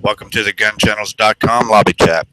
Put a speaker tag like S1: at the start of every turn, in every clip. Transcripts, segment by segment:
S1: Welcome to the GunChannels.com lobby chat.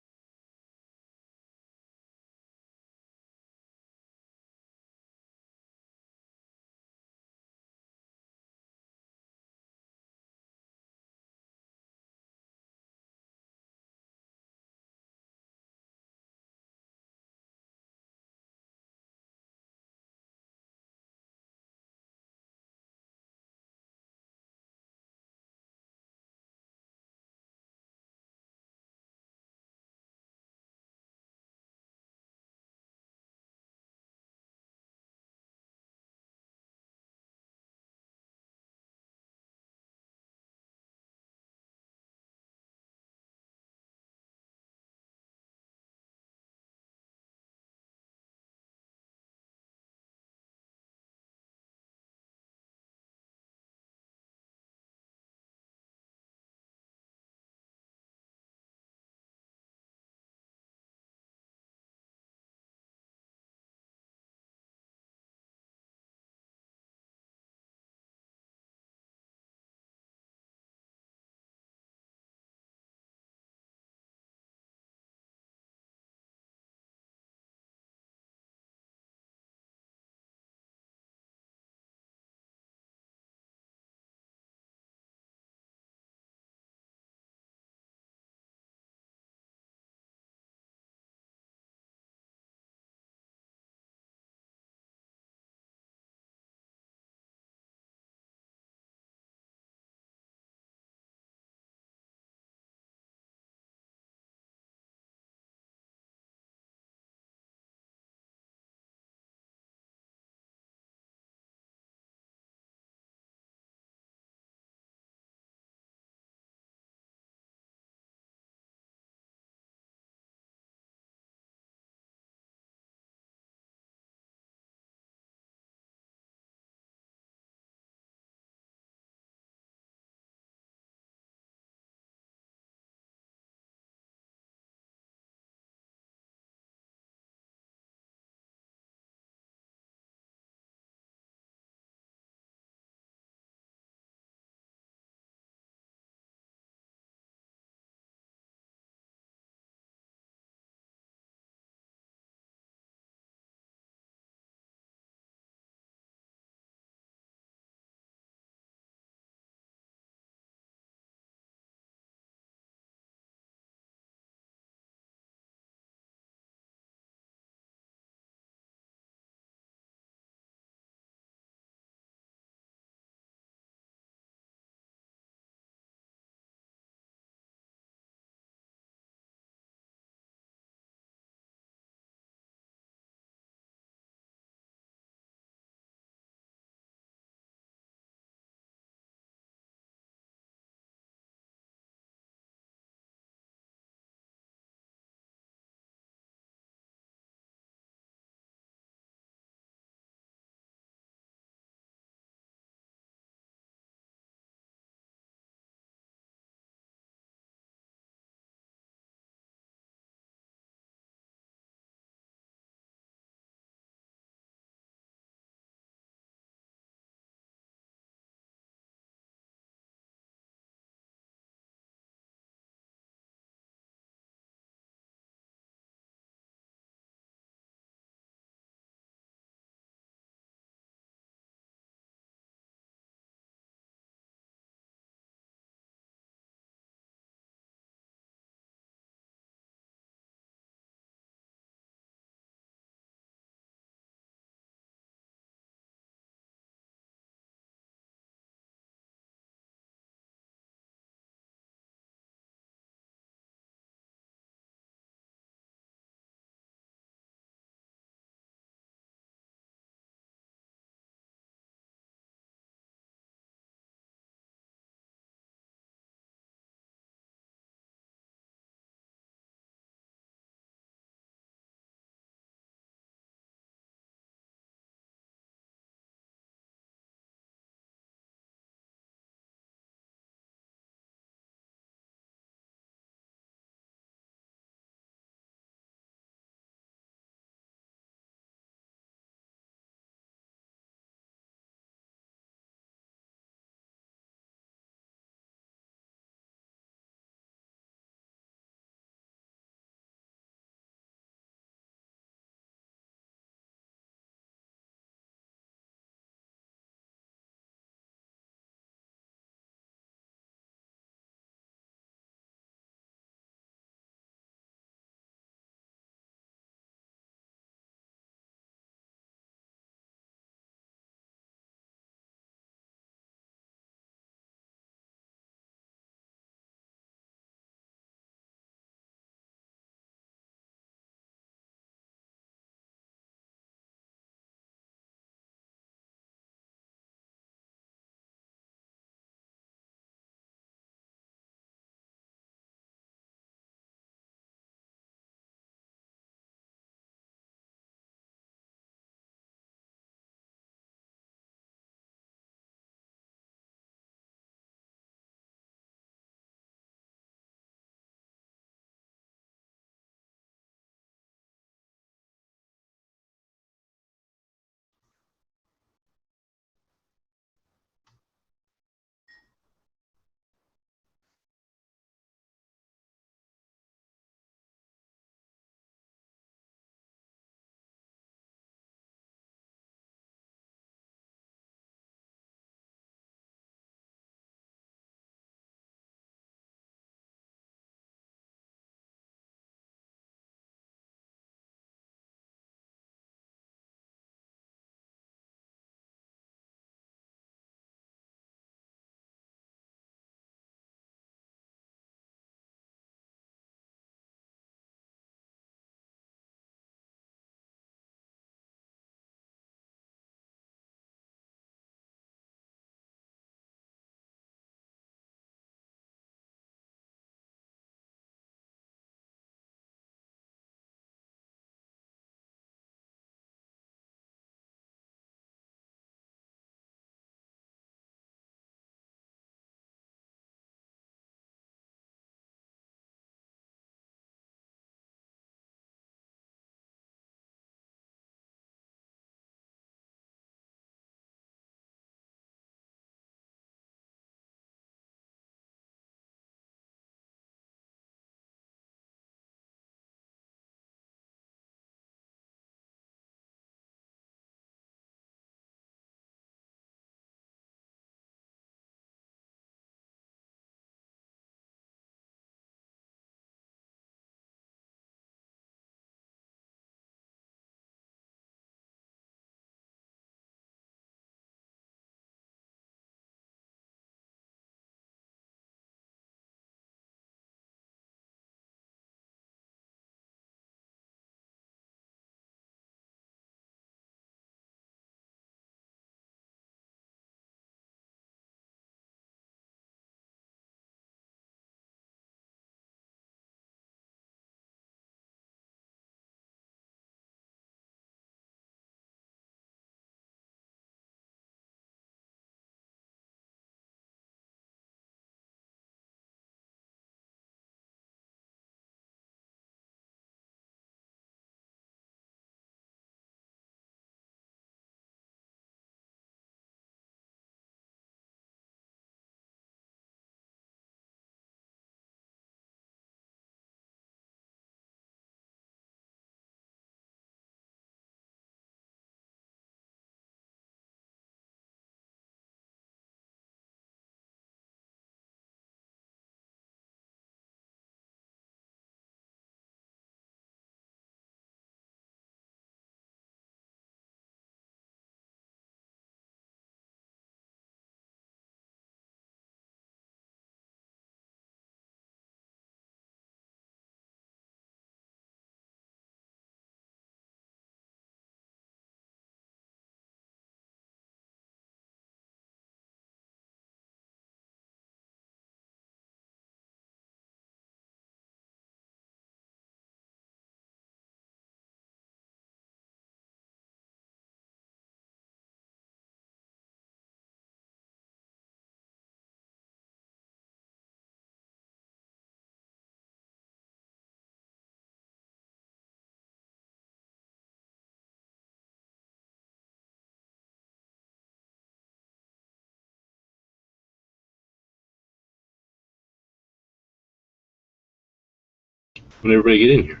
S2: When everybody get in here.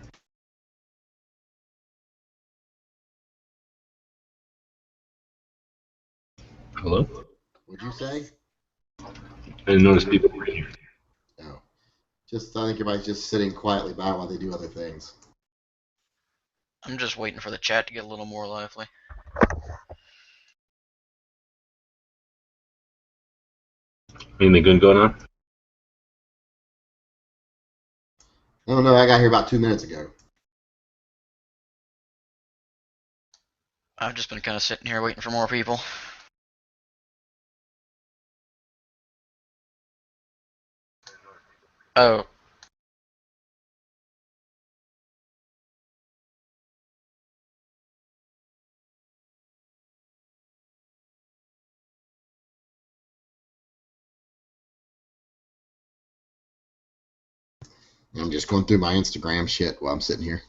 S2: Hello?
S3: What'd you say?
S2: I didn't notice people were in here.
S3: No. I think everybody's just sitting quietly by while they do other things.
S4: I'm just waiting for the chat to get a little more lively.
S2: Anything good going on?
S3: Oh no, I got here about 2 minutes ago.
S4: I've just been kind of sitting here waiting for more people. Oh.
S3: I'm just going through my Instagram shit while I'm sitting here.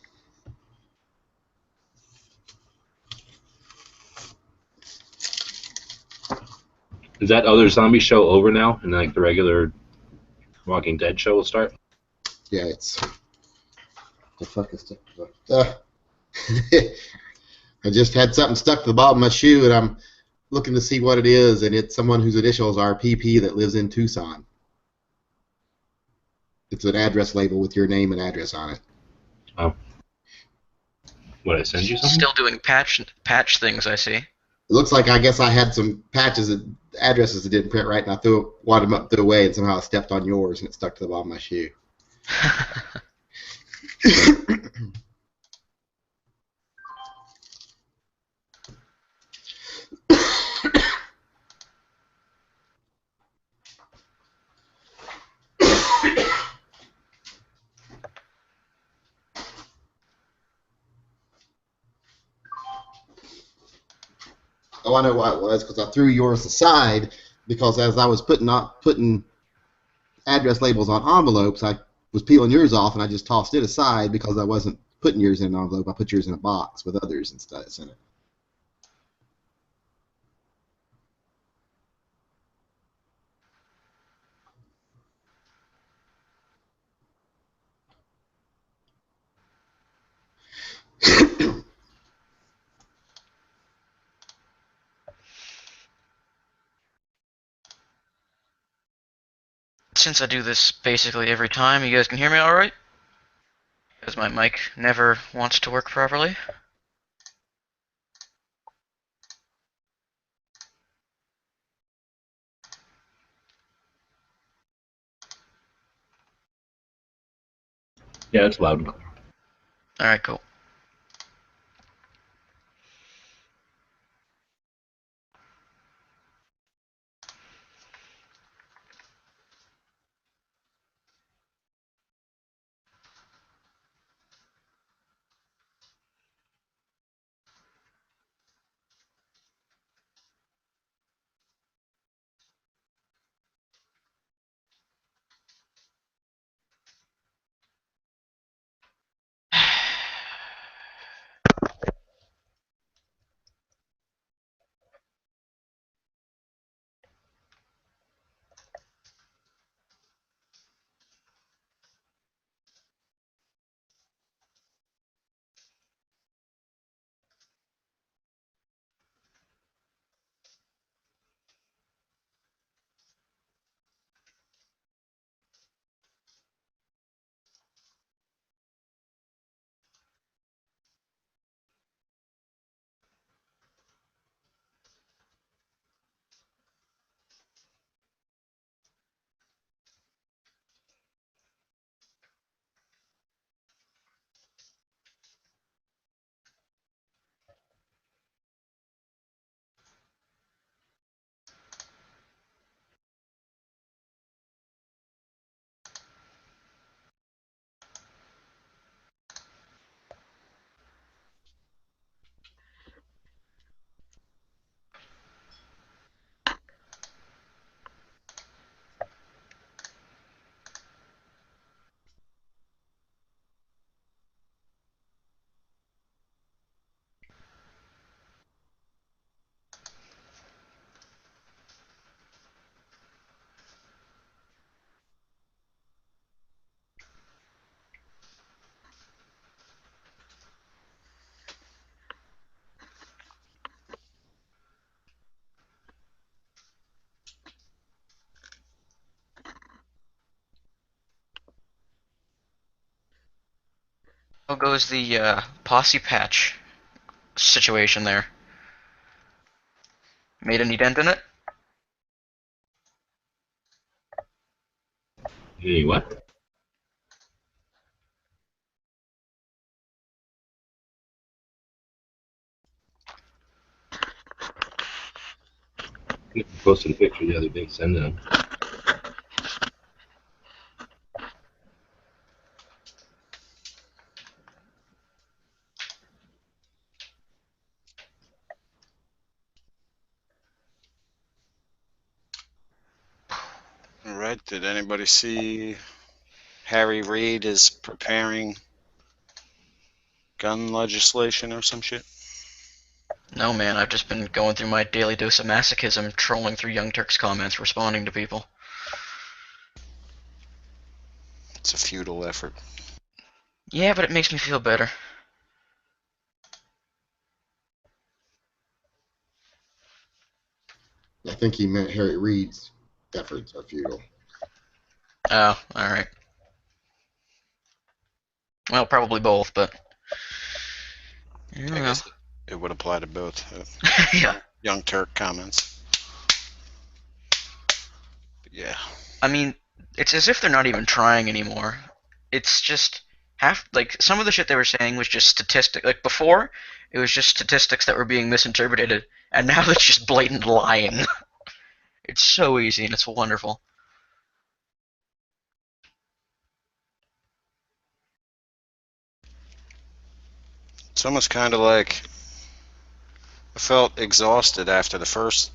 S2: Is that other zombie show over now? And like the regular Walking Dead show will start?
S3: Yeah, it's the fuck is I just had something stuck to the bottom of my shoe, and I'm looking to see what it is, and it's someone whose initials are PP that lives in Tucson. It's an address label with your name and address on it.
S2: Oh. What, I send you something?
S4: Still doing patch things, I see.
S3: It looks like I guess I had some patches that addresses that didn't print right, and I wanted them up, threw away, and somehow I stepped on yours, and it stuck to the bottom of my shoe. Oh, I know why it was, because I threw yours aside, because as I was putting address labels on envelopes, I was peeling yours off, and I just tossed it aside because I wasn't putting yours in an envelope. I put yours in a box with others instead in it.
S4: Since I do this basically every time, you guys can hear me alright? Because my mic never wants to work properly.
S2: Yeah, it's loud and clear.
S4: Alright, cool. How goes the posse patch situation there? Made any dent in it?
S2: Hey, what? You posted a picture the other day. Send them.
S5: All right. Did anybody see Harry Reid is preparing gun legislation or some shit?
S4: No, man, I've just been going through my daily dose of masochism, trolling through Young Turk's comments, responding to people.
S5: It's a futile effort.
S4: Yeah, but it makes me feel better.
S3: I think he meant Harry Reid's efforts are futile.
S4: Oh, alright. Well, probably both, but... I don't
S5: I
S4: know.
S5: guess it would apply to both.
S4: Yeah.
S5: Young Turk comments. But yeah.
S4: I mean, it's as if they're not even trying anymore. It's just like some of the shit they were saying was just statistic. Like before, it was just statistics that were being misinterpreted, and now it's just blatant lying. It's so easy and it's wonderful.
S5: It's almost kind of like I felt exhausted after the first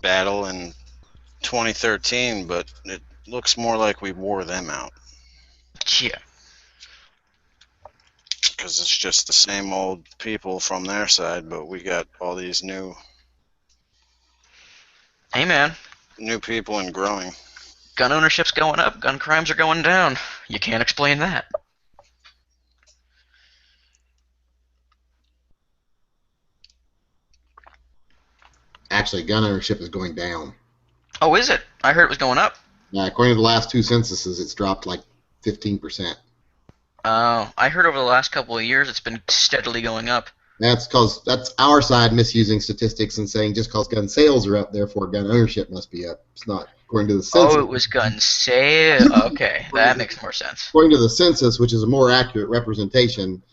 S5: battle in 2013, but it looks more like we wore them out
S4: Yeah.
S5: because it's just the same old people from their side, but we got all these new
S4: Hey man,
S5: people and growing.
S4: gun ownership's going up, gun crimes are going down. You can't explain that.
S3: Actually, gun ownership is going down.
S4: Oh, is it? I heard it was going up.
S3: According to the last two censuses, it's dropped like 15%.
S4: Oh, I heard over the last couple of years it's been steadily going up.
S3: That's because that's our side misusing statistics and saying just because gun sales are up, therefore gun ownership must be up. It's not. According to the census.
S4: Oh, it was gun sale. Okay, that makes more sense.
S3: According to the census, which is a more accurate representation,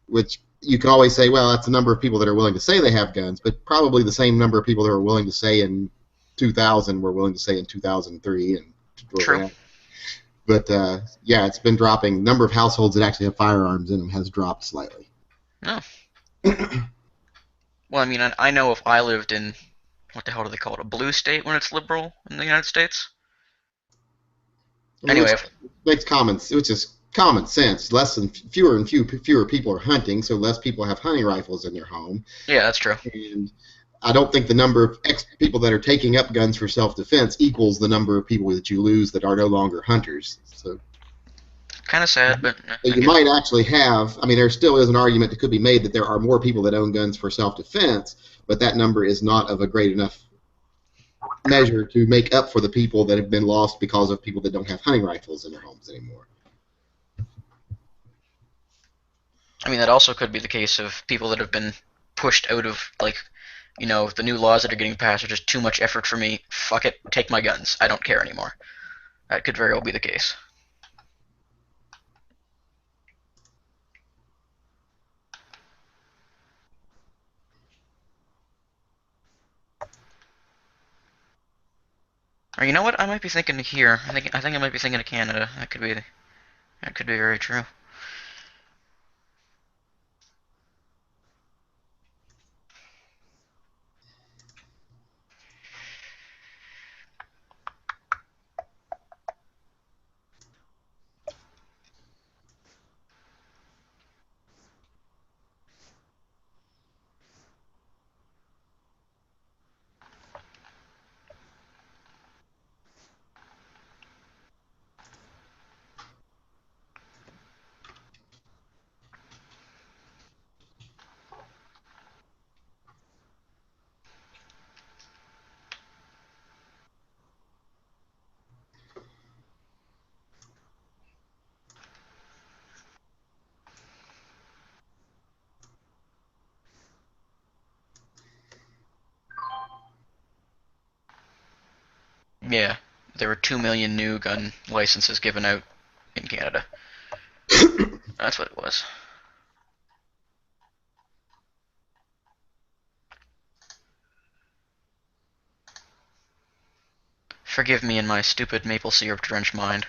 S3: which you can always say, well, that's the number of people that are willing to say they have guns, but probably the same number of people that were willing to say in 2000 were willing to say in 2003. And
S4: True.
S3: But yeah, it's been dropping. Number of households that actually have firearms in them has dropped slightly.
S4: No. Well, I mean, I know if I lived in, what the hell do they call it, a blue state when it's liberal in the United States? Anyway,
S3: makes which is common sense. Fewer people are hunting, so less people have hunting rifles in their home.
S4: Yeah, that's true.
S3: And I don't think the number of people that are taking up guns for self-defense equals the number of people that you lose that are no longer hunters. So
S4: kind of sad, but
S3: you might actually have. I mean, there still is an argument that could be made that there are more people that own guns for self-defense, but that number is not of a great enough measure to make up for the people that have been lost because of people that don't have hunting rifles in their homes anymore.
S4: I mean, that also could be the case of people that have been pushed out of, like, you know, the new laws that are getting passed are just too much effort for me. Fuck it, take my guns. I don't care anymore. That could very well be the case. Or you know what? I might be thinking here. I think I might be thinking of Canada. That could be very true. Yeah, there were 2 million new gun licenses given out in Canada. That's what it was. Forgive me and my stupid maple syrup drenched mind.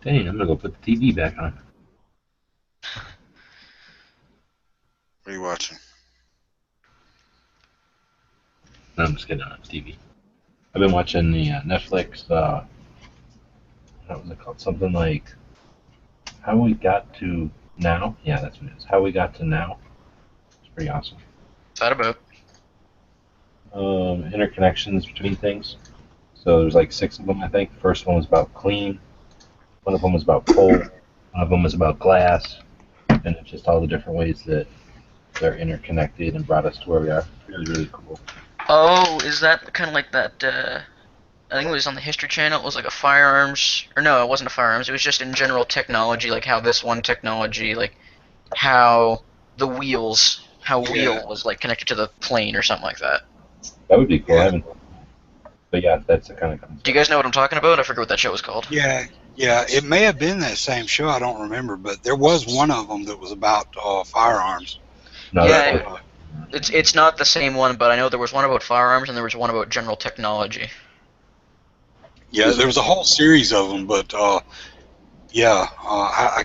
S2: Dang, I'm gonna go put the TV back on.
S5: What are you watching?
S2: No, I'm just kidding. On TV. I've been watching the Netflix. What was it called? Something like How We Got to Now. Yeah, that's what it is. How We Got to Now. It's pretty awesome.
S4: What's that about?
S2: Interconnections between things. So there's like 6 of them, I think. The first one was about clean. One of them was about coal. One of them was about glass. And it's just all the different ways that they're interconnected and brought us to where we are. Really, really cool.
S4: Oh, is that kind of like that? I think it was on the History Channel. It was like a firearms, or no, it wasn't a firearms. It was just in general technology, like how this one technology, like how the wheels, how wheel was like connected to the plane or something like that.
S2: That would be cool.
S5: Yeah.
S2: I haven't. But yeah, that's the kind of concept.
S4: Do you guys know what I'm talking about? I forget what that show was called.
S6: Yeah, it may have been that same show. I don't remember, but there was one of them that was about firearms.
S2: No,
S4: Yeah,
S2: that's
S4: it's not the same one, but I know there was one about firearms and there was one about general technology.
S6: Yeah, there was a whole series of them, but I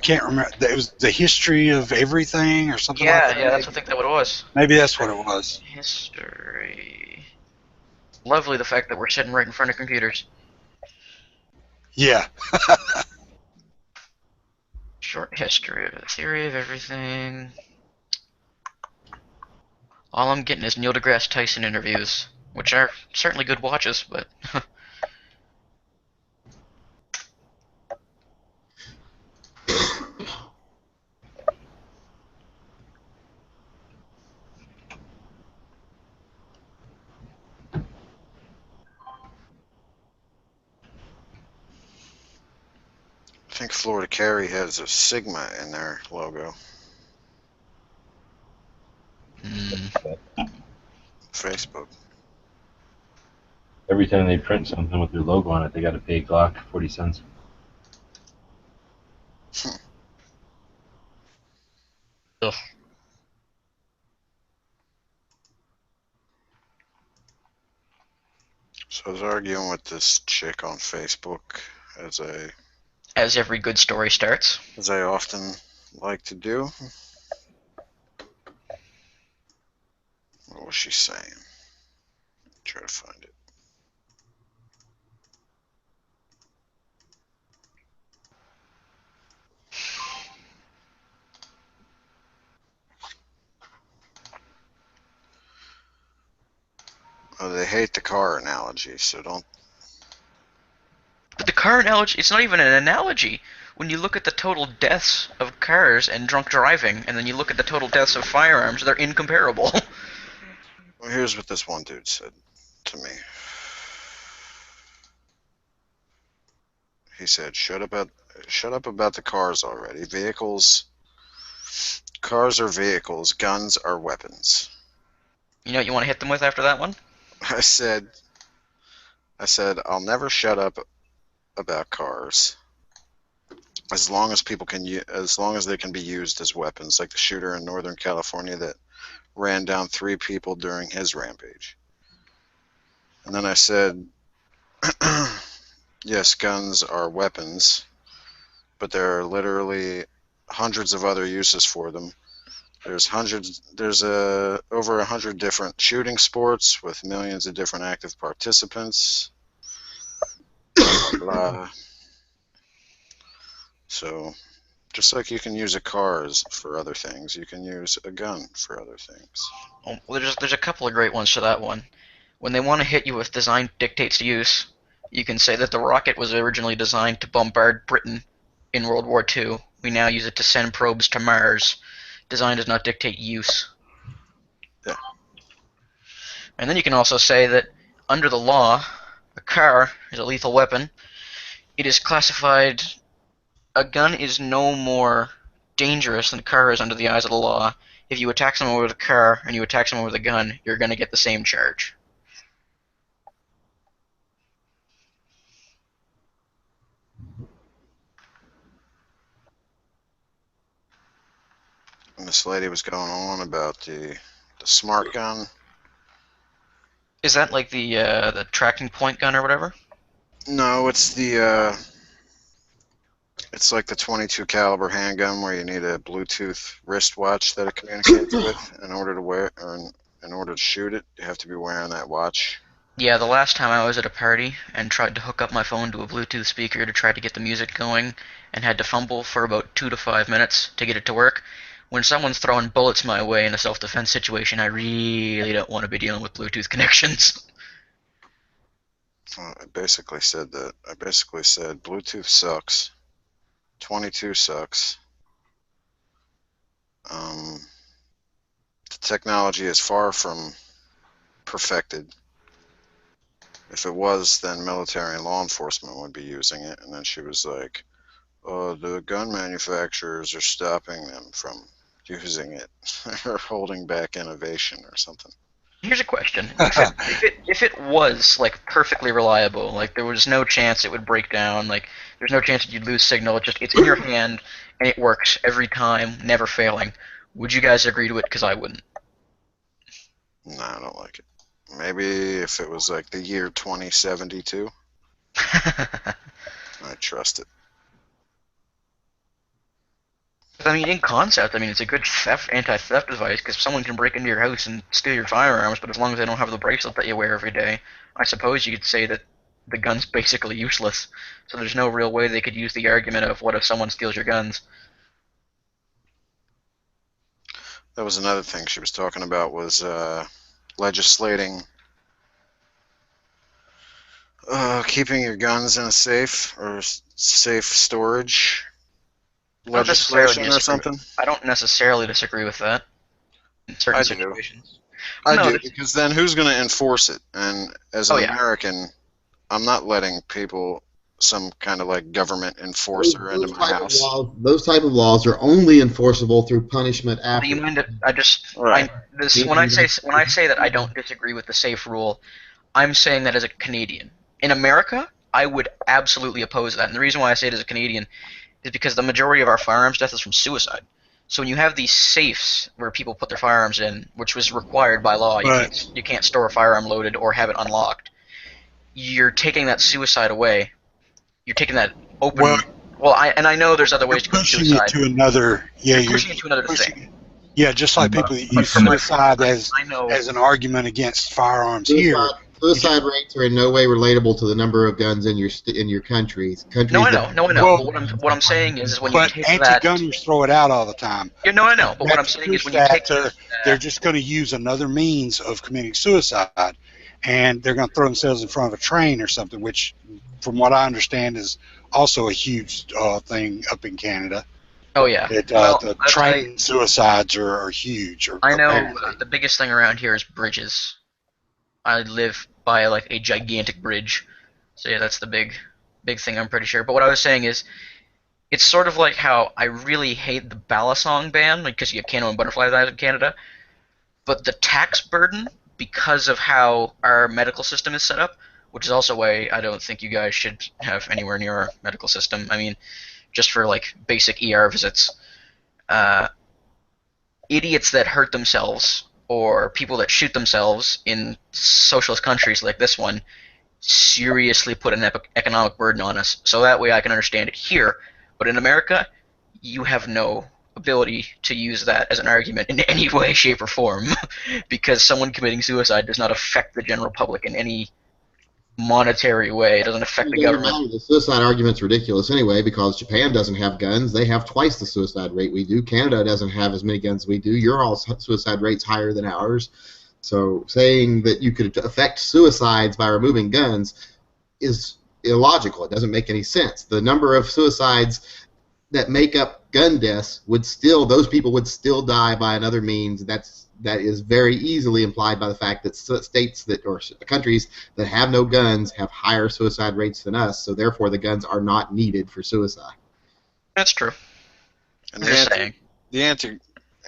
S6: can't remember. It was the history of everything or something like that.
S4: Yeah, that's I think that what it was.
S6: Maybe that's what it was.
S4: History. Lovely the fact that we're sitting right in front of computers.
S6: Yeah.
S4: Short history of the theory of everything. All I'm getting is Neil deGrasse Tyson interviews, which are certainly good watches, but
S5: I think Florida Carry has a Sigma in their logo. Facebook.
S2: every time they print something with their logo on it, they got to pay Glock 40 cents.
S4: ugh.
S5: So I was arguing with this chick on Facebook,
S4: As every good story starts.
S5: as I often like to do. What was she saying? Try to find it. Oh, they hate the car analogy, so don't.
S4: But the car analogy, it's not even an analogy. When you look at the total deaths of cars and drunk driving, and then you look at the total deaths of firearms, they're incomparable.
S5: Well, here's what this one dude said to me. He said, shut up about the cars already. Cars are vehicles, guns are weapons.
S4: You know what you want to hit them with after that one?
S5: I said, I'll never shut up about cars as long as they can be used as weapons, like the shooter in Northern California that ran down 3 people during his rampage. And then I said, yes, guns are weapons, but there are literally hundreds of other uses for them. There's over 100 different shooting sports with millions of different active participants. Blah, blah, blah. So, just like you can use a car for other things, you can use a gun for other things.
S4: Oh, well, there's a couple of great ones to that one. When they want to hit you with design dictates use, you can say that the rocket was originally designed to bombard Britain in World War II. We now use it to send probes to Mars. Design does not dictate use.
S5: Yeah.
S4: And then you can also say that under the law, a car is a lethal weapon. It is classified. A gun is no more dangerous than a car is under the eyes of the law. If you attack someone with a car and you attack someone with a gun, you're going to get the same charge.
S5: And this lady was going on about the smart gun.
S4: Is that like the tracking point gun or whatever?
S5: No, it's it's like the .22 caliber handgun where you need a Bluetooth wristwatch that it communicates with in order to wear, or in order to shoot it. You have to be wearing that watch.
S4: Yeah, the last time I was at a party and tried to hook up my phone to a Bluetooth speaker to try to get the music going and had to fumble for about 2 to 5 minutes to get it to work. When someone's throwing bullets my way in a self-defense situation, I really don't want to be dealing with Bluetooth connections.
S5: I basically said Bluetooth sucks. 22 sucks. The technology is far from perfected. If it was, then military and law enforcement would be using it. And then she was like, oh, the gun manufacturers are stopping them from using it or holding back innovation or something.
S4: Here's a question. If it was like perfectly reliable, like there was no chance it would break down, like there's no chance that you'd lose signal, it's in your hand and it works every time, never failing, would you guys agree to it? Because I wouldn't.
S5: No, I don't like it. Maybe if it was like the year 2072, I trust it.
S4: I mean, in concept, I mean, it's a good anti-theft device because someone can break into your house and steal your firearms, but as long as they don't have the bracelet that you wear every day, I suppose you could say that the gun's basically useless. So there's no real way they could use the argument of what if someone steals your guns.
S5: That was another thing she was talking about was legislating keeping your guns in a safe or safe storage legislation or something.
S4: I don't necessarily disagree with that in certain situations.
S5: I do, because then who's going to enforce it? And as an American, I'm not letting people, some kind of like government enforcer into my house.
S3: Those type of laws are only enforceable through punishment after.
S4: You mind? When I say that I don't disagree with the safe rule, I'm saying that as a Canadian. In America, I would absolutely oppose that, and the reason why I say it as a Canadian is because the majority of our firearms death is from suicide. So when you have these safes where people put their firearms in, which was required by law, you can't store a firearm loaded or have it unlocked. You're taking that suicide away. You're taking that open. I know there's other ways to commit suicide.
S6: Pushing it to another. Yeah,
S4: you're pushing it to another thing.
S6: Yeah, just like people that use
S4: from my-
S6: suicide as
S4: I know.
S6: an argument against firearms here.
S3: Suicide rates are in no way relatable to the number of guns in your countries.
S4: No, I
S3: that-
S4: know. No, I know.
S6: Well-
S4: but what I'm saying is when you
S6: But
S4: take that.
S6: anti-gunners throw it out all the time.
S4: Yeah, no, I know. But what I'm saying is when you take
S6: they're just going to use another means of committing suicide, and they're going to throw themselves in front of a train or something, which, from what I understand, is also a huge thing up in Canada.
S4: Oh yeah.
S6: That,
S4: Well,
S6: the
S4: that's
S6: train suicides are huge.
S4: I know
S6: apparently.
S4: the biggest thing around here is bridges. I live by like a gigantic bridge, so yeah, that's the big thing. I'm pretty sure. But what I was saying is, it's sort of like how I really hate the Balisong ban because you can't own butterfly knives in Canada, but the tax burden because of how our medical system is set up, which is also why I don't think you guys should have anywhere near our medical system. I mean, just for like basic ER visits. Idiots that hurt themselves or people that shoot themselves in socialist countries like this one seriously put an economic burden on us. So that way I can understand it here. But in America, you have no ability to use that as an argument in any way, shape, or form because someone committing suicide does not affect the general public in any monetary way. It doesn't affect the government.
S3: The suicide argument's ridiculous anyway because Japan doesn't have guns. They have twice the suicide rate we do. Canada doesn't have as many guns as we do. Your all suicide rate's higher than ours. So saying that you could affect suicides by removing guns is illogical. It doesn't make any sense. The number of suicides that make up gun deaths those people would still die by another means. That is very easily implied by the fact that states or countries that have no guns have higher suicide rates than us, so therefore the guns are not needed for suicide.
S4: That's true.
S5: And
S4: I'm just saying.
S5: the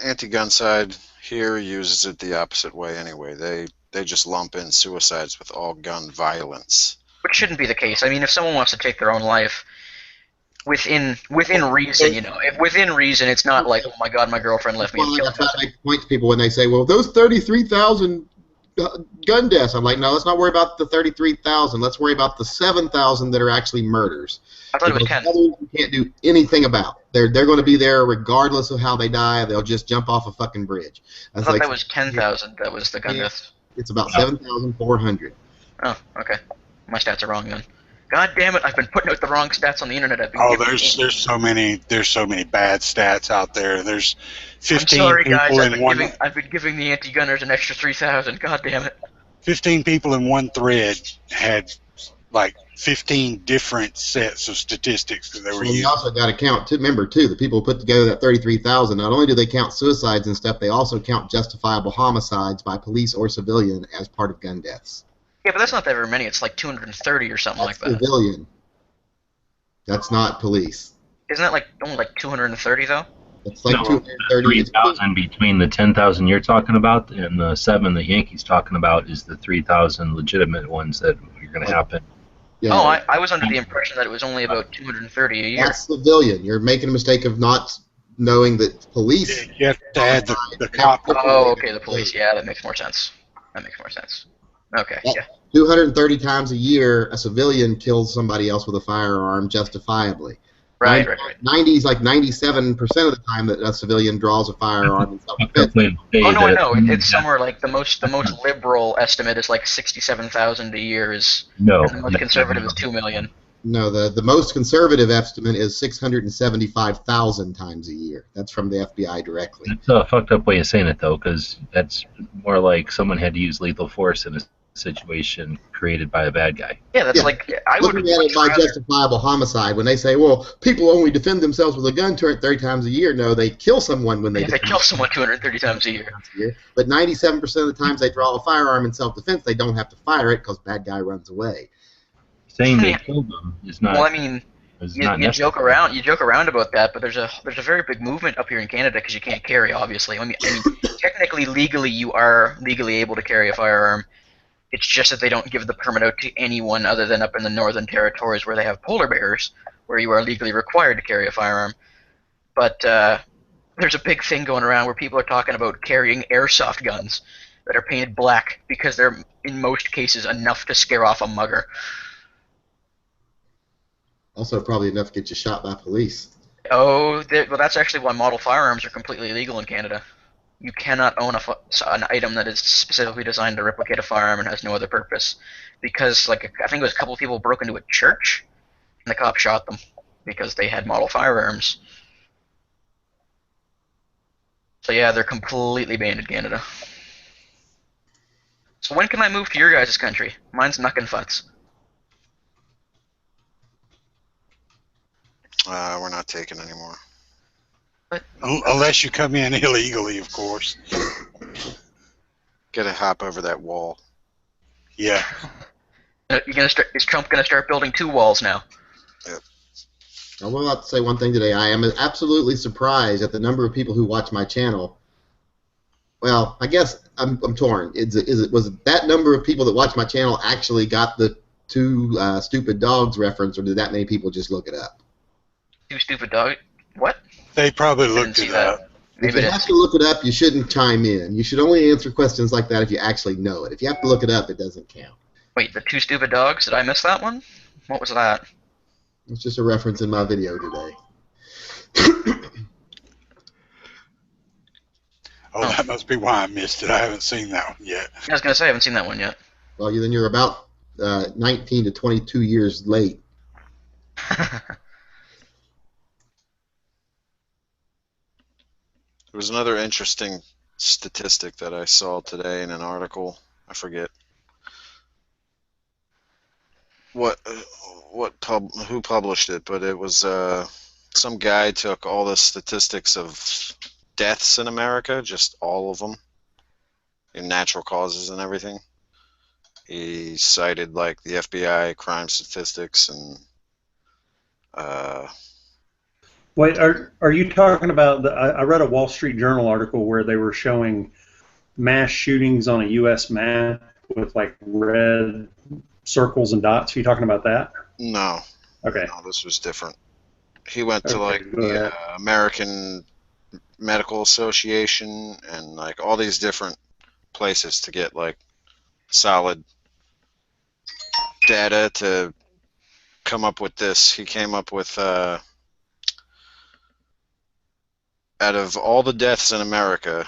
S5: anti-gun side here uses it the opposite way anyway. They just lump in suicides with all gun violence.
S4: Which shouldn't be the case. I mean, if someone wants to take their own life, within reason, if within reason, it's not like, oh my god, my girlfriend left me and
S3: Well, I
S4: killed
S3: try
S4: me.
S3: to make a point to people when they say, well, those 33,000 gun deaths. I'm like, no, let's not worry about the 33,000. Let's worry about the 7,000 that are actually murders.
S4: I thought it was
S3: Because
S4: 10.
S3: others you can't do anything about. They're going to be there regardless of how they die. They'll just jump off a fucking bridge.
S4: I thought that was 10,000. That was the gun
S3: Yeah.
S4: deaths.
S3: It's about 7,400.
S4: Oh, okay. My stats are wrong then. God damn it! I've been putting out the wrong stats on the internet. I've been
S6: Oh,
S4: giving
S6: there's so many bad stats out there. There's
S4: I'm
S6: 15
S4: sorry,
S6: people
S4: guys.
S6: in one.
S4: I've been giving the anti-gunners an extra 3,000. God damn it!
S6: 15 people in one thread had like 15 different sets of statistics that they were
S3: And you
S6: using.
S3: also got to count, remember, too, the people who put together that 33,000, not only do they count suicides and stuff, they also count justifiable homicides by police or civilian as part of gun deaths.
S4: Yeah, but that's not that very many. It's like 230 or something
S3: That's
S4: like that.
S3: civilian. That's not police.
S4: Isn't that like only like 230 though?
S3: It's like
S7: No,
S3: 230.
S7: 3,000 between the 10,000 you're talking about and the 7 the Yankees talking about is the 3,000 legitimate ones that are going to happen.
S3: Yeah,
S4: Oh, I was under the impression that it was only about 230 a year.
S3: that's civilian. You're making a mistake of not knowing that police.
S6: You have to add the cop.
S4: Oh, okay, the police. Yeah, that makes more sense. That makes more sense. Okay, yeah.
S3: 230 times a year, a civilian kills somebody else with a firearm justifiably.
S4: Right.
S3: 90s, like 97% of the time that a civilian draws a firearm in self-defense.
S4: Oh no, I know. It's somewhere like the most liberal estimate is like 67,000 a year is,
S7: No.
S4: and the most conservative is 2 million.
S3: No, the most conservative estimate is 675,000 times a year. That's from the FBI directly.
S7: That's a fucked up way of saying it, though, because that's more like someone had to use lethal force in a situation created by a bad guy.
S4: Yeah, that's
S3: Yeah.
S4: like I would.
S3: Looking at it by
S4: rather-
S3: justifiable homicide, when they say, well, people only defend themselves with a gun 30 times a year, no, they kill someone when they
S4: They
S3: defend
S4: kill someone 230 times a year.
S3: themselves a year. But 97% of the times they draw a firearm in self-defense, they don't have to fire it because bad guy runs away.
S7: Saying they
S4: Yeah.
S7: killed them is not.
S4: Well, I mean,
S7: is
S4: you
S7: not
S4: joke
S7: necessary.
S4: around, about that, but there's a very big movement up here in Canada because you can't carry, obviously. I mean, technically, legally, you are legally able to carry a firearm. It's just that they don't give the permit out to anyone other than up in the Northern Territories where they have polar bears, where you are legally required to carry a firearm. But there's a big thing going around where people are talking about carrying airsoft guns that are painted black because they're, in most cases, enough to scare off a mugger.
S3: Also, probably enough to get you shot by police.
S4: Oh, well, that's actually why model firearms are completely illegal in Canada. you cannot own an item that is specifically designed to replicate a firearm and has no other purpose, because like I think it was a couple of people broke into a church and the cops shot them because they had model firearms. So yeah, they're completely banned in Canada. So when can I move to your guys' country? Mine's Knuckenfutz.
S5: We're not taking anymore.
S6: Unless you come in illegally, of course.
S5: Get a hop over that wall.
S6: Yeah.
S4: Is Trump gonna start building 2 walls now?
S3: I will have to say one thing today. I am absolutely surprised at the number of people who watch my channel. Well, I guess I'm torn. Was it that number of people that watch my channel actually got the 2 stupid dogs reference, or did that many people just look it up?
S4: 2 stupid dogs? What?
S6: They probably
S4: Didn't
S6: looked
S4: see
S6: it
S4: that.
S6: up.
S3: If you have to look it up, you shouldn't chime in. You should only answer questions like that if you actually know it. If you have to look it up, it doesn't count.
S4: Wait, the 2 stupid dogs? Did I miss that one? What was that?
S3: It's just a reference in my video today.
S6: Oh, that must be why I missed it. I haven't seen that one yet.
S4: I was gonna say I haven't seen that one yet.
S3: Well, then you're about 19 to 22 years late.
S5: There was another interesting statistic that I saw today in an article. I forget who published it, but it was some guy took all the statistics of deaths in America, just all of them, in natural causes and everything. He cited like the FBI crime statistics and
S8: Wait, are you talking about I read a Wall Street Journal article where they were showing mass shootings on a U.S. map with like red circles and dots. Are you talking about that?
S5: no,
S8: Okay.
S5: no, this was different. He went to
S8: Okay,
S5: like
S8: go
S5: the
S8: ahead.
S5: American Medical Association and like all these different places to get like solid data to come up with this. He came up with out of all the deaths in America,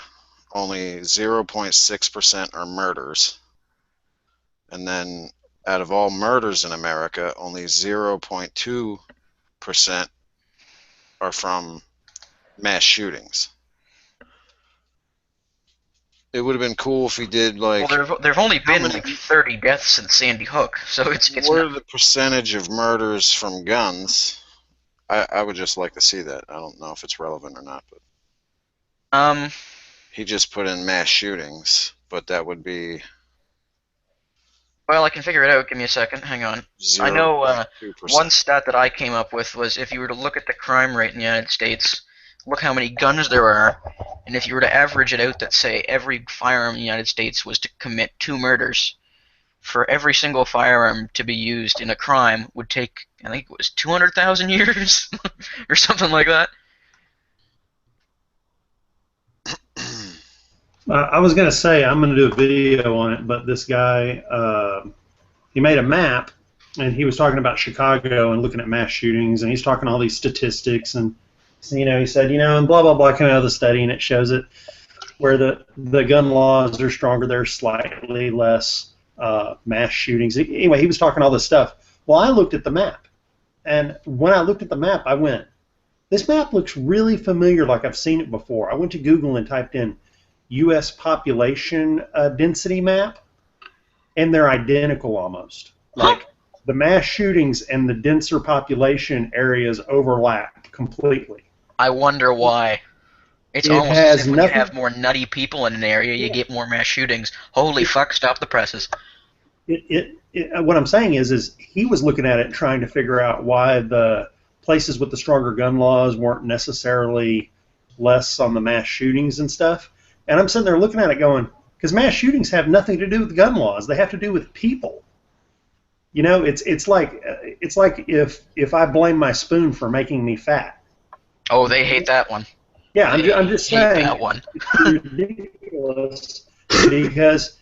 S5: only 0.6% are murders. And then out of all murders in America, only 0.2% are from mass shootings. It would have been cool if he did like.
S4: Well, there've only been
S5: many-
S4: like 30 deaths since Sandy Hook, so it's
S5: what
S4: not,
S5: are the percentage of murders from guns? I would just like to see that. I don't know if it's relevant or not, but he just put in mass shootings, but that would be
S4: well, I can figure it out. Give me a second. Hang on.
S5: 0.2%.
S4: I know one stat that I came up with was if you were to look at the crime rate in the United States, look how many guns there are, and if you were to average it out that say every firearm in the United States was to commit 2 murders, for every single firearm to be used in a crime would take, I think it was 200,000 years or something like that.
S8: I was going to say I'm going to do a video on it, but this guy, he made a map, and he was talking about Chicago and looking at mass shootings, and he's talking all these statistics, and he said, and blah blah blah, came out of the study, and it shows it where the gun laws are stronger, there's slightly less mass shootings. Anyway, he was talking all this stuff. Well, I looked at the map, and when I looked at the map, I went, this map looks really familiar, like I've seen it before. I went to Google and typed in U.S. population density map, and they're identical almost. Like the mass shootings and the denser population areas overlap completely.
S4: I wonder why. It's
S8: It
S4: almost
S8: has
S4: as if when
S8: nothing-
S4: you have more nutty people in an area, you
S8: Yeah.
S4: get more mass shootings. Holy fuck, stop the presses.
S8: What I'm saying is he was looking at it and trying to figure out why the places with the stronger gun laws weren't necessarily less on the mass shootings and stuff. And I'm sitting there looking at it going, because mass shootings have nothing to do with gun laws. They have to do with people. It's like if I blame my spoon for making me fat.
S4: Oh, they hate that one.
S8: Yeah,
S4: They
S8: I'm just
S4: hate
S8: saying
S4: that one.
S8: it's ridiculous because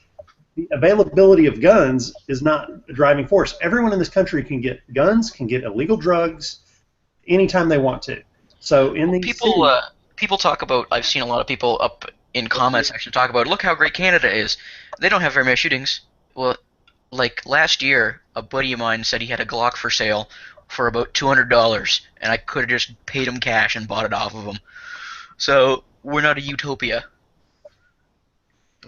S8: the availability of guns is not a driving force. Everyone in this country can get guns, can get illegal drugs anytime they want to. So in these
S4: People talk about. I've seen a lot of people up in comment section talk about, look how great Canada is. They don't have very many shootings. Well, like last year, a buddy of mine said he had a Glock for sale for about $200, and I could have just paid him cash and bought it off of him. So we're not a utopia.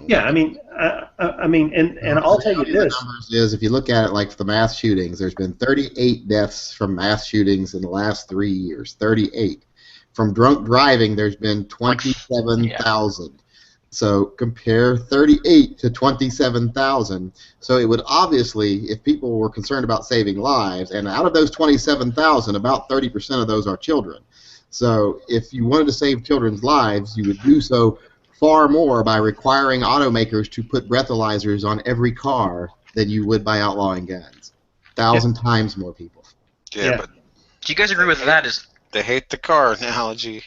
S8: Yeah, I mean, and I'll tell you
S3: The
S8: this.
S3: numbers is, if you look at it like the mass shootings, there's been 38 deaths from mass shootings in the last 3 years. 38. From drunk driving, there's been 27,000. So compare 38 to 27,000. So it would obviously, if people were concerned about saving lives, and out of those 27,000, about 30% of those are children. So if you wanted to save children's lives, you would do so far more by requiring automakers to put breathalyzers on every car than you would by outlawing guns. 1,000 times more people.
S5: Yeah, but
S4: Do you guys agree with that?
S5: they hate the car analogy.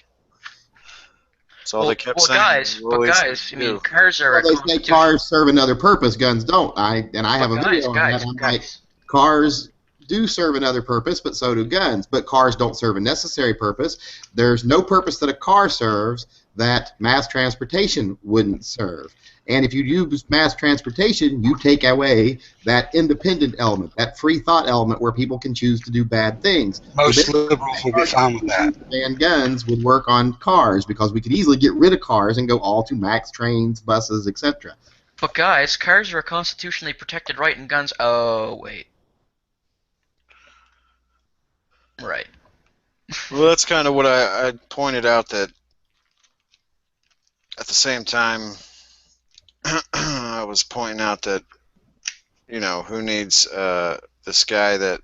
S5: That's all they kept saying.
S4: Guys, I mean, cars are.
S3: Well, they say cars serve another purpose, guns don't. I have a video on that. I'm like, cars do serve another purpose, but so do guns. But cars don't serve a necessary purpose. There's no purpose that a car serves that mass transportation wouldn't serve. And if you use mass transportation, you take away that independent element, that free thought element where people can choose to do bad things.
S6: Most liberals would be fine with that.
S3: And guns would work on cars because we could easily get rid of cars and go all to max trains, buses, etc.
S4: But guys, cars are a constitutionally protected right, and guns. Oh wait. Right.
S5: Well, that's kind of what I pointed out, that at the same time, I was pointing out that, you know, who needs this guy that,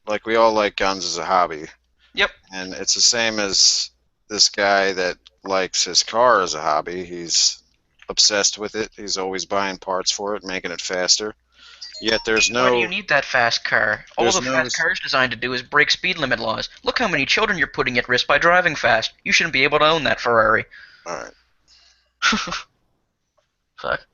S5: like, we all like guns as a hobby.
S4: Yep.
S5: And it's the same as this guy that likes his car as a hobby. He's obsessed with it. He's always buying parts for it, making it faster. Yet there's no...
S4: Why do you need that fast car? All
S5: There's
S4: the
S5: no-
S4: fast car's designed to do is break speed limit laws. Look how many children you're putting at risk by driving fast. You shouldn't be able to own that Ferrari.
S5: Alright.
S4: Fuck.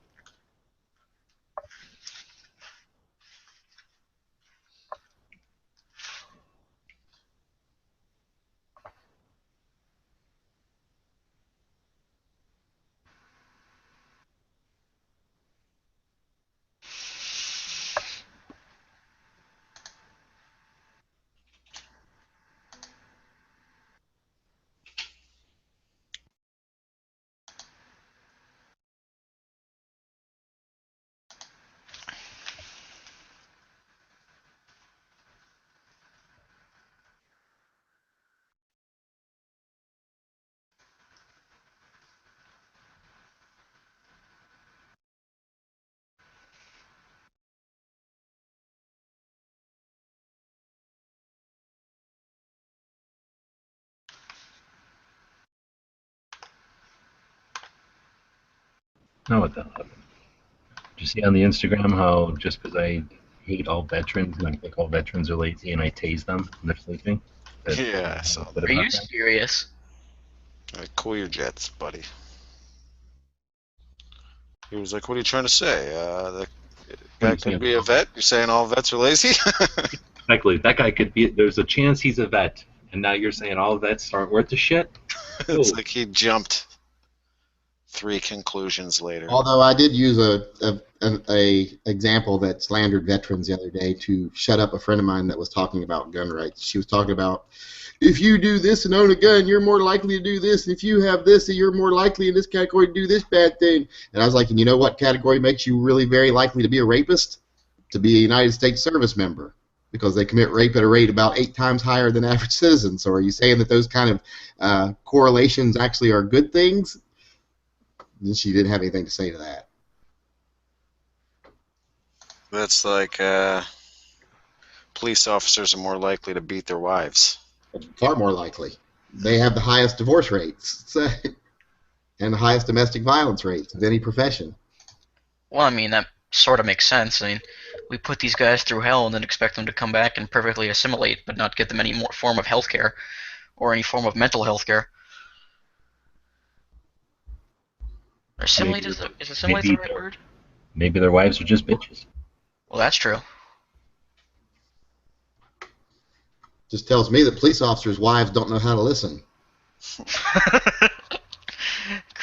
S7: No, what the hell? Did you see on the Instagram how just because I hate all veterans and I think all veterans are lazy and I tase them when they're sleeping?
S5: Yeah, I saw that.
S4: Are you serious?
S5: Cool your jets, buddy. He was like, what are you trying to say? The guy could be a vet? You're saying all vets are lazy?
S7: Exactly. That guy could be. There's a chance he's a vet, and now you're saying all vets aren't worth the shit.
S5: It's like he jumped 3 conclusions later.
S3: Although I did use a example that slandered veterans the other day to shut up a friend of mine that was talking about gun rights. She was talking about, if you do this and own a gun, you're more likely to do this. And if you have this, you're more likely in this category to do this bad thing. And I was like, and you know what category makes you really very likely to be a rapist? To be a United States service member, because they commit rape at a rate about 8 times higher than average citizens. So are you saying that those kind of correlations actually are good things? And she didn't have anything to say to that.
S5: That's like police officers are more likely to beat their wives.
S3: Far more likely. They have the highest divorce rates and the highest domestic violence rates of any profession.
S4: Well, I mean, that sort of makes sense. I mean, we put these guys through hell and then expect them to come back and perfectly assimilate, but not give them any more form of health care or any form of mental health care. Assimilate is assimilate the right word?
S7: Maybe their wives are just bitches.
S4: Well, that's true.
S3: Just tells me that police officers' wives don't know how to listen.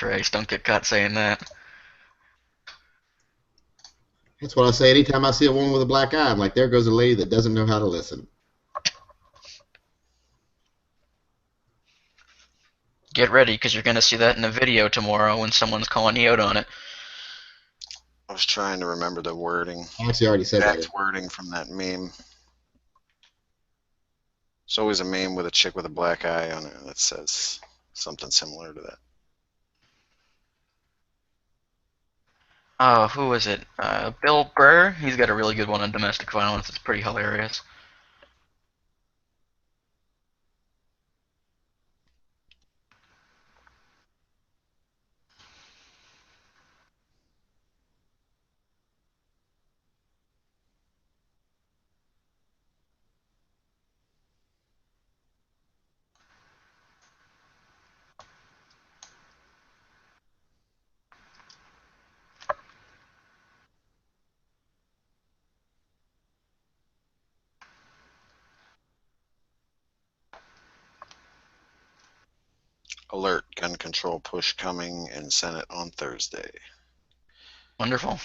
S4: Christ, don't get caught saying that.
S3: That's what I say anytime I see a woman with a black eye. I'm like, there goes a lady that doesn't know how to listen.
S4: Get ready, because you're going to see that in a video tomorrow when someone's calling you out on it.
S5: I was trying to remember the wording.
S3: I actually already said that.
S5: Exact wording from that meme. It's always a meme with a chick with a black eye on it that says something similar to that.
S4: Oh, who was it? Bill Burr? He's got a really good one on domestic violence. It's pretty hilarious.
S5: Alert, gun control push coming in Senate on Thursday.
S4: Wonderful.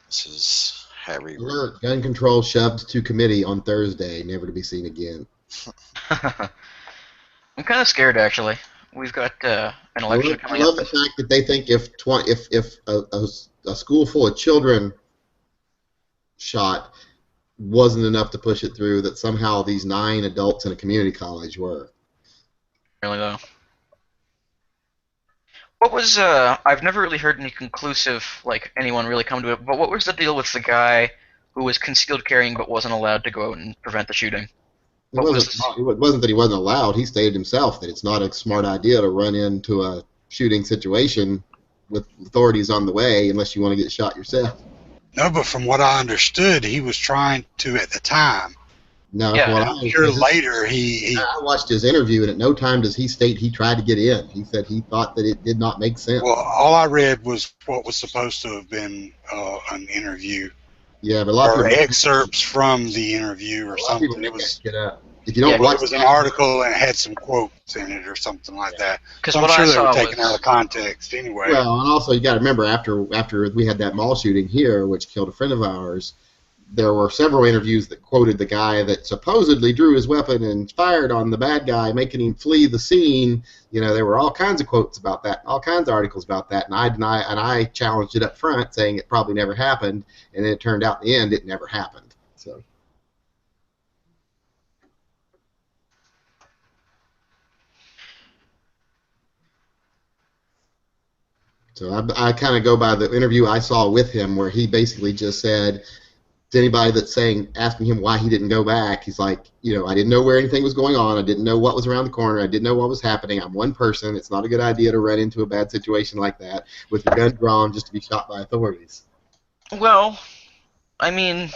S5: This is Harry.
S3: Alert, gun control shoved to committee on Thursday, never to be seen again.
S4: I'm kind of scared, actually. We've got an election
S3: I
S4: coming
S3: love
S4: up.
S3: the fact that they think if a school full of children shot wasn't enough to push it through, that somehow these 9 adults in a community college were.
S4: Really, though. What was, I've never really heard any conclusive, like, anyone really come to it, but what was the deal with the guy who was concealed carrying but wasn't allowed to go out and prevent the shooting?
S3: It wasn't that he wasn't allowed. He stated himself that it's not a smart idea to run into a shooting situation with authorities on the way unless you want to get shot yourself.
S6: No, but from what I understood, he was trying to at the time.
S3: No,
S4: Yeah,
S3: what
S6: I'm sure later he
S3: I watched his interview, and at no time does he state he tried to get in. He said he thought that it did not make sense.
S6: well, all I read was what was supposed to have been an interview
S3: Yeah, but a lot of
S6: or
S3: people
S6: excerpts from the interview or
S3: a lot of people
S6: something.
S3: make
S6: It was
S3: that shit up. If you don't
S4: Yeah,
S6: well,
S3: watch
S6: it was an article and it had some quotes in it or something like that.
S4: Because
S6: So I'm
S4: what
S6: sure
S4: I
S6: they were
S4: saw
S6: taken
S4: was...
S6: out of context anyway.
S3: Well, and also you got to remember after we had that mall shooting here, which killed a friend of ours, there were several interviews that quoted the guy that supposedly drew his weapon and fired on the bad guy, making him flee the scene. You know, there were all kinds of quotes about that, all kinds of articles about that, and I challenged it up front, saying it probably never happened, and then it turned out in the end it never happened. So I kind of go by the interview I saw with him, where he basically just said to anybody that's asking him why he didn't go back, he's like, you know, I didn't know where anything was going on. I didn't know what was around the corner. I didn't know what was happening. I'm one person. It's not a good idea to run into a bad situation like that with your gun drawn just to be shot by authorities.
S4: Well, I mean,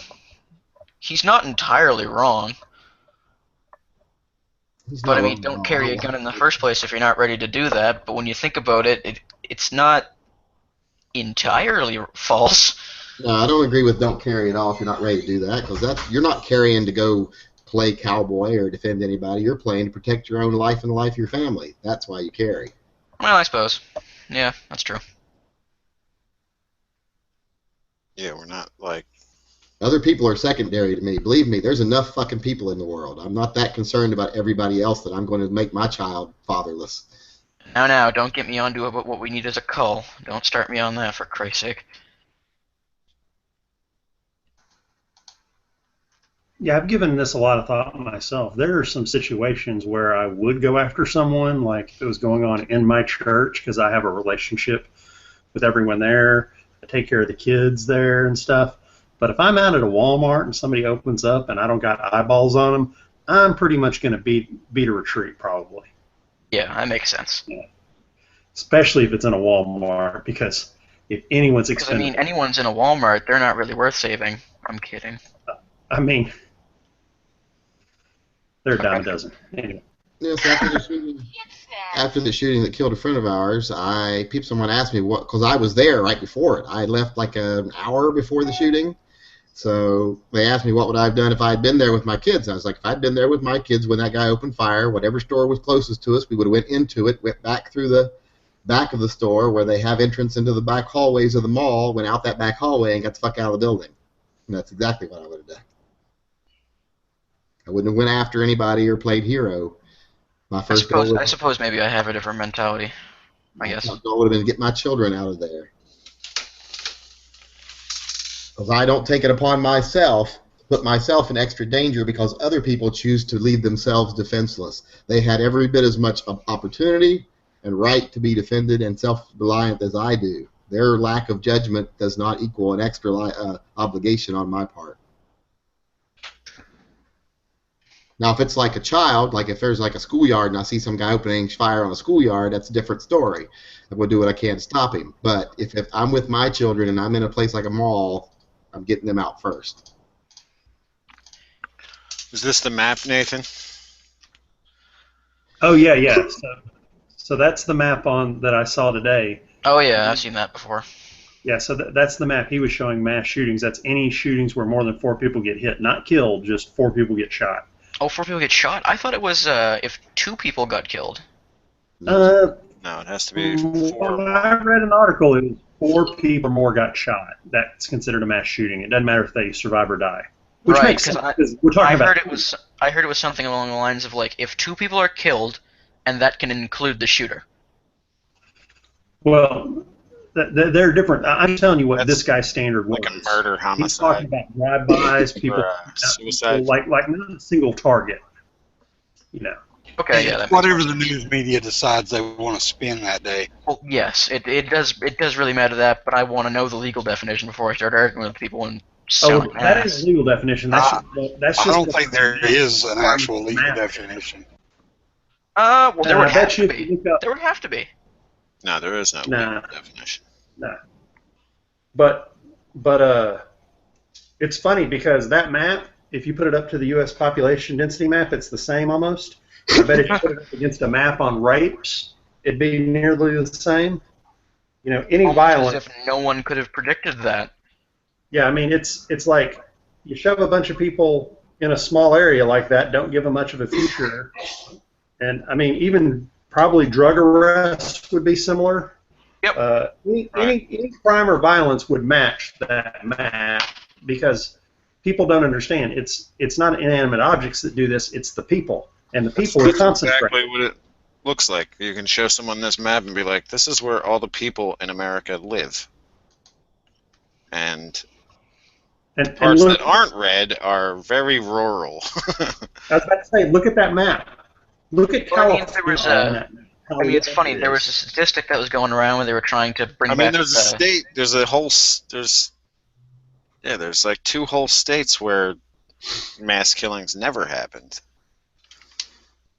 S4: he's not entirely wrong. But I mean, don't carry a gun in the first place if you're not ready to do that. But when you think about it, it's not entirely false.
S3: No, I don't agree with don't carry at all if you're not ready to do that, because you're not carrying to go play cowboy or defend anybody. You're playing to protect your own life and the life of your family. That's why you carry.
S4: Well, I suppose. Yeah, that's true.
S5: Yeah, we're not like...
S3: Other people are secondary to me. Believe me, there's enough fucking people in the world. I'm not that concerned about everybody else that I'm going to make my child fatherless.
S4: Now, don't get me onto about what we need is a cull. Don't start me on that, for Christ's sake.
S8: Yeah, I've given this a lot of thought myself. There are some situations where I would go after someone, like if it was going on in my church, because I have a relationship with everyone there. I take care of the kids there and stuff. But if I'm out at a Walmart and somebody opens up and I don't got eyeballs on them, I'm pretty much going to beat a retreat, probably.
S4: Yeah, that makes sense.
S8: Yeah. Especially if it's in a Walmart, because if anyone's
S4: Because, I
S8: expendable...
S4: mean, anyone's in a Walmart, they're not really worth saving. I'm kidding.
S8: I mean, they're a dime a dozen. Anyway.
S3: Yes, after the shooting that killed a friend of ours, someone asked me what, because I was there right before it. I left like an hour before the shooting. So they asked me what would I have done if I had been there with my kids. I was like, if I'd been there with my kids when that guy opened fire, whatever store was closest to us, we would have went into it, went back through the back of the store where they have entrance into the back hallways of the mall, went out that back hallway and got the fuck out of the building. And that's exactly what I would have done. I wouldn't have went after anybody or played hero. My first goal
S4: I suppose maybe I have a different mentality. I guess.
S3: my goal would have been to get my children out of there. Because I don't take it upon myself to put myself in extra danger because other people choose to leave themselves defenseless. They had every bit as much opportunity and right to be defended and self-reliant as I do. Their lack of judgment does not equal an extra obligation on my part. Now, if it's like a child, like if there's like a schoolyard and I see some guy opening fire on a schoolyard, that's a different story. I will do what I can to stop him. But if I'm with my children and I'm in a place like a mall, I'm getting them out first.
S5: Is this the map, Nathan?
S8: Oh yeah. So that's the map that I saw today.
S4: Oh yeah, I've seen that before.
S8: Yeah, so that's the map he was showing. Mass shootings. That's any shootings where more than 4 people get hit, not killed, just 4 people get shot.
S4: Oh, 4 people get shot? I thought it was if 2 people got killed.
S5: No, it has to be 4.
S8: Well, I read an article. It was 4 people or more got shot. That's considered a mass shooting. It doesn't matter if they survive or die. Which
S4: Right,
S8: makes sense. 'Cause we're
S4: I
S8: talking about.
S4: heard it was something along the lines of like if 2 people are killed, and that can include the shooter.
S8: Well, they're different. I'm telling you what
S5: That's
S8: this guy's standard was.
S5: like a murder
S8: He's
S5: homicide.
S8: talking about drive-bys, people,
S5: Suicide.
S8: like not a single target. You know.
S4: Okay, yeah. That makes
S6: Whatever
S4: sense.
S6: the news media decides they want to spin that day.
S4: Well, yes, it does really matter that, but I want to know the legal definition before I start arguing with people and
S8: Oh,
S4: sound
S8: that
S4: ass.
S8: is a legal definition. That's
S6: I
S8: just.
S6: don't think there is an actual legal definition.
S4: Well, there would
S8: I
S4: have
S8: bet
S4: to
S8: you if you
S4: be.
S8: look up.
S4: There would have to be.
S5: No, there is no
S8: Nah.
S5: legal definition.
S8: But it's funny because that map, if you put it up to the U.S. population density map, it's the same almost. I bet if you put it up against a map on rapes, it'd be nearly the same. You know, any
S4: Almost
S8: violence.
S4: as if no one could have predicted that.
S8: Yeah, I mean, it's like you shove a bunch of people in a small area like that, don't give them much of a future. And, I mean, even probably drug arrests would be similar.
S4: Yep.
S8: Any crime or violence would match that map because people don't understand. It's not inanimate objects that do this, it's the people. And the people are
S5: That's
S8: concentrating.
S5: exactly what it looks like. You can show someone this map and be like, this is where all the people in America live. And
S8: And
S5: parts
S8: look,
S5: that aren't red are very rural.
S8: I was about to say, look at that map. Look at
S4: Well, I mean,
S8: California
S4: there was
S8: on that map.
S4: I mean, it's funny. There was a statistic that was going around where they were trying to bring
S5: I mean,
S4: back.
S5: there's a state, there's like 2 whole states where mass killings never happened.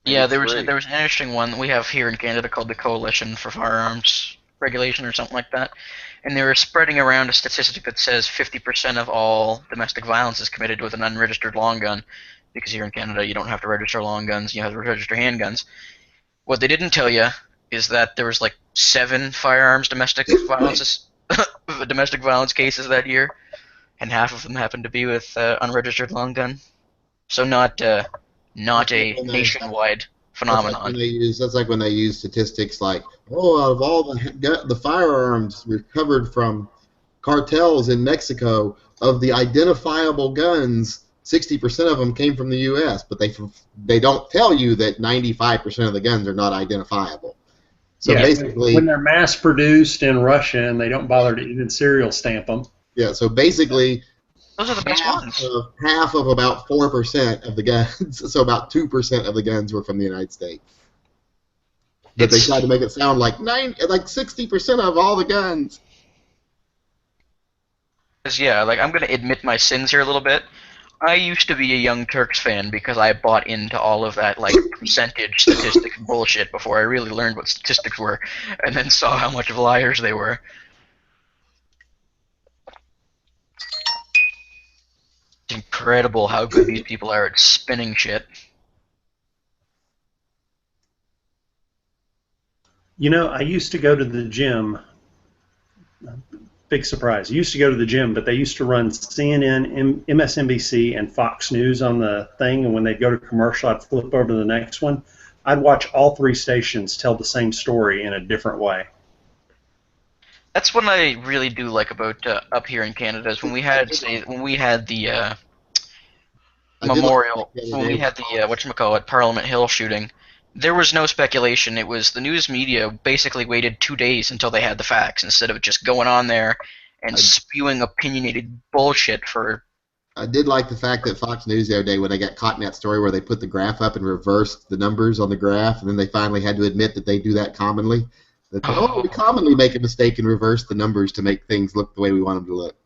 S4: Yeah, there
S5: Maybe
S4: was
S5: 3.
S4: there was an interesting one that we have here in Canada called the Coalition for Firearms Regulation or something like that, and they were spreading around a statistic that says 50% of all domestic violence is committed with an unregistered long gun, because here in Canada you don't have to register long guns, you have to register handguns. What they didn't tell you is that there was like 7 firearms domestic violence cases that year, and half of them happened to be with unregistered long gun. So not a nationwide phenomenon.
S3: That's like when they use statistics like, oh, out of all the firearms recovered from cartels in Mexico, of the identifiable guns, 60% of them came from the U.S., but they don't tell you that 95% of the guns are not identifiable. So
S8: Yeah,
S3: basically,
S8: when they're mass produced in Russia and they don't bother to even serial stamp them.
S3: yeah. So basically,
S4: Those are the best ones.
S3: half of about 4% of the guns, so about 2% of the guns were from the United States. But they tried to make it sound like 60% of all the guns.
S4: Yeah, like I'm gonna admit my sins here a little bit. I used to be a Young Turks fan because I bought into all of that like percentage statistics bullshit before I really learned what statistics were, and then saw how much of liars they were. It's incredible how good these people are at spinning shit.
S8: You know, I used to go to the gym. Big surprise. I used to go to the gym, but they used to run CNN, MSNBC, and Fox News on the thing, and when they'd go to commercial, I'd flip over to the next one. I'd watch all 3 stations tell the same story in a different way.
S4: That's what I really do like about up here in Canada is when we had the
S3: I did
S4: memorial,
S3: like the other
S4: when
S3: day
S4: we had the whatchamacallit, Parliament Hill shooting. There was no speculation. It was the news media basically waited 2 days until they had the facts instead of just going on there and spewing opinionated bullshit for.
S3: I did like the fact that Fox News the other day, when they got caught in that story where they put the graph up and reversed the numbers on the graph, and then they finally had to admit that they do that commonly. That, we commonly make a mistake and reverse the numbers to make things look the way we want them to look.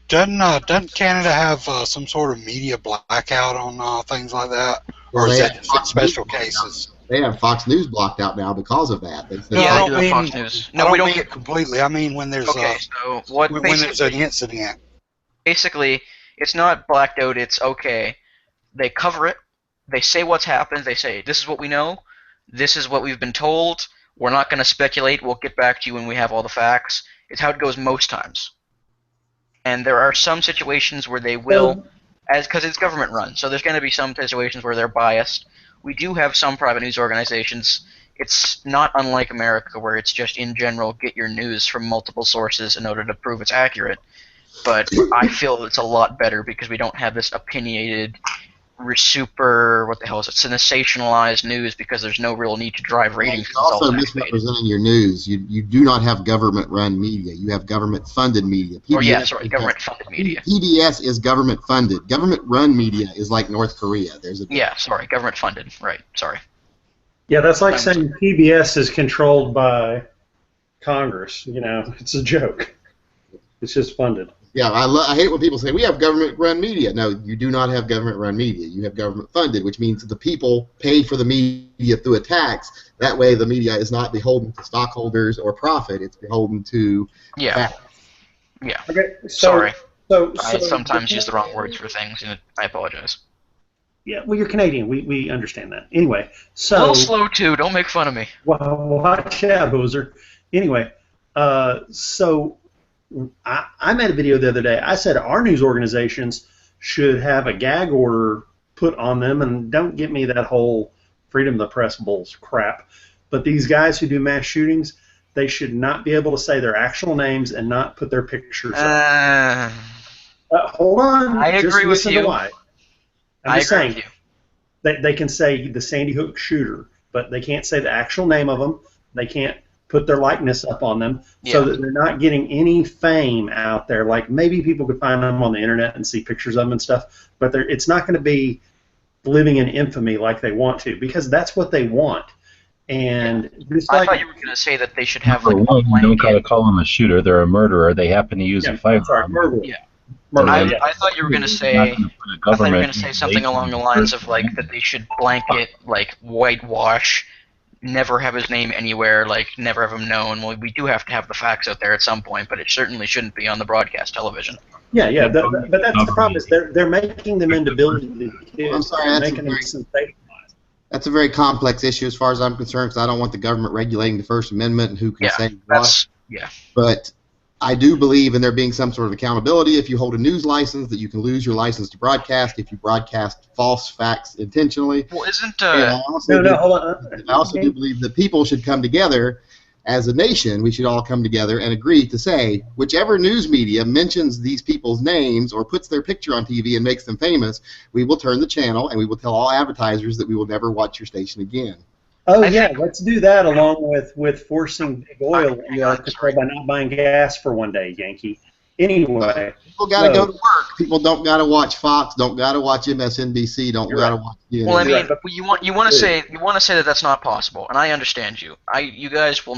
S6: Doesn't Canada have some sort of media blackout on things like that? Or is that just in special cases?
S3: They have Fox News blocked out now because of that. They said,
S6: No,
S4: Yeah,
S6: I
S4: they do
S6: don't
S4: have
S6: mean,
S4: Fox News.
S6: I
S4: No,
S6: don't
S4: we don't
S6: mean
S4: get.
S6: it completely. I mean when there's
S4: Okay, so what
S6: when there's
S4: basically,
S6: an incident.
S4: basically, it's not blacked out. It's okay. They cover it. They say what's happened. They say this is what we know. This is what we've been told. We're not going to speculate. We'll get back to you when we have all the facts. It's how it goes most times. And there are some situations where they will, because it's government run. So there's going to be some situations where they're biased. We do have some private news organizations. It's not unlike America, where it's just in general get your news from multiple sources in order to prove it's accurate. But I feel it's a lot better because we don't have this opinionated, super, what the hell is it, sensationalized news, because there's no real need to drive ratings.
S3: You're also misrepresenting your news. You do not have government-run media. You have government-funded media.
S4: Government-funded media.
S3: PBS is government-funded. Government-run media is like North Korea.
S4: Government-funded. Right, sorry.
S8: Yeah, that's like saying PBS is controlled by Congress. You know, it's a joke. It's just funded.
S3: Yeah, I hate when people say we have government-run media. No, you do not have government-run media. You have government-funded, which means that the people pay for the media through a tax. That way, the media is not beholden to stockholders or profit. It's beholden to facts.
S4: Yeah.
S8: Okay,
S4: Sorry.
S8: So
S4: I sometimes use the wrong words for things, and I apologize.
S8: Yeah, well, you're Canadian. We understand that. Anyway, so
S4: a little slow too. Don't make fun of me.
S8: Well, watch out, Boozer. Anyway, so I made a video the other day. I said our news organizations should have a gag order put on them, and don't get me that whole freedom of the press bulls crap. But these guys who do mass shootings, they should not be able to say their actual names and not put their pictures up. Hold on.
S4: I agree with you.
S8: Why. I'm just saying, they can say the Sandy Hook shooter, but they can't say the actual name of them. They can't put their likeness up on them, so that they're not getting any fame out there. Like, maybe people could find them on the internet and see pictures of them and stuff, but it's not going to be living in infamy like they want to, because that's what they want. And
S4: I thought you were going to say that they should have like
S7: you don't gotta call them a shooter; they're a murderer. They happen to use a firearm.
S4: I thought you were going to say. I thought you were going to say something along the lines of like that they should blanket, like whitewash, never have his name anywhere, like never have him known. Well, we do have to have the facts out there at some point, but it certainly shouldn't be on the broadcast television.
S8: Yeah, but that's the problem. Is they're making them into building kids.
S3: I'm sorry, that's a very complex issue as far as I'm concerned, because I don't want the government regulating the First Amendment and who can say what. But I do believe in there being some sort of accountability. If you hold a news license, that you can lose your license to broadcast if you broadcast false facts intentionally.
S4: Well, isn't
S3: I also do believe that people should come together as a nation. We should all come together and agree to say whichever news media mentions these people's names or puts their picture on TV and makes them famous, we will turn the channel and we will tell all advertisers that we will never watch your station again.
S8: Oh, let's do that along with forcing big oil by not buying gas for one day, Yankee. Anyway.
S3: People got to go to work. People don't got to watch Fox, don't got to watch MSNBC, don't got to watch CNN.
S4: Well, I mean, you want to say that that's not possible, and I understand you. You guys will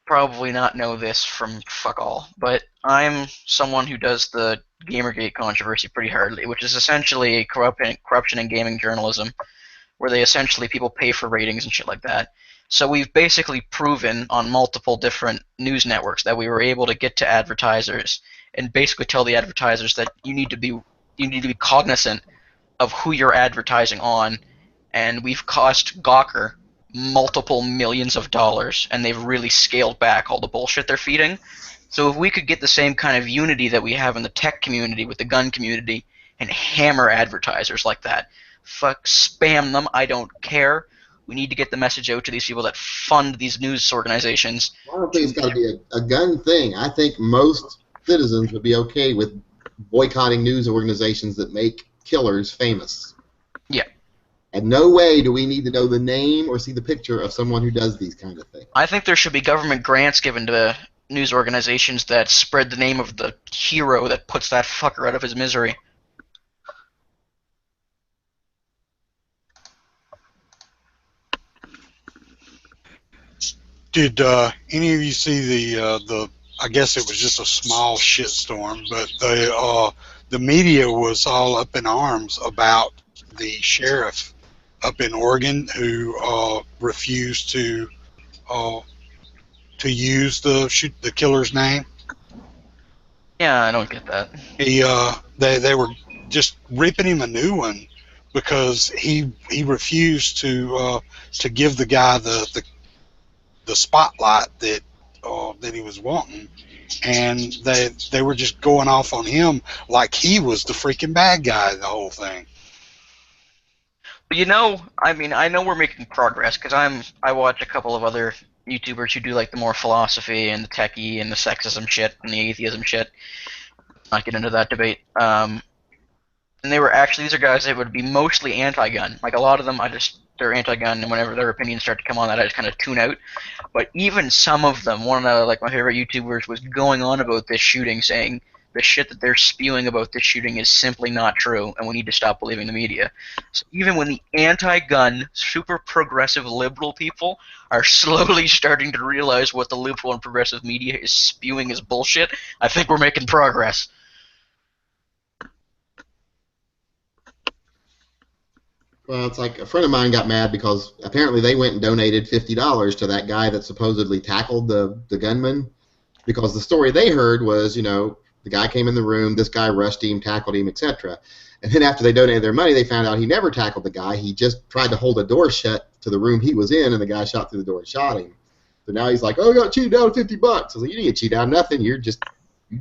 S4: probably not know this from fuck all, but I'm someone who does the Gamergate controversy pretty hardly, which is essentially corruption in gaming journalism, where they essentially people pay for ratings and shit like that. So we've basically proven on multiple different news networks that we were able to get to advertisers and basically tell the advertisers that you need to be cognizant of who you're advertising on, and we've cost Gawker multiple millions of dollars, and they've really scaled back all the bullshit they're feeding. So if we could get the same kind of unity that we have in the tech community with the gun community and hammer advertisers like that, fuck, spam them, I don't care. We need to get the message out to these people that fund these news organizations.
S3: I don't think it's got to be a gun thing. I think most citizens would be okay with boycotting news organizations that make killers famous.
S4: Yeah.
S3: And no way do we need to know the name or see the picture of someone who does these kind of things.
S4: I think there should be government grants given to news organizations that spread the name of the hero that puts that fucker out of his misery.
S6: Did any of you see the? I guess it was just a small shitstorm, but the media was all up in arms about the sheriff up in Oregon who refused to use the killer's name.
S4: Yeah, I don't get that.
S6: They were just ripping him a new one because he refused to give the guy the spotlight that he was wanting, and they were just going off on him like he was the freaking bad guy in the whole thing.
S4: But you know, I mean, I know we're making progress because I watch a couple of other YouTubers who do like the more philosophy and the techie and the sexism shit and the atheism shit. Not get into that debate. And they were actually, these are guys that would be mostly anti-gun. Like a lot of them, they're anti-gun, and whenever their opinions start to come on that, I just kind of tune out. But even some of them, one of like my favorite YouTubers was going on about this shooting, saying the shit that they're spewing about this shooting is simply not true, and we need to stop believing the media. So even when the anti-gun, super progressive liberal people are slowly starting to realize what the liberal and progressive media is spewing is bullshit, I think we're making progress.
S3: Well, it's like a friend of mine got mad because apparently they went and donated $50 to that guy that supposedly tackled the gunman, because the story they heard was, you know, the guy came in the room, this guy rushed him, tackled him, etc. And then after they donated their money, they found out he never tackled the guy. He just tried to hold a door shut to the room he was in, and the guy shot through the door and shot him. So now he's like, oh, I got cheated out of $50. I was like, you didn't get cheated out of nothing. You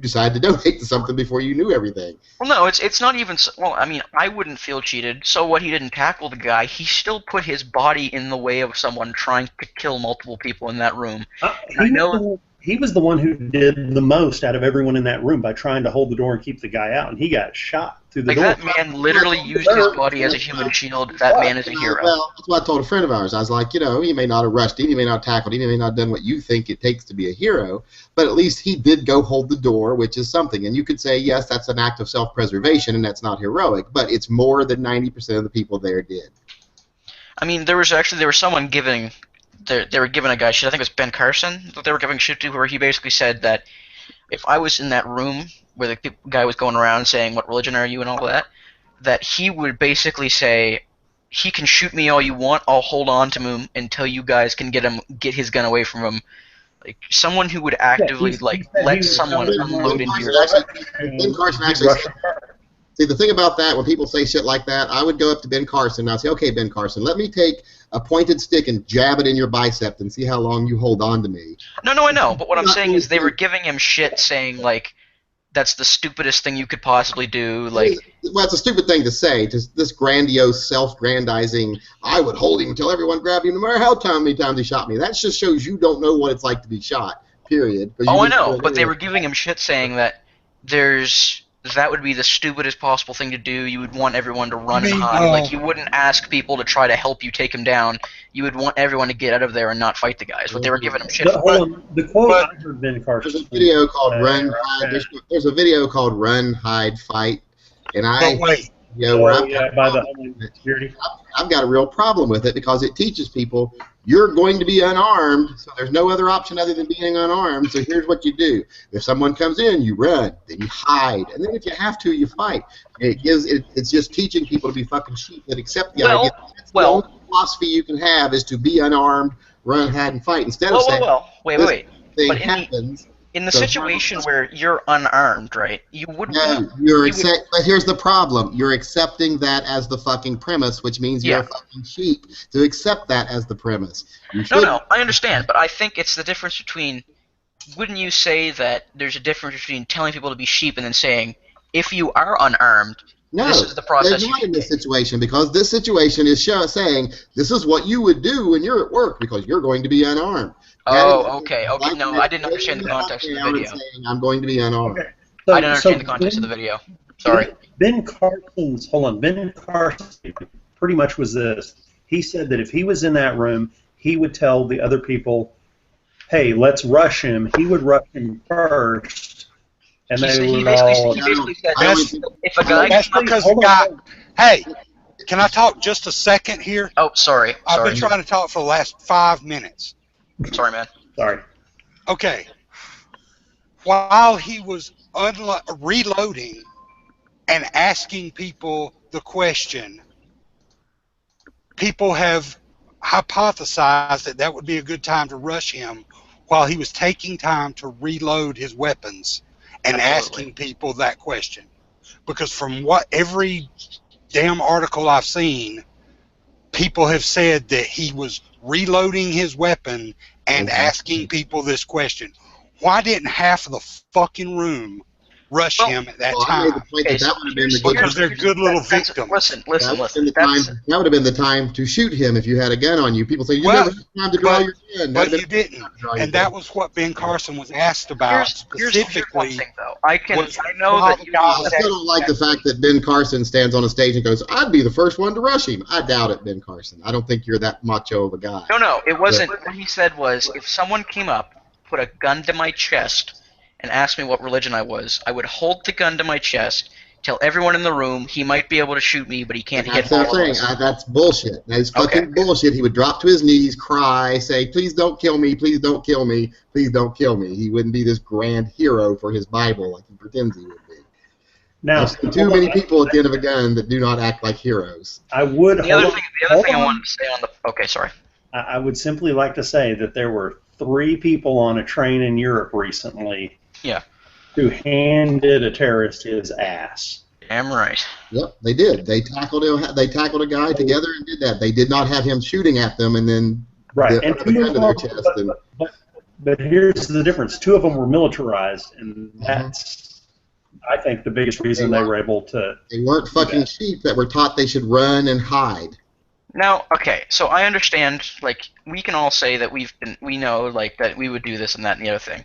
S3: decided to donate to something before you knew everything.
S4: Well, no, it's not even. Well, I mean, I wouldn't feel cheated. So what? He didn't tackle the guy. He still put his body in the way of someone trying to kill multiple people in that room.
S8: He was the one who did the most out of everyone in that room by trying to hold the door and keep the guy out, and he got shot through the door.
S4: That man literally used his body as a human shield. That man is a hero.
S3: Well, that's what I told a friend of ours. I was like, you know, he may not have rushed him, he may not have tackled him, he may not have done what you think it takes to be a hero, but at least he did go hold the door, which is something. And you could say, yes, that's an act of self-preservation, and that's not heroic, but it's more than 90% of the people there did.
S4: I mean, there was someone giving. They were giving a guy shit. I think it was Ben Carson that they were giving shit to, where he basically said that if I was in that room where the guy was going around saying, what religion are you and all that he would basically say, he can shoot me all you want, I'll hold on to him until you guys can get his gun away from him. Like, someone who would actively, let someone unload into your...
S3: Ben Carson actually said, see, the thing about that, when people say shit like that, I would go up to Ben Carson and I'd say, okay, Ben Carson, let me take a pointed stick and jab it in your bicep and see how long you hold on to me.
S4: No, I know, but what I'm saying is they were giving him shit saying, like, that's the stupidest thing you could possibly do, like...
S3: Well, it's a stupid thing to say, just this grandiose, self-grandizing, I would hold him until everyone grabbed him, no matter how many times he shot me. That just shows you don't know what it's like to be shot, period.
S4: Oh, I know, but they were giving him shit saying that that would be the stupidest possible thing to do. You would want everyone to run and hide. Like, you wouldn't ask people to try to help you take him down. You would want everyone to get out of there and not fight the guys. But they were giving him shit.
S8: The quote I heard Ben Carson.
S3: There's a video called Run, Hide. There's a video called Run, Hide, Fight, and
S6: But wait,
S8: by the Homeland Security.
S3: I've got a real problem with it because it teaches people you're going to be unarmed, so there's no other option other than being unarmed, so here's what you do. If someone comes in, you run, then you hide, and then if you have to, you fight. It's just teaching people to be fucking sheep that accept the idea. That's the only philosophy you can have is to be unarmed, run, hide, and fight, instead of saying,
S4: wait.
S3: thing
S4: But
S3: happens.
S4: In the situation where you're unarmed, right? You wouldn't.
S3: No, but here's the problem. You're accepting that as the fucking premise, which means you're a fucking sheep to accept that as the premise.
S4: No, I understand, but I think it's the difference between. Wouldn't you say that there's a difference between telling people to be sheep and then saying, if you are unarmed,
S3: No,
S4: This is the process
S3: they're
S4: you
S3: not in
S4: should
S3: this situation because this situation is saying this is what you would do when you're at work because you're going to be unarmed.
S4: Oh, okay.
S3: Like
S4: No, I didn't understand the context of the
S3: down and
S4: video.
S3: saying, I'm going to be unarmed.
S8: Okay.
S4: I didn't understand the context of the video. Sorry.
S8: Ben Carson pretty much was this. He said that if he was in that room, he would tell the other people, "Hey, let's rush him." He would rush him first, and
S4: He
S8: they would
S4: basically
S8: all.
S4: said,
S3: I don't think-
S4: if a guy
S6: That's
S4: came up,
S6: because
S8: Hold
S6: the
S8: on.
S6: guy. Hey, can I talk just a second here?
S4: oh, sorry,
S6: I've been trying to talk for the last 5 minutes.
S4: sorry, man.
S8: Sorry.
S6: Okay. While he was reloading and asking people the question, people have hypothesized that that would be a good time to rush him while he was taking time to reload his weapons and
S4: Absolutely.
S6: asking people that question. Because from what every damn article I've seen, people have said that he was reloading his weapon and asking people this question. Why didn't half of the fucking room rush
S4: Well-
S6: him at that
S3: Well, I made the
S6: time?
S3: point
S4: Okay,
S3: that
S4: so
S3: would have been the
S4: here's-
S3: good
S6: Because they're good little
S4: That's-
S6: victims.
S4: Listen.
S3: That would have been the time to shoot him if you had a gun on you. People say you
S6: Well,
S3: never had time to draw your gun.
S6: But
S3: That'd
S6: you
S3: have been-
S6: didn't.
S3: draw your
S6: And that
S3: gun.
S6: was what Ben Carson was asked about
S4: Here's one
S6: specifically.
S4: thing, though. I
S6: was
S4: know that you
S3: I still don't like the fact that Ben Carson stands on a stage and goes, "I'd be the first one to rush him." I doubt it, Ben Carson. I don't think you're that macho of a guy.
S4: No, it wasn't. What he said was, if someone came up, put a gun to my chest, and asked me what religion I was, I would hold the gun to my chest, tell everyone in the room he might be able to shoot me, but he can't hit
S3: That's what
S4: all
S3: I'm
S4: of
S3: saying.
S4: us.
S3: That's bullshit. That's fucking
S4: Okay.
S3: bullshit. He would drop to his knees, cry, say, "Please don't kill me. Please don't kill me. Please don't kill me." He wouldn't be this grand hero for his Bible like he pretends he would be.
S8: Now,
S3: I've seen too many people at the end of a gun that do not act like heroes.
S8: I would.
S4: The other
S8: hold
S4: thing,
S8: on.
S4: I wanted to say on the. Okay, sorry.
S8: I would simply like to say that there were 3 people on a train in Europe recently.
S4: Yeah.
S8: Who handed a terrorist his ass.
S4: Damn right.
S3: Yep, they did. They tackled a guy together and did that. They did not have him shooting at them and then
S8: Right.
S3: the
S8: And
S3: other
S8: 2
S3: gun
S8: of
S3: to their
S8: them,
S3: chest. And
S8: but here's the difference. 2 of them were militarized, and that's, I think, the biggest reason they were able to.
S3: they weren't fucking sheep that were taught they should run and hide.
S4: Now, okay, so I understand, like, we can all say that we know, like, that we would do this and that and the other thing.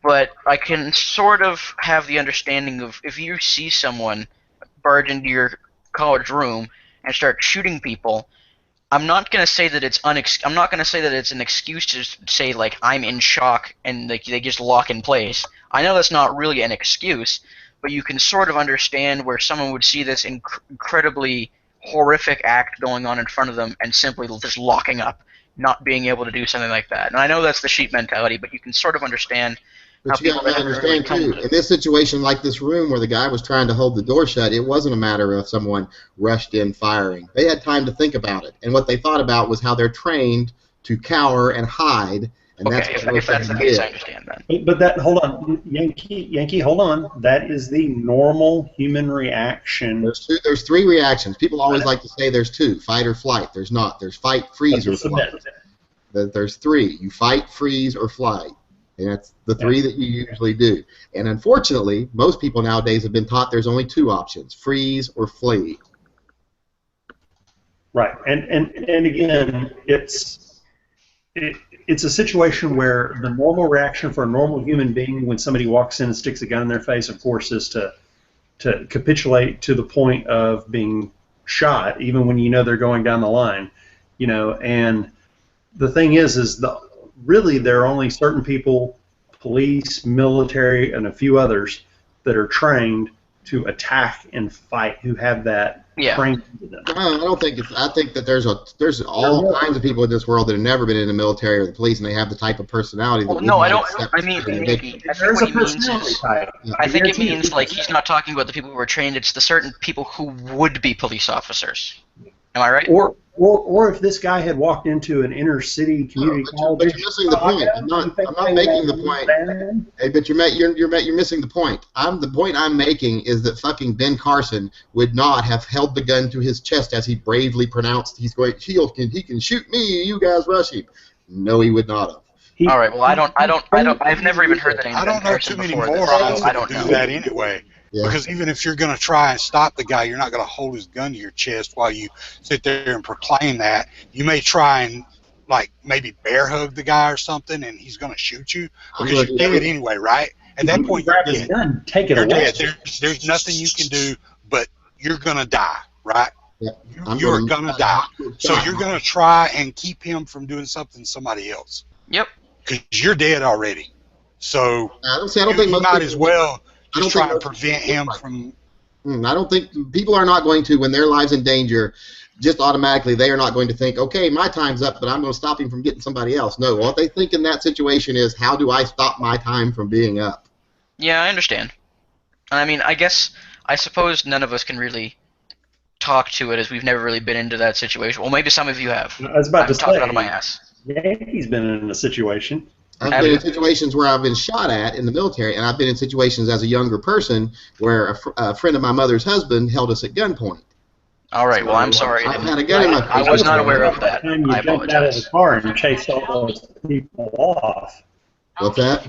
S4: But I can sort of have the understanding of if you see someone barge into your college room and start shooting people, I'm not gonna say that it's I'm not gonna say that it's an excuse to say like I'm in shock and like they just lock in place. I know that's not really an excuse, but you can sort of understand where someone would see this incredibly horrific act going on in front of them and simply just locking up, not being able to do something like that. And I know that's the sheep mentality, but you can sort of understand how
S3: But you
S4: people
S3: got to
S4: that haven't really
S3: understand
S4: come
S3: too,
S4: to.
S3: in this situation like this room where the guy was trying to hold the door shut, it wasn't a matter of someone rushed in firing. They had time to think about it, and what they thought about was how they're trained to cower and hide, and
S4: Okay,
S3: that's what
S4: if that's the
S3: they
S4: case,
S3: did.
S4: I understand that.
S8: But that, hold on, Yankee, hold on. That is the normal human reaction.
S3: There's 3 reactions. People always like to say there's 2, fight or flight. There's not. There's fight, freeze, or flight. There's 3. You fight, freeze, or flight. And that's the 3 that you usually do. And unfortunately, most people nowadays have been taught there's only 2 options, freeze or flee.
S8: Right, and again, it's a situation where the normal reaction for a normal human being when somebody walks in and sticks a gun in their face, of course, is to capitulate to the point of being shot, even when you know they're going down the line, you know. And the thing is really there are only certain people, police, military, and a few others that are trained to attack and fight who have that training to them.
S3: I don't think it's. I think that there's all kinds of people in this world that have never been in the military or the police, and they have the type of personality that.
S4: Well, no, I don't.
S3: accept
S4: I mean,
S3: something
S4: maybe.
S3: big.
S4: I think
S8: There's
S4: what
S8: a
S4: he means
S8: personality
S4: is.
S8: type.
S4: I think it means like he's not talking about the people who are trained. It's the certain people who would be police officers. Am I right?
S8: Or if this guy had walked into an inner city community college,
S3: But you're missing the point. I'm not making the point. Hey, but you're missing the point. The point I'm making is that fucking Ben Carson would not have held the gun to his chest as he bravely pronounced he can shoot me. You guys rush him. No, he would not have.
S4: All right. Well, I've never even heard the name.
S6: I don't
S4: Ben
S6: know
S4: Carson
S6: too many
S4: before,
S6: morons
S4: so I
S6: that
S4: don't
S6: do
S4: know.
S6: that anyway.
S3: Yeah.
S6: Because even if you're going to try and stop the guy, you're not going to hold his gun to your chest while you sit there and proclaim that. You may try and, like, maybe bear hug the guy or something, and he's going to shoot you
S3: I'm
S6: because
S3: gonna
S6: you're
S3: do
S6: dead anyway, right? At that
S8: You
S6: point,
S8: grab
S6: you're
S8: his
S6: dead.
S8: gun, take it
S6: You're
S8: away.
S6: dead. There's nothing you can do, but you're going to die, right?
S3: Yeah.
S6: You're going to die. So you're going to try and keep him from doing something to somebody else.
S4: Yep.
S6: Because you're dead already. So
S3: I don't think
S6: you
S3: most
S6: might
S3: people-
S6: as well
S3: I don't
S6: just try
S3: think
S6: and
S3: most
S6: prevent
S3: people
S6: him
S3: like
S6: from.
S3: I don't think people are not going to, when their lives in danger, just automatically they are not going to think, okay, my time's up, but I'm going to stop him from getting somebody else. No, what they think in that situation is, how do I stop my time from being up?
S4: Yeah, I understand. I mean, I suppose none of us can really talk to it as we've never really been into that situation. Well, maybe some of you have.
S8: I was about to
S4: I'm talking
S8: say,
S4: out of my ass.
S8: Yankee's been in a situation.
S3: I've
S4: Have
S3: been
S4: you?
S3: in situations where I've been shot at in the military, and I've been in situations as a younger person where a friend of my mother's husband held us at gunpoint.
S4: All right. Well, I'm sorry.
S3: I've had a gun in my face.
S4: I was not aware of that.
S8: Time you
S4: I
S8: jumped out of the
S4: apologize.
S8: car and chased all those people off.
S3: What's that?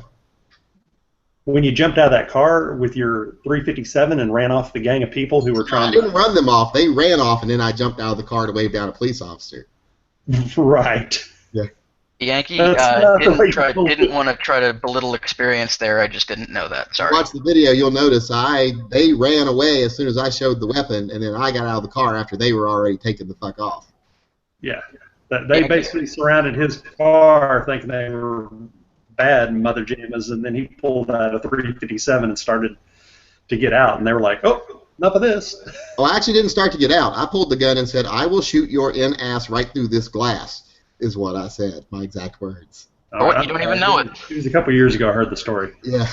S8: When you jumped out of that car with your 357 and ran off the gang of people who were
S3: I
S8: trying
S3: didn't
S8: to.
S3: run them off. They ran off, and then I jumped out of the car to wave down a police officer.
S4: The
S8: Right.
S4: Yankee
S8: That's not the way people
S4: didn't
S8: do.
S4: want to try to belittle experience there. I just didn't know that. Sorry.
S3: Watch the video, you'll notice they ran away as soon as I showed the weapon, and then I got out of the car after they were already taking the fuck off.
S8: Yeah. They basically surrounded his car thinking they were bad mother jammas, and then he pulled out a 357 and started to get out, and they were like, oh, enough of this.
S3: Well, I actually didn't start to get out. I pulled the gun and said, I will shoot your ass right through this glass, is what I said, my exact words.
S4: Oh, you don't even know it.
S8: It was a couple years ago I heard the story.
S3: Yeah.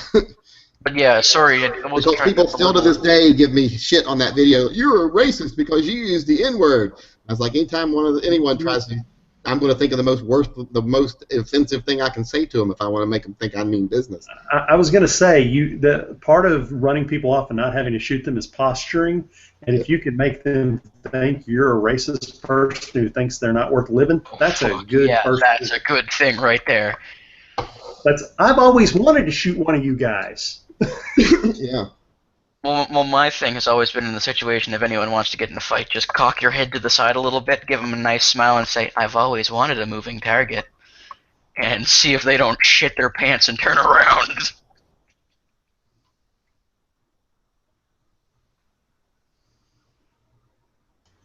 S4: But yeah, sorry. I wasn't
S3: Because
S4: trying
S3: people
S4: to
S3: still to this day give me shit on that video. You're a racist because you used the N-word. I was like, anytime anyone tries to, I'm going to think of the most offensive thing I can say to them if I want to make them think I mean business.
S8: I was going to say, the part of running people off and not having to shoot them is posturing, and if you can make them think you're a racist person who thinks they're not worth living, that's a good
S4: Yeah,
S8: person.
S4: that's a good thing right there.
S8: I've always wanted to shoot one of you guys.
S3: Yeah.
S4: Well, my thing has always been in the situation if anyone wants to get in a fight, just cock your head to the side a little bit, give them a nice smile, and say, I've always wanted a moving target, and see if they don't shit their pants and turn around.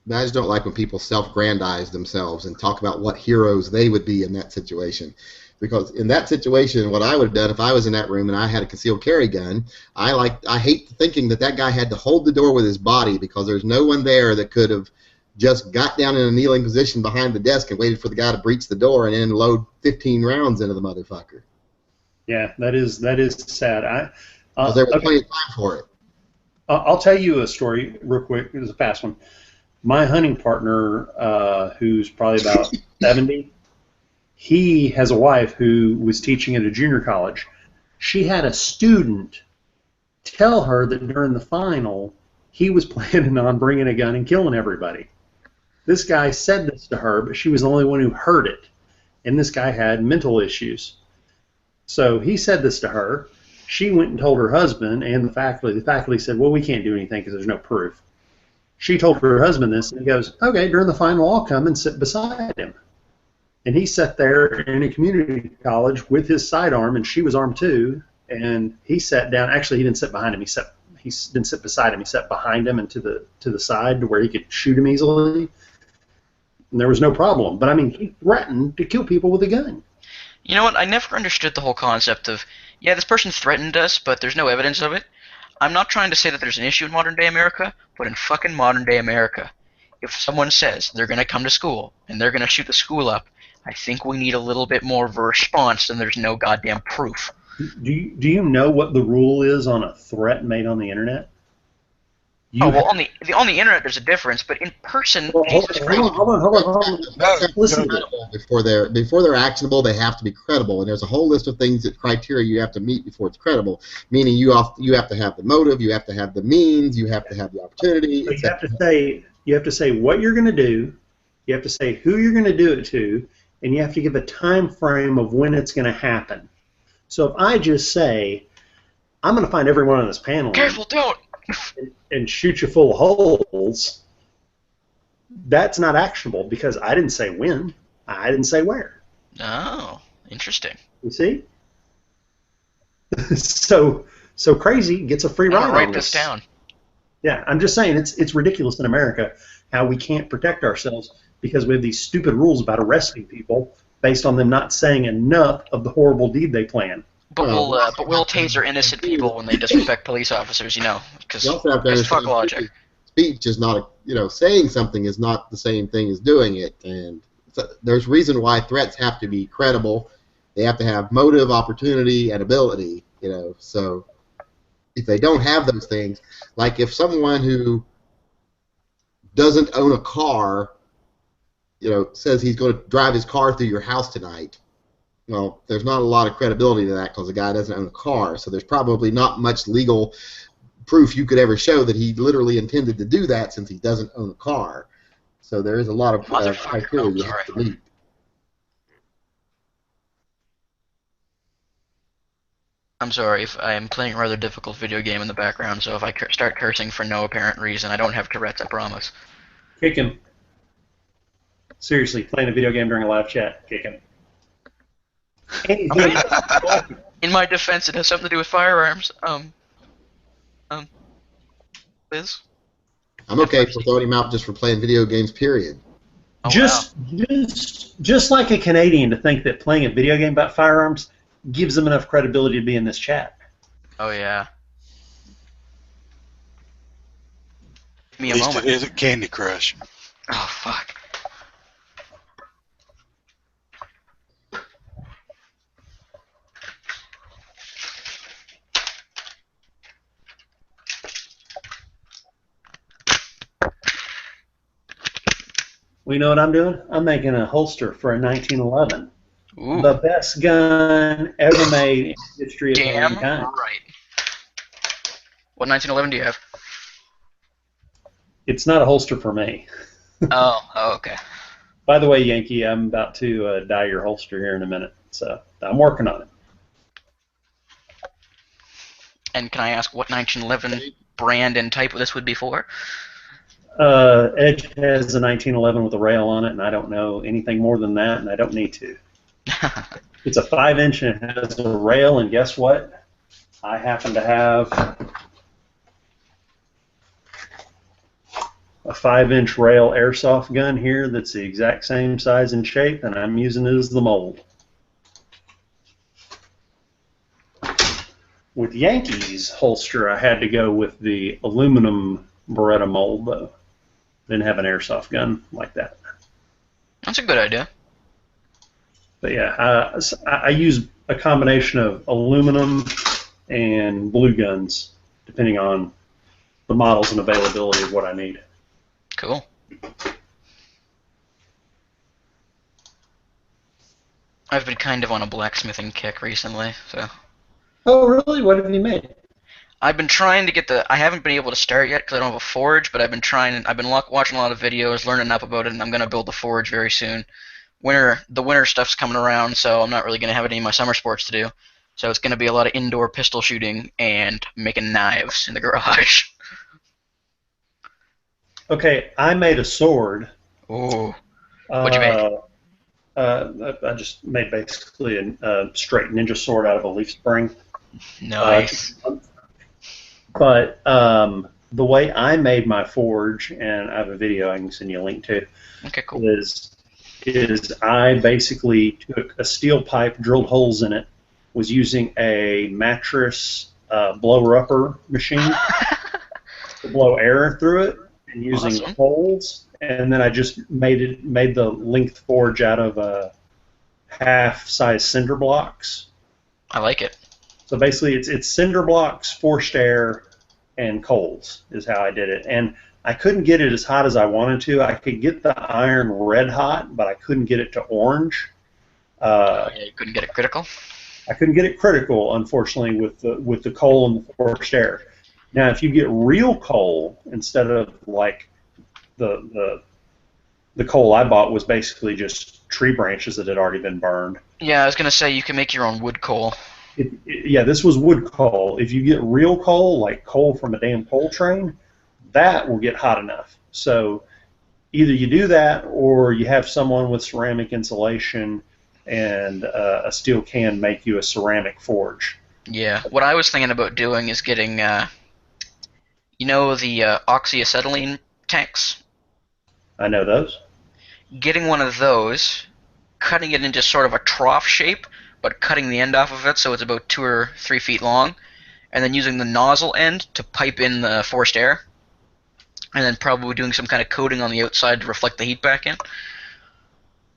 S3: But I just don't like when people self-grandize themselves and talk about what heroes they would be in that situation. Because in that situation, what I would have done if I was in that room and I had a concealed carry gun, I hate thinking that guy had to hold the door with his body because there's no one there that could have just got down in a kneeling position behind the desk and waited for the guy to breach the door and then load 15 rounds into the motherfucker.
S8: Yeah, that is sad.
S3: Because there was
S8: Okay.
S3: plenty of time for it.
S8: I'll tell you a story real quick. It was a fast one. My hunting partner, who's probably about 70, he has a wife who was teaching at a junior college. She had a student tell her that during the final, he was planning on bringing a gun and killing everybody. This guy said this to her, but she was the only one who heard it. And this guy had mental issues. So he said this to her. She went and told her husband and the faculty. The faculty said, well, we can't do anything because there's no proof. She told her husband this, and he goes, okay, during the final, I'll come and sit beside him. And he sat there in a community college with his sidearm, and she was armed too, and he sat down. Actually, he didn't sit behind him. He didn't sit beside him. He sat behind him and to the side to where he could shoot him easily. And there was no problem. But, I mean, he threatened to kill people with a gun.
S4: You know what? I never understood the whole concept of, yeah, this person threatened us, but there's no evidence of it. I'm not trying to say that there's an issue in modern day America, but in fucking modern day America, if someone says they're going to come to school and they're going to shoot the school up, I think we need a little bit more of a response than there's no goddamn proof.
S8: Do you know what the rule is on a threat made on the internet?
S4: On the internet there's a difference, but in person, Jesus Christ.
S8: Hold on. Listen to it.
S3: Before they're actionable, they have to be credible, and there's a whole list of things criteria you have to meet before it's credible. Meaning you have to have the motive, you have to have the means, you have to have the opportunity.
S8: So you have to say what you're going to do, you have to say who you're going to do it to, and you have to give a time frame of when it's going to happen. So if I just say I'm going to find everyone on this panel,
S4: Careful, don't!
S8: and shoot you full of holes, that's not actionable because I didn't say when. I didn't say where.
S4: Oh, interesting.
S8: You see? so Crazy gets a free
S4: I'm
S8: ride
S4: gonna
S8: on
S4: write this down.
S8: Yeah, I'm just saying it's ridiculous in America how we can't protect ourselves because we have these stupid rules about arresting people based on them not saying enough of the horrible deed they plan.
S4: But
S3: Well,
S4: we'll taser innocent people when they disrespect police officers, because
S3: You also have to
S4: fuck
S3: understand
S4: logic.
S3: speech is not, saying something is not the same thing as doing it, and there's reason why threats have to be credible. They have to have motive, opportunity, and ability. So if they don't have those things, like if someone who doesn't own a car, says he's going to drive his car through your house tonight, well, there's not a lot of credibility to that because the guy doesn't own a car. So there's probably not much legal proof you could ever show that he literally intended to do that since he doesn't own a car. So there is a lot of criteria you have to meet.
S4: I'm sorry if I am playing a rather difficult video game in the background, so if I start cursing for no apparent reason, I don't have Tourette's, I promise.
S8: Kick him. Seriously, playing a video game during a live chat, kick him.
S4: In my defense, it has something to do with firearms. Liz?
S3: I'm okay for throwing him out just for playing video games, period.
S4: Oh,
S8: just like a Canadian to think that playing a video game about firearms gives them enough credibility to be in this chat.
S4: Oh, yeah. Give me
S6: At
S4: a
S6: least
S4: moment.
S6: it isn't Candy Crush.
S4: Oh, fuck.
S8: Well, you know what I'm doing? I'm making a holster for a 1911.
S4: Ooh.
S8: The best gun ever made in the history of
S4: Damn
S8: mankind.
S4: right. What 1911 do you have?
S8: It's not a holster for me.
S4: Oh, okay.
S8: By the way, Yankee, I'm about to dye your holster here in a minute, so I'm working on it.
S4: And can I ask what 1911 brand and type this would be for?
S8: Edge has a 1911 with a rail on it, and I don't know anything more than that, and I don't need to. It's a 5-inch and it has a rail, and guess what? I happen to have a 5-inch rail airsoft gun here that's the exact same size and shape, and I'm using it as the mold. With Yankees holster, I had to go with the aluminum Beretta mold, though. Didn't have an airsoft gun like that.
S4: That's a good idea.
S8: But yeah, I use a combination of aluminum and blue guns, depending on the models and availability of what I need.
S4: Cool. I've been kind of on a blacksmithing kick recently, so.
S8: Oh, really? What have you made?
S4: I've been trying to get I haven't been able to start yet because I don't have a forge, but I've been watching a lot of videos, learning up about it, and I'm going to build the forge very soon. The winter stuff's coming around, so I'm not really going to have any of my summer sports to do. So it's going to be a lot of indoor pistol shooting and making knives in the garage.
S8: Okay, I made a sword.
S4: Ooh. What'd you make?
S8: I just made basically a straight ninja sword out of a leaf spring.
S4: Nice.
S8: But the way I made my forge, and I have a video I can send you a link to,
S4: Okay, cool.
S8: is I basically took a steel pipe, drilled holes in it, was using a mattress blower-upper machine to blow air through it, and using
S4: Awesome.
S8: holes, and then I just made the length forge out of half-size cinder blocks.
S4: I like it.
S8: So basically, it's cinder blocks, forced air, and coals is how I did it. And I couldn't get it as hot as I wanted to. I could get the iron red hot, but I couldn't get it to orange.
S4: Yeah, you couldn't get it critical.
S8: I couldn't get it critical, unfortunately, with the coal and the forced air. Now, if you get real coal instead of like the coal I bought was basically just tree branches that had already been burned.
S4: Yeah, I was gonna say you can make your own wood coal.
S8: Yeah, this was wood coal. If you get real coal, like coal from a damn coal train, that will get hot enough. So either you do that or you have someone with ceramic insulation and a steel can make you a ceramic forge.
S4: Yeah. What I was thinking about doing is getting, the oxyacetylene tanks?
S8: I know those.
S4: Getting one of those, cutting it into sort of a trough shape, but cutting the end off of it so it's about 2 or 3 feet long, and then using the nozzle end to pipe in the forced air, and then probably doing some kind of coating on the outside to reflect the heat back in,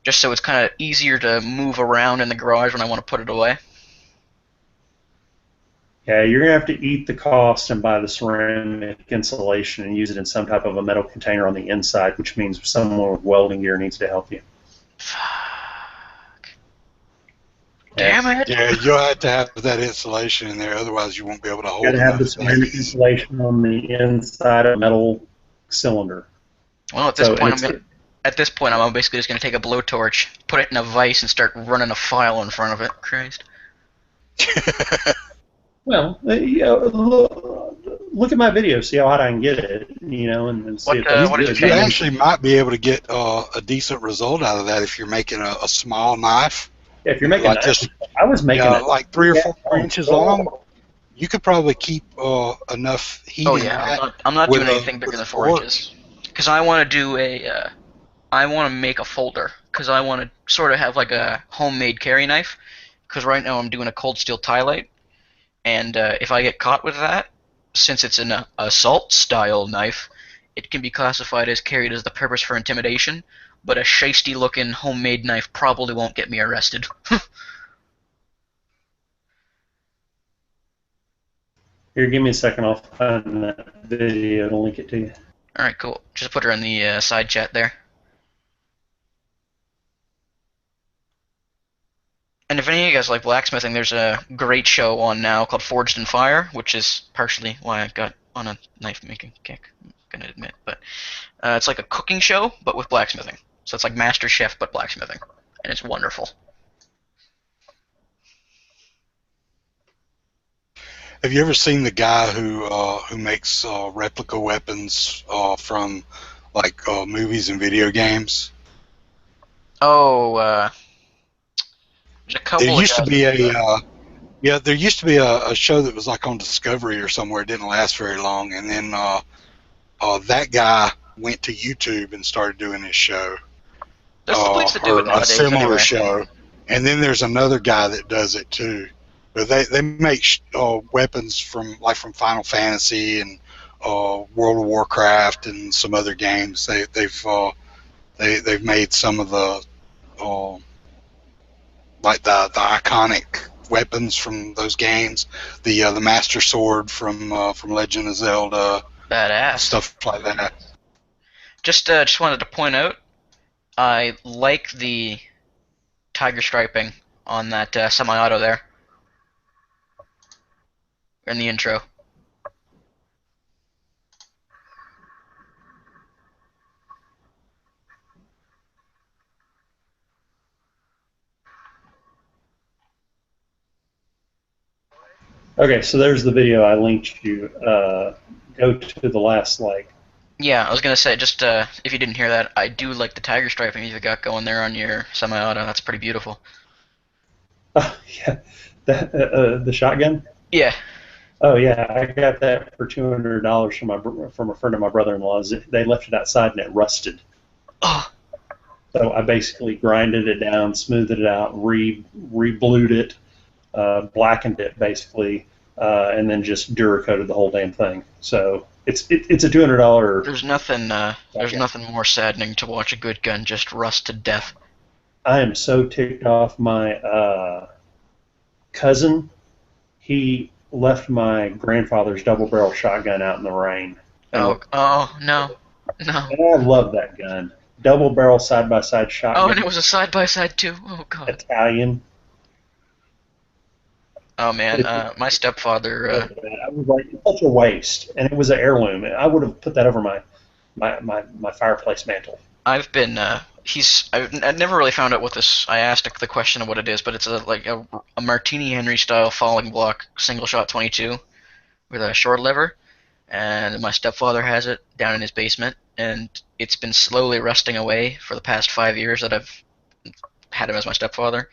S4: just so it's kind of easier to move around in the garage when I want to put it away.
S8: Yeah, you're going to have to eat the cost and buy the ceramic insulation and use it in some type of a metal container on the inside, which means someone with welding gear needs to help you.
S4: Fuck. Damn it!
S6: Yeah, you'll have to have that insulation in there, otherwise you won't be able to hold
S8: You got to have the
S6: enough
S8: ceramic
S6: babies.
S8: insulation on the inside of a metal cylinder.
S4: Well, at this point, I'm basically just gonna take a blowtorch, put it in a vise, and start running a file in front of it. Christ.
S8: Well, yeah, look at my video, see how hot I can get it, and see
S4: What did
S8: if
S6: You
S4: you
S6: actually might be able to get a decent result out of that if you're making a small knife,
S8: if you're making
S6: like
S8: that,
S6: just
S8: I was making it
S6: like 3 or 4 inches long. You could probably keep enough heat
S4: Oh
S6: in
S4: yeah,
S6: that.
S4: I'm not
S6: with
S4: doing
S6: a-
S4: anything bigger
S6: with
S4: than
S6: a
S4: 4
S6: fork.
S4: inches, because I want to do I want to make a folder, because I want to sort of have like a homemade carry knife, because right now I'm doing a cold steel tie light, and if I get caught with that, since it's an assault style knife, it can be classified as carried as the purpose for intimidation, but a shisty looking homemade knife probably won't get me arrested.
S8: Here, give me a second. I'll find that video and link it to you.
S4: Alright, cool. Just put her in the side chat there. And if any of you guys like blacksmithing, there's a great show on now called Forged in Fire, which is partially why I got on a knife making kick, I'm gonna admit. But it's like a cooking show, but with blacksmithing. So it's like Master Chef, but blacksmithing. And it's wonderful.
S6: Have you ever seen the guy who makes replica weapons from like movies and video games?
S4: Oh, there's a couple
S6: There
S4: of
S6: used to
S4: guys
S6: be
S4: that do that.
S6: there used to be a show that was like on Discovery or somewhere. It didn't last very long, and then that guy went to YouTube and started doing his show.
S4: There's a place to do
S6: Or
S4: it nowadays
S6: a similar
S4: anyway.
S6: show, and then there's another guy that does it too. But they make weapons from Final Fantasy and World of Warcraft and some other games. They've made some of the like the iconic weapons from those games. The Master Sword from Legend of Zelda,
S4: Badass.
S6: stuff like that.
S4: Just wanted to point out, I like the tiger striping on that semi-auto there. In the intro.
S8: Okay, so there's the video I linked you. Go to the last like.
S4: Yeah, I was gonna say, just if you didn't hear that, I do like the tiger striping you've got going there on your semi-auto. That's pretty beautiful.
S8: Yeah, that the shotgun.
S4: Yeah.
S8: Oh yeah, I got that for $200 from a friend of my brother-in-law's. They left it outside and it rusted.
S4: Oh.
S8: So I basically grinded it down, smoothed it out, re-blued it, blackened it basically, and then just Duracoated the whole damn thing. So it's a $200.
S4: There's nothing more saddening to watch a good gun just rust to death.
S8: I am so ticked off. My cousin, he left my grandfather's double-barrel shotgun out in the rain.
S4: Oh no.
S8: And I love that gun. Double-barrel side-by-side shotgun.
S4: Oh, and it was a side-by-side too. Oh god.
S8: Italian.
S4: Oh man, my stepfather.
S8: I was like, it's such a waste, and it was an heirloom. I would have put that over my fireplace mantle.
S4: I've been I never really found out what this. I asked the question of what it is, but it's a Martini Henry style falling block single shot 22 with a short lever, and my stepfather has it down in his basement, and it's been slowly rusting away for the past 5 years that I've had him as my stepfather,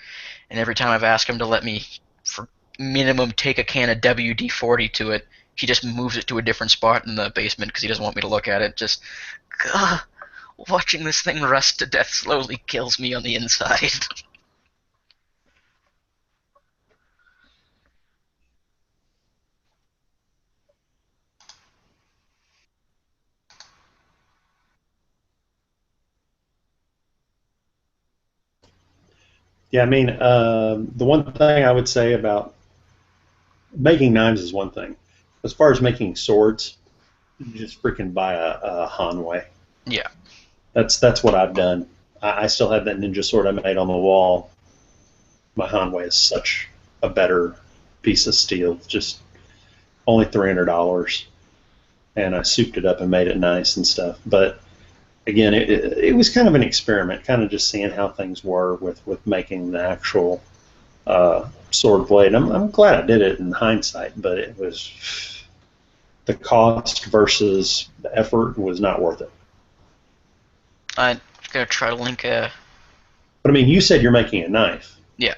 S4: and every time I've asked him to let me, for minimum, take a can of WD-40 to it, he just moves it to a different spot in the basement because he doesn't want me to look at it. Just, watching this thing rust to death slowly kills me on the inside.
S8: Yeah, I mean, the one thing I would say about making knives is one thing. As far as making swords, you just freaking buy a Hanwei.
S4: Yeah.
S8: That's what I've done. I still have that ninja sword I made on the wall. My Hanwei is such a better piece of steel. Just only $300, and I souped it up and made it nice and stuff. But again, it was kind of an experiment, kind of just seeing how things were with making the actual sword blade. I'm glad I did it in hindsight, but it was the cost versus the effort was not worth it.
S4: I'm gonna try to link a.
S8: But I mean, you said you're making a knife.
S4: Yeah.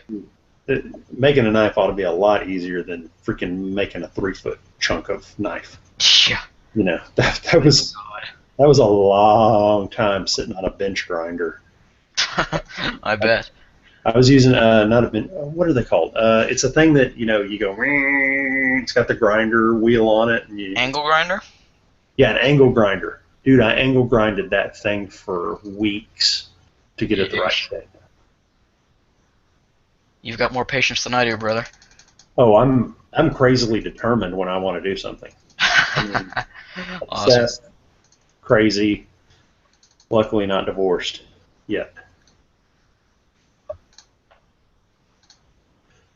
S8: Making a knife ought to be a lot easier than freaking making a 3-foot chunk of knife.
S4: Yeah.
S8: You know, that was a long time sitting on a bench grinder.
S4: I bet.
S8: I was using not a bench. What are they called? It's a thing that you go. It's got the grinder wheel on it. And
S4: Angle grinder.
S8: Yeah, an angle grinder. Dude, I angle grinded that thing for weeks to get it the right shape.
S4: You've got more patience than I do, brother.
S8: Oh, I'm crazily determined when I want to do something. I mean,
S4: Awesome.
S8: obsessed, crazy. Luckily, not divorced yet.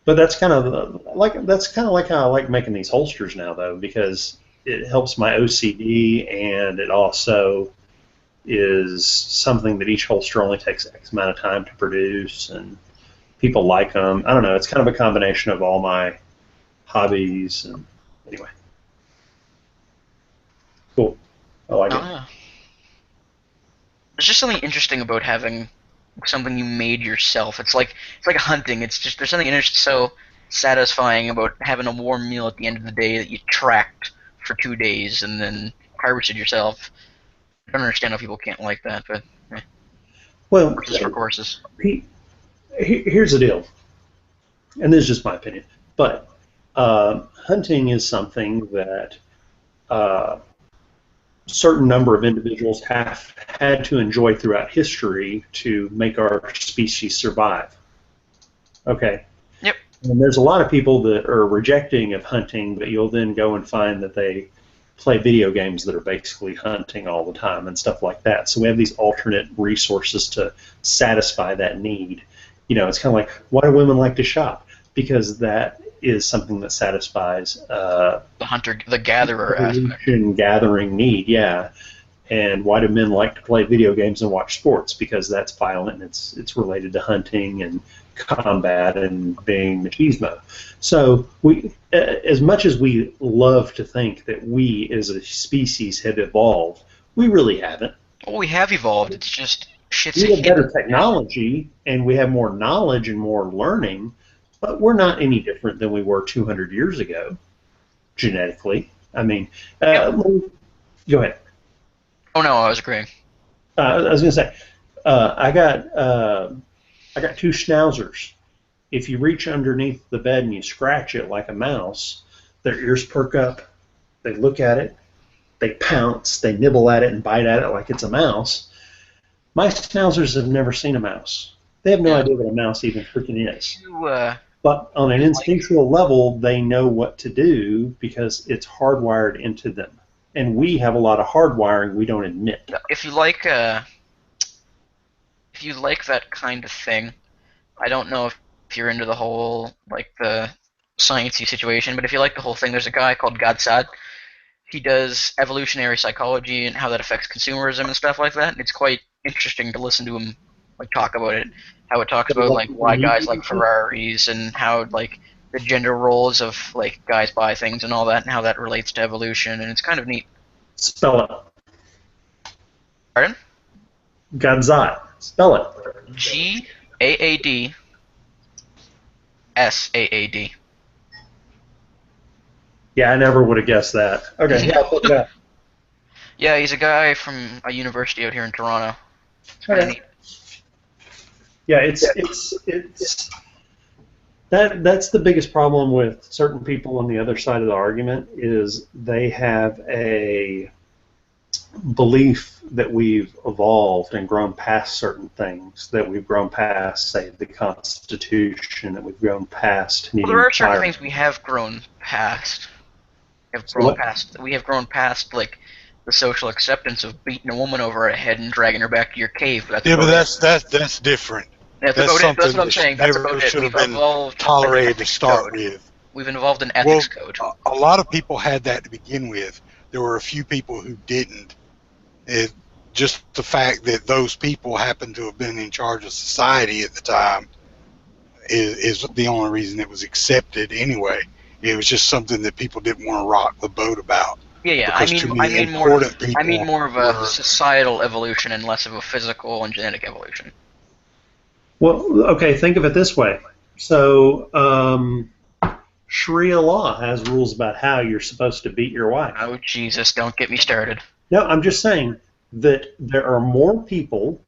S8: But that's kind of like how I like making these holsters now, though, because it helps my OCD, and it also is something that each holster only takes X amount of time to produce, and people like them. I don't know. It's kind of a combination of all my hobbies, and anyway. Cool. I like it.
S4: Yeah. There's just something interesting about having something you made yourself. It's like hunting. It's just there's something so satisfying about having a warm meal at the end of the day that you tracked for 2 days and then harvested yourself. I don't understand how people can't like that, but
S8: Well,
S4: horses for courses.
S8: here's the deal, and this is just my opinion, but hunting is something that certain number of individuals have had to enjoy throughout history to make our species survive. Okay.
S4: Yep.
S8: And there's a lot of people that are rejecting of hunting, but you'll then go and find that they play video games that are basically hunting all the time and stuff like that. So we have these alternate resources to satisfy that need. You know, it's kind of like, why do women like to shop? Because that is something that satisfies
S4: The hunter, the gatherer aspect.
S8: gathering need, yeah. And why do men like to play video games and watch sports? Because that's violent and it's related to hunting and combat and being machismo. So we, as much as we love to think that we as a species have evolved, we really haven't.
S4: Well, we have evolved. It's just shit's
S8: We have
S4: hidden.
S8: better technology and we have more knowledge and more learning, but we're not any different than we were 200 years ago, genetically. I mean, go ahead.
S4: Oh no, I was agreeing.
S8: I was going to say, I got 2 schnauzers. If you reach underneath the bed and you scratch it like a mouse, their ears perk up, they look at it, they pounce, they nibble at it and bite at it like it's a mouse. My schnauzers have never seen a mouse. They have no idea what a mouse even freaking is. But on an instinctual level, they know what to do because it's hardwired into them. And we have a lot of hardwiring we don't admit.
S4: If you like that kind of thing, I don't know if you're into the whole like the sciencey situation, but if you like the whole thing, there's a guy called Godsad. He does evolutionary psychology and how that affects consumerism and stuff like that. And it's quite interesting to listen to him like talk about it. How it talks about like why guys like Ferraris and how like the gender roles of like guys buy things and all that, and how that relates to evolution, and it's kind of neat.
S8: Spell it.
S4: Pardon?
S8: Gadzat. Spell it.
S4: GAADSAAD.
S8: Yeah, I never would have guessed that. Okay, yeah, I'll look it up.
S4: Yeah, he's a guy from a university out here in Toronto. It's kind of
S8: Okay.
S4: neat.
S8: Yeah, it's that's the biggest problem with certain people on the other side of the argument is they have a belief that we've evolved and grown past certain things, that we've grown past, say, the Constitution, that we've grown past
S4: Well,
S8: needing
S4: there are certain
S8: fire.
S4: things we have grown past.
S8: What?
S4: We have grown past like the social acceptance of beating a woman over her head and dragging her back to your cave. That's
S6: Yeah, but
S4: about it.
S6: that's different.
S4: That's
S6: That's
S4: about it.
S6: something
S4: That's what I'm
S6: that
S4: saying. That's
S6: never
S4: about it.
S6: should have
S4: We've
S6: been
S4: evolved
S6: tolerated
S4: an
S6: to
S4: ethics
S6: start
S4: code.
S6: with.
S4: We've involved an ethics code.
S6: A lot of people had that to begin with. There were a few people who didn't. Just the fact that those people happened to have been in charge of society at the time is the only reason it was accepted anyway. It was just something that people didn't want to rock the boat about.
S4: Yeah.
S6: Because too many important people
S4: I mean more of a
S6: were-
S4: societal evolution and less of a physical and genetic evolution.
S8: Well, okay, think of it this way. So, Sharia law has rules about how you're supposed to beat your wife.
S4: Oh Jesus! Don't get me started.
S8: No, I'm just saying that there are more people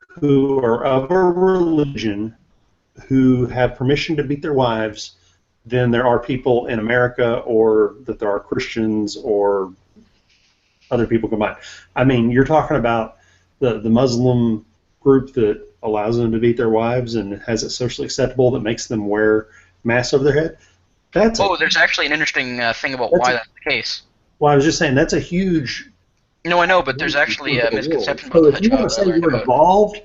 S8: who are of a religion who have permission to beat their wives than there are people in America, or that there are Christians or other people combined. I mean, you're talking about the Muslim group that allows them to beat their wives and has it socially acceptable that makes them wear masks over their head. That's
S4: Oh, there's actually an interesting thing about why that's the case.
S8: well, I was just saying that's a huge.
S4: No, I know, but there's actually a misconception
S8: So
S4: about
S8: if you want to say you're evolved,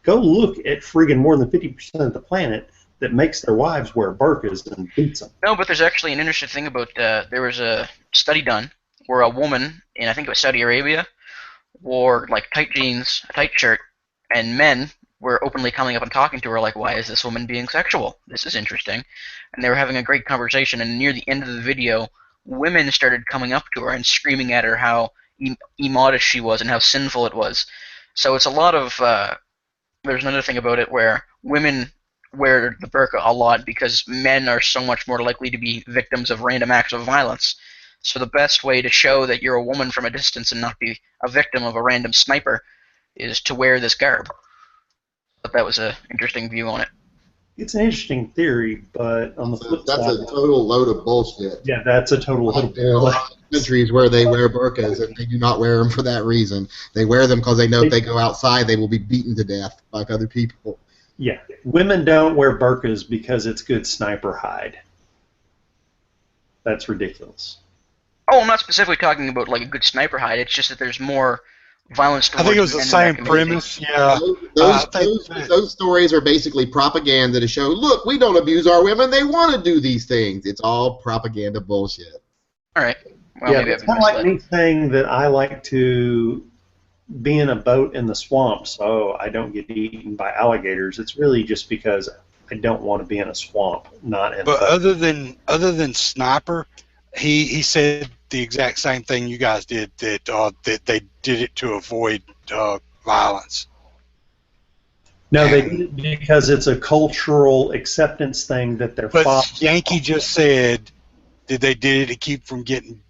S8: go look at friggin' more than 50% of the planet that makes their wives wear burqas and beats them.
S4: No, but there's actually an interesting thing about there was a study done where a woman in I think it was Saudi Arabia wore like tight jeans, a tight shirt, and men were openly coming up and talking to her like, "Why is this woman being sexual? This is interesting." And they were having a great conversation. And near the end of the video, women started coming up to her and screaming at her how immodest she was and how sinful it was. So it's a lot of. There's another thing about it where women wear the burqa a lot because men are so much more likely to be victims of random acts of violence. So the best way to show that you're a woman from a distance and not be a victim of a random sniper is to wear this garb. But that was an interesting view on it.
S8: It's an interesting theory, but on the flip
S3: That's
S8: side,
S3: a total load of bullshit.
S8: yeah, that's a total.
S3: There are a lot of countries where they wear burqas and they do not wear them for that reason. They wear them because they know if they go outside they will be beaten to death by other people.
S8: Yeah, women don't wear burqas because it's good sniper hide. That's ridiculous.
S4: Oh, I'm not specifically talking about like a good sniper hide. It's just that there's more violence
S6: I
S4: towards
S6: think it was the
S4: men in
S6: same
S4: that community.
S6: premise. Yeah.
S3: Those stories are basically propaganda to show, look, we don't abuse our women. They want to do these things. It's all propaganda bullshit.
S4: All right. Well,
S8: Yeah,
S4: maybe
S8: it's
S4: I've
S8: kind
S4: been
S8: of like
S4: misled.
S8: me saying that I like to be in a boat in the swamp so I don't get eaten by alligators. It's really just because I don't want to be in a swamp, not in a
S6: But
S8: boat.
S6: other than sniper, he said the exact same thing you guys did, that they did it to avoid violence.
S8: No, they did it because it's a cultural acceptance thing that their
S6: But
S8: father.
S6: Yankee just said that they did it to keep from getting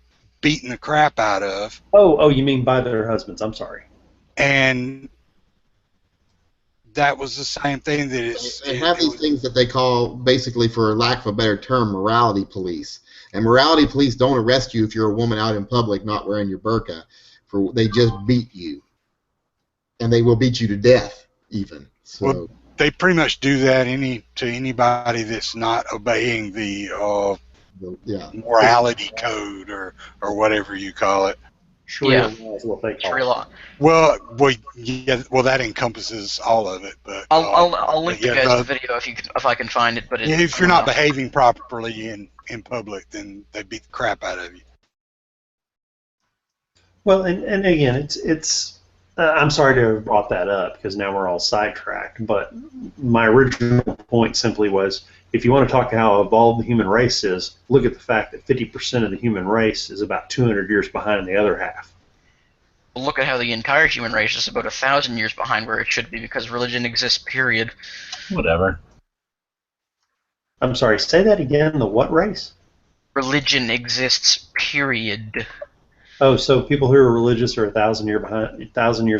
S6: beaten the crap out of.
S8: Oh, you mean by their husbands? I'm sorry.
S6: And that was the same thing that it's.
S3: They have these things that they call, basically, for lack of a better term, morality police. And morality police don't arrest you if you're a woman out in public not wearing your burqa. They just beat you. And they will beat you to death, even. So.
S6: Well, they pretty much do that to anybody that's not obeying the morality code or whatever you call it.
S8: Sharia law is what they call
S4: Sharia law.
S6: Well, that encompasses all of it. But
S4: I'll link you
S6: yeah,
S4: guys the video if I can find it. But
S6: if you're not behaving properly in public, then they beat the crap out of you.
S8: Well, and again, it's I'm sorry to have brought that up because now we're all sidetracked, but my original point simply was if you want to talk how evolved the human race is, look at the fact that 50% of the human race is about 200 years behind the other half.
S4: Look at how the entire human race is about 1,000 years behind where it should be because religion exists, period.
S7: Whatever.
S8: I'm sorry, say that again, the what race?
S4: Religion exists, period.
S8: Oh, so people who are religious are 1,000 years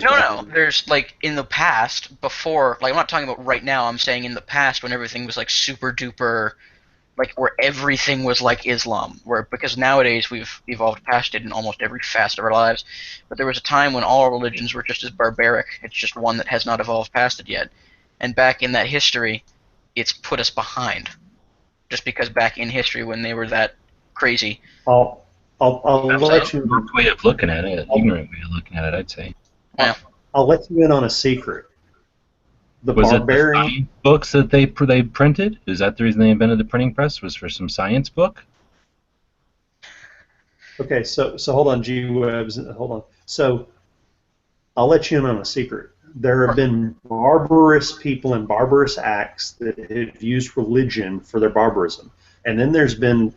S4: No,
S8: behind.
S4: no. There's like in the past, before, like I'm not talking about right now. I'm saying in the past when everything was like super duper, like where everything was like Islam. Where because nowadays we've evolved past it in almost every facet of our lives. But there was a time when all religions were just as barbaric. It's just one that has not evolved past it yet. And back in that history, it's put us behind. Just because back in history when they were that crazy.
S8: I'll
S7: That's
S8: let
S7: a
S8: you.
S7: dark way of looking at it, ignorant way of looking at it, I'd say.
S8: I'll let you in on a secret. The
S7: Was it the
S8: barbarian.
S7: science books that they printed? Is that the reason they invented the printing press? Was for some science book?
S8: Okay, so hold on, G-Webs. Hold on. So I'll let you in on a secret. There have been barbarous people and barbarous acts that have used religion for their barbarism. And then there's been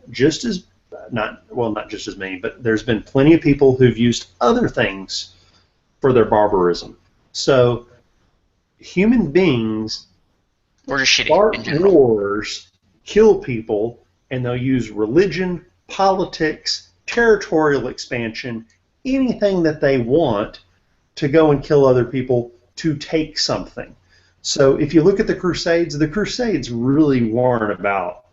S8: not just as many, but there's been plenty of people who've used other things for their barbarism. So human beings
S4: We're just shitty
S8: start
S4: in general.
S8: wars, kill people, and they'll use religion, politics, territorial expansion, anything that they want to go and kill other people to take something. So if you look at the Crusades really weren't about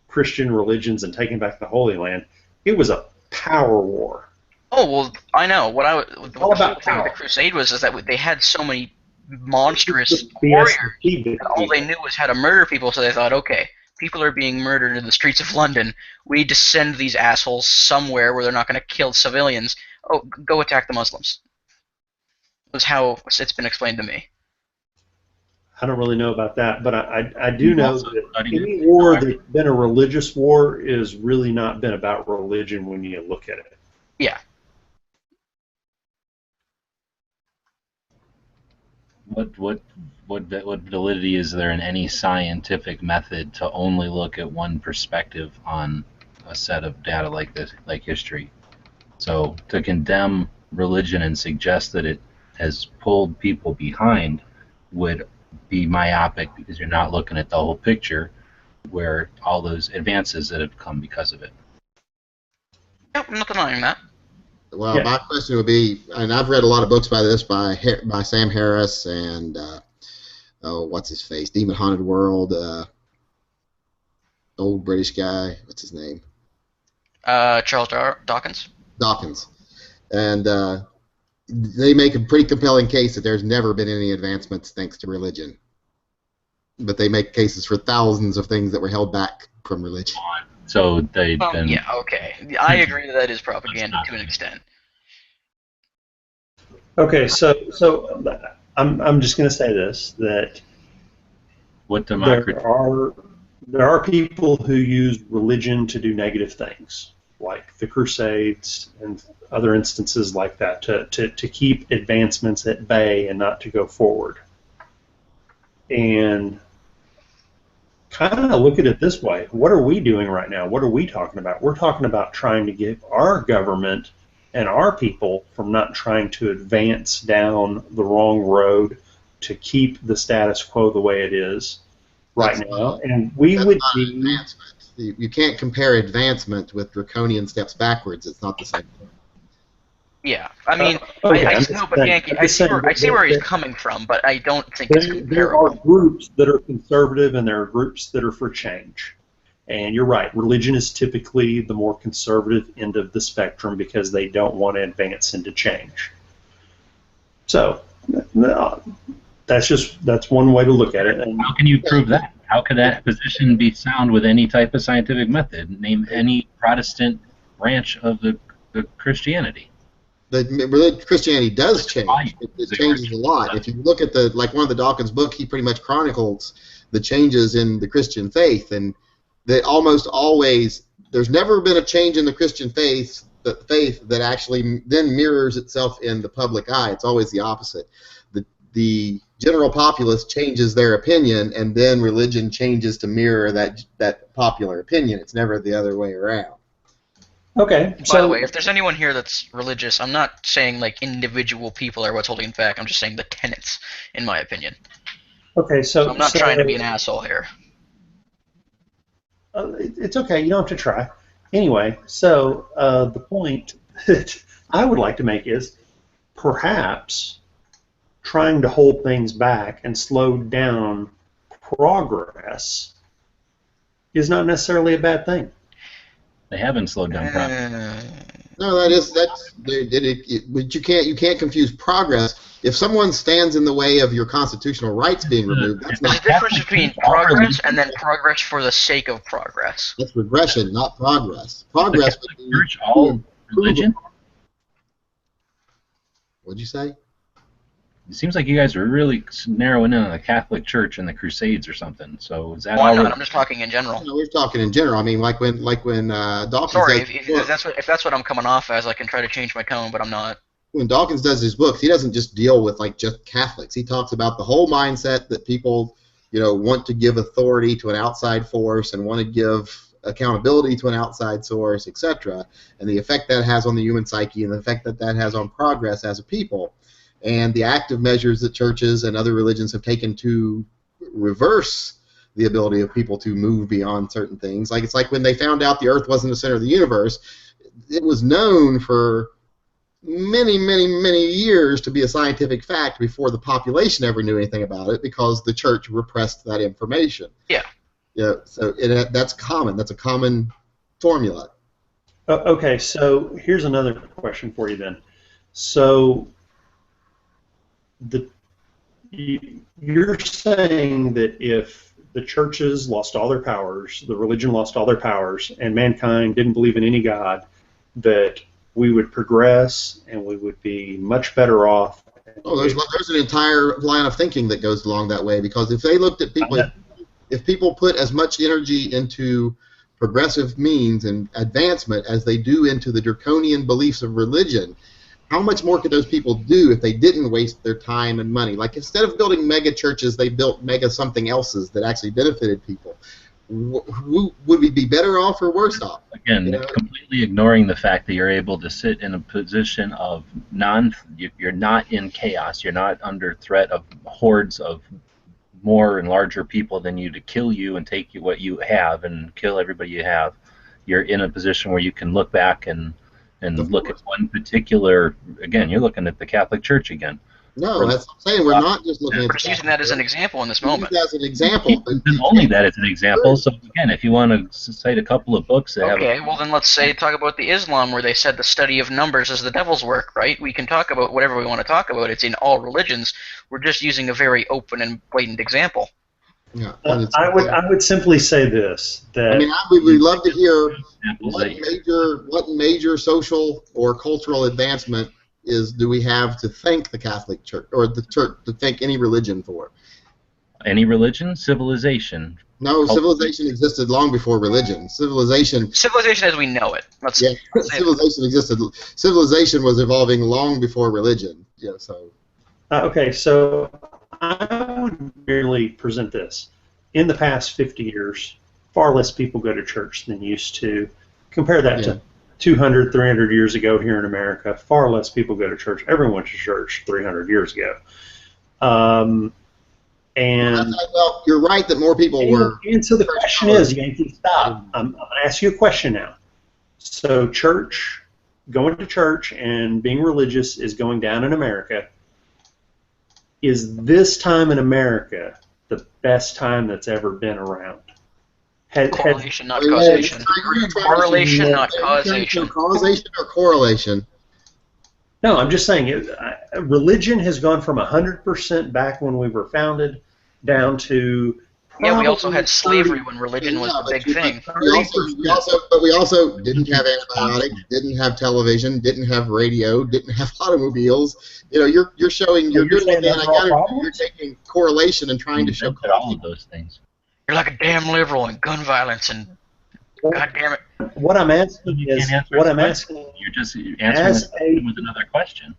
S8: Christian religions and taking back the Holy Land. It was a power war.
S4: Oh well, I know. What
S8: All
S4: the whole
S8: about
S4: thing with
S8: power.
S4: the Crusade was is that they had so many monstrous
S8: BS
S4: warriors.
S8: and
S4: And all they knew was how to murder people, so they thought, okay, people are being murdered in the streets of London. We need to send these assholes somewhere where they're not going to kill civilians. Oh, go attack the Muslims. Was how it's been explained to me.
S8: I don't really know about that, but I do know
S7: Also
S8: that
S7: studied
S8: any
S7: it.
S8: war that's been a religious war is really not been about religion when you look at it.
S4: Yeah.
S7: What validity is there in any scientific method to only look at one perspective on a set of data like this, like history? So to condemn religion and suggest that it has pulled people behind would be myopic because you're not looking at the whole picture where all those advances that have come because of it.
S4: Yep, I'm not denying that.
S3: Well,
S8: Yeah.
S3: my question would be, and I've read a lot of books by this by Sam Harris and what's his face, Demon Haunted World, old British guy, what's his name?
S4: Charles Dawkins.
S3: Dawkins, and they make a pretty compelling case that there's never been any advancements thanks to religion. But they make cases for thousands of things that were held back from religion.
S7: So they've
S4: Well,
S7: been
S4: yeah, okay. I agree that is propaganda to an extent.
S8: Okay, so I'm just going to say this, that
S7: what democracy.
S8: there are people who use religion to do negative things, like the Crusades and other instances like that, to keep advancements at bay and not to go forward. And kind of look at it this way. What are we doing right now? What are we talking about? We're talking about trying to get our government and our people from not trying to advance down the wrong road to keep the status quo the way it is right
S3: That's
S8: now. And we
S3: That's
S8: would
S3: not
S8: be...
S3: advancement. You can't compare advancement with draconian steps backwards. It's not the same thing.
S4: Yeah, I mean,
S8: Okay,
S4: I
S8: I'm
S4: just
S8: just
S4: know, but
S8: saying-
S4: Yankee,
S8: I'm
S4: I
S8: just
S4: see
S8: saying
S4: where he's
S8: that-
S4: coming from, but I don't think it's
S8: There are
S4: comparable.
S8: groups that are conservative and there are groups that are for change. And you're right, religion is typically the more conservative end of the spectrum because they don't want to advance into change. So, that's one way to look at it. And
S7: How can you prove that? How could that position be sound with any type of scientific method? Name any Protestant branch of the Christianity.
S3: Christianity does change.
S7: Why?
S3: It changes a lot. If you look at one of the Dawkins book, he pretty much chronicles the changes in the Christian faith, and that almost always there's never been a change in the Christian faith the faith that actually then mirrors itself in the public eye. It's always the opposite. The general populace changes their opinion, and then religion changes to mirror that popular opinion. It's never the other way around.
S8: Okay.
S4: By the way, if there's anyone here that's religious, I'm not saying like individual people are what's holding it back. I'm just saying the tenets, in my opinion.
S8: okay,
S4: So I'm not trying to be an asshole here.
S8: It's okay. You don't have to try. Anyway, so the point that I would like to make is perhaps trying to hold things back and slow down progress is not necessarily a bad thing.
S7: They haven't slowed down progress.
S3: No, but you can't confuse progress. If someone stands in the way of your constitutional rights being removed, that's
S4: There's a
S3: not
S4: difference between progress and then progress for the sake of progress.
S3: that's regression, not progress. Progress would be
S7: Church, all religion.
S3: What'd you say?
S7: It seems like you guys are really narrowing in on the Catholic Church and the Crusades or something. So is that
S4: Well, I'm
S7: all?
S4: not. I'm just talking in general.
S3: No, we're talking in general. I mean, like when Dawkins
S4: Sorry,
S3: does
S4: if that's what I'm coming off as, I can try to change my tone, but I'm not.
S3: when Dawkins does his books, he doesn't just deal with like just Catholics. He talks about the whole mindset that people, want to give authority to an outside force and want to give accountability to an outside source, etc., and the effect that has on the human psyche and the effect that has on progress as a people. And the active measures that churches and other religions have taken to reverse the ability of people to move beyond certain things. Like it's like when they found out the Earth wasn't the center of the universe, it was known for many, many, many years to be a scientific fact before the population ever knew anything about it because the church repressed that information.
S4: Yeah.
S3: Yeah. So that's common. That's a common formula.
S8: Okay, so here's another question for you then. So you're saying that if the churches lost all their powers, the religion lost all their powers, and mankind didn't believe in any God, that we would progress and we would be much better off.
S3: Oh, there's an entire line of thinking that goes along that way because if they looked at people, if people put as much energy into progressive means and advancement as they do into the draconian beliefs of religion, how much more could those people do if they didn't waste their time and money? Like instead of building mega churches, they built mega something else's that actually benefited people. Would we be better off or worse off?
S7: Again, completely ignoring the fact that you're able to sit in a position of you're not in chaos. You're not under threat of hordes of more and larger people than you to kill you and take you what you have and kill everybody you have. You're in a position where you can look back and look at one particular. Again, you're looking at the Catholic Church again.
S3: No, that's what I'm saying. We're not just looking at.
S4: We're just using that as an example in this moment.
S3: As an example. But
S7: Only that as an example. So again, if you want to cite a couple of books that
S4: Okay, well then let's talk about the Islam where they said the study of numbers is the devil's work, right? We can talk about whatever we want to talk about. It's in all religions. We're just using a very open and blatant example.
S3: yeah,
S8: I would simply say this, that
S3: I mean, we'd love to hear
S7: examples
S3: what major social or cultural advancement do we have to thank the Catholic Church or the Church to thank any religion for?
S7: any religion, civilization.
S3: No, civilization existed long before religion. Civilization
S4: as we know it. Let's say
S3: civilization existed. Civilization was evolving long before religion. Yeah, so.
S8: Okay, so I would merely present this. In the past 50 years, far less people go to church than used to. Compare that to 200, 300 years ago here in America. Far less people go to church. Everyone went to church 300 years ago.
S3: Well, you're right that more people were.
S8: And so the question is, Yankee, stop. I'm going to ask you a question now. So going to church and being religious is going down in America. Is this time in America the best time that's ever been around?
S4: Correlation, not causation. Correlation, not causation.
S3: Causation or correlation?
S8: No, I'm just saying religion has gone from 100% back when we were founded down to.
S4: Yeah, we also had slavery when religion was the big thing.
S3: We also didn't have antibiotics, didn't have television, didn't have radio, didn't have automobiles. You know, you're showing you're taking correlation and trying to show
S7: all of those things.
S4: You're like a damn liberal and gun violence and God damn it.
S8: What I'm asking
S7: You
S8: is,
S7: can't answer
S8: what
S7: his
S8: I'm
S7: question.
S8: asking
S7: You're just answering
S8: as
S7: the question with another question.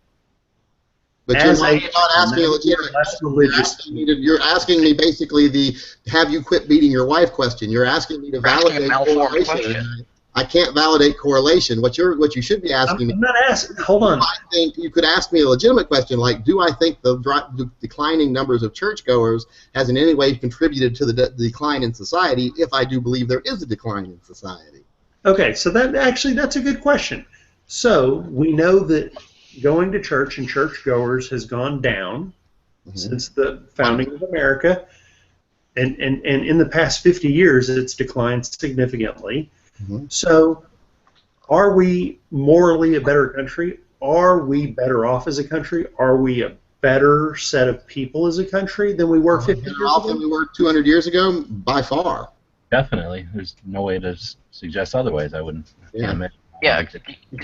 S3: But you're
S8: as
S3: not,
S8: a
S3: you're not asking a legitimate
S8: less
S3: question.
S8: religious.
S3: You're asking me basically the "Have you quit beating your wife?" question. You're asking me to
S4: You're asking a
S3: validate
S4: malformed
S3: correlation.
S4: question.
S3: And I can't validate correlation. What you should be asking me.
S8: I'm not asking. Hold on.
S3: I think you could ask me a legitimate question like, do I think the declining numbers of churchgoers has in any way contributed to the decline in society? If I do believe there is a decline in society.
S8: Okay, so that's a good question. So we know that going to church and churchgoers has gone down since the founding of America, and in the past 50 years it's declined significantly. So are we morally a better country? Are we better off as a country? Are we a better set of people as a country than we were 50 years
S3: Better off than
S8: ago?
S3: we were 200 years ago? By far.
S7: Definitely. There's no way to suggest otherwise. I wouldn't.
S3: Yeah.
S7: Can't imagine.
S4: Yeah,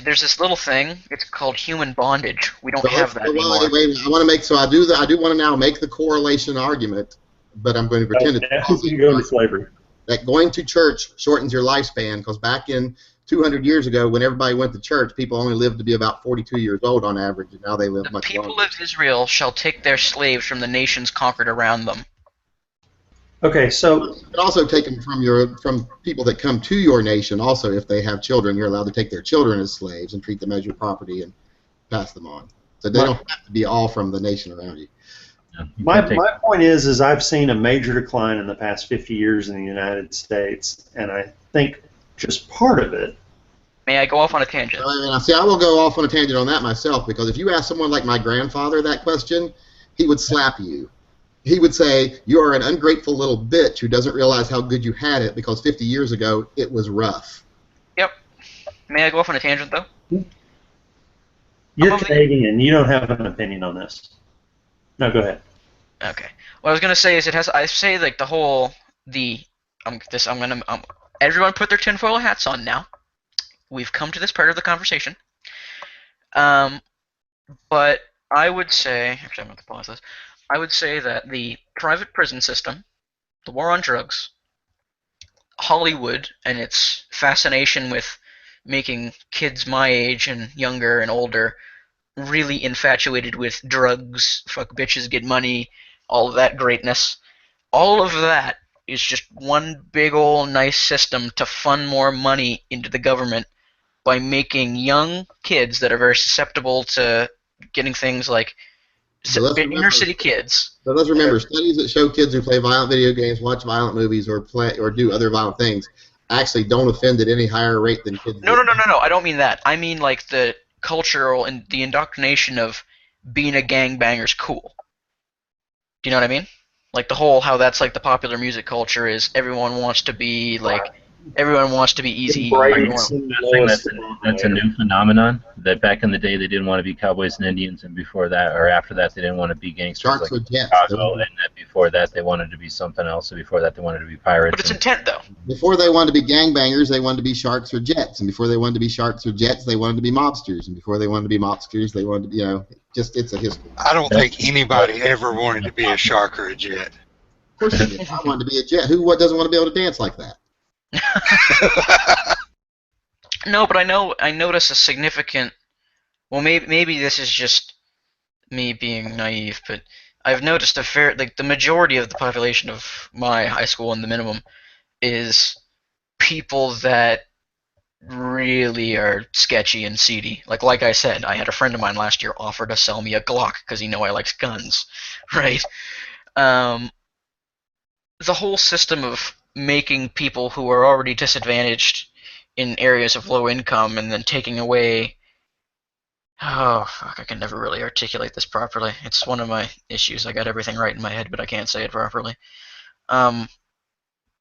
S4: there's this little thing. It's called human bondage. We don't have that anymore.
S3: Wait, I want to make I do want to now make the correlation argument, but I'm going to pretend
S8: Now you go into slavery.
S3: that going to church shortens your lifespan because back in 200 years ago, when everybody went to church, people only lived to be about 42 years old on average, and now they live
S4: The
S3: much
S4: people
S3: longer.
S4: of Israel shall take their slaves from the nations conquered around them.
S8: Okay, so
S3: You can also take them from people that come to your nation. Also, if they have children, you're allowed to take their children as slaves and treat them as your property and pass them on. So they don't have to be all from the nation around you.
S7: Yeah, you
S8: my
S7: can take-
S8: point is I've seen a major decline in the past 50 years in the United States, and I think just part of it.
S4: May I go off on a tangent?
S3: See, I will go off on a tangent on that myself because if you ask someone like my grandfather that question, he would slap you. He would say, "You are an ungrateful little bitch who doesn't realize how good you had it because 50 years ago it was rough."
S4: Yep. May I go off on a tangent though?
S8: You're
S4: of the-
S8: Canadian. You don't have an opinion on this. No, go ahead.
S4: Okay. What I was gonna say is I say like the whole everyone put their tinfoil hats on now. We've come to this part of the conversation. But I would say actually I'm going to pause this. I would say that the private prison system, the war on drugs, Hollywood and its fascination with making kids my age and younger and older really infatuated with drugs, fuck bitches, get money, all of that greatness. All of that is just one big old nice system to fund more money into the government by making young kids that are very susceptible to getting things like inner city kids.
S3: But let's remember, studies that show kids who play violent video games, watch violent movies, or do other violent things actually don't offend at any higher rate than kids.
S4: No. I don't mean that. I mean like the cultural and the indoctrination of being a gangbanger's cool. Do you know what I mean? Like the whole how that's like the popular music culture is everyone wants to be like everyone wants to be easy.
S7: That's a new phenomenon. That back in the day they didn't want to be cowboys and Indians, and before that, or after that, they didn't want to be gangsters
S3: Sharks
S7: like
S3: with jets.
S7: Chicago, and then before that, they wanted to be something else, and before that, they wanted to be pirates.
S4: But it's
S7: and-
S4: intent though.
S3: Before they wanted to be gangbangers, they wanted to be sharks or jets, and before they wanted to be sharks or jets, they wanted to be mobsters, and before they wanted to be mobsters, they wanted to, just it's a history.
S6: I don't think anybody ever wanted to be a shark or a jet.
S3: Of course, they did. I wanted to be a jet. Who doesn't want to be able to dance like that?
S4: No, but I notice a significant. Well, maybe this is just me being naive, but I've noticed the majority of the population of my high school and the minimum is people that really are sketchy and seedy. Like I said, I had a friend of mine last year offer to sell me a Glock because he knew I liked guns, right? The whole system of making people who are already disadvantaged in areas of low income and then taking away I can never really articulate this properly. It's one of my issues. I got everything right in my head, but I can't say it properly.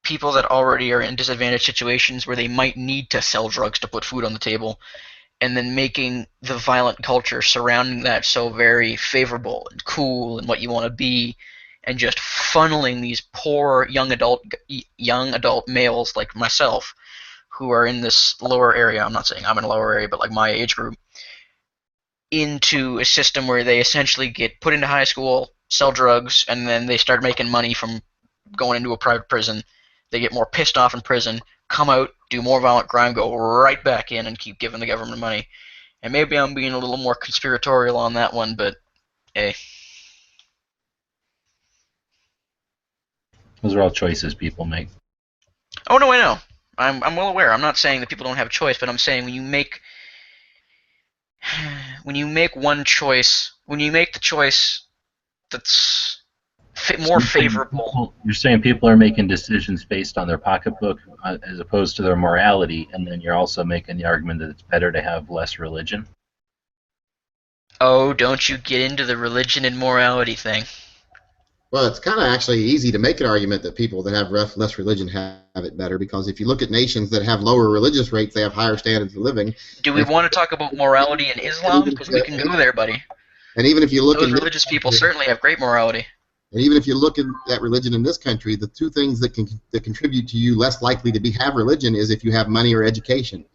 S4: People that already are in disadvantaged situations where they might need to sell drugs to put food on the table, and then making the violent culture surrounding that so very favorable and cool and what you want to be, and just funneling these poor young adult males like myself who are in this lower area. I'm not saying I'm in a lower area, but like my age group, into a system where they essentially get put into high school, sell drugs, and then they start making money from going into a private prison. They get more pissed off in prison, come out, do more violent crime, go right back in, and keep giving the government money. And maybe I'm being a little more conspiratorial on that one, but hey.
S7: Those are all choices people make.
S4: Oh no, I know. I'm well aware. I'm not saying that people don't have a choice, but I'm saying when you make one choice, when you make the choice that's more favorable.
S7: You're saying people are making decisions based on their pocketbook as opposed to their morality, and then you're also making the argument that it's better to have less religion?
S4: Oh, don't you get into the religion and morality thing.
S3: Well, it's kind of actually easy to make an argument that people that have less religion have it better, because if you look at nations that have lower religious rates, they have higher standards of living.
S4: Do we want to talk about morality in Islam? Because we can go there, buddy.
S3: And even if you look
S4: Those religious people certainly have great morality.
S3: And even if you look at religion in this country, the two things that contribute to you less likely to have religion is if you have money or education.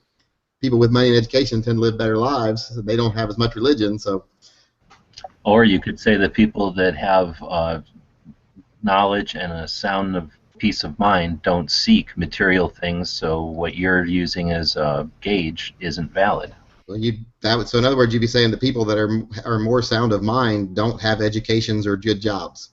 S3: People with money and education tend to live better lives. They don't have as much religion, so.
S7: Or you could say that people that have knowledge and a sound of peace of mind don't seek material things, so what you're using as a gauge isn't valid.
S3: Well, so in other words, you'd be saying that people that are more sound of mind don't have educations or good jobs.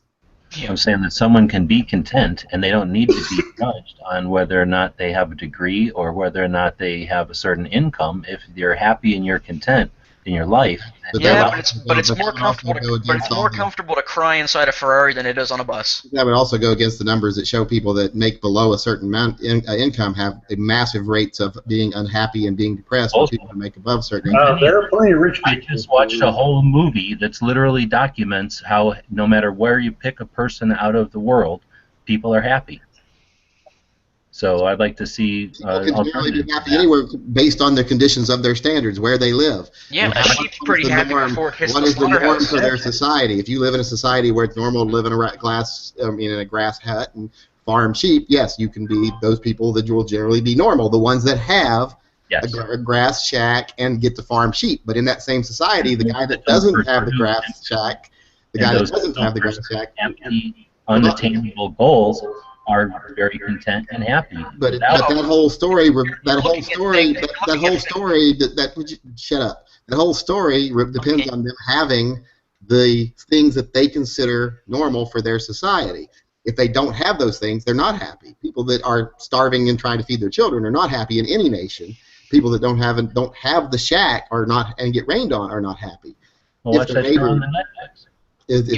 S7: I'm saying that someone can be content and they don't need to be judged on whether or not they have a degree or whether or not they have a certain income. If you're happy and you're content in your life.
S4: Yeah, but it's more comfortable to cry inside a Ferrari than it is on a bus.
S3: That would also go against the numbers that show people that make below a certain amount income have massive rates of being unhappy and being depressed. While people who make above certain income.
S8: There are plenty of rich people.
S7: I just watched a whole movie that's literally documents how no matter where you pick a person out of the world, people are happy. So I'd like to see.
S3: People can generally be happy anywhere based on the conditions of their standards, where they live.
S4: Yeah, a sheep's pretty happy before it hits the slaughterhouse.
S3: What is the norm for their society? If you live in a society where it's normal to live in a grass hut and farm sheep, yes, you can be those people that will generally be normal. The ones that have a grass shack and get to farm sheep. But in that same society, the guy that doesn't have the grass shack,
S7: empty, unattainable goals are very content and happy.
S3: But that whole story depends on them having the things that they consider normal for their society. If they don't have those things, they're not happy. People that are starving and trying to feed their children are not happy in any nation. People that don't have the shack and get rained on are not happy.
S7: Well,
S3: if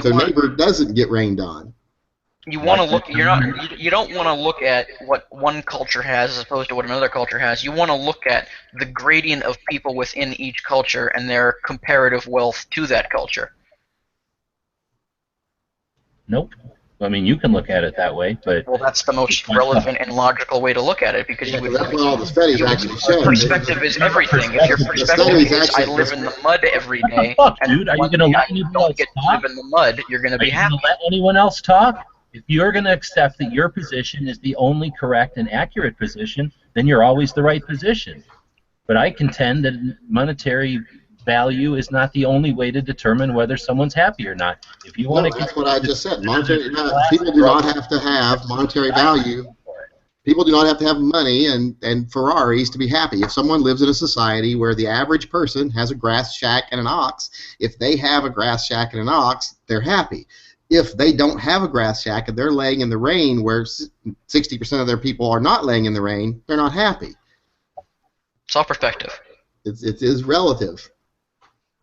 S3: their neighbor doesn't get rained on.
S4: You want to look. You don't want to look at what one culture has as opposed to what another culture has. You want to look at the gradient of people within each culture and their comparative wealth to that culture.
S7: Nope. I mean, you can look at it that way, but
S4: well, that's the most relevant and logical way to look at it because
S3: that's what all the studies actually show.
S4: Perspective is everything. If your perspective is I live in the mud every day,
S7: dude, are you going to let anyone else talk?
S4: Live in the mud, you're going to be happy.
S7: Are you going to let anyone else talk? If you're going to accept that your position is the only correct and accurate position, then you're always the right position. But I contend that monetary value is not the only way to determine whether someone's happy or not. If you want to,
S3: that's what I just said. People do not have to have monetary value. People do not have to have money and Ferraris to be happy. If someone lives in a society where the average person has a grass shack and an ox, if they have a grass shack and an ox, they're happy. If they don't have a grass shack and they're laying in the rain where 60% of their people are not laying in the rain, they're not happy.
S4: It's all perspective.
S3: It is relative.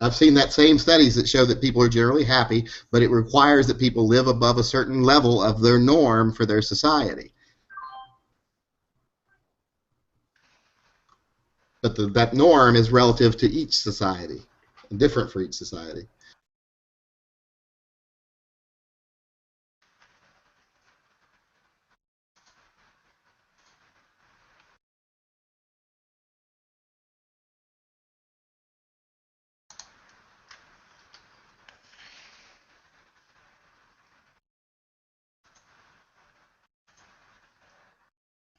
S3: I've seen that same studies that show that people are generally happy, but it requires that people live above a certain level of their norm for their society. But that norm is relative to each society, and different for each society.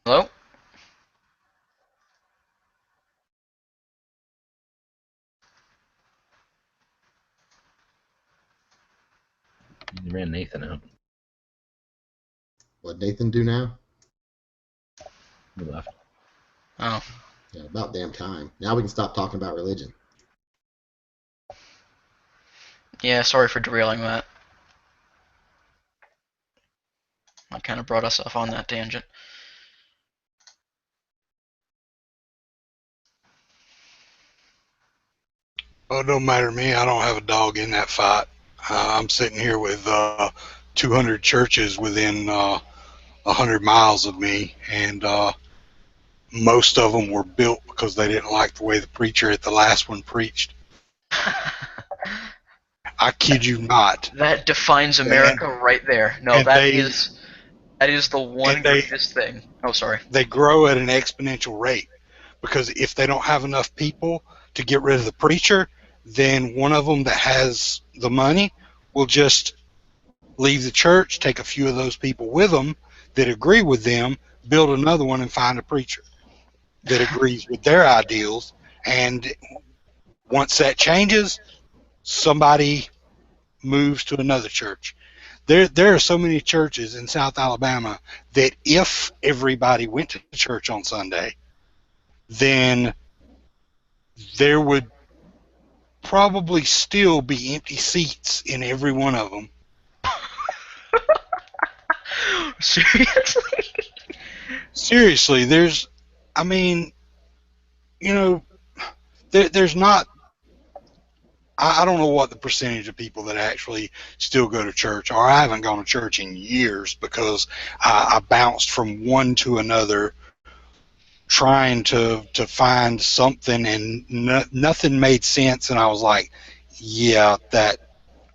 S4: Hello?
S7: You ran Nathan out.
S3: What Nathan do now?
S7: He left.
S4: Oh.
S3: Yeah, about damn time. Now we can stop talking about religion.
S4: Yeah, sorry for derailing that. I kind of brought us off on that tangent.
S6: Well, it don't matter to me. I don't have a dog in that fight. I'm sitting here with 200 churches within 100 miles of me, and most of them were built because they didn't like the way the preacher at the last one preached. I kid you not.
S4: That defines America right there. No,
S6: and
S4: that
S6: they-
S4: is the one
S6: and they-
S4: greatest thing. Oh, sorry.
S6: They grow at an exponential rate because if they don't have enough people to get rid of the preacher, then one of them that has the money will just leave the church, take a few of those people with them that agree with them, build another one, and find a preacher that agrees with their ideals. And once that changes, somebody moves to another church. There are so many churches in South Alabama that if everybody went to church on Sunday, then there would probably still be empty seats in every one of them.
S4: Seriously?
S6: Seriously, there's not. I don't know what the percentage of people that actually still go to church are. I haven't gone to church in years because I bounced from one to another trying to find something, and nothing made sense, and I was like, yeah,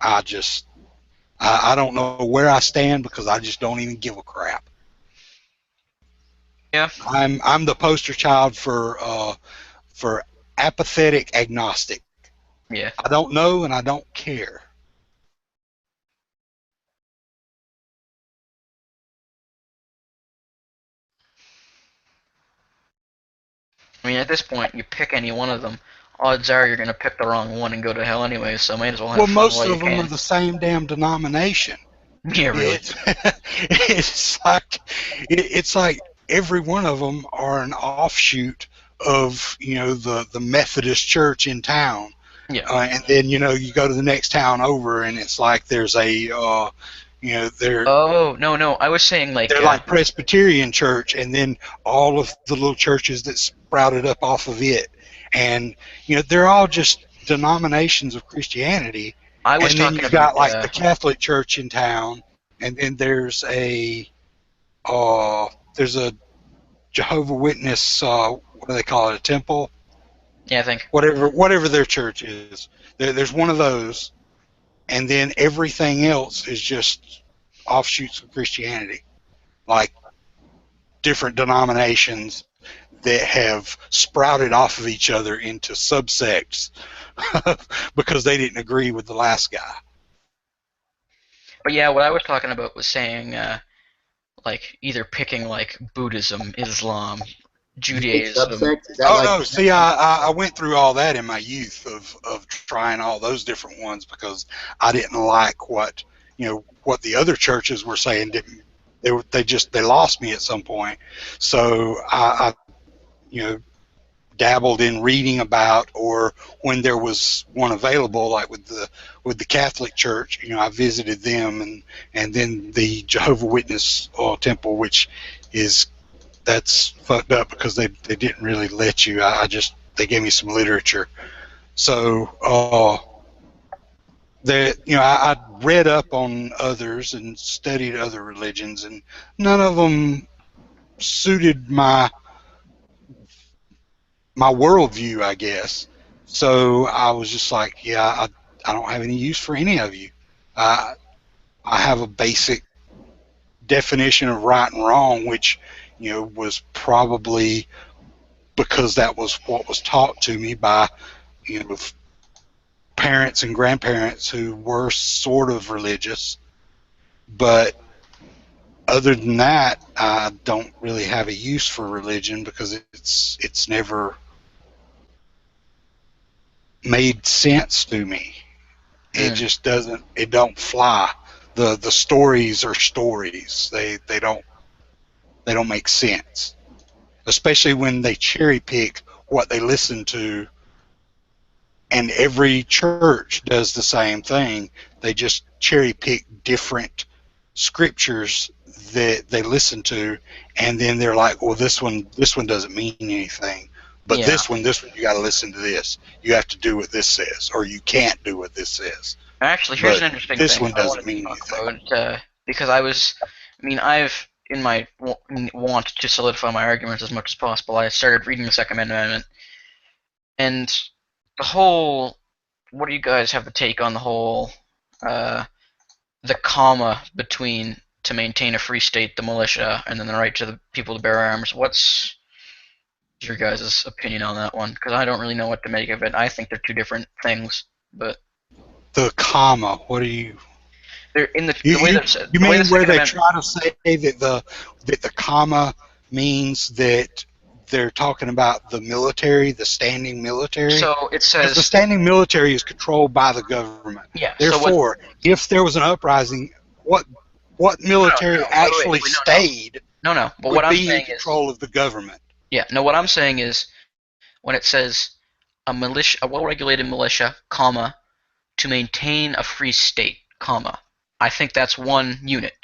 S6: I don't know where I stand because I just don't even give a crap.
S4: Yeah.
S6: I'm the poster child for apathetic agnostic.
S4: Yeah.
S6: I don't know and I don't care.
S4: I mean, at this point, you pick any one of them, odds are you're gonna pick the wrong one and go to hell anyway. So might as well have
S6: Well,
S4: fun
S6: most
S4: while you
S6: of them
S4: can.
S6: are the same damn denomination.
S4: Yeah, really.
S6: It's like every one of them are an offshoot of the Methodist church in town.
S4: Yeah.
S6: And then you go to the next town over, and it's like there's a they're
S4: Oh no, I was saying like
S6: they're like Presbyterian church, and then all of the little churches that sprouted up off of it, and they're all just denominations of Christianity.
S4: I was
S6: and then
S4: talking
S6: you've got
S4: about
S6: like the Catholic Church in town, and then there's a Jehovah Witness. What do they call it? A temple?
S4: Yeah, I think.
S6: Whatever their church is. There's one of those, and then everything else is just offshoots of Christianity, like different denominations that have sprouted off of each other into subsects because they didn't agree with the last guy.
S4: But yeah, what I was talking about was saying like either picking like Buddhism, Islam, Judaism.
S3: Subsect? Is that
S6: Oh
S3: like,
S6: no! See, I went through all that in my youth of trying all those different ones because I didn't like what the other churches were saying. They lost me at some point. So I dabbled in reading about, or when there was one available, like with the Catholic Church, I visited them, and then the Jehovah Witness temple, which that's fucked up because they didn't really let you. They gave me some literature. So I read up on others and studied other religions, and none of them suited my worldview, I guess. So I was just like, yeah, I don't have any use for any of you. I have a basic definition of right and wrong, which was probably because that was what was taught to me by parents and grandparents who were sort of religious. But other than that, I don't really have a use for religion because it's never made sense to me. It just doesn't. It don't fly. The stories are stories. They don't make sense. especially when they cherry pick what they listen to. And every church does the same thing. They just cherry pick different scriptures that they listen to, and then they're like, well, this one doesn't mean anything. But
S4: Yeah.
S6: this one, you got to listen to this. You have to do what this says, or you can't do what this says.
S4: Actually, here's
S6: But
S4: an interesting
S6: this
S4: thing
S6: one
S4: I
S6: doesn't
S4: wanted to
S6: mean
S4: talk
S6: anything.
S4: about, because I've, in my want to solidify my arguments as much as possible, I started reading the Second Amendment, and the whole, what do you guys have to take on the whole, the comma between to maintain a free state, the militia, and then the right to the people to bear arms? What's your guys' opinion on that one? Because I don't really know what to make of it. I think they're two different things, but
S6: The comma, what do you...
S4: they're in the
S6: You
S4: way that
S6: mean
S4: the way
S6: where
S4: the Second
S6: they
S4: Amendment,
S6: try to say that the comma means that they're talking about the military, the standing military?
S4: so it
S6: Because
S4: says,
S6: the standing military is controlled by the government.
S4: yeah. So what?
S6: Therefore, if there was an uprising, what military
S4: no, wait,
S6: actually
S4: wait, no.
S6: stayed
S4: No, but
S6: would
S4: what I'm
S6: be in
S4: saying is,
S6: control of the government.
S4: yeah, no, what I'm saying is, when it says a well-regulated militia, comma, to maintain a free state, comma, I think that's one unit,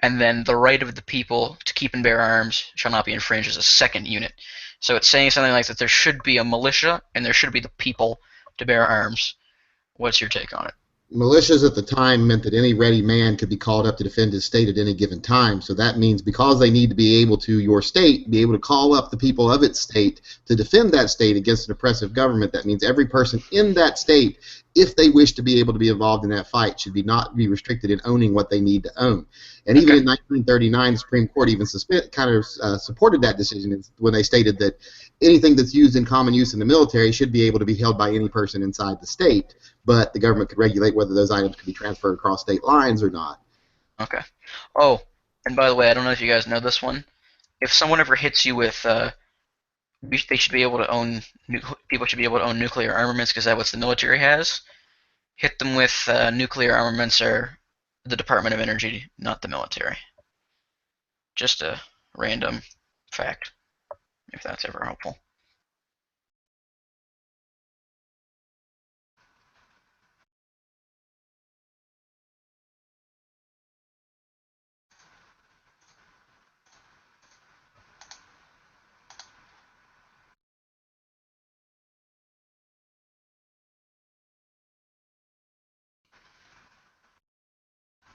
S4: and then the right of the people to keep and bear arms shall not be infringed as a second unit. So it's saying something like that there should be a militia and there should be the people to bear arms. What's your take on it?
S3: Militias at the time meant that any ready man could be called up to defend his state at any given time. So that means because they need to be able to, your state, be able to call up the people of its state to defend that state against an oppressive government. That means every person in that state, if they wish to be able to be involved in that fight, should not be restricted in owning what they need to own. And even in 1939, the Supreme Court even supported that decision when they stated that anything that's used in common use in the military should be able to be held by any person inside the state, but the government could regulate whether those items could be transferred across state lines or not.
S4: Okay. Oh, and by the way, I don't know if you guys know this one. If someone ever hits you with, they should be able to own, people should be able to own nuclear armaments because that's what the military has. Hit them with nuclear armaments or the Department of Energy, not the military. Just a random fact, if that's ever helpful.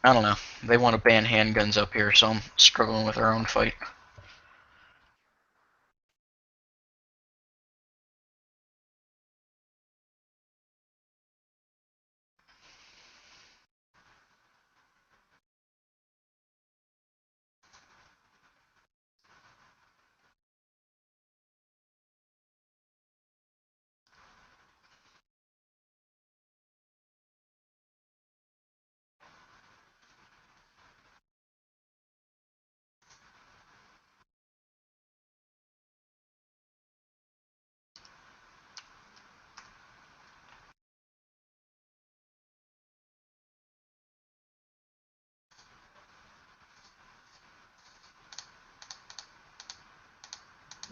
S4: I don't know. They want to ban handguns up here, so I'm struggling with our own fight.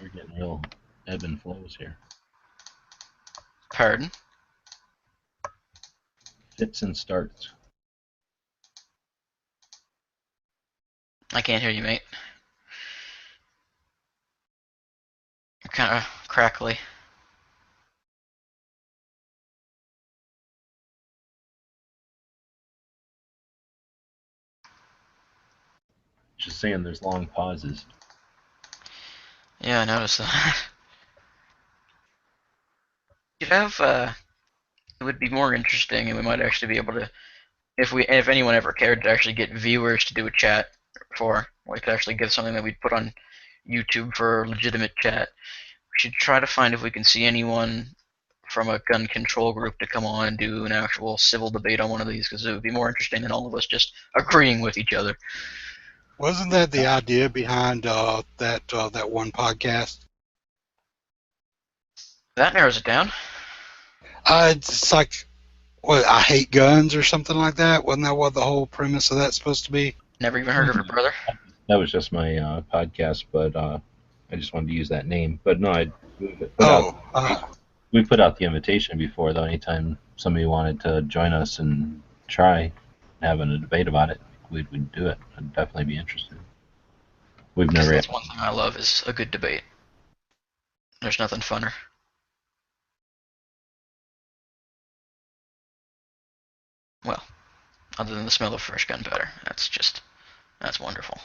S7: We're getting real ebb and flows here.
S4: Pardon?
S7: Fits and starts.
S4: I can't hear you, mate. You're kind of crackly.
S7: Just saying, there's long pauses.
S4: Yeah, I noticed that. You'd have, it would be more interesting, and we might actually be able to, if anyone ever cared to actually get viewers to do a chat for, we could actually get something that we'd put on YouTube for a legitimate chat. We should try to find if we can see anyone from a gun control group to come on and do an actual civil debate on one of these, because it would be more interesting than all of us just agreeing with each other.
S6: Wasn't that the idea behind that one podcast?
S4: That narrows it down.
S6: It's like, what, I hate guns or something like that? Wasn't that what the whole premise of that's supposed to be?
S4: Never even heard of it, brother.
S7: That was just my podcast, but
S2: I just wanted to use that name. But no, we put out the invitation before though. Anytime somebody wanted to join us and try having a debate about it, we'd do it. I'd definitely be interested. We've never.
S4: That's one thing I love is a good debate. There's nothing funner. Well, other than the smell of fresh gunpowder. That's wonderful.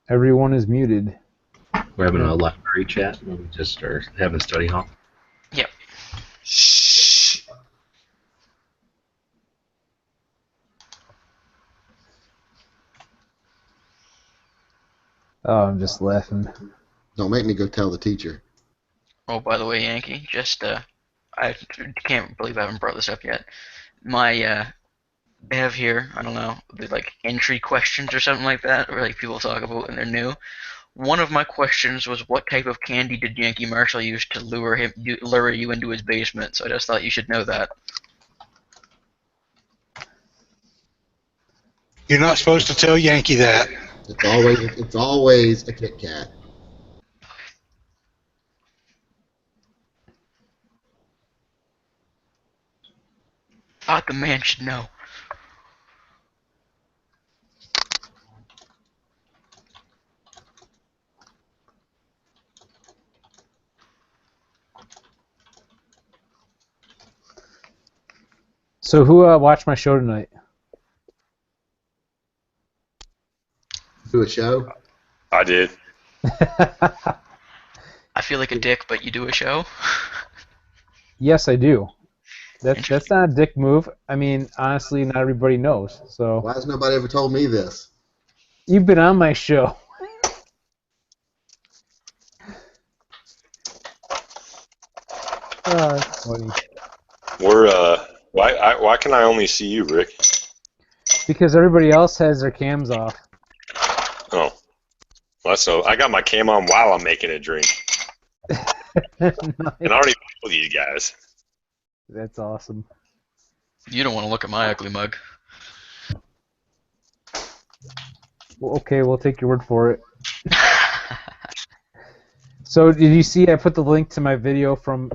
S9: Everyone is muted.
S7: We're having a library chat. We just are having study hall.
S4: Yep.
S3: Shh.
S9: Oh, I'm just laughing.
S3: Don't make me go tell the teacher.
S4: Oh, by the way, Yankee, just I can't believe I haven't brought this up yet. My they have here, I don't know, like entry questions or something like that, where like people talk about when they're new. One of my questions was, what type of candy did Yankee Marshall use to lure you into his basement? So I just thought you should know that.
S6: You're not supposed to tell Yankee that.
S3: It's always a Kit Kat.
S4: Thought the man should know.
S9: So who watched my show tonight?
S3: Do a show?
S10: I did.
S4: I feel like a dick, but you do a show?
S9: Yes, I do. That's not a dick move. I mean, honestly, not everybody knows. So
S3: Why has nobody ever told me this?
S9: you've been on my show. Oh, that's funny.
S10: Why can I only see you, Rick?
S9: Because everybody else has their cams off.
S10: Oh, well, that's no. I got my cam on while I'm making a drink, and I don't even know these guys.
S9: That's awesome.
S4: You don't want to look at my ugly mug.
S9: Well, okay, we'll take your word for it. So did you see I put the link to my video from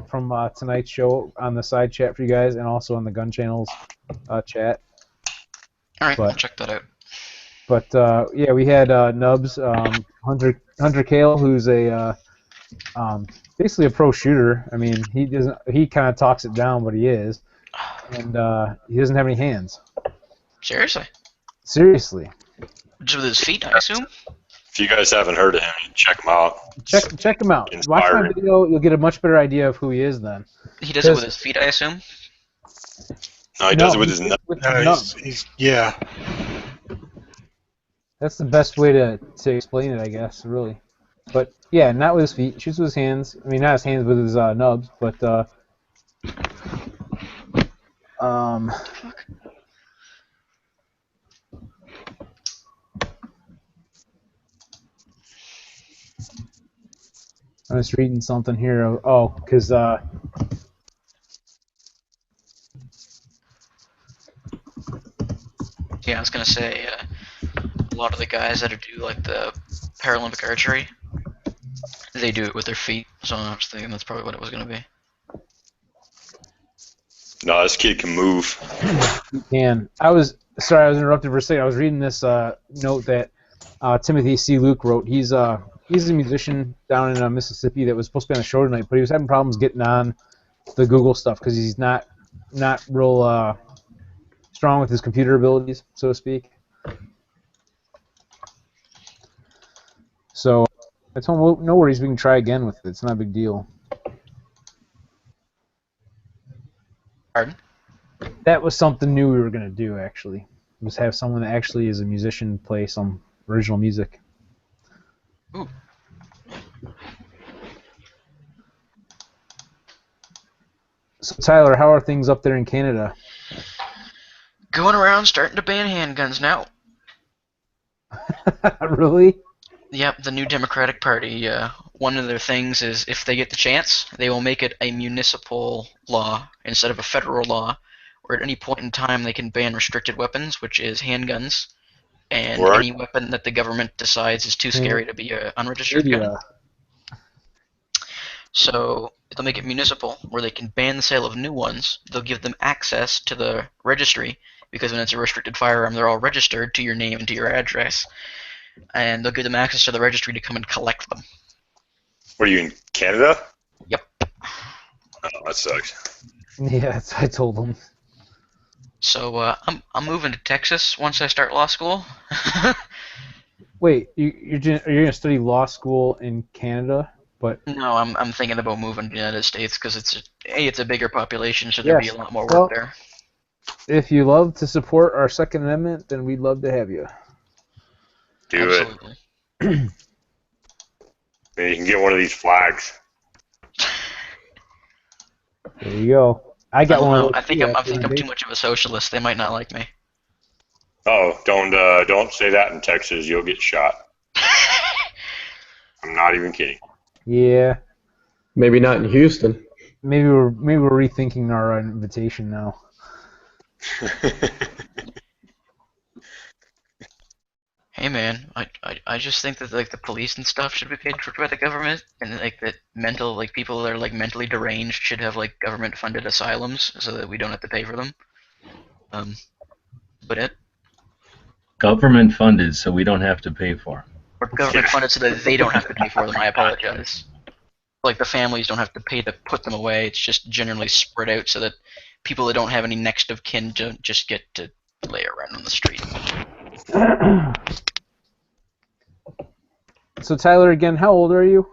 S9: tonight's show on the side chat for you guys, and also on the Gun Channels chat?
S4: Alright,
S9: But-
S4: I'll check that out.
S9: But yeah, we had Nubs, Hunter Kale, who's a basically a pro shooter. I mean, he kind of talks it down, but he is, and he doesn't have any hands.
S4: Seriously?
S9: Seriously,
S4: Just with his feet, I assume?
S10: If you guys haven't heard of him, check him out.
S9: check him out. Watch my
S10: Inspiring.
S9: video, you'll get a much better idea of who he is then.
S4: He does it with his feet, I assume?
S10: No, he does it with his nut.
S9: with
S6: No,
S9: his nubs.
S6: yeah.
S9: That's the best way to explain it, I guess, really. But yeah, not with his feet. Shoots with his hands. I mean, not his hands, with his nubs. But I was reading something here. Oh, because
S4: Yeah, I was gonna say, a lot of the guys that do like the Paralympic archery, they do it with their feet. So I was thinking that's probably what it was gonna be.
S10: No, this kid can move.
S9: can. I was interrupted for a second. I was reading this note that Timothy C. Luke wrote. He's a musician down in Mississippi that was supposed to be on the show tonight, but he was having problems getting on the Google stuff because he's not real strong with his computer abilities, so to speak. So I told him, well, no worries, we can try again with it. It's not a big deal.
S4: Pardon?
S9: That was something new we were going to do, actually. Was have someone that actually is a musician play some original music.
S4: Ooh.
S9: So, Tyler, how are things up there in Canada?
S4: Going around starting to ban handguns now.
S9: Really?
S4: Yep, the new Democratic Party, one of their things is if they get the chance, they will make it a municipal law instead of a federal law, where at any point in time they can ban restricted weapons, which is handguns, and
S10: Right.
S4: any weapon that the government decides is too scary to be an unregistered gun. So they'll make it municipal, where they can ban the sale of new ones. They'll give them access to the registry, because when it's a restricted firearm, they're all registered to your name and to your address. And they'll give them access to the registry to come and collect them.
S10: What are you in Canada?
S4: Yep.
S10: Oh, that sucks.
S9: Yeah, that's what I told him.
S4: So I'm moving to Texas once I start law school.
S9: Wait, you're gonna study law school in Canada, but
S4: No, I'm thinking about moving to the United States because it's a bigger population, so there'd be
S9: yes.
S4: a lot more
S9: Well,
S4: work there.
S9: if you love to support our Second Amendment, then we'd love to have you.
S10: Do
S4: Absolutely.
S10: it. Maybe you can get one of these flags.
S9: There you go. I
S4: I
S9: got
S4: don't
S9: one.
S4: know.
S9: Of those
S4: I think
S9: too,
S4: I'm
S9: after
S4: too
S9: invasion.
S4: much of a socialist. They might not like me.
S10: Oh, don't say that in Texas. You'll get shot. I'm not even kidding.
S9: Yeah,
S11: Maybe not in Houston.
S9: maybe we're rethinking our invitation now.
S4: Hey man, I just think that like the police and stuff should be paid for by the government, and like that people that are like mentally deranged should have like government funded asylums so that we don't have to pay for them. But it
S7: Government funded, so we don't have to pay for them.
S4: or government funded so that they don't have to pay for them. I apologize. Like the families don't have to pay to put them away. It's just generally spread out so that people that don't have any next of kin don't just get to lay around on the street.
S9: So Tyler, again, how old are you?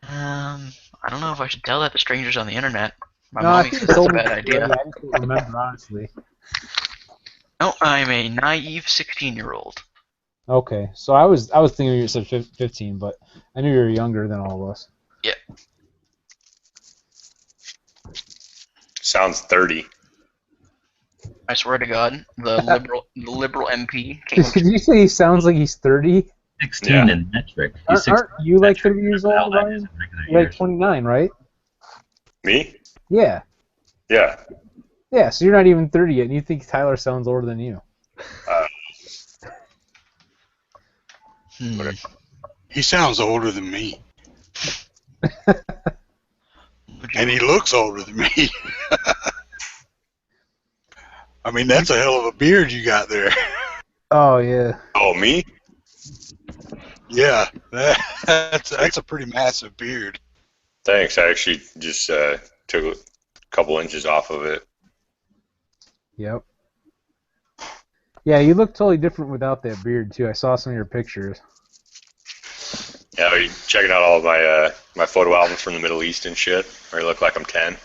S4: I don't know if I should tell that to strangers on the internet. My
S9: No, I
S4: mommy
S9: think
S4: says
S9: you
S4: that's a
S9: told me
S4: bad idea.
S9: I just don't remember honestly.
S4: No, I'm a naive 16-year-old.
S9: Okay, so I was thinking you said 15, but I knew you were younger than all of us.
S4: Yeah.
S10: Sounds 30.
S4: I swear to God, the liberal MP came up
S9: Did you say he sounds like he's 30?
S7: 16
S10: Yeah.
S7: in metric. He's
S9: Aren't you like 30
S7: metric.
S9: years old,
S7: That
S9: Ryan?
S7: is in regular
S9: You're like
S7: years.
S9: 29, right?
S10: Me?
S9: Yeah.
S10: Yeah.
S9: Yeah, so you're not even 30 yet, and you think Tyler sounds older than you.
S6: He sounds older than me. And he looks older than me. I mean, that's a hell of a beard you got there.
S9: Oh, yeah.
S10: Oh, me?
S6: Yeah, that's a pretty massive beard.
S10: Thanks. I actually just took a couple inches off of it.
S9: Yep. Yeah, you look totally different without that beard, too. I saw some of your pictures.
S10: Yeah, are you checking out all of my my photo albums from the Middle East and shit, where I look like I'm 10?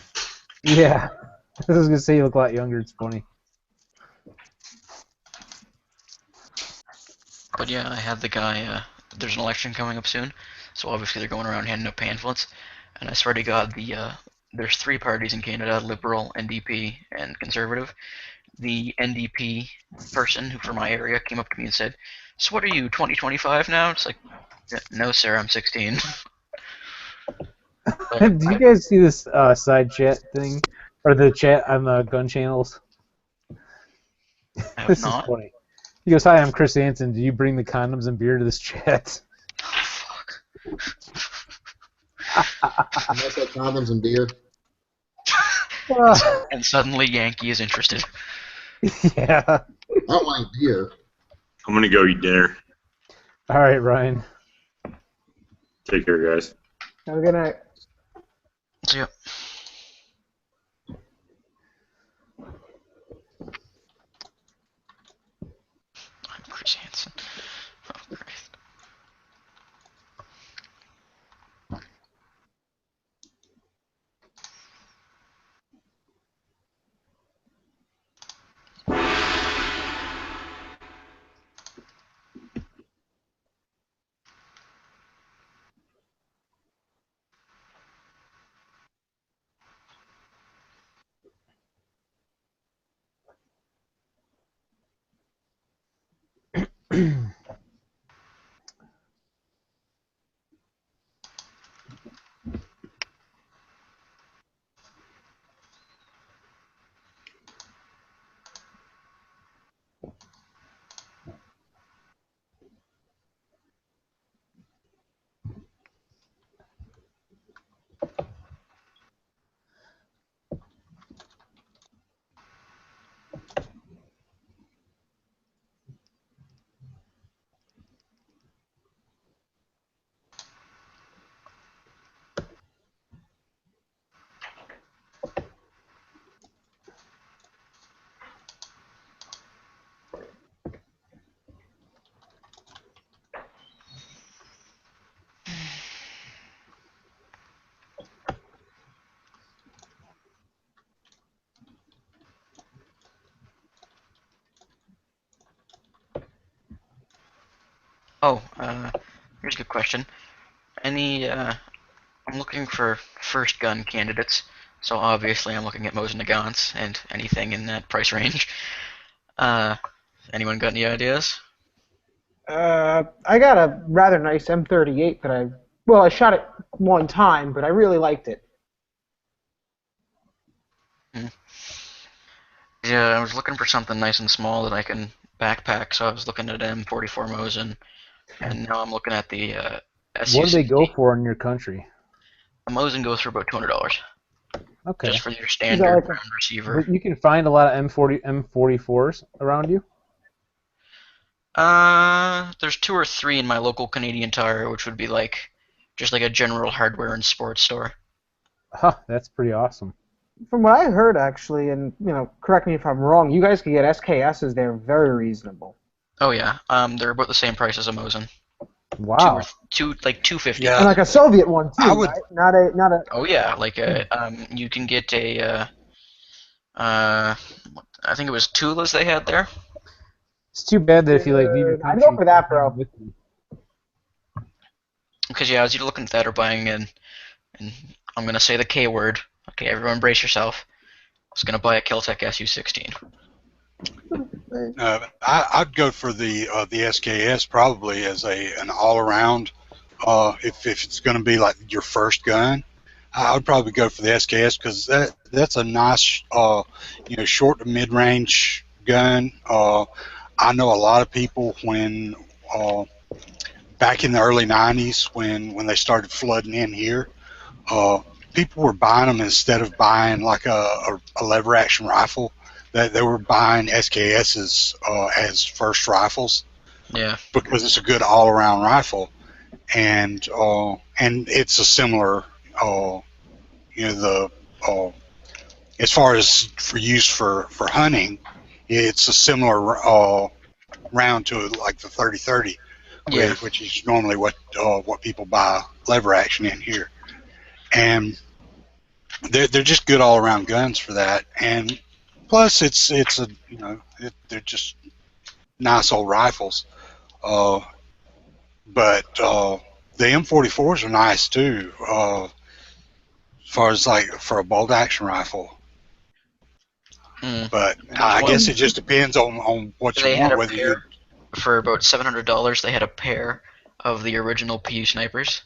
S9: Yeah. I was going to say you look a lot younger. It's funny.
S4: But yeah, I had the guy. There's an election coming up soon, so obviously they're going around handing out pamphlets. And I swear to God, there's three parties in Canada: Liberal, NDP, and Conservative. The NDP person who from my area came up to me and said, "So what are you, 2025 now?" It's like, no, sir, I'm 16.
S9: Did you guys see this side chat thing? Or the chat on the gun channels?
S4: I have
S9: This
S4: not.
S9: is funny. He goes, "Hi, I'm Chris Hansen. Do you bring the condoms and beer to this chat?"
S4: Oh, fuck.
S3: And I said condoms and beer.
S4: And suddenly Yankee is interested.
S9: Yeah.
S3: I don't mind beer.
S10: I'm gonna go eat dinner.
S9: All right, Ryan.
S10: Take care, guys.
S9: Have a good night.
S4: So, yeah. I'm Chris Hansen. Oh, Christ. Oh, here's a good question. I'm looking for first gun candidates, so obviously I'm looking at Mosin Nagants and anything in that price range. Uh, anyone got any ideas?
S12: I got a rather nice M38 that I shot it one time, but I really liked it.
S4: Yeah, I was looking for something nice and small that I can backpack, so I was looking at M44 Mosin, and now I'm looking at the
S9: What do they go
S4: SU-60.
S9: for in your country?
S4: A Mosin goes for about $200,
S9: Okay.
S4: just for your
S12: Is that
S4: standard
S12: like
S4: round receiver.
S9: But you can find a lot of M44s around you?
S4: There's 2 or 3 in my local Canadian Tire, which would be like just like a general hardware and sports store.
S9: Huh, that's pretty awesome.
S12: From what I heard, actually, and correct me if I'm wrong, you guys can get SKSs there very reasonable.
S4: Oh yeah, they're about the same price as a Mosin.
S9: Wow.
S4: Like 250.
S6: Yeah.
S12: And like a Soviet one too,
S6: I would-
S12: right? Not a.
S4: Oh yeah, like you can get a I think it was Tula's they had there.
S9: It's too bad that if you leave your
S12: I'd
S9: country,
S12: go for that, bro.
S9: with you.
S4: Because yeah, I was either looking at that or buying and I'm gonna say the K word. Okay, everyone brace yourself. I was gonna buy a Keltec SU-16.
S6: I'd go for the SKS probably as an all around. If it's going to be like your first gun, I would probably go for the SKS because that's a nice short to mid range gun. I know a lot of people when back in the early '90s when they started flooding in here, people were buying them instead of buying like a lever action rifle. They were buying SKSs as first rifles.
S4: Yeah.
S6: Because it's a good all-around rifle, and it's a similar, as far as for use for hunting, it's a similar round to like the 30-30,
S4: Yeah.
S6: which is normally what people buy lever action in here, and they're just good all-around guns for that, and plus they're just nice old rifles. But the M44s are nice too, as far as like for a bolt action rifle. But I guess it just depends on what you
S4: They had
S6: want.
S4: a
S6: Whether you
S4: pair for about $700. They had a pair of the original PU snipers,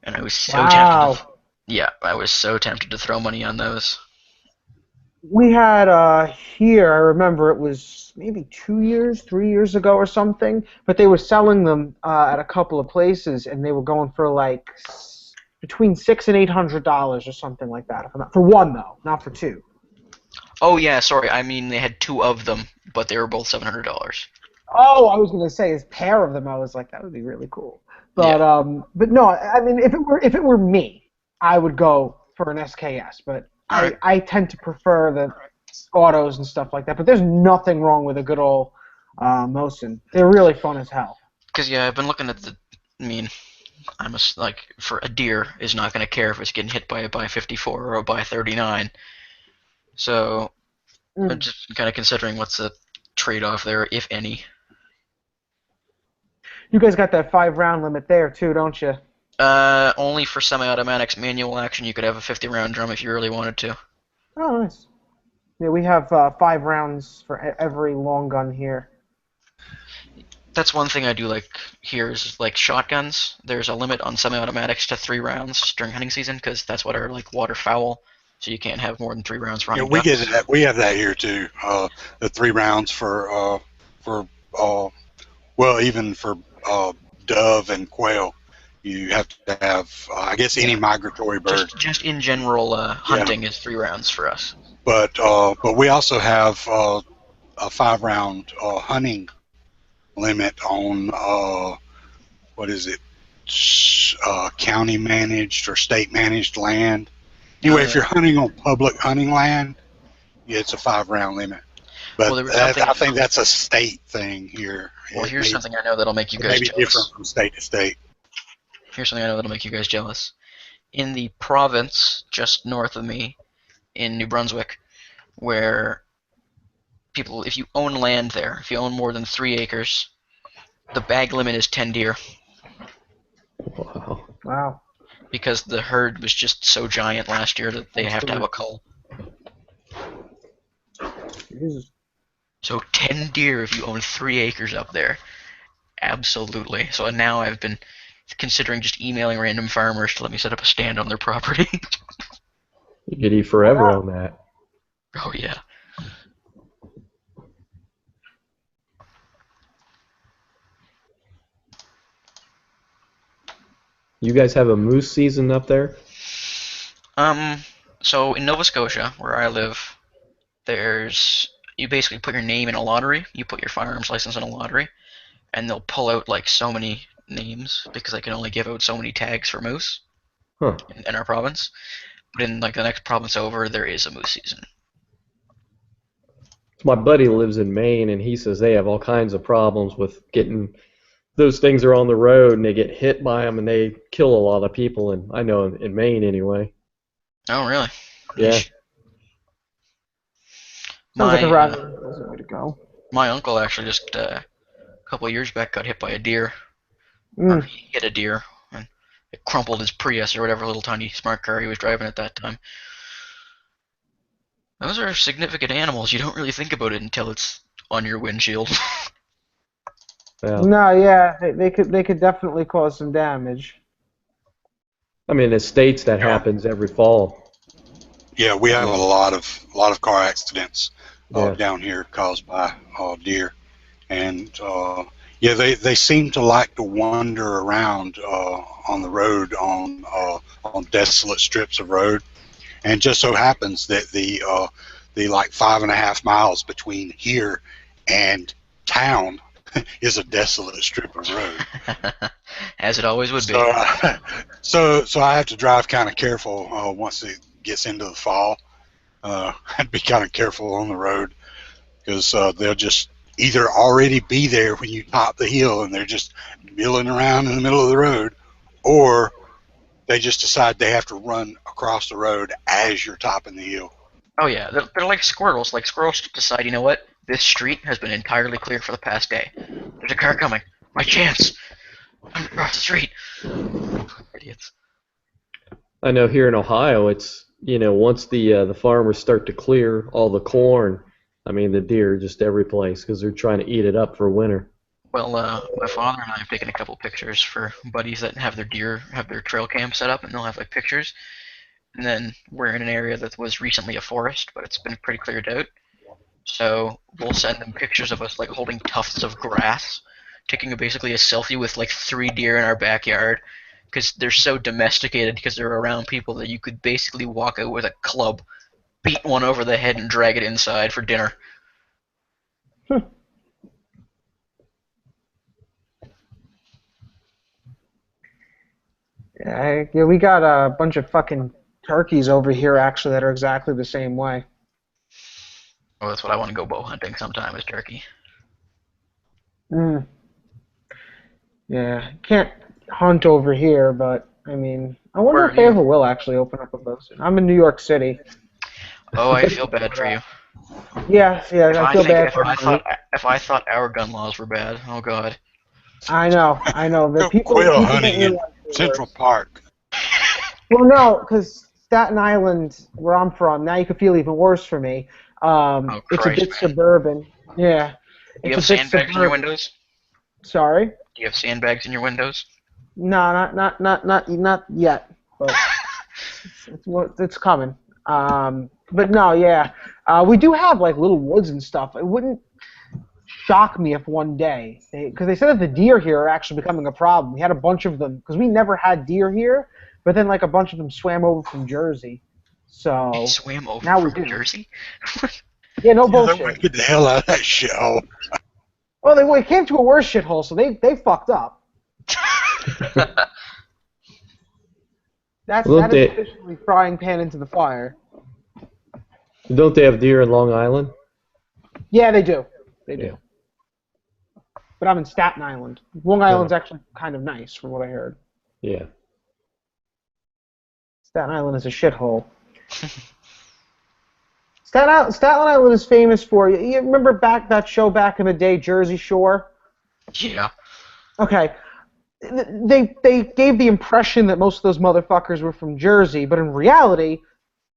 S4: and I was so tempted.
S12: Wow.
S4: Yeah, I was so tempted to throw money on those.
S12: We had here, I remember it was maybe 3 years ago or something, but they were selling them at a couple of places, and they were going for like between $600 and $800 or something like that. For one though, not for two.
S4: Oh yeah, sorry. I mean they had 2 of them, but they were both $700.
S12: Oh, I was gonna say a pair of them. I was like, that would be really cool. But but no, I mean, if it were me, I would go for an SKS. But I tend to prefer the autos and stuff like that. But there's nothing wrong with a good old Mosin. They're really fun as hell.
S4: Because yeah, I've been looking at for a deer is not going to care if it's getting hit by a by 54 or a by 39. So I'm just kind of considering what's the trade-off there, if any.
S12: You guys got that 5-round limit there too, don't you?
S4: Only for semi-automatics. Manual action, you could have a 50-round drum if you really wanted to.
S12: Oh, nice. Yeah, we have 5 rounds for every long gun here.
S4: That's one thing I do like here is like shotguns. There's a limit on semi-automatics to 3 rounds during hunting season because that's what are like waterfowl. So you can't have more than 3 rounds running.
S6: Yeah, we get that. We have that here too. The 3 rounds for even for dove and quail, you have to have. I guess any migratory bird.
S4: Just in general, hunting is 3 rounds for us.
S6: But we also have a 5-round hunting limit on what is it? County managed or state managed land. Anyway, if you're hunting on public hunting land, yeah, it's a 5-round limit. But I think that's a state thing here.
S4: Well, here's something I know that'll make you guys
S6: jealous. Maybe different from state to state.
S4: Here's something I know that'll make you guys jealous. In the province just north of me, in New Brunswick, where people, if you own land there, if you own more than 3 acres, The bag limit is 10 deer
S11: Wow.
S12: Wow.
S4: because the herd was just so giant last year that they have to have a cull.
S12: Jesus.
S4: So 10 deer if you own 3 acres up there. Absolutely. So now I've been considering just emailing random farmers to let me set up a stand on their property.
S11: You could eat forever on that.
S4: Oh yeah.
S11: You guys have a moose season up there?
S4: So in Nova Scotia, where I live, you basically put your name in a lottery. You put your firearms license in a lottery, and they'll pull out like so many names because they can only give out so many tags for moose
S11: Huh.
S4: in our province. But in like the next province over, there is a moose season.
S11: My buddy lives in Maine, and he says they have all kinds of problems with getting those things are on the road, and they get hit by them, and they kill a lot of people. And I know in Maine anyway.
S4: Oh really?
S11: Yeah.
S12: Sounds like a rather pleasant way to go.
S4: My uncle actually just a couple of years back got hit by a deer.
S12: Mm.
S4: Or he hit a deer and it crumpled his Prius or whatever little tiny smart car he was driving at that time. Those are significant animals. You don't really think about it until it's on your windshield.
S11: Yeah.
S12: No, yeah, they could definitely cause some damage.
S11: I mean, in the States that happens every fall.
S6: Yeah, we have a lot of car accidents
S11: Yeah.
S6: down here caused by deer, and yeah, they seem to like to wander around on the road on desolate strips of road, and just so happens that the like 5.5 miles between here and town is a desolate strip of road.
S4: As it always would be.
S6: So I have to drive kind of careful once it gets into the fall. I'd be kind of careful on the road because they'll just either already be there when you top the hill and they're just milling around in the middle of the road, or they just decide they have to run across the road as you're topping the hill.
S4: Oh yeah, they're like squirrels. Like squirrels decide, you know what? This street has been entirely clear for the past day. There's a car coming. My chance. I'm across the street. Idiots.
S11: I know here in Ohio, it's once the farmers start to clear all the corn, I mean the deer are just every place because they're trying to eat it up for winter.
S4: Well, my father and I have taken a couple pictures for buddies that have their trail cam set up, and they'll have like pictures. And then we're in an area that was recently a forest, but it's been pretty cleared out. So we'll send them pictures of us like holding tufts of grass, taking basically a selfie with like 3 deer in our backyard, because they're so domesticated because they're around people that you could basically walk out with a club, beat one over the head, and drag it inside for dinner.
S12: Yeah, we got a bunch of fucking turkeys over here actually that are exactly the same way.
S4: Well, that's what I want to go bow hunting sometime is turkey.
S12: Mm. Yeah, can't hunt over here, but I mean, I wonder
S4: Where
S12: if they ever will actually open up a bow soon. I'm in New York City.
S4: Oh, I feel bad for you.
S12: Yeah, I feel bad for you.
S4: If I thought our gun laws were bad, oh god.
S12: I know. The people
S6: Quail
S12: people
S6: hunting
S12: don't
S6: in
S12: realize the
S6: Central
S12: worst.
S6: Park.
S12: Well, no, because Staten Island, where I'm from, now you can feel even worse for me. It's a
S4: Christ,
S12: bit
S4: man.
S12: suburban. Yeah.
S4: Do you have
S12: It's a bit
S4: sandbags in your
S12: suburban.
S4: windows?
S12: Sorry?
S4: Do you have sandbags in your windows?
S12: No, not yet. But it's coming. But no, yeah. We do have like little woods and stuff. It wouldn't shock me if one day, because they said that the deer here are actually becoming a problem. We had a bunch of them because we never had deer here, but then like a bunch of them swam over from Jersey. So
S4: They swam over
S12: now we
S4: from
S12: do.
S4: Jersey?
S12: Yeah, no
S6: They
S12: bullshit.
S6: want to get the hell out of that shithole.
S12: Well, they came to a worse shithole, so they fucked up. That
S11: Well,
S12: is officially frying pan into the fire.
S11: Don't they have deer in Long Island?
S12: Yeah, they do. They do.
S11: Yeah.
S12: But I'm in Staten Island. Long Island's actually kind of nice, from what I heard.
S11: Yeah.
S12: Staten Island is a shithole. Staten Island is famous for, you remember that show back in the day, Jersey Shore?
S4: Yeah.
S12: Okay. They gave the impression that most of those motherfuckers were from Jersey, but in reality,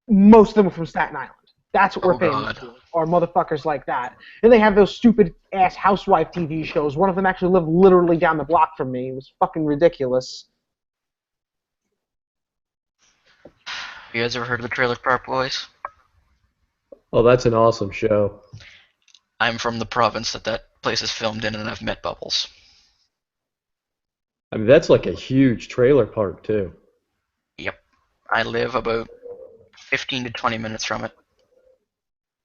S12: most of them were from Staten Island. That's what we're famous for, are motherfuckers like that. And they have those stupid ass housewife TV shows. One of them actually lived literally down the block from me. It was fucking ridiculous.
S4: You guys ever heard of the Trailer Park Boys?
S11: Oh, that's an awesome show.
S4: I'm from the province that place is filmed in, and I've met Bubbles.
S11: I mean, that's like a huge trailer park, too.
S4: Yep. I live about 15 to 20 minutes from it.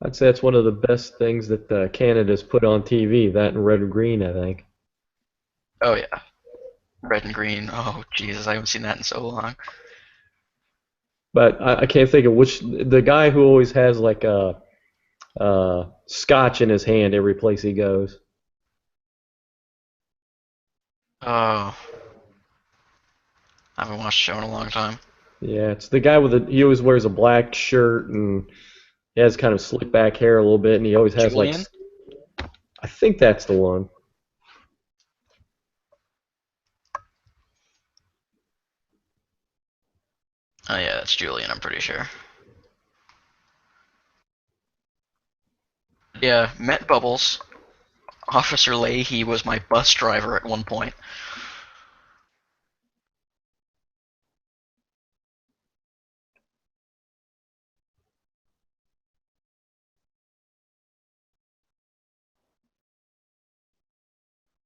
S11: I'd say that's one of the best things that Canada's put on TV, that and Red and Green, I think.
S4: Oh, yeah. Red and Green. Oh, Jesus, I haven't seen that in so long.
S11: But I can't think of which... The guy who always has, like, a scotch in his hand every place he goes.
S4: Oh. I haven't watched the show in a long time.
S11: Yeah, it's the guy with he always wears a black shirt and he has kind of slick back hair a little bit, and he always has
S4: Julian?
S11: like... I think that's the one.
S4: Oh, yeah, that's Julian, I'm pretty sure. Yeah, met Bubbles. Officer Leahy was my bus driver at one point.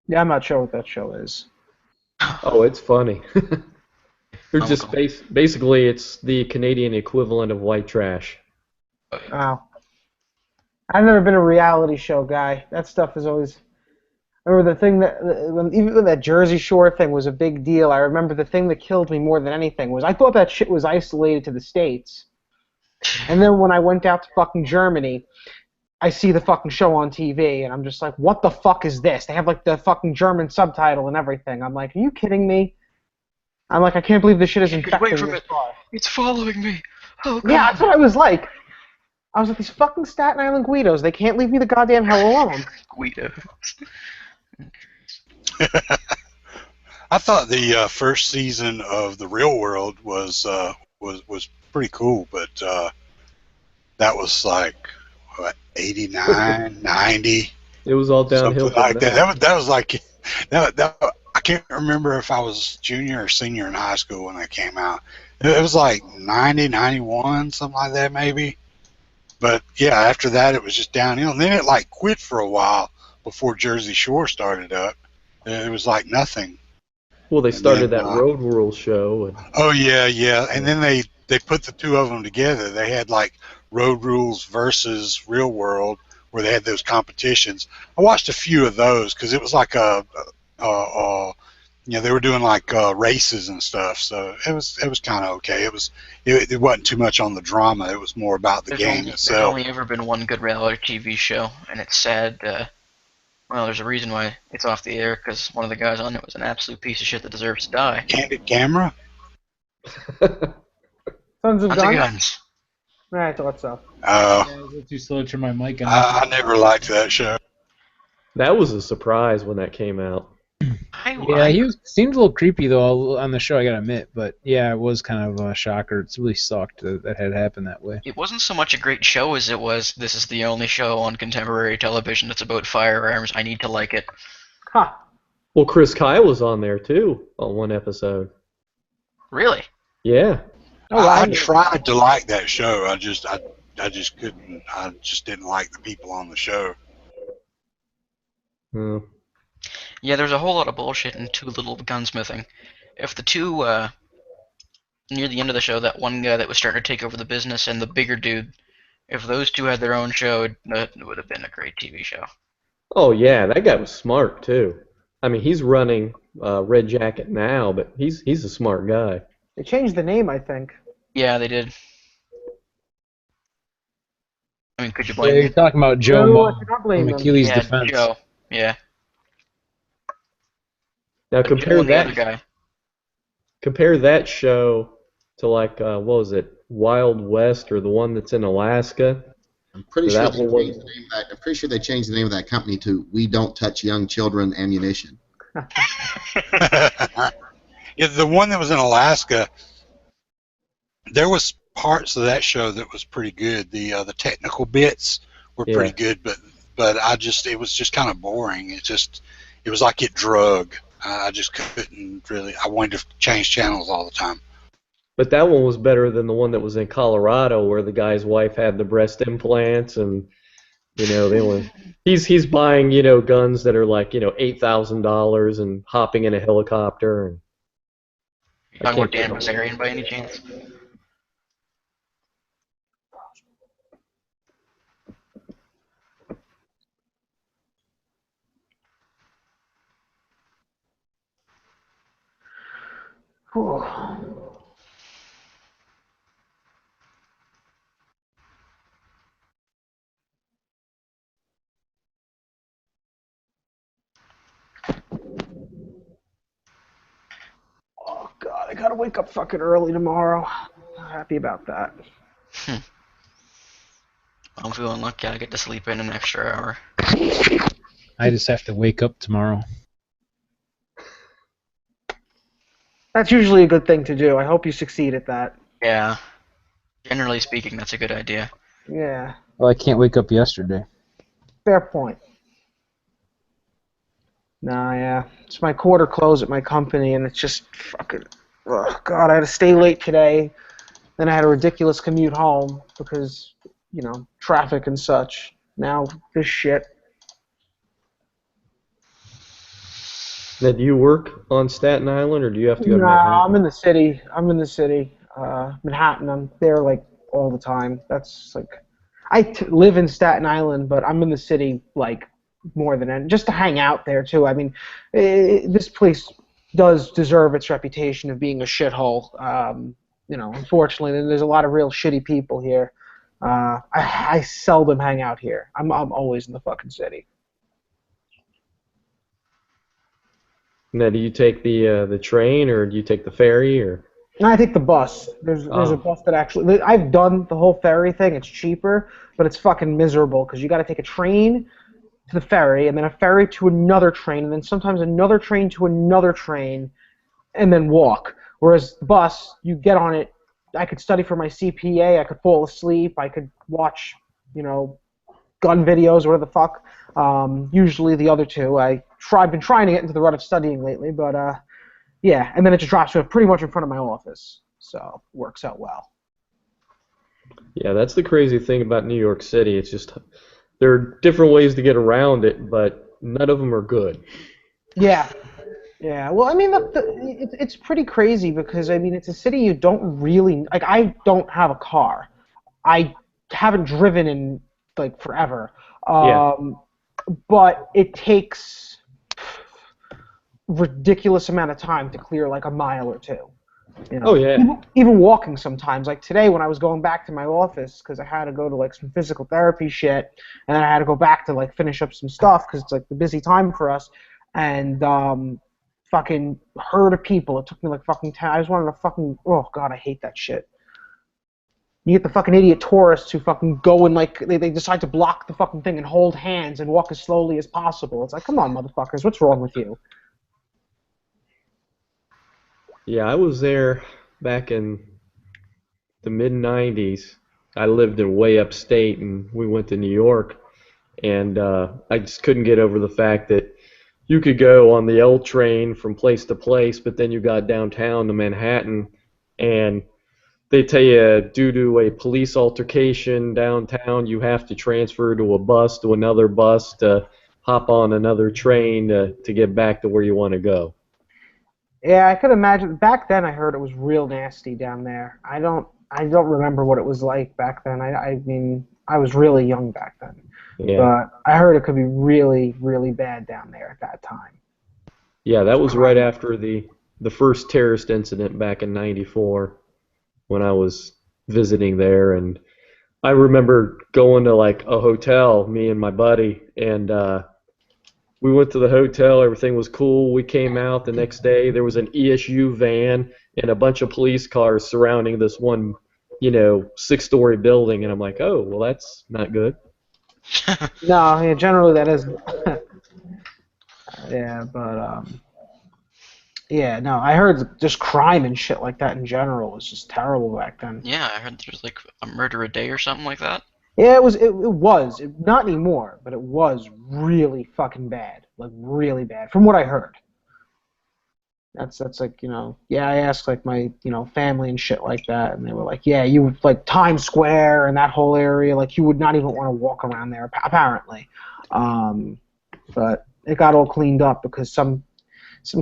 S12: Yeah, I'm not sure what that show is.
S11: Oh, it's funny. They're just basically it's the Canadian equivalent of white trash.
S12: Wow. I've never been a reality show guy. That stuff is always... I remember the thing that... Even when that Jersey Shore thing was a big deal, I remember the thing that killed me more than anything was I thought that shit was isolated to the States. And then when I went out to fucking Germany, I see the fucking show on TV, and I'm just like, what the fuck is this? They have like the fucking German subtitle and everything. I'm like, are you kidding me? I'm like, I can't believe this shit is infecting this far.
S4: It's following me. Oh, God.
S12: Yeah, that's what I was like. I was like, these fucking Staten Island Guidos, they can't leave me the goddamn hell alone.
S4: Guido.
S6: I thought the first season of The Real World was pretty cool, but that was like what, 89, 90.
S11: It was all downhill.
S6: Something like that. That was like I can't remember if I was junior or senior in high school when that came out. It was like 90, 91, something like that maybe. But yeah, after that it was just downhill, and then it like quit for a while before Jersey Shore started up. It was like nothing.
S11: Well, they started that Road Rules show. And...
S6: Oh yeah, and then they put the two of them together. They had like Road Rules versus Real World, where they had those competitions. I watched a few of those because it was like they were doing like races and stuff. So it was kind of okay. It wasn't too much on the drama. It was more about the game itself.
S4: There's only ever been one good reality TV show, and it's sad. Well, there's a reason why it's off the air, because one of the guys on it was an absolute piece of shit that deserves to die.
S6: Candid Camera?
S12: Sons of Guns?
S4: Guns.
S12: I thought so.
S6: Oh.
S13: Yeah, I was too slow to turn my mic on.
S6: I never liked that show.
S11: That was a surprise when that came out.
S9: Yeah, he seemed a little creepy though on the show, I gotta admit. But yeah, it was kind of a shocker. It really sucked that had happened that way.
S4: It wasn't so much a great show as it was, this is the only show on contemporary television that's about firearms. I need to like it.
S12: Huh.
S11: Well, Chris Kyle was on there too on one episode.
S4: Really?
S11: Yeah.
S12: Oh,
S6: I tried to like that show. I just couldn't. I just didn't like the people on the show.
S11: Hmm.
S4: Yeah, there's a whole lot of bullshit in Too Little Gunsmithing. If the two, near the end of the show, that one guy that was starting to take over the business and the bigger dude, if those two had their own show, it would have been a great TV show.
S11: Oh yeah, that guy was smart too. I mean, he's running Red Jacket now, but he's a smart guy.
S12: They changed the name, I think.
S4: Yeah, they did. I mean, could you
S9: Yeah,
S4: blame
S9: you're
S4: me?
S9: talking about Joe
S12: No,
S9: Mo
S12: I cannot blame
S9: from
S12: them.
S9: Achilles'
S4: Yeah,
S9: Defense.
S4: Joe. Yeah.
S11: Now
S4: Joe
S11: compare
S4: and the other
S11: that
S4: guy.
S11: compare that show to like what was it, Wild West, or the one that's in Alaska.
S3: I'm pretty
S11: So
S3: sure
S11: that
S3: they
S11: one
S3: changed the name of that. I'm pretty sure they changed the name of that company to We Don't Touch Young Children Ammunition.
S6: Yeah, the one that was in Alaska, there was parts of that show that was pretty good. The technical bits were pretty good, but it was just kind of boring. It was like it drug. I just couldn't really. I wanted to change channels all the time.
S11: But that one was better than the one that was in Colorado, where the guy's wife had the breast implants, and he's buying guns that are like $8,000 and hopping in a helicopter. And
S4: You talking about Dan Bilzerian by any chance?
S12: Oh God, I gotta wake up fucking early tomorrow. Not happy about that.
S4: I'm feeling lucky I get to sleep in an extra hour.
S13: I just have to wake up tomorrow.
S12: That's usually a good thing to do. I hope you succeed at that.
S4: Yeah. Generally speaking, that's a good idea.
S12: Yeah.
S13: Well, I can't wake up yesterday.
S12: Fair point. Nah, yeah. It's my quarter close at my company, and it's just fucking... Oh, God, I had to stay late today. Then I had a ridiculous commute home because, traffic and such. Now, this shit.
S11: Now, do you work on Staten Island, or do you have to go to Manhattan?
S12: I'm in the city. Manhattan. I'm there, like, all the time. That's, like... I live in Staten Island, but I'm in the city, like, more than any, just to hang out there too. I mean, this place does deserve its reputation of being a shithole. Unfortunately, there's a lot of real shitty people here. I seldom hang out here. I'm always in the fucking city.
S11: Now, do you take the train, or do you take the ferry, or?
S12: No, I take the bus. There's a bus that actually... I've done the whole ferry thing. It's cheaper, but it's fucking miserable because you got to take a train to the ferry, and then a ferry to another train, and then sometimes another train to another train, and then walk. Whereas the bus, you get on it, I could study for my CPA, I could fall asleep, I could watch, gun videos, whatever the fuck. Usually the other two. I've been trying to get into the rut of studying lately, but yeah, and then it just drops me pretty much in front of my office, so it works out well.
S11: Yeah, that's the crazy thing about New York City. It's just there are different ways to get around it, but none of them are good.
S12: Yeah. Yeah, well, I mean, it's pretty crazy because, I mean, it's a city you don't really... Like, I don't have a car. I haven't driven in, like, forever. But it takes ridiculous amount of time to clear, like, a mile or two.
S11: Oh, yeah.
S12: Even walking sometimes. Like, today when I was going back to my office because I had to go to, like, some physical therapy shit, and then I had to go back to, like, finish up some stuff because it's, like, the busy time for us, and, fucking herd of people. It took me like fucking 10. I just wanted to fucking... Oh, God, I hate that shit. You get the fucking idiot tourists who fucking go and, like, they decide to block the fucking thing and hold hands and walk as slowly as possible. It's like, come on, motherfuckers, what's wrong with you?
S11: Yeah, I was there back in the mid-'90s. I lived in way upstate, and we went to New York, and I just couldn't get over the fact that you could go on the L train from place to place, but then you got downtown to Manhattan, and they tell you due to a police altercation downtown, you have to transfer to a bus, to another bus, to hop on another train to get back to where you want to go.
S12: Yeah, I could imagine. Back then, I heard it was real nasty down there. I don't remember what it was like back then. I mean, I was really young back then.
S11: Yeah.
S12: But I heard it could be really, really bad down there at that time.
S11: Yeah, that was right after the first terrorist incident back in '94 when I was visiting there, and I remember going to like a hotel, me and my buddy, and we went to the hotel, everything was cool. We came out the next day, there was an ESU van and a bunch of police cars surrounding this one, 6-story building, and I'm like, oh, well, that's not good.
S12: No, yeah, generally that isn't. Yeah, but Yeah, no, I heard just crime and shit like that in general was just terrible back then.
S4: Yeah, I heard there's like a murder a day or something like that.
S12: Yeah, it was not anymore, but it was really fucking bad, like really bad, from what I heard. That's like, yeah, I asked like my, family and shit like that, and they were like, yeah, you would like Times Square and that whole area, like you would not even want to walk around there apparently. But it got all cleaned up because some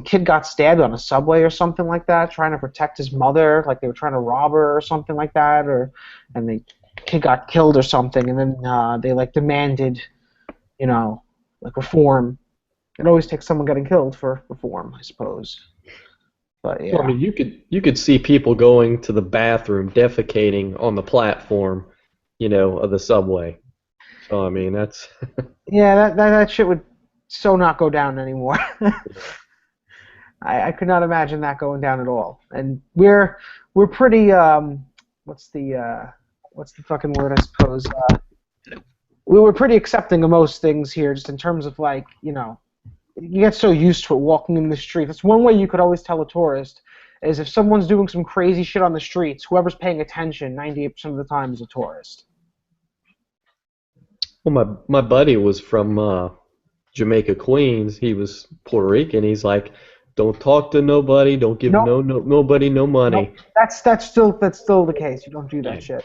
S12: kid got stabbed on a subway or something like that, trying to protect his mother, like they were trying to rob her or something like that, and the kid got killed or something, and then they like demanded, like reform. It always takes someone getting killed for reform, I suppose. But yeah.
S11: Well, I mean, you could see people going to the bathroom, defecating on the platform, of the subway. So I mean, that's.
S12: Yeah, that shit would so not go down anymore. I could not imagine that going down at all. And we're pretty what's the fucking word, I suppose? We were pretty accepting of most things here, just in terms of like, you get so used to it walking in the street. That's one way you could always tell a tourist, is if someone's doing some crazy shit on the streets, whoever's paying attention 98% of the time is a tourist.
S11: Well, my buddy was from Jamaica, Queens. He was Puerto Rican. He's like, don't talk to nobody. Don't give nobody no money.
S12: Nope. That's still the case. You don't do that shit.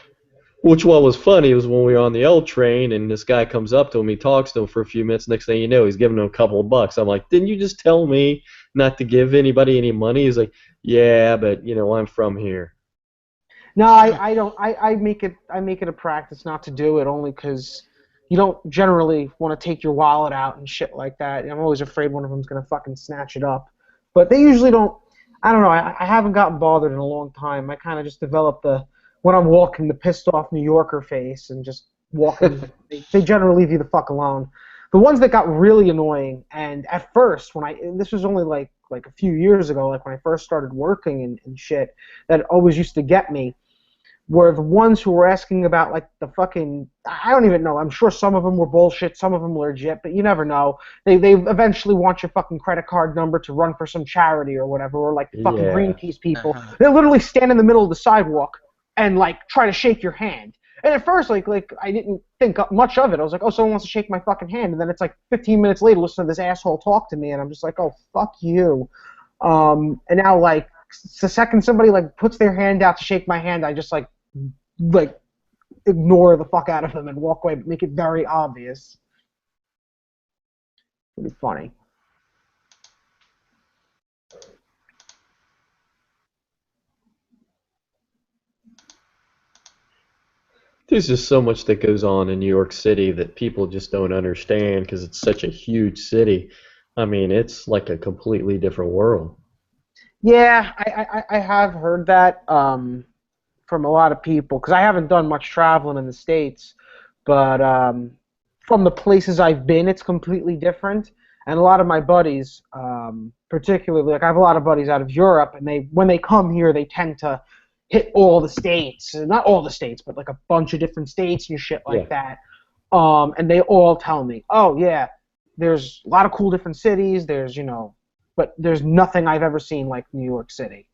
S11: Which what was funny was when we were on the L train and this guy comes up to him, he talks to him for a few minutes. Next thing you know, he's giving him a couple of bucks. I'm like, didn't you just tell me not to give anybody any money? He's like, yeah, but I'm from here.
S12: No, I don't. I make it a practice not to do it, only because you don't generally want to take your wallet out and shit like that. I'm always afraid one of them's gonna fucking snatch it up. But they usually don't. I don't know. I haven't gotten bothered in a long time. I kind of just developed when I'm walking, the pissed off New Yorker face, and just walking. They generally leave you the fuck alone. The ones that got really annoying, and at first, this was only like a few years ago, like when I first started working and shit, that always used to get me, were the ones who were asking about like the fucking, I don't even know. I'm sure some of them were bullshit, some of them were legit, but you never know. They eventually want your fucking credit card number to run for some charity or whatever, or like the fucking Greenpeace people. They literally stand in the middle of the sidewalk and like try to shake your hand. And at first, like I didn't think much of it. I was like, oh, someone wants to shake my fucking hand. And then it's like 15 minutes later, listen to this asshole talk to me, and I'm just like, oh, fuck you. And now, like, the second somebody like puts their hand out to shake my hand, I just like ignore the fuck out of them and walk away, but make it very obvious. Pretty funny.
S11: There's just so much that goes on in New York City that people just don't understand because it's such a huge city. I mean, it's like a completely different world.
S12: Yeah, I have heard that from a lot of people, because I haven't done much traveling in the States, but from the places I've been, it's completely different. And a lot of my buddies, particularly, like I have a lot of buddies out of Europe, and when they come here, they tend to hit all the states, not all the states, but like a bunch of different states and shit like that. And they all tell me, oh yeah, there's a lot of cool different cities, but there's nothing I've ever seen like New York City.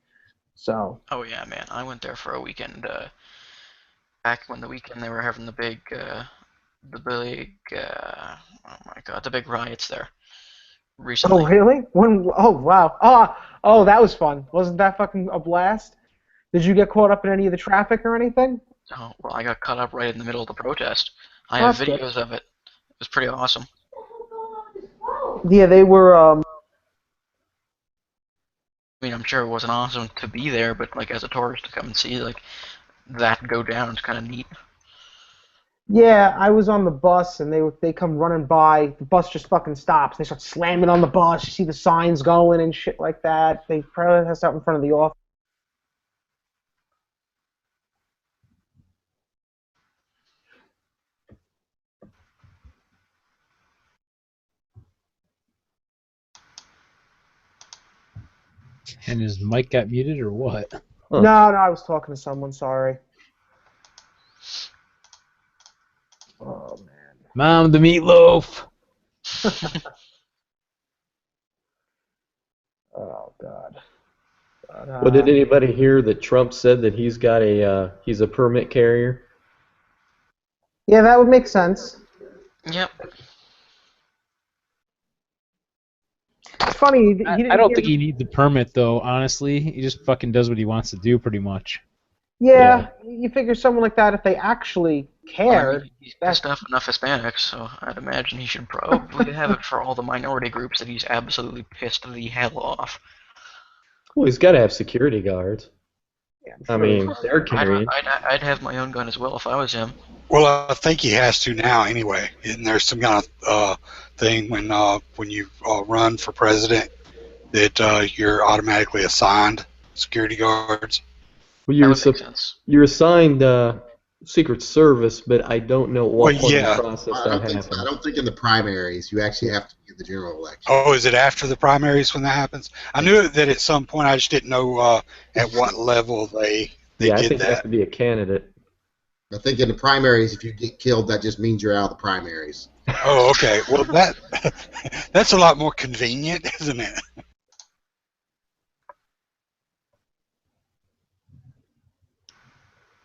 S12: So.
S4: Oh yeah, man, I went there for a weekend, back when the weekend they were having the big riots there recently.
S12: Oh really? Oh wow. Oh, that was fun. Wasn't that fucking a blast? Did you get caught up in any of the traffic or anything?
S4: Oh, well, I got caught up right in the middle of the protest. I have videos of it. It was pretty awesome.
S12: Yeah, they were,
S4: I mean, I'm sure it wasn't awesome to be there, but, like, as a tourist to come and see, like, that go down is kind of neat.
S12: Yeah, I was on the bus, and they come running by. The bus just fucking stops. They start slamming on the bus. You see the signs going and shit like that. They protest out in front of the office.
S13: And his mic got muted or what?
S12: Huh. No, I was talking to someone, sorry. Oh, man.
S13: Mom, the meatloaf!
S12: Oh God.
S11: Well, did anybody hear that Trump said that he's a permit carrier?
S12: Yeah, that would make sense.
S4: Yep.
S12: It's funny. He didn't
S13: I don't
S12: give-
S13: think he needs a permit though. Honestly, he just fucking does what he wants to do, pretty much.
S12: Yeah, you figure someone like that, if they actually cared,
S4: He's pissed off enough Hispanics, so I'd imagine he should probably have it for all the minority groups that he's absolutely pissed the hell off.
S11: Well, he's got to have security guards. I mean, they're carrying.
S4: I'd have my own gun as well if I was him.
S6: Well, I think he has to now anyway. And there's some kind of thing when you run for president that you're automatically assigned security guards.
S11: Well, you're assigned Secret Service, but I don't know what part of the process that happens.
S3: I don't think in the primaries you actually have to be in the general election.
S6: Oh, is it after the primaries when that happens? I knew that at some point. I just didn't know at what level they
S11: Yeah, I
S6: did
S11: think you
S6: that.
S11: have to be a candidate.
S3: I think in the primaries, if you get killed, that just means you're out of the primaries.
S6: Oh, okay. Well, that's a lot more convenient, isn't it?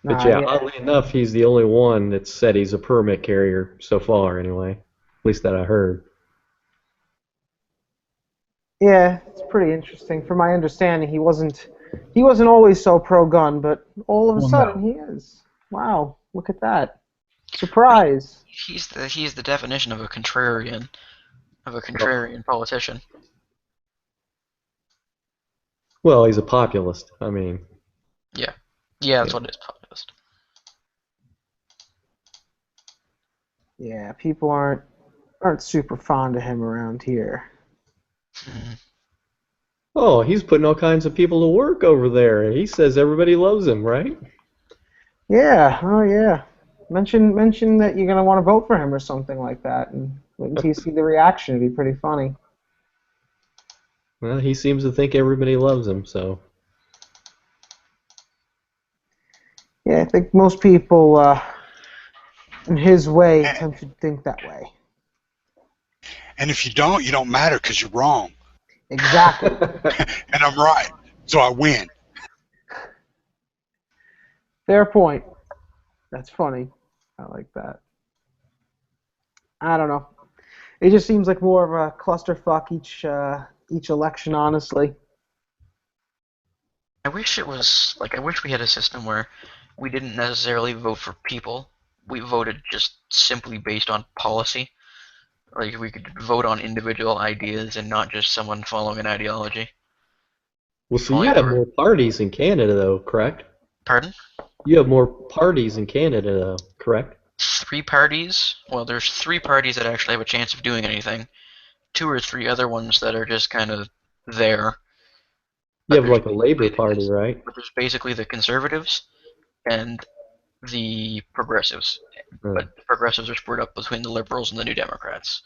S11: But yeah, oddly enough, he's the only one that said he's a permit carrier so far, anyway. At least that I heard.
S12: Yeah, it's pretty interesting. From my understanding, he wasn't always so pro-gun, but all of a sudden he is. Wow, look at that! Surprise!
S4: He's the definition of a contrarian politician.
S11: Well, he's a populist. I mean.
S4: Yeah. Yeah, that's what it is, populist.
S12: Yeah, people aren't super fond of him around here.
S11: Oh, he's putting all kinds of people to work over there. He says everybody loves him, right?
S12: Yeah, oh yeah. Mention that you're gonna want to vote for him or something like that, and wait until you see the reaction. It'd be pretty funny.
S11: Well, he seems to think everybody loves him, so.
S12: Yeah, I think most people, in his way, tend to think that way.
S6: And if you don't matter because you're wrong.
S12: Exactly.
S6: And I'm right, so I win.
S12: Fair point. That's funny. I like that. I don't know. It just seems like more of a clusterfuck each election, honestly.
S4: I wish we had a system where we didn't necessarily vote for people. We voted just simply based on policy. Like, we could vote on individual ideas and not just someone following an ideology.
S11: Well, so you have more parties in Canada, though, correct?
S4: Pardon?
S11: You have more parties in Canada, though, correct?
S4: 3 parties? Well, there's 3 parties that actually have a chance of doing anything. 2 or 3 other ones that are just kind of there.
S11: You have like a Labour Party, right?
S4: But there's basically the Conservatives and the Progressives. But the Progressives are split up between the Liberals and the New Democrats.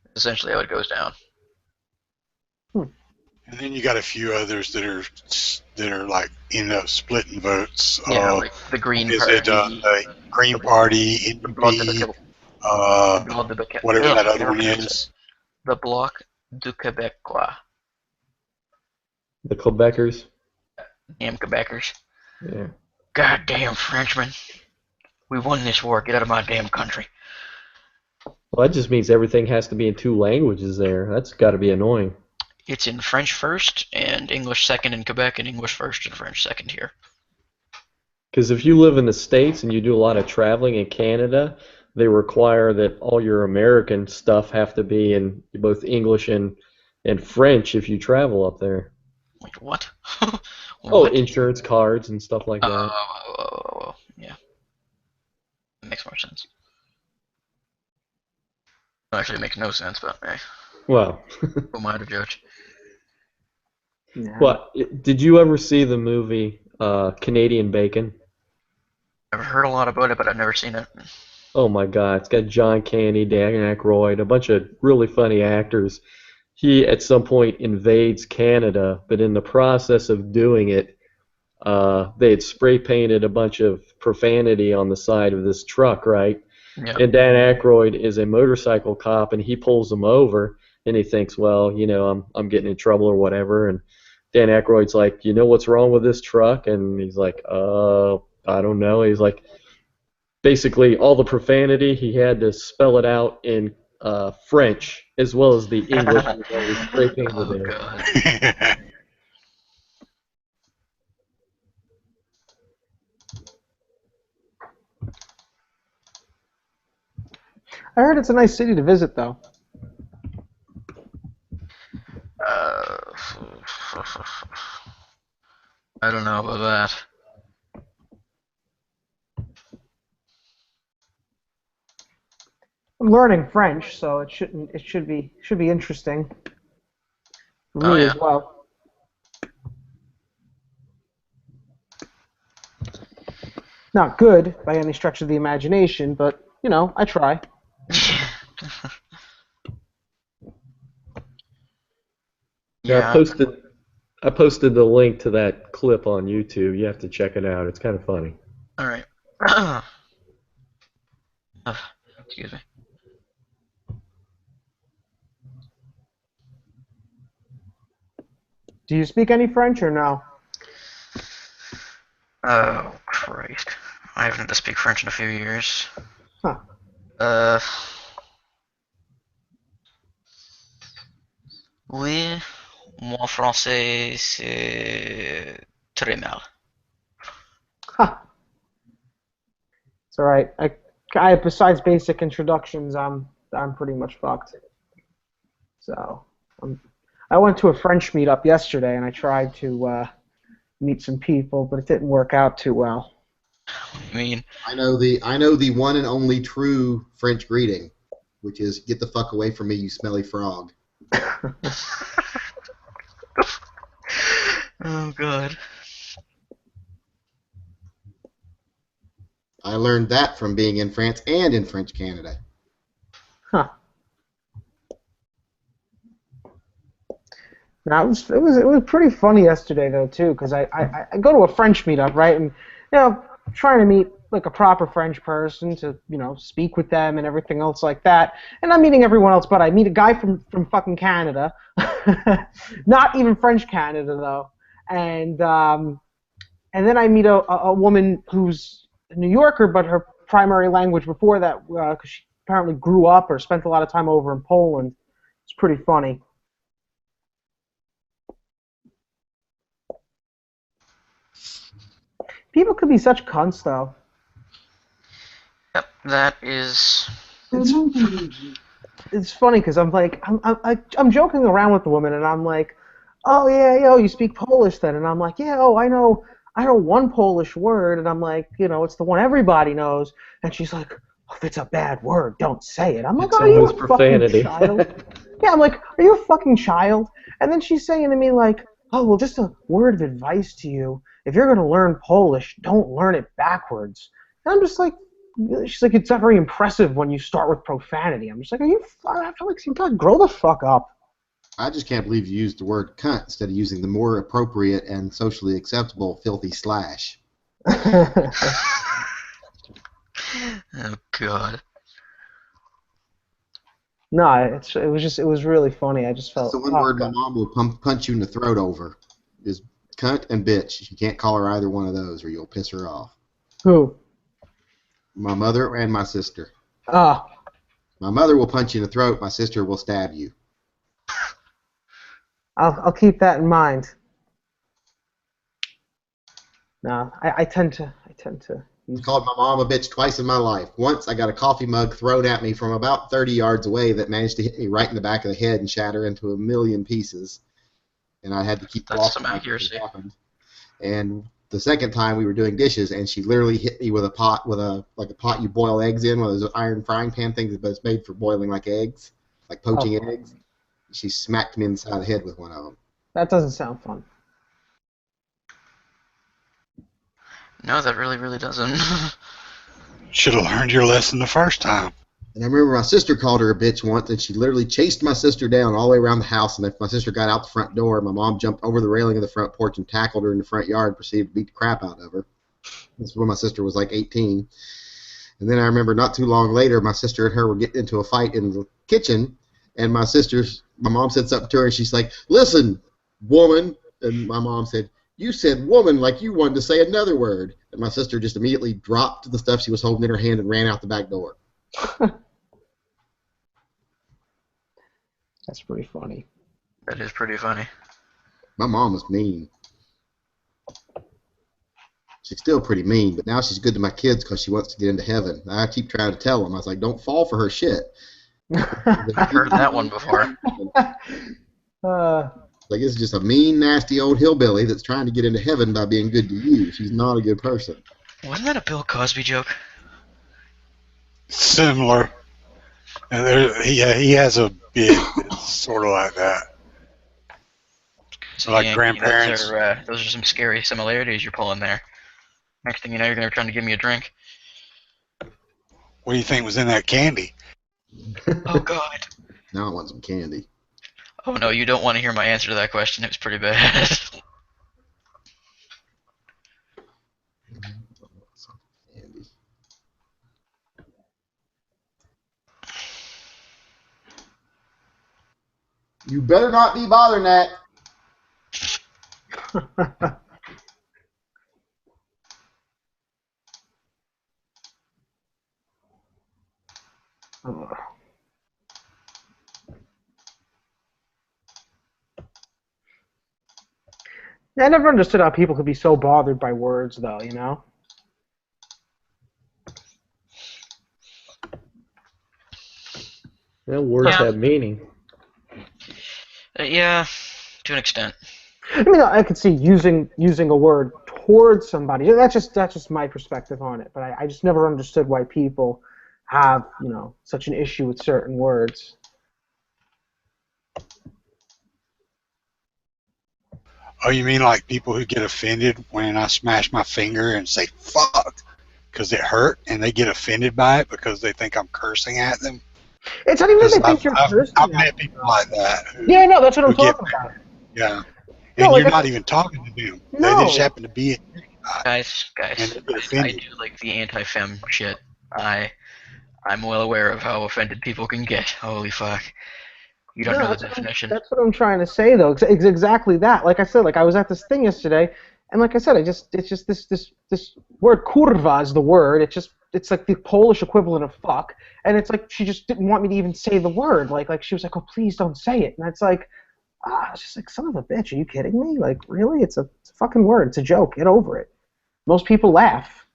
S4: That's essentially how it goes down.
S6: And then you got a few others that are like end up splitting votes.
S4: Yeah, like the Green
S6: is
S4: Party.
S6: It the Green Party, NP, whatever that other one is.
S4: The Bloc du Québécois.
S11: The Quebecers.
S4: Damn Quebecers.
S11: Yeah.
S4: Goddamn Frenchmen. We won this war. Get out of my damn country.
S11: Well, that just means everything has to be in 2 languages there. That's got to be annoying.
S4: It's in French first and English second in Quebec, and English first and French second here.
S11: Because if you live in the States and you do a lot of traveling in Canada, they require that all your American stuff have to be in both English and French if you travel up there.
S4: Wait, what?
S11: Oh, insurance cards and stuff like that.
S4: Oh, yeah. That makes more sense. Actually, it makes no sense, but hey.
S11: Well.
S4: Who am I to judge?
S12: Yeah.
S11: What? Did you ever see the movie Canadian Bacon?
S4: I've heard a lot about it, but I've never seen it.
S11: Oh my God! It's got John Candy, Dan Aykroyd, a bunch of really funny actors. He at some point invades Canada, but in the process of doing it, they had spray painted a bunch of profanity on the side of this truck, right?
S4: Yeah.
S11: And Dan Aykroyd is a motorcycle cop, and he pulls them over, and he thinks, well, I'm getting in trouble or whatever, and Dan Aykroyd's like, you know what's wrong with this truck? And he's like, I don't know. He's like, basically all the profanity, he had to spell it out in French as well as the English.
S4: God.
S12: I heard it's a nice city to visit, though.
S4: I don't know about that.
S12: I'm learning French, so it should be interesting for me as well. Not good by any stretch of the imagination, but I try.
S11: Yeah, I posted the link to that clip on YouTube. You have to check it out. It's kind of funny.
S4: All right. Excuse me.
S12: Do you speak any French or no?
S4: Oh, Christ. I haven't had to speak French in a few years.
S12: Huh.
S4: Oui, mon français, c'est très mal.
S12: Huh. It's all right. I besides basic introductions, I'm pretty much fucked. So, I went to a French meetup yesterday, and I tried to meet some people, but it didn't work out too well.
S4: I mean,
S3: I know the one and only true French greeting, which is "Get the fuck away from me, you smelly frog."
S4: Oh God.
S3: I learned that from being in France and in French Canada.
S12: Huh. Now it was pretty funny yesterday though too, because I go to a French meetup, right, and trying to meet like a proper French person to speak with them and everything else like that, and I'm meeting everyone else, but I meet a guy from fucking Canada, not even French Canada though, and then I meet a woman who's a New Yorker, but her primary language before that, because she apparently grew up or spent a lot of time over in Poland. It's pretty funny. People could be such cunts, though.
S4: Yep, that is.
S12: It's funny because I'm like, I'm joking around with the woman, and I'm like, oh yeah, you speak Polish then, and I'm like, yeah, I know one Polish word, and I'm like, it's the one everybody knows, and she's like, oh, if it's a bad word, don't say it. I'm like, are you a fucking child? Yeah, I'm like, are you a fucking child? And then she's saying to me like, oh, well, just a word of advice to you. If you're going to learn Polish, don't learn it backwards. And I'm just like, she's like, it's not very impressive when you start with profanity. I'm just like, I feel like, God, grow the fuck up.
S3: I just can't believe you used the word cunt instead of using the more appropriate and socially acceptable filthy slash.
S4: Oh, God.
S12: No, it was really funny. I just felt.
S3: That's the one word my mom will punch you in the throat over is cunt and bitch. You can't call her either one of those or you'll piss her off.
S12: Who?
S3: My mother and my sister.
S12: Ah.
S3: My mother will punch you in the throat. My sister will stab you.
S12: I'll keep that in mind. No, I tend to.
S3: I called my mom a bitch twice in my life. Once I got a coffee mug thrown at me from about 30 yards away that managed to hit me right in the back of the head and shatter into a million pieces. And I had to keep walking.
S4: That's some accuracy.
S3: And the second time we were doing dishes, and she literally hit me with a pot, like a pot you boil eggs in, one of those iron frying pan things, but it's made for boiling like eggs, like poaching eggs. She smacked me inside the head with one of them.
S12: That doesn't sound fun.
S4: No, that really, really doesn't.
S6: Should have learned your lesson the first time.
S3: And I remember my sister called her a bitch once, and she literally chased my sister down all the way around the house. And if my sister got out the front door, my mom jumped over the railing of the front porch and tackled her in the front yard and proceeded to beat the crap out of her. This was when my sister was like 18. And then I remember not too long later, my sister and her were getting into a fight in the kitchen, And my mom said something to her, and she's like, "Listen, woman." And my mom said, "You said woman like you wanted to say another word." And my sister just immediately dropped the stuff she was holding in her hand and ran out the back door.
S12: That's pretty funny.
S4: That is pretty funny.
S3: My mom was mean. She's still pretty mean, but now she's good to my kids because she wants to get into heaven. I keep trying to tell them. I was like, don't fall for her shit.
S4: I've heard that one before.
S3: Like, it's just a mean, nasty old hillbilly that's trying to get into heaven by being good to you. She's not a good person.
S4: Wasn't that a Bill Cosby joke?
S6: Similar. And he has a bit sort of like that.
S4: So
S6: Like
S4: Yankee,
S6: grandparents.
S4: Those are some scary similarities you're pulling there. Next thing you know, you're gonna be trying to give me a drink.
S6: What do you think was in that candy?
S4: Oh God.
S3: Now I want some candy.
S4: Oh no, you don't want to hear my answer to that question. It was pretty bad.
S3: You better not be bothering that.
S12: I never understood how people could be so bothered by words, though, you know?
S11: Well, words have meaning.
S4: Yeah, to an extent.
S12: I mean, I could see using a word towards somebody. That's just my perspective on it. But I just never understood why people have, you know, such an issue with certain words.
S6: Oh, you mean like people who get offended when I smash my finger and say fuck because it hurt, and they get offended by it because they think I'm cursing at them?
S12: It's not even that they think you're cursing.
S6: I've met people like that.
S12: Yeah, no, that's what I'm talking about.
S6: Yeah.
S12: No,
S6: And
S12: like
S6: you're not even talking to them.
S12: No.
S6: They just happen to be it.
S4: Guys, I do like the anti-fem shit. I'm well aware of how offended people can get. Holy fuck. You don't know the definition.
S12: That's what I'm trying to say, though. It's exactly that. Like I said, like I was at this thing yesterday, and like I said, it's just this word kurva is the word. It's like the Polish equivalent of fuck, and it's like she just didn't want me to even say the word. Like she was like, oh, please don't say it, and it's like, it's just like, son of a bitch, are you kidding me? Like, really? It's a fucking word. It's a joke. Get over it. Most people laugh.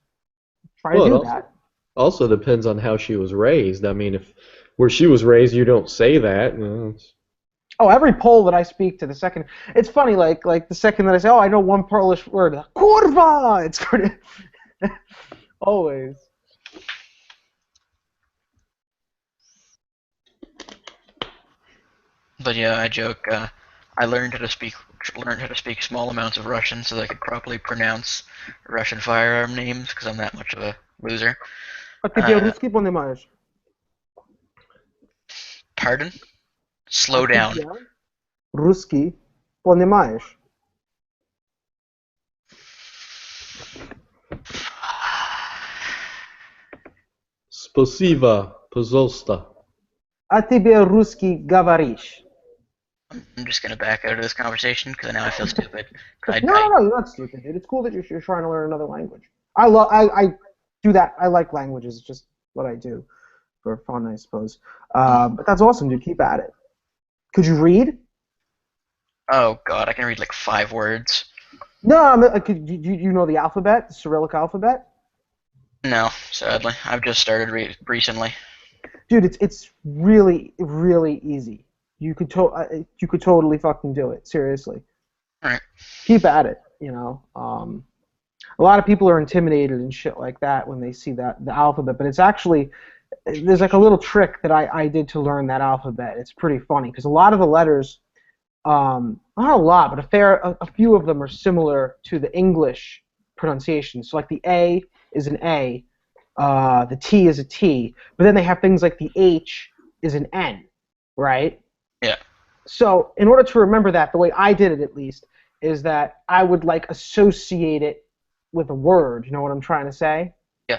S12: Try to do that.
S11: Also depends on how she was raised. I mean, if where she was raised, you don't say that.
S12: Oh, every Pole that I speak to, the second it's funny. Like the second that I say, oh, I know one Polish word, kurwa. It's going to always.
S4: But yeah, I joke. I learned how to speak small amounts of Russian so that I could properly pronounce Russian firearm names because I'm that much of a loser.
S12: А ты русский понимаешь?
S4: Pardon? Slow down.
S12: Русский понимаешь?
S11: Спасибо, пожалуйста.
S12: А тебе русский говоришь?
S4: I'm just gonna back out of this conversation because now I feel stupid.
S12: No, you're not stupid, dude. It's cool that you're trying to learn another language. I do that. I like languages. It's just what I do for fun, I suppose. But that's awesome, dude. Keep at it. Could you read?
S4: Oh god, I can read like 5 words.
S12: No, you know the alphabet, the Cyrillic alphabet?
S4: No, sadly, I've just started recently.
S12: Dude, it's really really easy. You could totally fucking do it. Seriously.
S4: All right.
S12: Keep at it. You know. A lot of people are intimidated and shit like that when they see the alphabet, but it's actually there's like a little trick that I did to learn that alphabet. It's pretty funny because a lot of the letters, not a lot, but a few of them are similar to the English pronunciation. So like the A is an A, the T is a T, but then they have things like the H is an N, right?
S4: Yeah.
S12: So in order to remember that, the way I did it at least, is that I would like associate it with a word. You know what I'm trying to say?
S4: Yeah.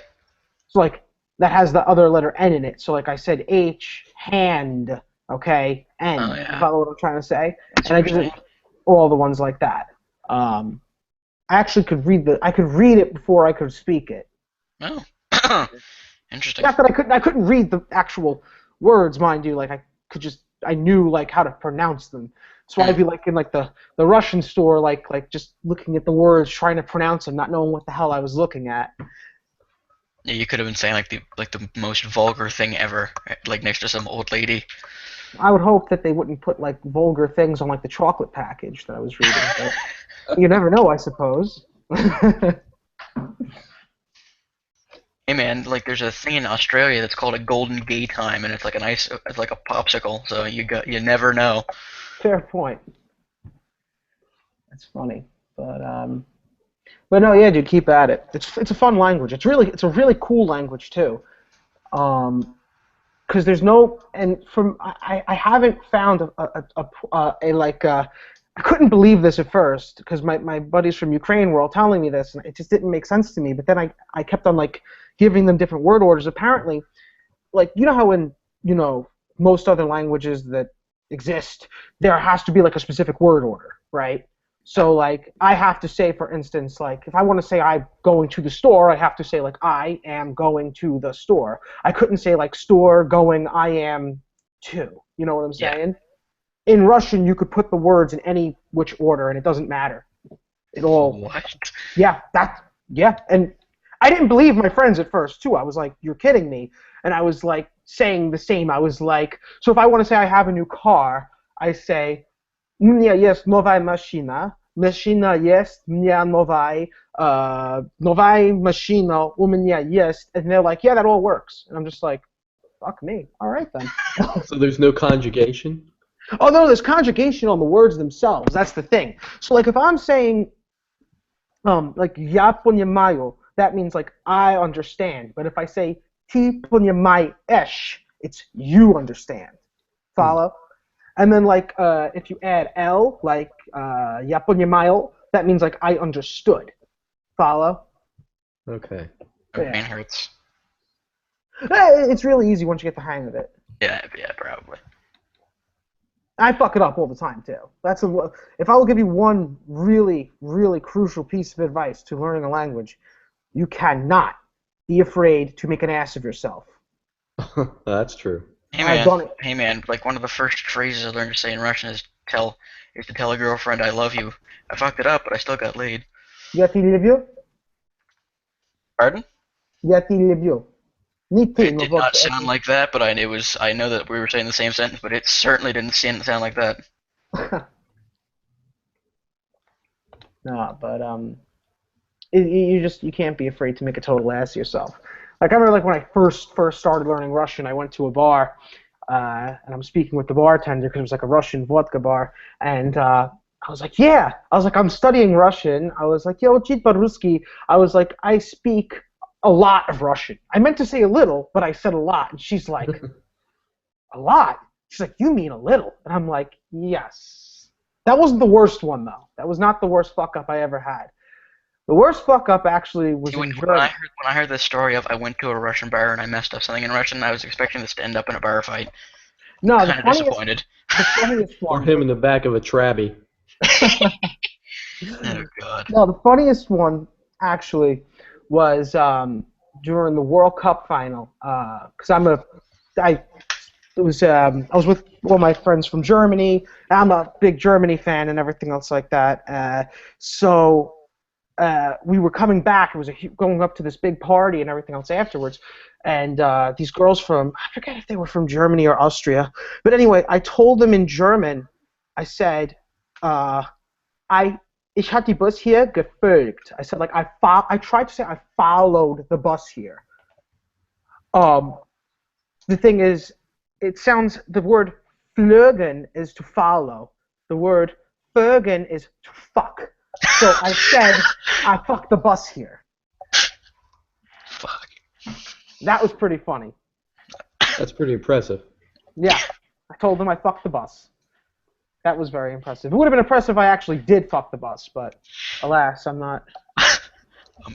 S12: So like that has the other letter N in it. So like I said H, hand, Okay, N.
S4: Oh, yeah.
S12: You follow what I'm trying to say?
S4: That's
S12: And I
S4: what you're
S12: did all the ones like that. I actually could read it before I could speak it.
S4: Oh, interesting.
S12: Not that I couldn't read the actual words, mind you. Like I knew like how to pronounce them. So I'd be like in like the Russian store, like just looking at the words, trying to pronounce them, not knowing what the hell I was looking at.
S4: Yeah, you could have been saying like the most vulgar thing ever, like next to some old lady.
S12: I would hope that they wouldn't put like vulgar things on like the chocolate package that I was reading. But you never know, I suppose.
S4: Hey man, like there's a thing in Australia that's called a golden gay time, and it's like it's like a popsicle. So you never know.
S12: Fair point. That's funny, but no, yeah, dude, keep at it. It's a fun language. It's a really cool language too. Because there's no, and from I haven't found I couldn't believe this at first because my buddies from Ukraine were all telling me this and it just didn't make sense to me. But then I kept on like giving them different word orders. Apparently, like you know how in most other languages that exist there has to be like a specific word order, right? So like I have to say, for instance, like if I want to say I'm going to the store, I have to say like I am going to the store. I couldn't say like store going I am to. You know what I'm saying? In Russian, you could put the words in any which order, and it doesn't matter. It all.
S4: What?
S12: Yeah, and I didn't believe my friends at first too. I was like, "You're kidding me," and I was like saying the same. I was like, so if I want to say I have a new car, I say. U mnie jest nowa maszyna. Maszyna jest mnie nowa. Nowa maszyna u mnie jest. And they're like, yeah, that all works. And I'm just like, fuck me. All right then.
S11: So there's no conjugation?
S12: Oh no, there's conjugation on the words themselves. That's the thing. So like if I'm saying, like ja poнимаю, that means like I understand. But if I say ty poнимаешь, it's you understand. Follow? And then, like, if you add L, like, я понимаю, that means, like, I understood. Follow?
S11: Okay.
S4: My brain hurts.
S12: It's really easy once you get the hang of it.
S4: Yeah, probably.
S12: I fuck it up all the time, too. If I will give you one really, really crucial piece of advice to learning a language, you cannot be afraid to make an ass of yourself.
S11: That's true.
S4: Hey man, like one of the first phrases I learned to say in Russian is to tell a girlfriend I love you. I fucked it up, but I still got laid.
S12: Я тебя люблю?
S4: Pardon?
S12: Я тебя люблю.
S4: It did not sound like that, but I know that we were saying the same sentence, but it certainly didn't sound like that.
S12: No, but you can't be afraid to make a total ass of yourself. Like I remember, like when I first started learning Russian, I went to a bar, and I'm speaking with the bartender because it was like a Russian vodka bar, and I was like, I'm studying Russian. I was like, yo, учить по-русски. I was like, I speak a lot of Russian. I meant to say a little, but I said a lot, and she's like, a lot? She's like, you mean a little? And I'm like, yes. That wasn't the worst one though. That was not the worst fuck up I ever had. The worst fuck up actually was in Germany.
S4: When I heard the story of I went to a Russian bar and I messed up something in Russian, I was expecting this to end up in a bar fight.
S12: No,
S4: kind of disappointed.
S12: The funniest
S11: Or
S12: one.
S11: him in the back of a Trabi.
S4: Oh god.
S12: No, the funniest one actually was during the World Cup final. Because I was with one of my friends from Germany. I'm a big Germany fan and everything else like that. So we were coming back. It was going up to this big party and everything else afterwards. And these girls from, I forget if they were from Germany or Austria. But anyway, I told them in German, I said, ich hatte die Bus hier gefolgt. I said, like, I tried to say I followed the bus here. The thing is, the word flögen is to follow. The word folgen is to fuck. So I said, I fucked the bus here.
S4: Fuck.
S12: That was pretty funny.
S11: That's pretty impressive.
S12: Yeah. I told them I fucked the bus. That was very impressive. It would have been impressive if I actually did fuck the bus, but alas, I'm not.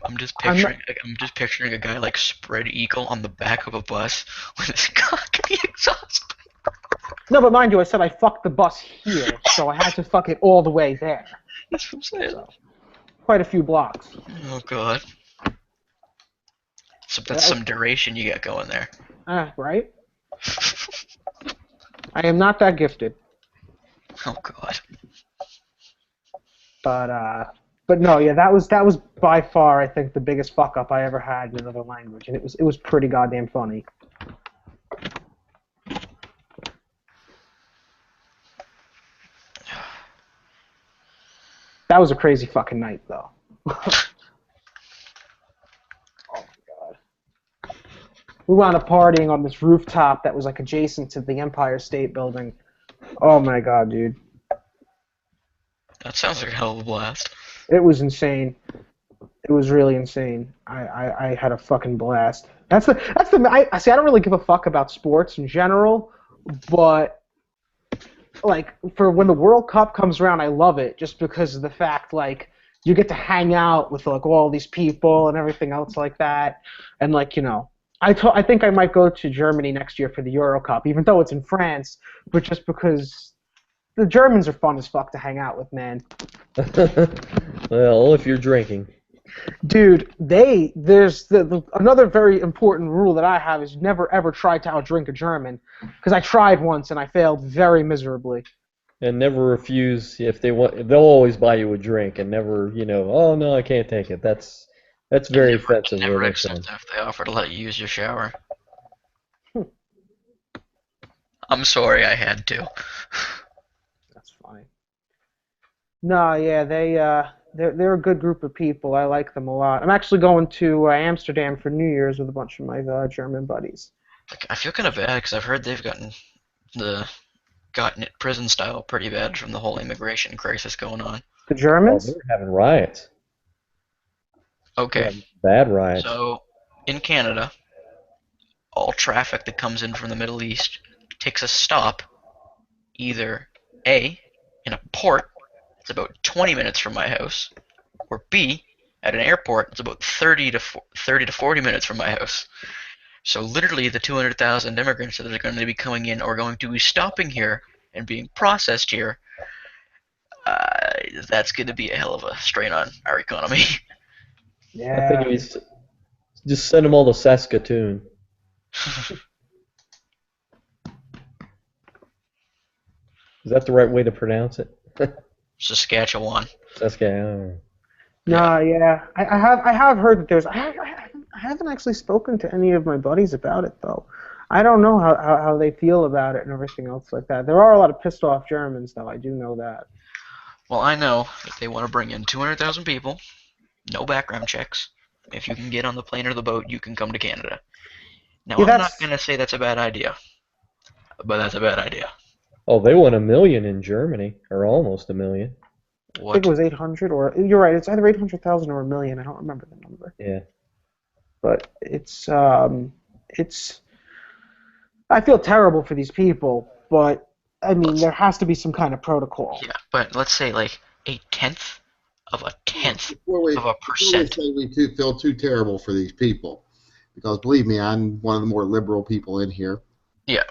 S4: I'm just picturing a guy like spread eagle on the back of a bus with his cock in the exhaust.
S12: No, but mind you, I said I fucked the bus here, so I had to fuck it all the way there.
S4: That's what I'm saying.
S12: So, quite a few blocks.
S4: Oh god. So that's some duration you got going there.
S12: Right? I am not that gifted.
S4: Oh god.
S12: But no, yeah, that was by far, I think, the biggest fuck up I ever had in another language, and it was pretty goddamn funny. That was a crazy fucking night, though. Oh my god. We wound up partying on this rooftop that was like adjacent to the Empire State Building. Oh my god, dude.
S4: That sounds like a hell of a blast.
S12: It was insane. It was really insane. I had a fucking blast. I don't really give a fuck about sports in general, but like for when the World Cup comes around, I love it just because of the fact like you get to hang out with like all these people and everything else like that, and like I think I might go to Germany next year for the Euro Cup, even though it's in France, but just because the Germans are fun as fuck to hang out with, man.
S11: Well, if you're drinking.
S12: Dude, there's another very important rule that I have is never ever try to outdrink a German, because I tried once and I failed very miserably.
S11: And never refuse if they want. They'll always buy you a drink, and never, oh no, I can't take it. That's very offensive.
S4: Never accept if they offer to let you use your shower. I'm sorry, I had to.
S12: That's funny. No, yeah, they're a good group of people. I like them a lot. I'm actually going to Amsterdam for New Year's with a bunch of my German buddies.
S4: I feel kind of bad because I've heard they've gotten it prison style pretty bad from the whole immigration crisis going on.
S12: The Germans?
S11: Oh, they're having riots.
S4: Okay.
S11: Yeah, bad riots.
S4: So, in Canada, all traffic that comes in from the Middle East takes a stop either A, in a port, it's about 20 minutes from my house, or B, at an airport, it's about 30 to 40 minutes from my house. So literally the 200,000 immigrants that are going to be coming in are going to be stopping here and being processed here. That's going to be a hell of a strain on our economy.
S12: Yeah.
S11: I think it's just send them all to Saskatoon. Is that the right way to pronounce it?
S4: Saskatchewan.
S11: Saskatchewan.
S12: No, yeah, I have heard that there's. I haven't actually spoken to any of my buddies about it though. I don't know how they feel about it and everything else like that. There are a lot of pissed off Germans though. I do know that.
S4: Well, I know that they want to bring in 200,000 people, no background checks. If you can get on the plane or the boat, you can come to Canada. Now,
S12: Yeah,
S4: I'm not going to say that's a bad idea, but that's a bad idea.
S11: Oh, they want 1 million in Germany, or almost 1 million.
S12: I think it was 800, or you're right. It's either 800,000 or 1 million. I don't remember the number.
S11: Yeah.
S12: But it's. I feel terrible for these people, but I mean, there has to be some kind of protocol.
S4: Yeah, but let's say like a tenth of a percent.
S3: Before we say we feel too terrible for these people, because believe me, I'm one of the more liberal people in here.
S4: Yeah.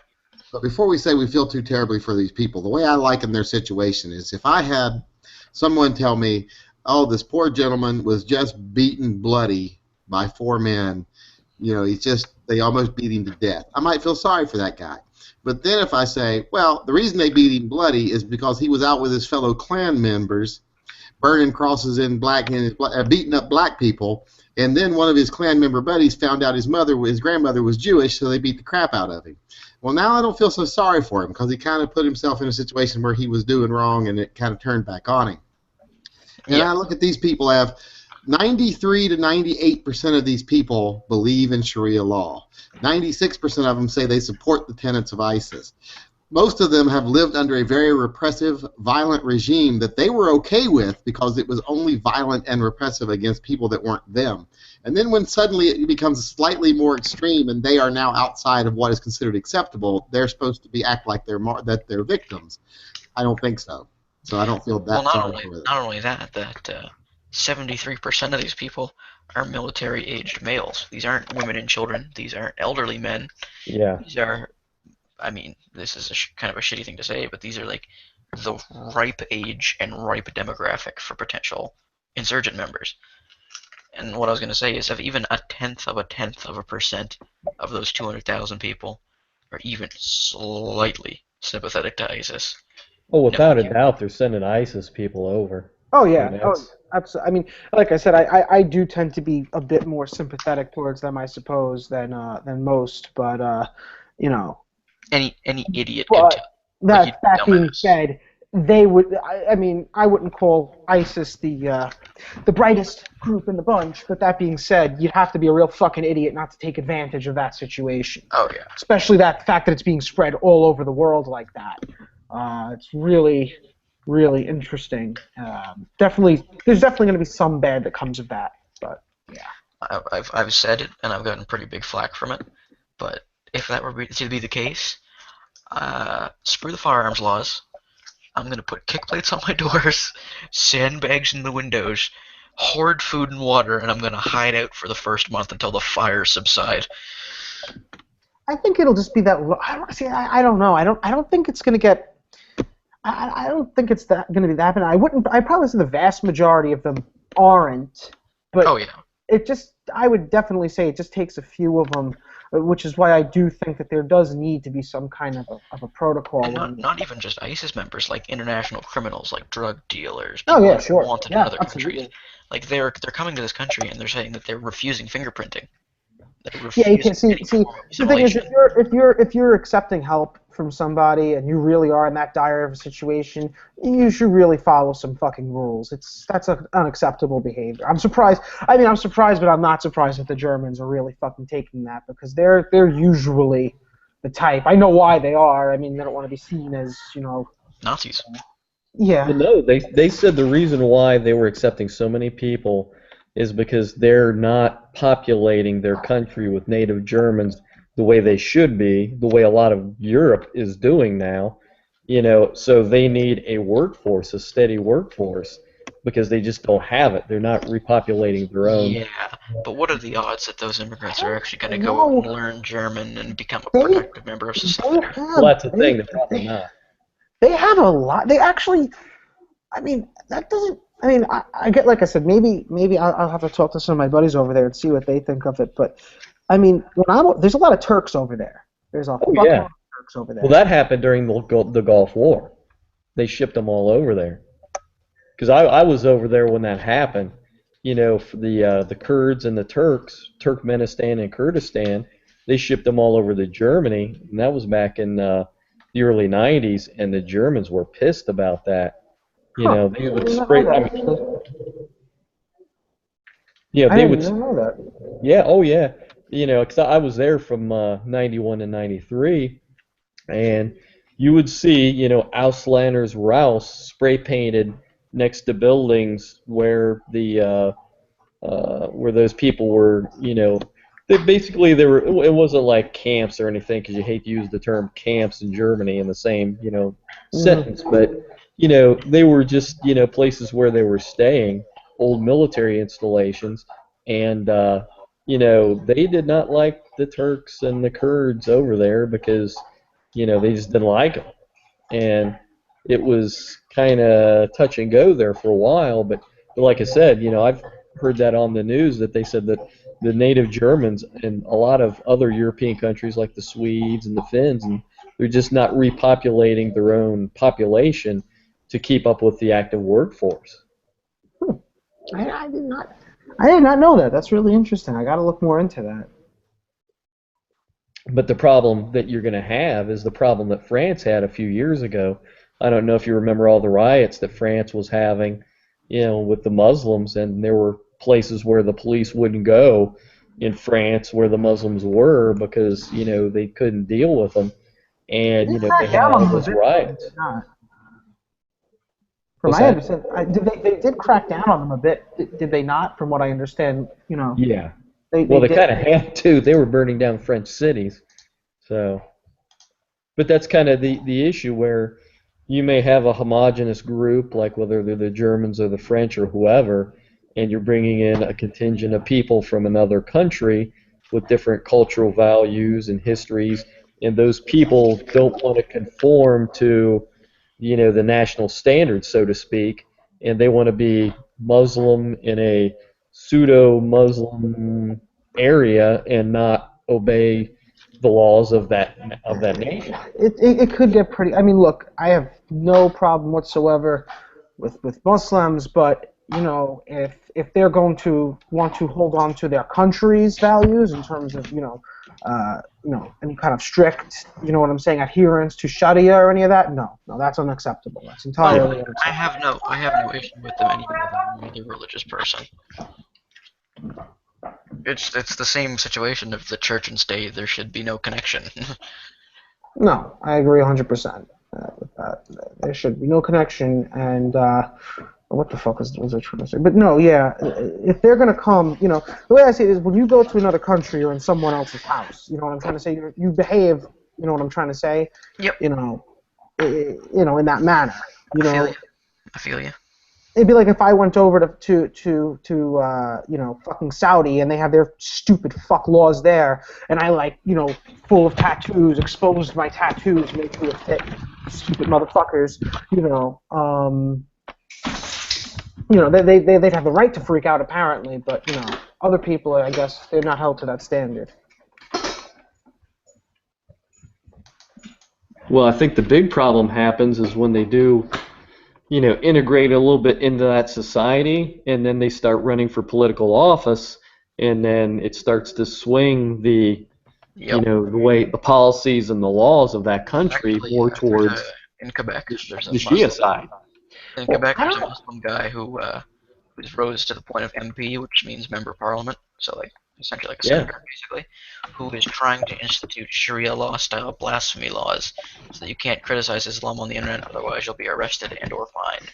S3: But before we say we feel too terribly for these people, the way I liken their situation is if I had someone tell me, oh, this poor gentleman was just beaten bloody by 4 men, they almost beat him to death, I might feel sorry for that guy. But then if I say, well, the reason they beat him bloody is because he was out with his fellow Klan members burning crosses in beating up black people, and then one of his Klan member buddies found out his grandmother was Jewish, so they beat the crap out of him. Well, now I don't feel so sorry for him because he kind of put himself in a situation where he was doing wrong and it kind of turned back on him. And I look at these people, have 93 to 98% of these people believe in Sharia law. 96% of them say they support the tenets of ISIS. Most of them have lived under a very repressive, violent regime that they were okay with because it was only violent and repressive against people that weren't them. And then when suddenly it becomes slightly more extreme and they are now outside of what is considered acceptable, they're supposed to act like they're victims. I don't think so. So I don't feel that sorry for them.
S4: Not only that 73% of these people are military-aged males. These aren't women and children. These aren't elderly men.
S11: Yeah.
S4: These are I mean, this is kind of a shitty thing to say, but these are like the ripe age and ripe demographic for potential insurgent members. And what I was going to say is if even a tenth of a percent of those 200,000 people are even slightly sympathetic to ISIS.
S11: Oh, without a doubt, they're sending ISIS people over.
S12: Oh yeah,
S11: I mean,
S12: absolutely. I mean, like I said, I do tend to be a bit more sympathetic towards them, I suppose, than most. But you know,
S4: any idiot
S12: but
S4: could tell.
S12: that being said, they would. I mean, I wouldn't call ISIS the brightest group in the bunch. But that being said, you'd have to be a real fucking idiot not to take advantage of that situation.
S4: Oh yeah.
S12: Especially that fact that it's being spread all over the world like that. It's really interesting. There's definitely going to be some bad that comes of that. But yeah,
S4: I've said it and I've gotten pretty big flack from it. But if that were to be the case, screw the firearms laws. I'm going to put kick plates on my doors, sandbags in the windows, hoard food and water, and I'm going to hide out for the first month until the fires subside.
S12: I think it'll just be that. I don't know. I don't think it's going to get. I don't think it's going to be that bad. I probably say the vast majority of them aren't. But
S4: oh yeah.
S12: I would definitely say it just takes a few of them, which is why I do think that there does need to be some kind of a protocol.
S4: And not even just ISIS members, like international criminals, like drug dealers.
S12: Oh yeah, sure.
S4: Wanted in other countries. Like they're coming to this country and they're saying that they're refusing fingerprinting.
S12: Yeah, you can see. The thing is, if you're accepting help from somebody and you really are in that dire of a situation, you should really follow some fucking rules. That's unacceptable behavior. I'm surprised. I mean, I'm surprised, but I'm not surprised that the Germans are really fucking taking that because they're usually the type. I know why they are. I mean, they don't want to be seen as
S4: Nazis.
S12: Yeah.
S11: But no, they said the reason why they were accepting so many people is because they're not populating their country with native Germans the way they should be, the way a lot of Europe is doing now. So they need a workforce, a steady workforce, because they just don't have it. They're not repopulating their own.
S4: Yeah, but what are the odds that those immigrants are actually going to go out and learn German and become a productive member of society?
S11: Well, that's the thing. They're probably not.
S12: They have a lot. They actually. I mean, that doesn't. I mean, I get, like I said, maybe I'll have to talk to some of my buddies over there and see what they think of it. But I mean, there's a lot of Turks over there. There's a lot of Turks over there.
S11: Well, that happened during the Gulf War. They shipped them all over there. Because I was over there when that happened. For the Kurds and the Turks, Turkmenistan and Kurdistan, they shipped them all over to Germany, and that was back in the early '90s, and the Germans were pissed about that. They would spray. They would.
S12: Know that.
S11: Yeah. Oh, yeah. Because I was there from '91 to '93, and you would see, Auslander's Raus spray painted next to buildings where where those people were. They were. It wasn't like camps or anything, because you hate to use the term camps in Germany in the same sentence, but. They were just, places where they were staying, old military installations, and, they did not like the Turks and the Kurds over there because, they just didn't like them. And it was kind of touch and go there for a while, but like I said, I've heard that on the news that they said that the native Germans and a lot of other European countries like the Swedes and the Finns, and they're just not repopulating their own population to keep up with the active workforce.
S12: I did not know that. That's really interesting. I got to look more into that.
S11: But the problem that you're going to have is the problem that France had a few years ago. I don't know if you remember all the riots that France was having, with the Muslims, and there were places where the police wouldn't go in France where the Muslims were because, they couldn't deal with them. And, they had all those riots.
S12: From my understanding, they did crack down on them a bit, did they not? From what I understand,
S11: Yeah. They kind of had to. They were burning down French cities. So, but that's kind of the issue where you may have a homogenous group, like whether they're the Germans or the French or whoever, and you're bringing in a contingent of people from another country with different cultural values and histories, and those people don't want to conform to, the national standards, so to speak, and they want to be Muslim in a pseudo-Muslim area and not obey the laws of that nation.
S12: It could get pretty. I mean, look, I have no problem whatsoever with Muslims, but if they're going to want to hold on to their country's values in terms of any kind of strict, what I'm saying, adherence to Sharia or any of that, no, that's unacceptable. That's entirely unacceptable.
S4: I have no issue with them any more than any other religious person. It's the same situation of the church and state. There should be no connection.
S12: No, I agree 100% with that. There should be no connection, and what the fuck was I trying to say? But no, yeah, if they're gonna come, the way I see it is when you go to another country or in someone else's house, you know what I'm trying to say. You behave, you know what I'm trying to say.
S4: Yep.
S12: In that manner.
S4: I feel you.
S12: It'd be like if I went over to fucking Saudi and they have their stupid fuck laws there, and I full of tattoos, exposed my tattoos, made to a fit, stupid motherfuckers, they'd have the right to freak out apparently, but other people, I guess, they're not held to that standard.
S11: Well, I think the big problem happens is when they do, integrate a little bit into that society, and then they start running for political office, and then it starts to swing the, the policies and the laws of that country more towards
S4: in Quebec, there's a
S11: the Shia side.
S4: In Quebec, there's a Muslim guy who's rose to the point of MP, which means member of parliament, so essentially like a senator, basically, who is trying to institute Sharia law-style blasphemy laws, so that you can't criticize Islam on the internet, otherwise you'll be arrested and/or fined.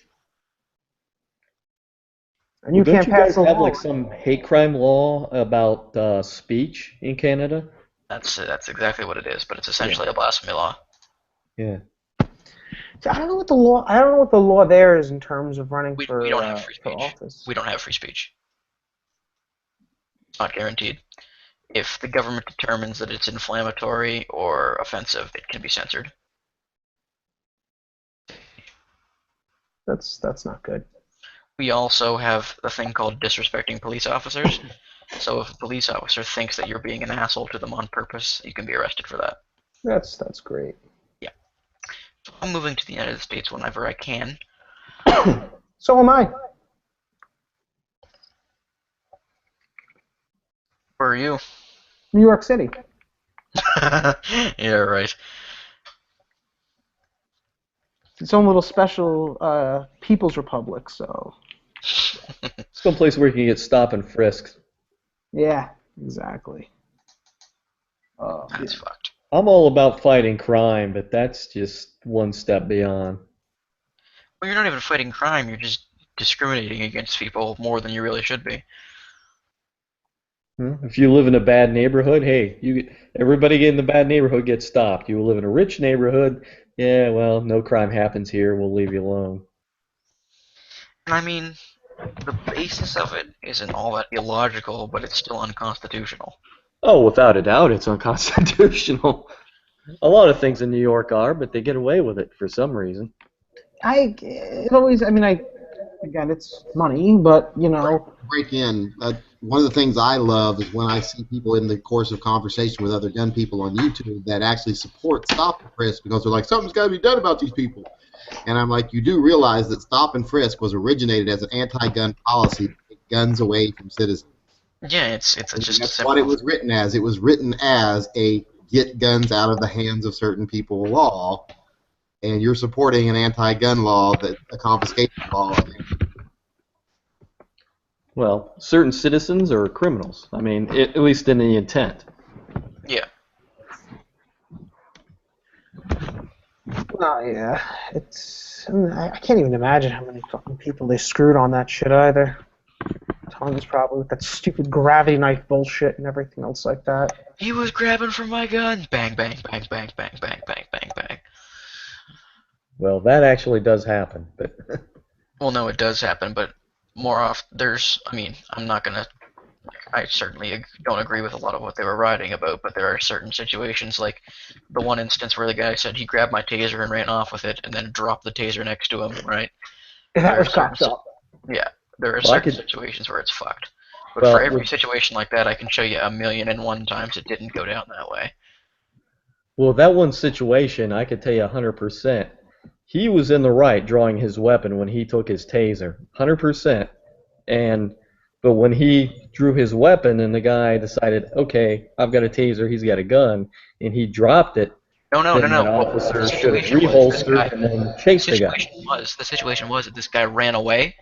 S12: And you can't pass a law.
S11: Have some hate crime law about speech in Canada?
S4: That's exactly what it is, but it's essentially a blasphemy law.
S11: Yeah.
S12: So I don't know what the law there is in terms of running for
S4: we don't have free speech.
S12: office.
S4: We don't have free speech. It's not guaranteed. If the government determines that it's inflammatory or offensive, it can be censored.
S12: That's not good.
S4: We also have a thing called disrespecting police officers. So if a police officer thinks that you're being an asshole to them on purpose, you can be arrested for that.
S12: That's great.
S4: Yeah. So I'm moving to the United States whenever I can.
S12: So am I.
S4: Where are you?
S12: New York City.
S4: Yeah, right.
S12: It's its own little special People's Republic, so.
S11: It's some place where you can get stop and frisked.
S12: Yeah, exactly.
S4: That's fucked.
S11: I'm all about fighting crime, but that's just one step beyond.
S4: Well, you're not even fighting crime, you're just discriminating against people more than you really should be.
S11: If you live in a bad neighborhood, hey, everybody in the bad neighborhood gets stopped. You live in a rich neighborhood, yeah, well, no crime happens here, we'll leave you alone.
S4: And I mean, the basis of it isn't all that illogical, but it's still unconstitutional.
S11: Oh, without a doubt, it's unconstitutional. A lot of things in New York are, but they get away with it for some reason.
S12: Again, it's money, but,
S3: Break in. One of the things I love is when I see people in the course of conversation with other gun people on YouTube that actually support stop and frisk because they're like, something's got to be done about these people. And I'm like, you do realize that stop and frisk was originated as an anti-gun policy to take guns away from citizens.
S4: Yeah, it's just
S3: that's
S4: simple.
S3: what it was written as. It was written as a get guns out of the hands of certain people law, and you're supporting an anti-gun law, a confiscation law.
S11: Well, certain citizens are criminals. I mean, at least in the intent.
S4: Yeah.
S12: Well, yeah, I can't even imagine how many fucking people they screwed on that shit either. Tons probably with that stupid gravity knife bullshit and everything else like that.
S4: He was grabbing for my gun. Bang, bang, bang, bang, bang, bang, bang, bang, bang.
S11: Well, that actually does happen, but.
S4: Well, no, it does happen, but more often I'm not gonna I certainly don't agree with a lot of what they were writing about, but there are certain situations, like the one instance where the guy said he grabbed my taser and ran off with it, and then dropped the taser next to him, right?
S12: That was cocked up.
S4: Yeah, there are
S11: Well, I
S4: certain
S11: could-
S4: situations where it's fucked. But
S11: Well,
S4: for every
S11: with-
S4: situation like that, I can show you 1,000,001 times it didn't go down that way.
S11: Well, that one situation, I could tell you 100%. He was in the right drawing his weapon when he took his taser, 100%. But when he drew his weapon and the guy decided, okay, I've got a taser, he's got a gun, and he dropped it, then that officer
S4: The
S11: should have
S4: situation was this
S11: reholstered
S4: guy-
S11: and then chased the guy.
S4: The situation was that this guy ran away,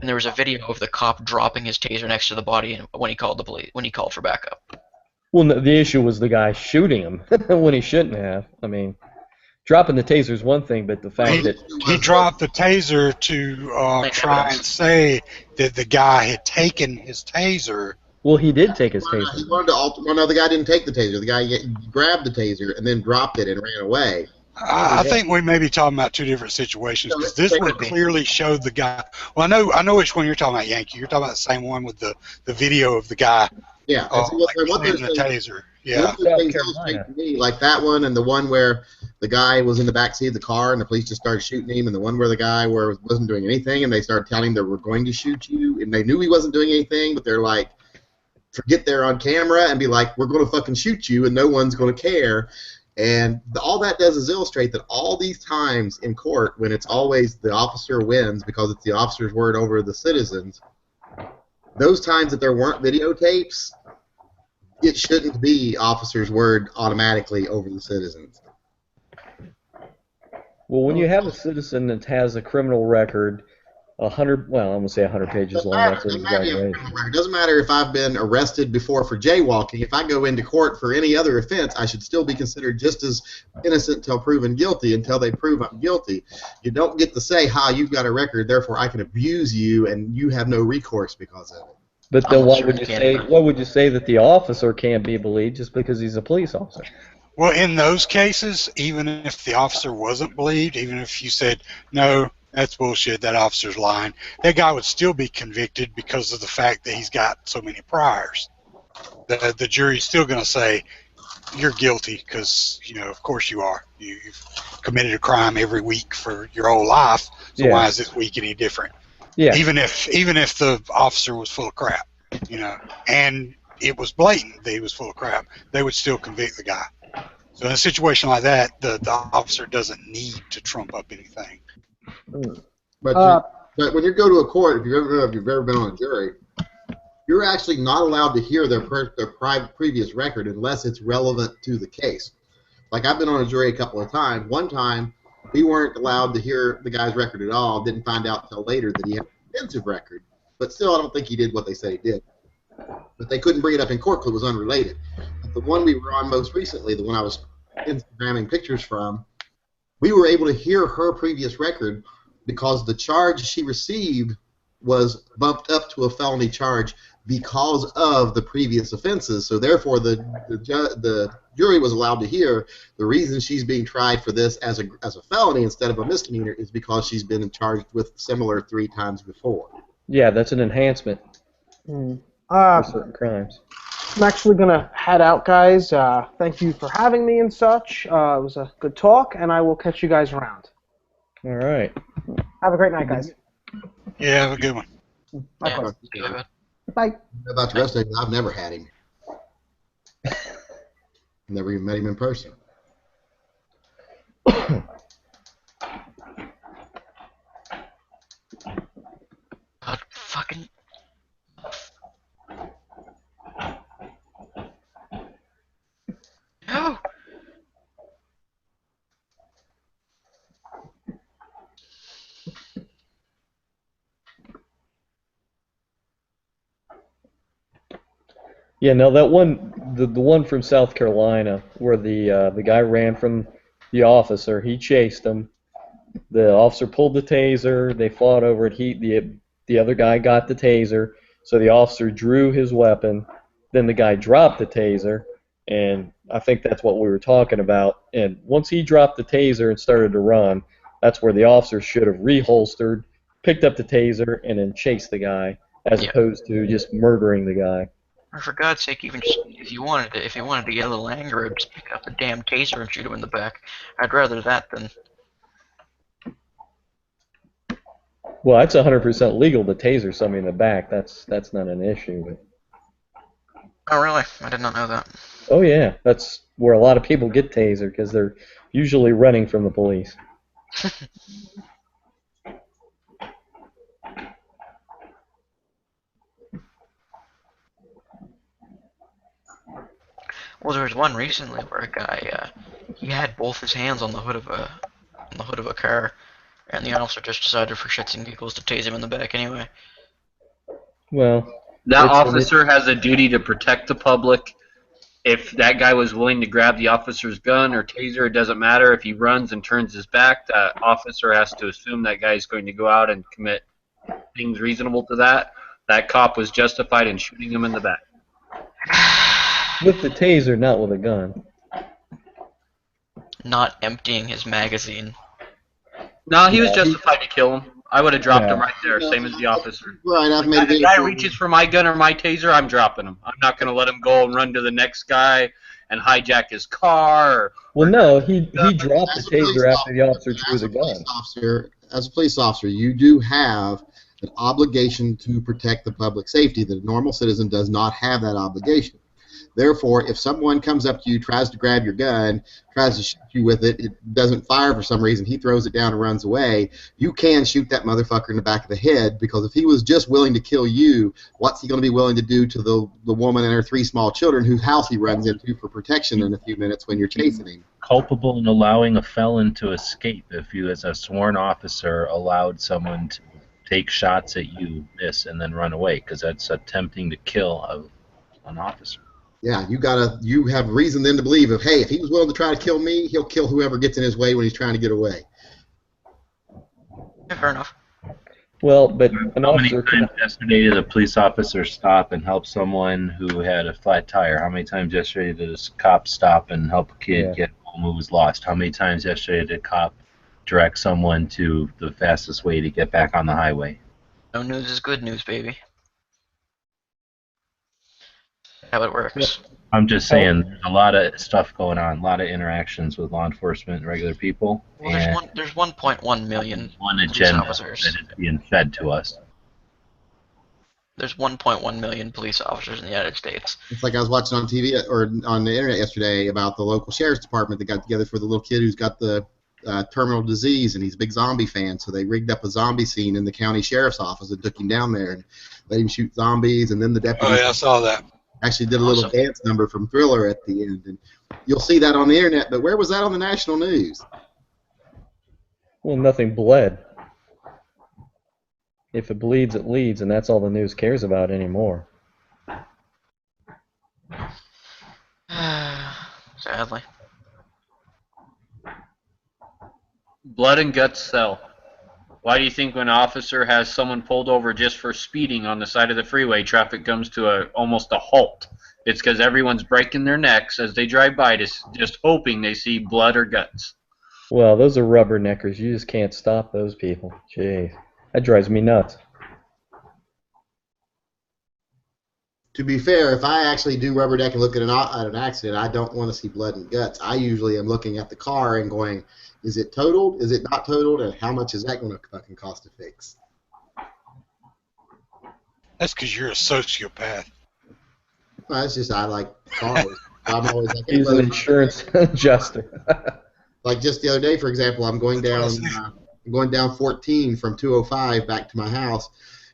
S4: and there was a video of the cop dropping his taser next to the body when he called the police, when he called for backup.
S11: Well, no, the issue was the guy shooting him when he shouldn't have. I mean, dropping the taser is one thing, but the fact that
S6: He dropped the taser to try and say that the guy had taken his taser.
S11: Well, he did take his taser.
S3: He wanted to well, no, the guy didn't take the taser. The guy grabbed the taser and then dropped it and ran away.
S6: I think we may be talking about two different situations because this one clearly showed the guy. Well, I know which one you're talking about, Yankee. You're talking about the same one with the video of the guy.
S3: Yeah,
S6: Like cleaning the taser. Yeah.
S3: One of the things illustrate to me, like that one and the one where the guy was in the backseat of the car and the police just started shooting him, and the one where the guy wasn't doing anything and they started telling him they were going to shoot you, and they knew he wasn't doing anything, but they're like, forget they're on camera and be like, we're going to fucking shoot you and no one's going to care. And all that does is illustrate that all these times in court when it's always the officer wins because it's the officer's word over the citizens, those times that there weren't videotapes, it shouldn't be officer's word automatically over the citizens.
S11: Well, when you have a citizen that has a criminal record, 100, well, I'm going to say 100 pages long, that's an exaggeration.
S3: It doesn't matter if I've been arrested before for jaywalking. If I go into court for any other offense, I should still be considered just as innocent until proven guilty, until they prove I'm guilty. You don't get to say, you've got a record, therefore I can abuse you, and you have no recourse because of it.
S11: But then why would you say that the officer can't be believed just because he's a police officer?
S6: Well, in those cases, even if the officer wasn't believed, even if you said, no, that's bullshit, that officer's lying, that guy would still be convicted because of the fact that he's got so many priors. The jury's still going to say, you're guilty because, of course you are. You've committed a crime every week for your whole life, so why is this week any different?
S11: Yeah.
S6: Even if the officer was full of crap, and it was blatant that he was full of crap, they would still convict the guy. So in a situation like that, the officer doesn't need to trump up anything.
S3: But when you go to a court, if you've ever been on a jury, you're actually not allowed to hear their previous record unless it's relevant to the case. Like, I've been on a jury a couple of times. One time, we weren't allowed to hear the guy's record at all. Didn't find out until later that he had an extensive record. But still, I don't think he did what they said he did. But they couldn't bring it up in court because it was unrelated. But the one we were on most recently, the one I was Instagramming pictures from, we were able to hear her previous record because the charge she received was bumped up to a felony charge because of the previous offenses. So therefore, the jury was allowed to hear the reason she's being tried for this as a felony instead of a misdemeanor is because she's been charged with similar 3 times before.
S11: Yeah, that's an enhancement for certain crimes.
S12: I'm actually going to head out, guys. Thank you for having me and such. It was a good talk, and I will catch you guys around.
S11: All right.
S12: Have a great night, guys.
S6: Yeah, have a good one.
S12: Bye.
S4: Yeah.
S12: Bye.
S3: About the rest of it, I've never had him. Never even met him in person.
S4: God, fucking. No!
S11: Yeah, no, that one, the one from South Carolina, where the guy ran from the officer, he chased him. The officer pulled the taser. They fought over it. The other guy got the taser, so the officer drew his weapon. Then the guy dropped the taser, and I think that's what we were talking about. And once he dropped the taser and started to run, that's where the officer should have reholstered, picked up the taser, and then chased the guy, as opposed to just murdering the guy.
S4: Or for God's sake, even just if you wanted to get a little angry, just pick up the damn taser and shoot him in the back. I'd rather that than.
S11: Well, it's 100% legal to taser somebody in the back. That's not an issue. But...
S4: Oh really? I did not know that.
S11: Oh yeah, that's where a lot of people get tasered because they're usually running from the police.
S4: Well, there was one recently where a guy, he had both his hands on the hood of a car, and the officer just decided for shits and giggles to tase him in the back anyway.
S11: Well,
S14: that officer has a duty to protect the public. If that guy was willing to grab the officer's gun or taser, it doesn't matter. If he runs and turns his back, that officer has to assume that guy is going to go out and commit things reasonable to that. That cop was justified in shooting him in the back.
S11: With the taser, not with a gun.
S4: Not emptying his magazine.
S14: No, he was justified to kill him. I would have dropped him right there, same as the officer.
S3: Right, I've made
S14: If the guy reaches for my gun or my taser, I'm dropping him. I'm not going to let him go and run to the next guy and hijack his car.
S11: Well, no, he dropped the taser after the officer drew the gun.
S3: As a police officer, you do have an obligation to protect the public safety that a normal citizen does not have that obligation. Therefore, if someone comes up to you, tries to grab your gun, tries to shoot you with it, it doesn't fire for some reason, he throws it down and runs away, you can shoot that motherfucker in the back of the head, because if he was just willing to kill you, what's he going to be willing to do to the woman and her 3 small children whose house he runs into for protection in a few minutes when you're chasing him?
S7: Culpable in allowing a felon to escape if you, as a sworn officer, allowed someone to take shots at you, miss, and then run away, because that's attempting to kill an officer.
S3: Yeah, you have reason then to believe if he was willing to try to kill me, he'll kill whoever gets in his way when he's trying to get away.
S4: Yeah, fair enough.
S11: Well, but an
S7: How many
S11: officer
S7: times yesterday did a police officer stop and help someone who had a flat tire? How many times yesterday did a cop stop and help a kid get home who was lost? How many times yesterday did a cop direct someone to the fastest way to get back on the highway?
S4: No news is good news, baby. How it works.
S7: I'm just saying, there's a lot of stuff going on, a lot of interactions with law enforcement and regular people.
S4: Well,
S7: and
S4: there's 1.1 million
S7: one
S4: police
S7: agenda
S4: officers.
S7: that is being fed to us.
S4: There's 1.1 million police officers in the United States.
S3: It's like I was watching on TV or on the internet yesterday about the local sheriff's department that got together for the little kid who's got the terminal disease, and he's a big zombie fan, so they rigged up a zombie scene in the county sheriff's office and took him down there and let him shoot zombies, and then the deputy...
S6: Oh, yeah, I saw that.
S3: Actually did a little dance number from Thriller at the end, and you'll see that on the internet, but where was that on the national news?
S11: Well, nothing bled. If it bleeds, it leads, and that's all the news cares about anymore.
S4: Sadly.
S14: Blood and guts sell. Why do you think when an officer has someone pulled over just for speeding on the side of the freeway, traffic comes to almost a halt? It's because everyone's breaking their necks as they drive by, just hoping they see blood or guts.
S11: Well, those are rubberneckers. You just can't stop those people. Jeez. That drives me nuts.
S3: To be fair, if I actually do rubberneck and look at an accident, I don't want to see blood and guts. I usually am looking at the car and going, is it totaled? Is it not totaled? And how much is that going to fucking cost to fix?
S6: That's because you're a sociopath.
S3: Well, it's just I like cars. I'm always like,
S11: He's an insurance adjuster.
S3: Like just the other day, for example, I'm going down 14 from 205 back to my house,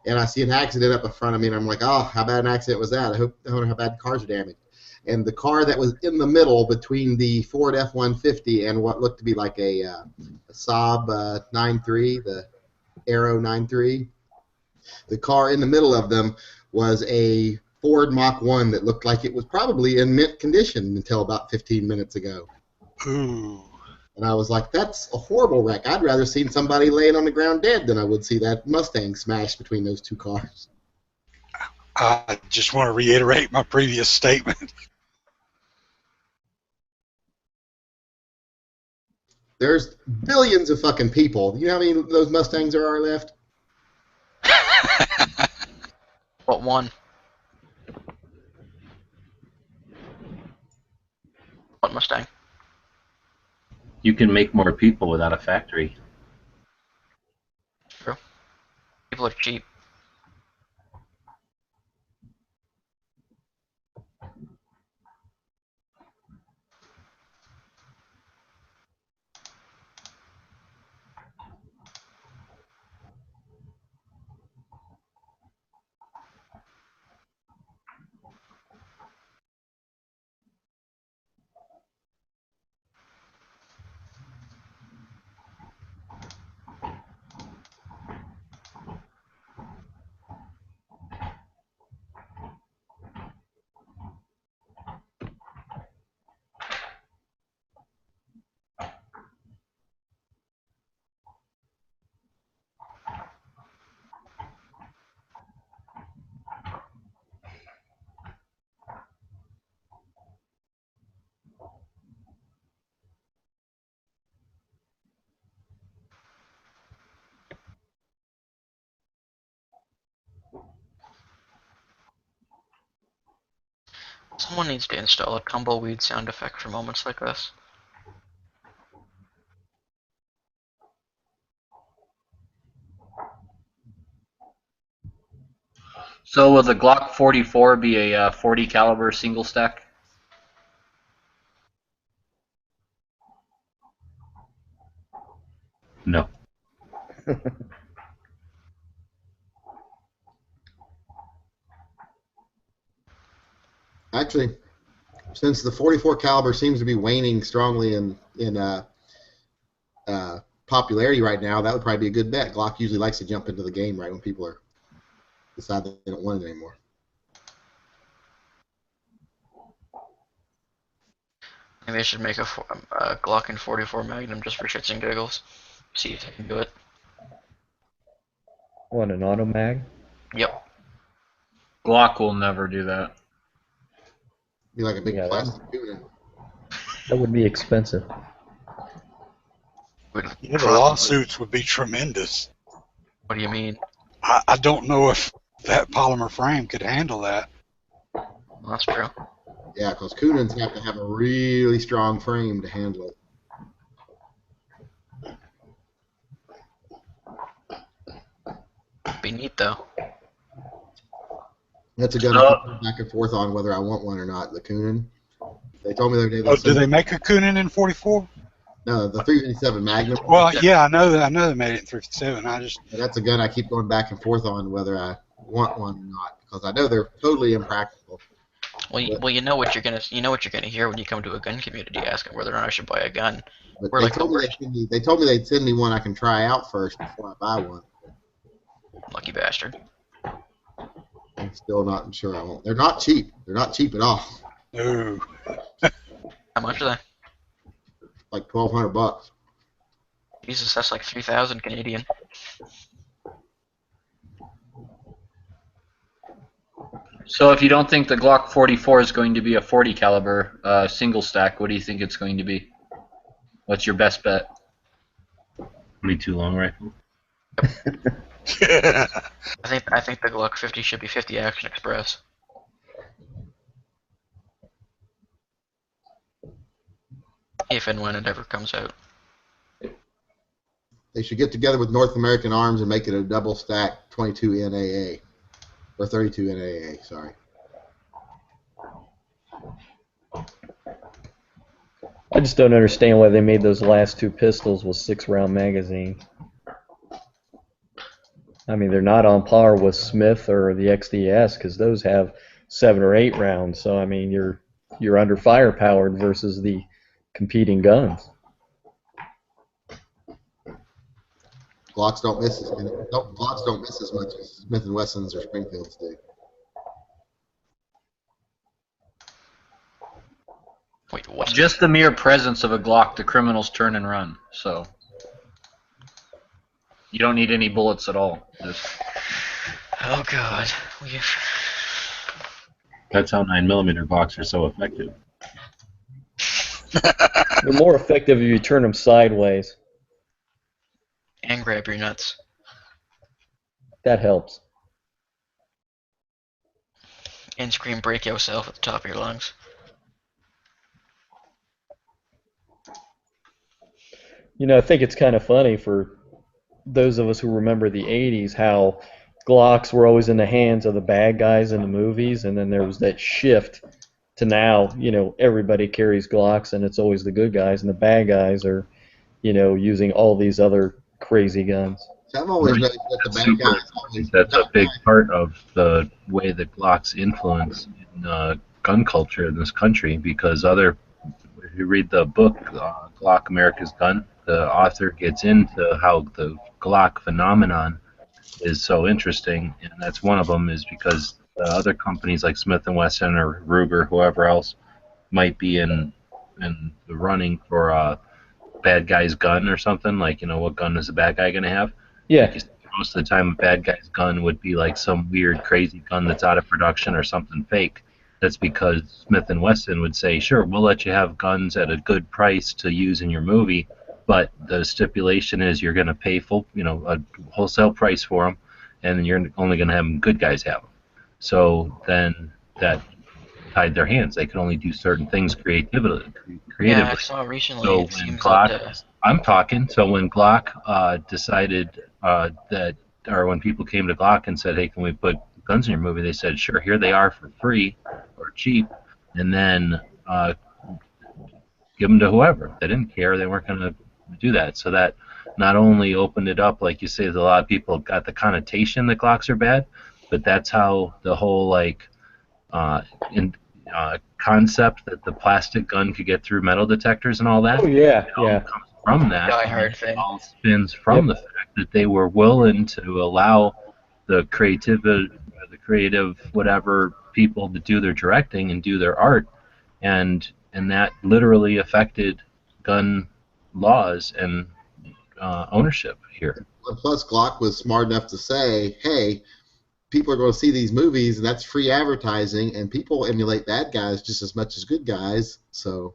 S3: and I see an accident up in front of me, and I'm like, oh, how bad an accident was that? I wonder how bad the cars are damaged. And the car that was in the middle between the Ford F-150 and what looked to be like a Saab 9.3, the Aero 9.3, the car in the middle of them was a Ford Mach 1 that looked like it was probably in mint condition until about 15 minutes ago.
S6: Ooh.
S3: And I was like, that's a horrible wreck. I'd rather seen somebody laying on the ground dead than I would see that Mustang smashed between those two cars.
S6: I just want to reiterate my previous statement.
S3: There's billions of fucking people. You know how many of those Mustangs there are left?
S4: What one? What Mustang?
S7: You can make more people without a factory.
S4: True. People are cheap. Someone needs to install a tumbleweed sound effect for moments like this.
S14: So will the Glock 44 be a 40 caliber single stack?
S7: No.
S3: Actually, since the 44 caliber seems to be waning strongly in popularity right now, that would probably be a good bet. Glock usually likes to jump into the game right when people are decide they don't want it anymore.
S4: Maybe I should make a Glock and 44 Magnum just for shits and giggles. See if I can do it.
S11: What, an auto mag?
S4: Yep.
S14: Glock will never do that.
S3: Be like a big
S11: Yeah,
S3: plastic tuna.
S11: That would be expensive.
S6: Yeah, the lawsuits would be tremendous.
S4: What do you mean?
S6: I don't know if that polymer frame could handle that.
S4: Well, that's true.
S3: Yeah, because Kunins have to have a really strong frame to handle it.
S4: Be neat though.
S3: That's a gun I keep going back and forth on whether I want one or not. The Kunin. They told me the other day.
S6: Oh, do they make a Kunin in 44?
S3: No, the 357 Magnum.
S6: Well, yeah, I know they made it in 357.
S3: That's a gun I keep going back and forth on whether I want one or not because I know they're totally impractical.
S4: Well, you know what you're gonna hear when you come to a gun community asking whether or not I should buy a gun.
S3: But
S4: We're
S3: they
S4: like
S3: told me they told me they'd send me one I can try out first before I buy one.
S4: Lucky bastard.
S3: I'm still not sure I won't. They're not cheap. They're not cheap at all.
S6: No.
S4: How much are they?
S3: Like $1,200.
S4: Jesus, that's like 3,000 Canadian.
S14: So if you don't think the Glock 44 is going to be a 40 caliber single stack, what do you think it's going to be? What's your best bet?
S7: 22 long rifle.
S4: I think the Glock 50 should be 50 Action Express. If and when it ever comes out.
S3: They should get together with North American Arms and make it a double stack 22 NAA. Or 32 NAA, sorry.
S11: I just don't understand why they made those last two pistols with 6-round magazine. I mean, they're not on par with Smith or the XDS because those have 7 or 8 rounds. So I mean, you're under firepowered versus the competing guns.
S3: Glocks don't miss as much as Smith and Wessons or Springfields do.
S4: Wait, what?
S14: Just the mere presence of a Glock, the criminals turn and run. So you don't need any bullets at all. Just...
S4: Oh God.
S7: That's how 9mm Glocks are so effective.
S11: They're more effective if you turn them sideways.
S4: And grab your nuts.
S11: That helps.
S4: And scream break yourself at the top of your lungs.
S11: You know, I think it's kind of funny for those of us who remember the 80s how Glocks were always in the hands of the bad guys in the movies, and then there was that shift to now, you know, everybody carries Glocks and it's always the good guys, and the bad guys are, you know, using all these other crazy guns.
S3: So I've always
S7: Right.
S3: noticed that the
S7: That's
S3: bad
S7: super
S3: guys
S7: important. That's a big part of the way that Glocks influence in, gun culture in this country, because if you read the book, Glock America's Gun, the author gets into how the Glock phenomenon is so interesting, and that's one of them is because the other companies like Smith & Wesson or Ruger, whoever else, might be in the running for a bad guy's gun or something, like, you know, what gun is a bad guy going to have?
S11: Yeah.
S7: Like you said, most of the time, a bad guy's gun would be like some weird, crazy gun that's out of production or something fake. That's because Smith & Wesson would say, sure, we'll let you have guns at a good price to use in your movie, but the stipulation is you're going to pay full, you know, a wholesale price for them, and you're only going to have good guys have them. So then that tied their hands. They could only do certain things creatively.
S4: Yeah, I saw recently.
S7: So
S4: It
S7: when
S4: seems
S7: Glock,
S4: that
S7: I'm talking. So when Glock decided that, or when people came to Glock and said, "Hey, can we put guns in your movie?" They said, "Sure, here they are for free or cheap," and then give them to whoever. They didn't care. They weren't going to do that. So that not only opened it up, like you say, that a lot of people got the connotation that Glocks are bad, but that's how the whole concept that the plastic gun could get through metal detectors and all that.
S11: Oh yeah, yeah.
S7: Comes from that.
S4: Die Hard
S7: It
S4: thing.
S7: all spins from the fact that they were willing to allow the creative whatever people to do their directing and do their art, and that literally affected gun laws and ownership here.
S3: Plus, Glock was smart enough to say, hey, people are going to see these movies, and that's free advertising, and people emulate bad guys just as much as good guys, so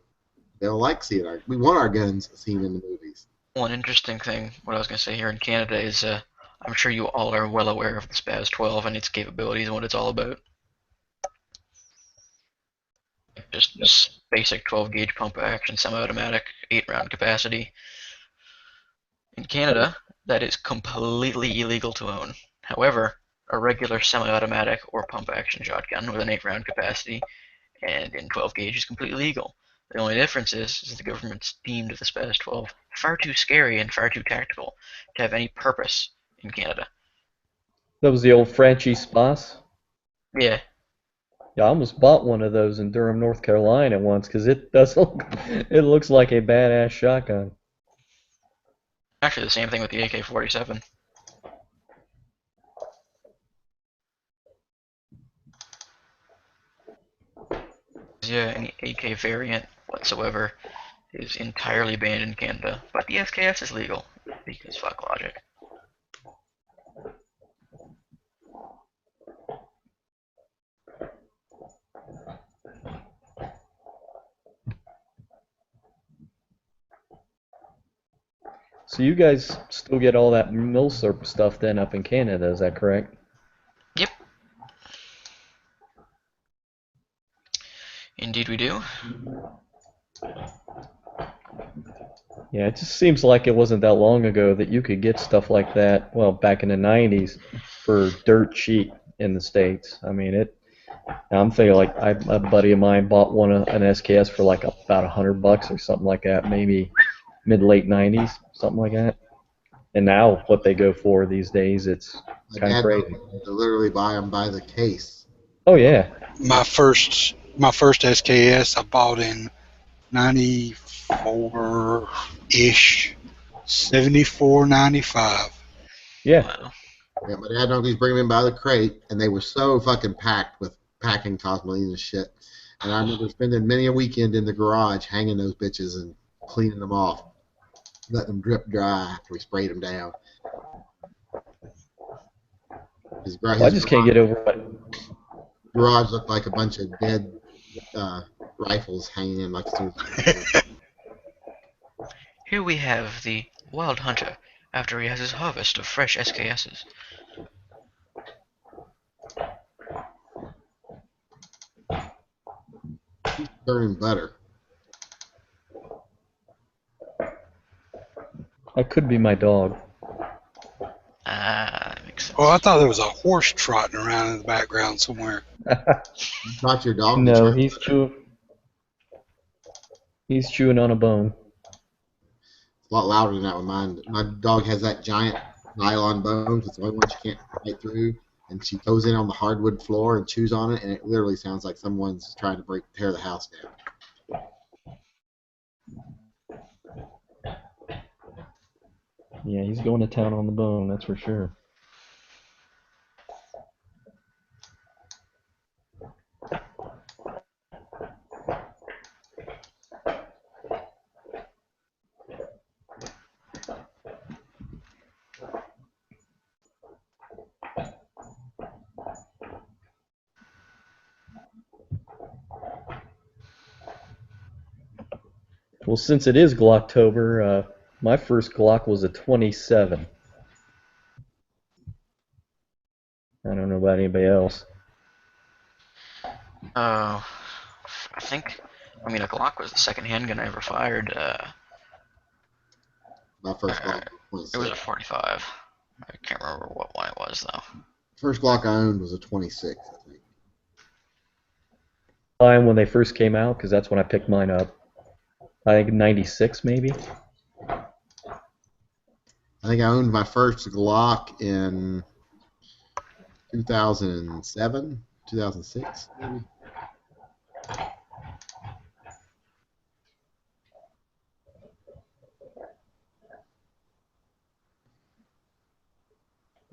S3: they'll like seeing we want our guns seen in the movies.
S4: one interesting thing, what I was going to say here in Canada is I'm sure you all are well aware of the Spaz 12 and its capabilities and what it's all about. Just basic 12 gauge pump action, semi-automatic, 8-round capacity. In Canada, that is completely illegal to own. However, a regular semi-automatic or pump action shotgun with an 8-round capacity and in 12 gauge is completely legal. The only difference is the government's deemed the Spaz 12 far too scary and far too tactical to have any purpose in Canada.
S11: That was the old Franchi Spas.
S4: Yeah.
S11: Yeah, I almost bought one of those in Durham, North Carolina once because it does look, it looks like a badass shotgun.
S4: Actually, the same thing with the AK-47. Yeah, any AK variant whatsoever is entirely banned in Canada, but the SKS is legal because fuck logic.
S11: So you guys still get all that milsurp stuff then up in Canada, is that correct?
S4: Yep. Indeed we do.
S11: Yeah, it just seems like it wasn't that long ago that you could get stuff like that, well, back in the 90s, for dirt cheap in the States. I mean, I'm thinking like a buddy of mine bought an SKS for like about $100 or something like that, maybe mid-late 90s, something like that. And now what they go for these days, it's kind of crazy.
S3: To literally buy them by the case.
S11: Oh yeah.
S6: My first SKS I bought in 94-ish, 74.95.
S11: Yeah.
S4: Wow.
S3: Yeah, my dad always bring them in by the crate, and they were so fucking packed with packing cosmeline and shit. And I remember spending many a weekend in the garage hanging those bitches and cleaning them off, letting them drip dry after we sprayed them down.
S11: I just can't get over it.
S3: Garage looked like a bunch of dead rifles hanging in like a
S4: Here we have the Wild Hunter after he has his harvest of fresh SKSs.
S3: burning butter.
S11: That could be my dog.
S4: That makes sense.
S6: Well, I thought there was a horse trotting around in the background somewhere.
S3: Not your dog.
S11: No, he's chewing. He's chewing on a bone.
S3: It's a lot louder than that one. Mine. My dog has that giant nylon bone. It's the only one she can't bite through, and she goes in on the hardwood floor and chews on it, and it literally sounds like someone's trying to tear the house down.
S11: Yeah, he's going to town on the bone, that's for sure. Well, since it is Glocktober, my first Glock was a 27. I don't know about anybody else.
S4: I mean, a Glock was the second handgun I ever fired.
S3: My first Glock was
S4: It was a 45. I can't remember what one it was, though.
S3: First Glock I owned was a 26, I think.
S11: Time when they first came out, because that's when I picked mine up. I think 96 maybe.
S3: I think I owned my first Glock in 2007, 2006, maybe.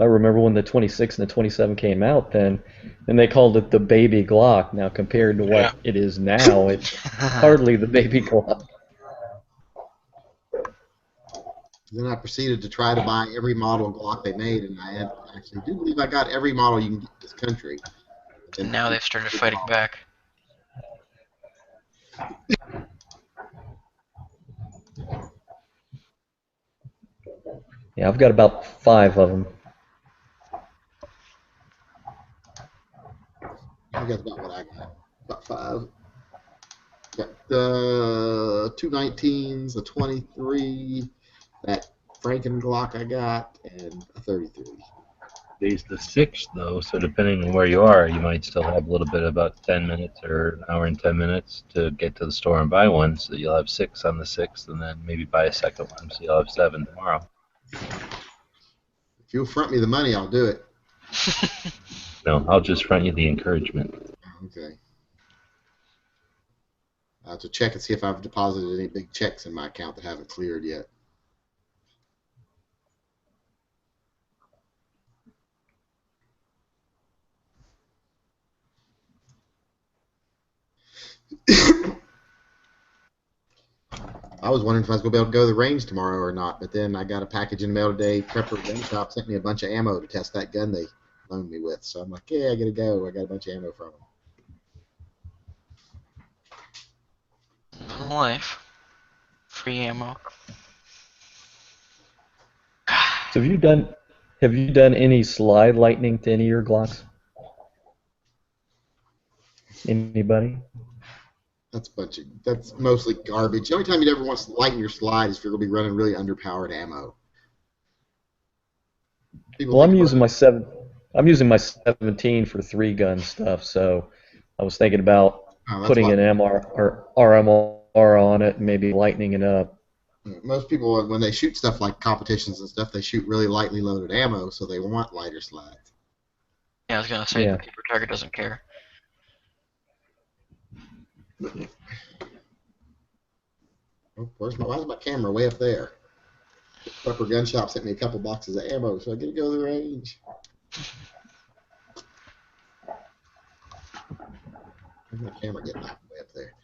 S11: I remember when the 26 and the 27 came out then, and they called it the baby Glock. Now compared to what it is now, it's hardly the baby Glock.
S3: Then I proceeded to try to buy every model Glock they made, and I actually do believe I got every model you can get in this country.
S4: And now they've started fighting back.
S11: Yeah, I've got about 5 of them.
S3: I think that's about what I got. About 5. Got the 219s, a 23, that Franken Glock I got, and a 33.
S2: Today's the 6th, though, so depending on where you are, you might still have a little bit, about 10 minutes or an hour and 10 minutes to get to the store and buy one, so you'll have 6 on the 6th, and then maybe buy a second one, so you'll have 7 tomorrow.
S3: If you'll front me the money, I'll do it.
S2: No, I'll just front you the encouragement.
S3: Okay. I'll have to check and see if I've deposited any big checks in my account that haven't cleared yet. I was wondering if I was going to be able to go to the range tomorrow or not, but then I got a package in the mail today. Prepper Gun Shop sent me a bunch of ammo to test that gun they loaned me with. So I'm like, yeah, I got to go. I got a bunch of ammo from them.
S4: Life. Free ammo.
S11: So have you done any slide lightning to any of your Glocks? Anybody?
S3: That's mostly garbage. The only time you'd ever want to lighten your slide is if you're going to be running really underpowered ammo.
S11: Well, I'm using my 17 for 3-gun stuff, so I was thinking about putting an MR or RMR on it and maybe lightening it up.
S3: Most people, when they shoot stuff like competitions and stuff, they shoot really lightly loaded ammo, so they want lighter slides.
S4: Yeah, I was gonna say the paper target doesn't care.
S3: Oh, why is my camera way up there? Prepper Gun Shop sent me a couple boxes of ammo, so I get to go to the range. Where's my camera getting way up there?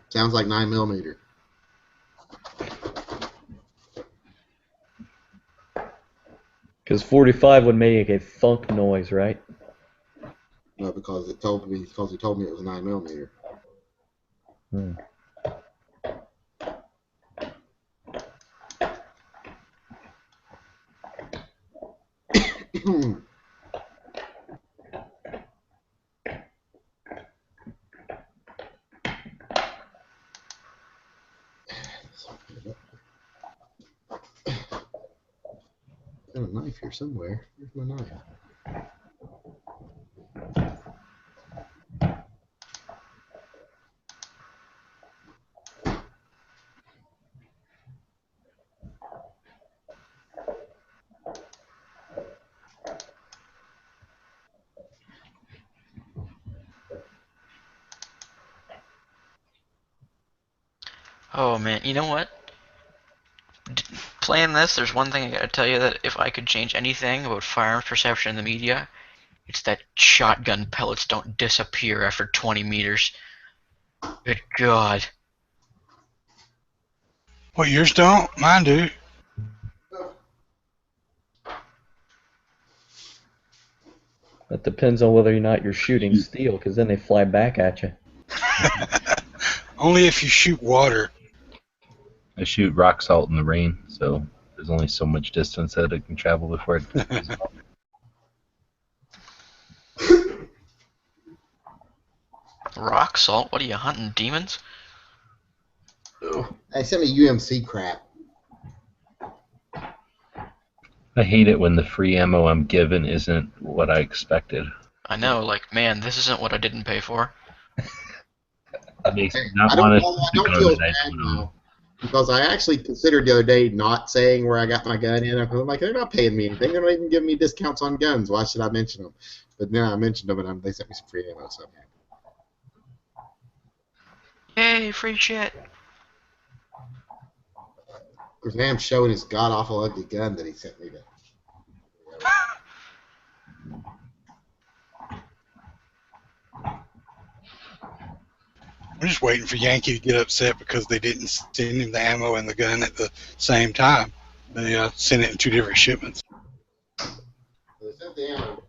S3: Sounds like 9mm.
S11: Because 45 would make a thunk noise, right?
S3: No, because he told me it was a 9mm.
S11: Hmm.
S3: a knife here somewhere. Where's my knife?
S4: Oh man, you know what? Playing this, there's one thing I gotta tell you, that if I could change anything about firearms perception in the media, it's that shotgun pellets don't disappear after 20 meters. Good God.
S6: Well, yours don't. Mine do.
S11: That depends on whether or not you're shooting steel, because then they fly back at you.
S6: Only if you shoot water.
S2: I shoot rock salt in the rain, so there's only so much distance that it can travel before it.
S4: Rock salt? What are you hunting, demons?
S3: They sent me UMC crap.
S2: I hate it when the free ammo I'm given isn't what I expected.
S4: I know, like, man, this isn't what I didn't pay for.
S2: It makes me
S3: I
S2: not
S3: don't,
S2: want
S3: I don't
S2: to
S3: feel
S2: go
S3: bad
S2: that
S3: now, because I actually considered the other day not saying where I got my gun in. I'm like, they're not paying me anything. They're not even giving me discounts on guns. Why should I mention them? But then I mentioned them, and they sent me some free ammo. So
S4: Yay, free shit.
S3: of course, now I'm showing his god awful ugly gun that he sent me to.
S6: I'm just waiting for Yankee to get upset because they didn't send him the ammo and the gun at the same time. They sent it in 2 different shipments.
S3: They sent the ammo.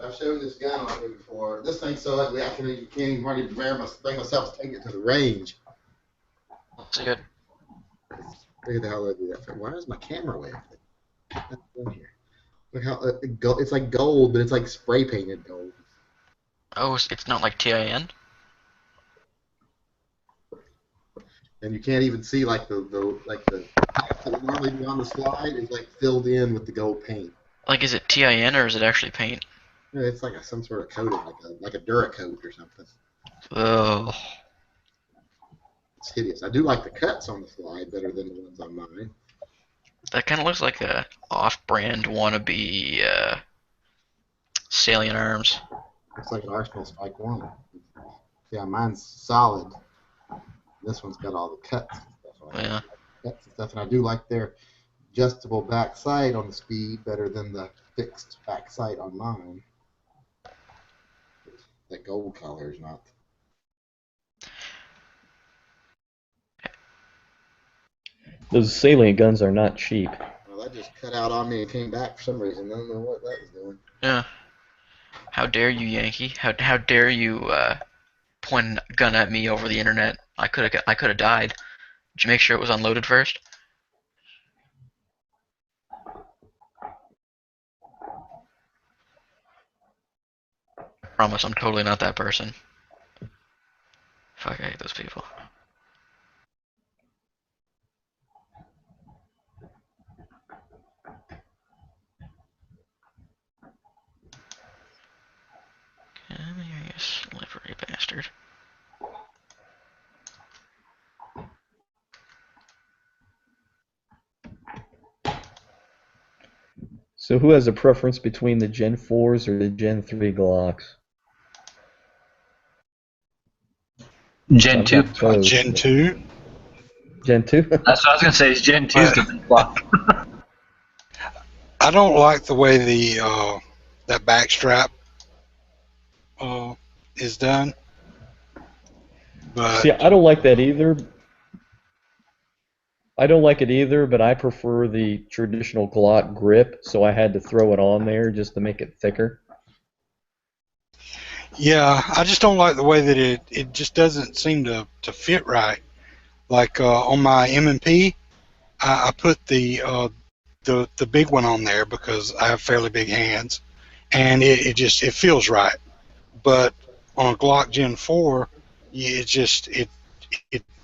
S3: I've shown this gun on here before. This thing's so ugly I can't even hardly bring myself to take it to the range.
S4: Looks good.
S3: Look at how ugly that. Why is my camera away? That's in here. Look how it's like gold, but it's like spray painted gold.
S4: Oh, it's not like TIN?
S3: And you can't even see like the that would normally be on the slide is like filled in with the gold paint.
S4: Like, is it TIN or is it actually paint?
S3: Yeah, it's like some sort of coating, like a Duracoat or something.
S4: Oh.
S3: It's hideous. I do like the cuts on the slide better than the ones on mine.
S4: That kind of looks like a off-brand wannabe Salient Arms.
S3: Looks like an Arsenal Spike 1. Yeah, mine's solid. This one's got all the cuts and stuff on it.
S4: Yeah.
S3: Cuts and stuff, and I do like their adjustable back sight on the Speed better than the fixed back sight on mine. That gold color is not.
S11: Those salient guns are not cheap.
S3: Well, that just cut out on me and came back for some reason. I don't know what that was doing.
S4: Yeah. How dare you, Yankee? How dare you point a gun at me over the internet? I could have died. Did you make sure it was unloaded first? I promise I'm totally not that person. Fuck, I hate those people. Come here, you slippery bastard.
S11: So who has a preference between the Gen 4s or the Gen 3 Glocks?
S14: Gen 2.
S6: Gen 2?
S11: Gen 2?
S14: That's what I was going to say, is Gen 2's the big block.
S6: I don't like the way the that backstrap is done. But
S11: See, I don't like that either. I don't like it either, but I prefer the traditional Glock grip, so I had to throw it on there just to make it thicker.
S6: yeah, I just don't like the way that it just doesn't seem to fit right. Like on my M&P, I put the big one on there because I have fairly big hands, and it feels right. But on a Glock Gen 4, it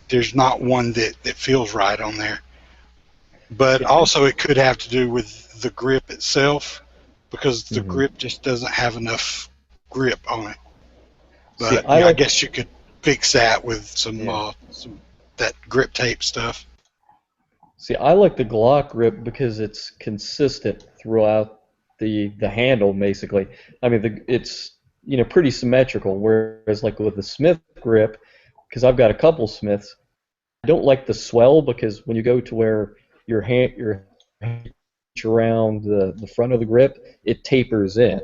S6: there's not one that feels right on there. But also it could have to do with the grip itself, because the grip just doesn't have enough grip on it. But
S11: I
S6: I
S11: like-
S6: guess you could fix that with some that grip tape stuff.
S11: See, I like the Glock grip because it's consistent throughout the handle, basically. I mean, it's pretty symmetrical. Whereas like with the Smith grip, because I've got a couple Smiths, I don't like the swell, because when you go to where your hand around the front of the grip, it tapers in,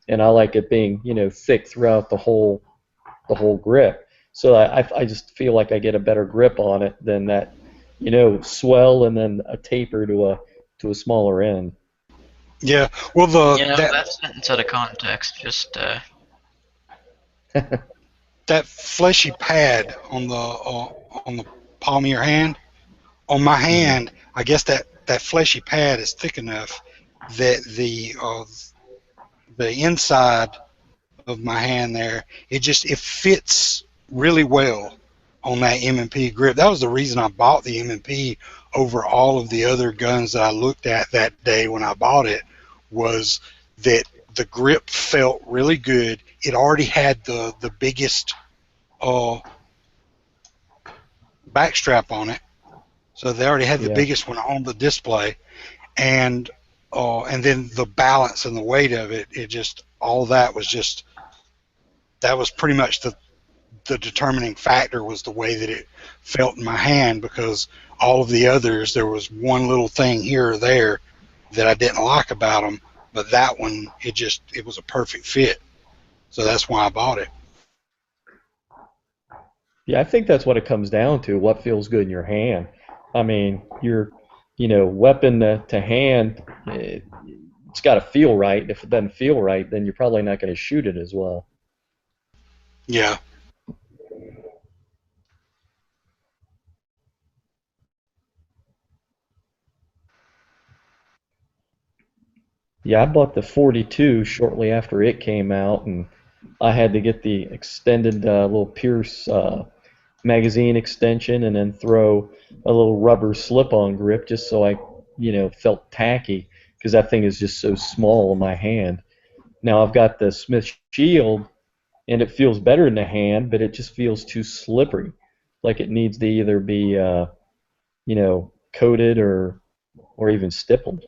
S11: and I like it being thick throughout the whole grip. So I just feel like I get a better grip on it than that swell and then a taper to a smaller end.
S6: Yeah, well
S4: that sentence out of context just
S6: that fleshy pad on the palm of your hand. On my hand, I guess that fleshy pad is thick enough that the inside of my hand there, it fits really well on that M&P grip. That was the reason I bought the M&P over all of the other guns that I looked at that day when I bought it, was that the grip felt really good. It already had the biggest backstrap on it, so they already had the biggest one on the display, and then the balance and the weight of it, all that was that was pretty much the determining factor, was the way that it felt in my hand, because all of the others, there was one little thing here or there that I didn't like about them, but that one, it was a perfect fit, so that's why I bought it.
S11: Yeah, I think that's what it comes down to, what feels good in your hand. I mean, your weapon to hand, it's got to feel right. If it doesn't feel right, then you're probably not going to shoot it as well.
S6: Yeah.
S11: Yeah, I bought the 42 shortly after it came out, and I had to get the extended little Pierce magazine extension, and then throw a little rubber slip-on grip just so I, felt tacky, because that thing is just so small in my hand. Now I've got the Smith Shield, and it feels better in the hand, but it just feels too slippery, like it needs to either be, coated or even stippled.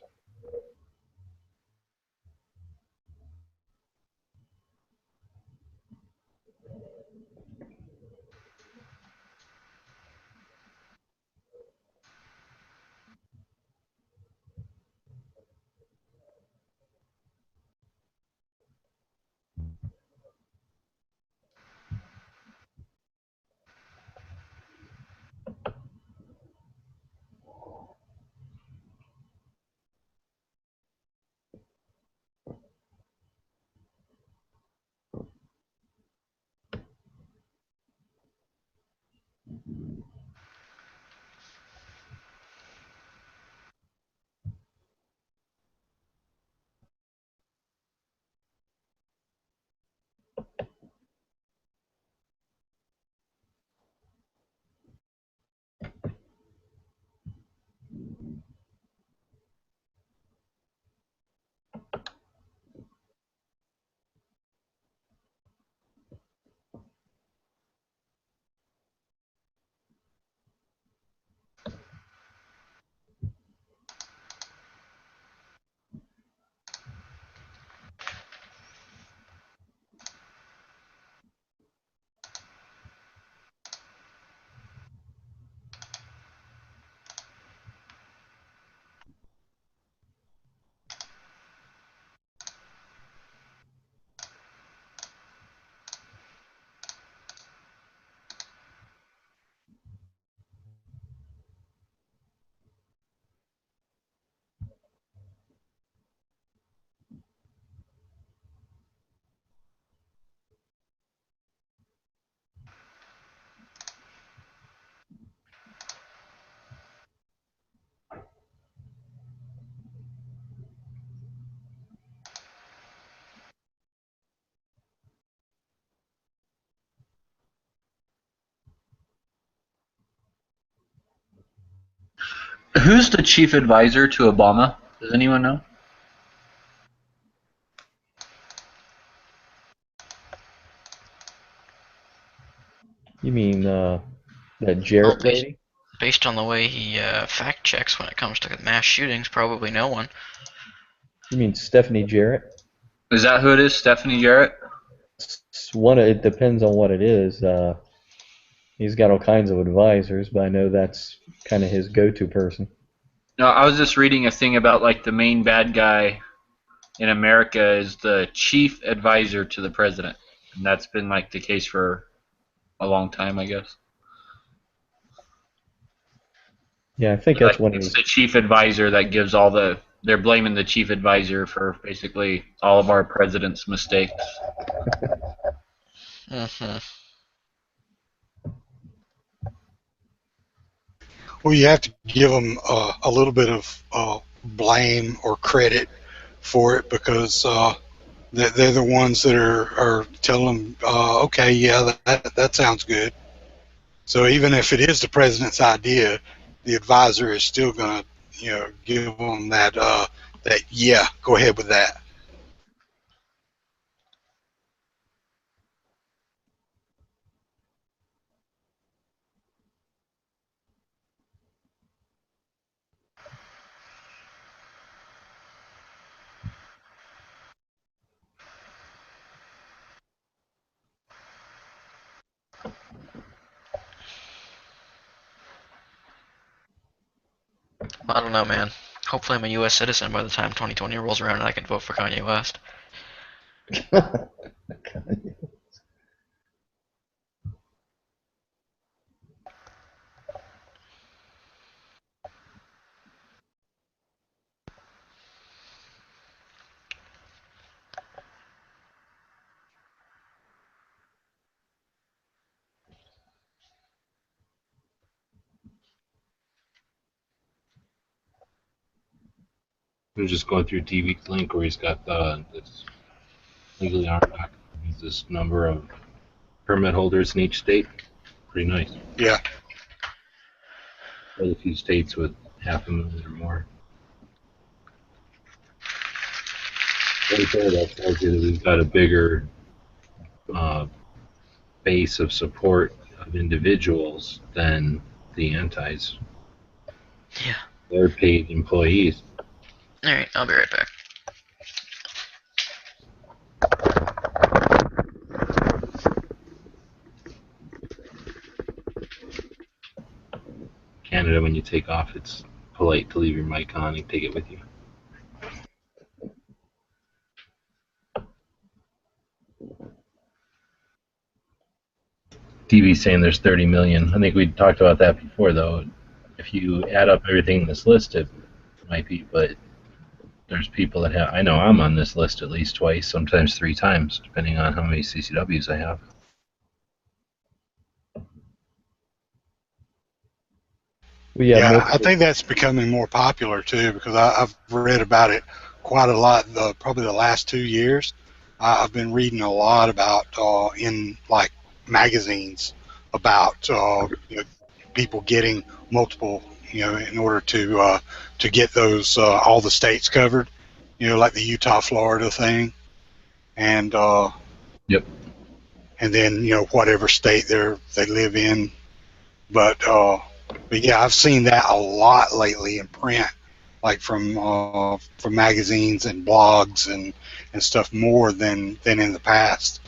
S14: Who's the chief advisor to Obama? Does anyone know?
S11: You mean that Jarrett
S4: based,
S11: lady?
S4: based on the way he fact checks when it comes to mass shootings, probably no one.
S11: You mean Stephanie Jarrett?
S14: Is that who it is? Stephanie Jarrett?
S11: It depends on what it is. He's got all kinds of advisors, but I know that's kind of his go-to person.
S14: No, I was just reading a thing about like the main bad guy in America is the chief advisor to the president, and that's been like the case for a long time, I guess.
S11: Yeah, I think that's one of
S14: It's
S11: his.
S14: the chief advisor that gives all the. They're blaming the chief advisor for basically all of our president's mistakes.
S4: Mm-hmm.
S6: Well, you have to give them a little bit of blame or credit for it because they're the ones that are telling them, okay, yeah, that sounds good. So even if it is the president's idea, the advisor is still going to, give them that yeah, go ahead with that.
S4: I don't know, man. Hopefully I'm a U.S. citizen by the time 2020 rolls around and I can vote for Kanye West.
S7: I'm just going through TV's link where he's got this legally armed this number of permit holders in each state. Pretty nice.
S6: Yeah.
S7: Quite a few states with 500,000 or more. Right there, that tells you that we've got a bigger base of support of individuals than the antis.
S4: Yeah.
S7: They're paid employees.
S4: Alright, I'll be right back.
S7: Canada, when you take off, it's polite to leave your mic on and take it with you. TV's saying there's 30 million. I think we talked about that before, though. If you add up everything that's listed, it might be, but there's people that have. I know I'm on this list at least twice, sometimes 3 times, depending on how many CCWs I have.
S6: Yeah, I think that's becoming more popular too because I've read about it quite a lot. Probably the last 2 years, I've been reading a lot about in like magazines about people getting multiple, in order to get those all the states covered, like the Utah, Florida thing, and
S7: yep,
S6: and then whatever state they live in, but yeah, I've seen that a lot lately in print, like from magazines and blogs and stuff more than in the past.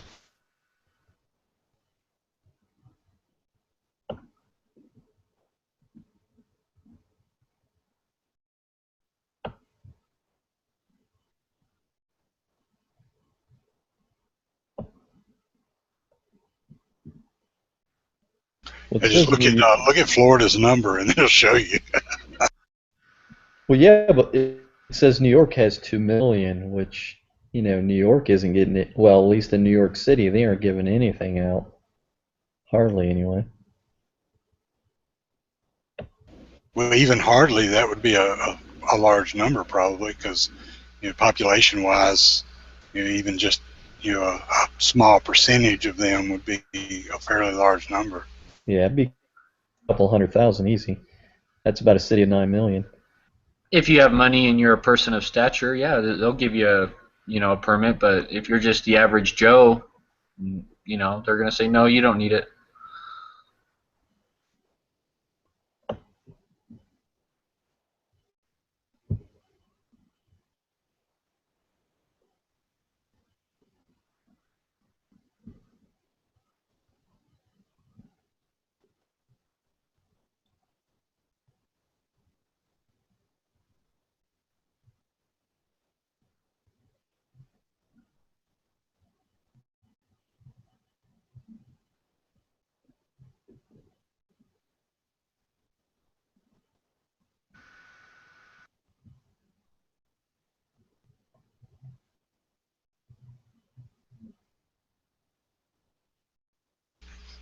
S6: Just look at Florida's number and it'll show you.
S11: Well, yeah, but it says New York has 2 million, which, New York isn't getting it. Well, at least in New York City, they aren't giving anything out. Hardly, anyway.
S6: Well, even hardly, that would be a large number probably because, population-wise, even just, a small percentage of them would be a fairly large number.
S11: Yeah, it'd be a couple 100,000 easy. That's about a city of 9 million.
S14: If you have money and you're a person of stature, yeah, they'll give you a permit. But if you're just the average Joe, they're gonna say no, you don't need it.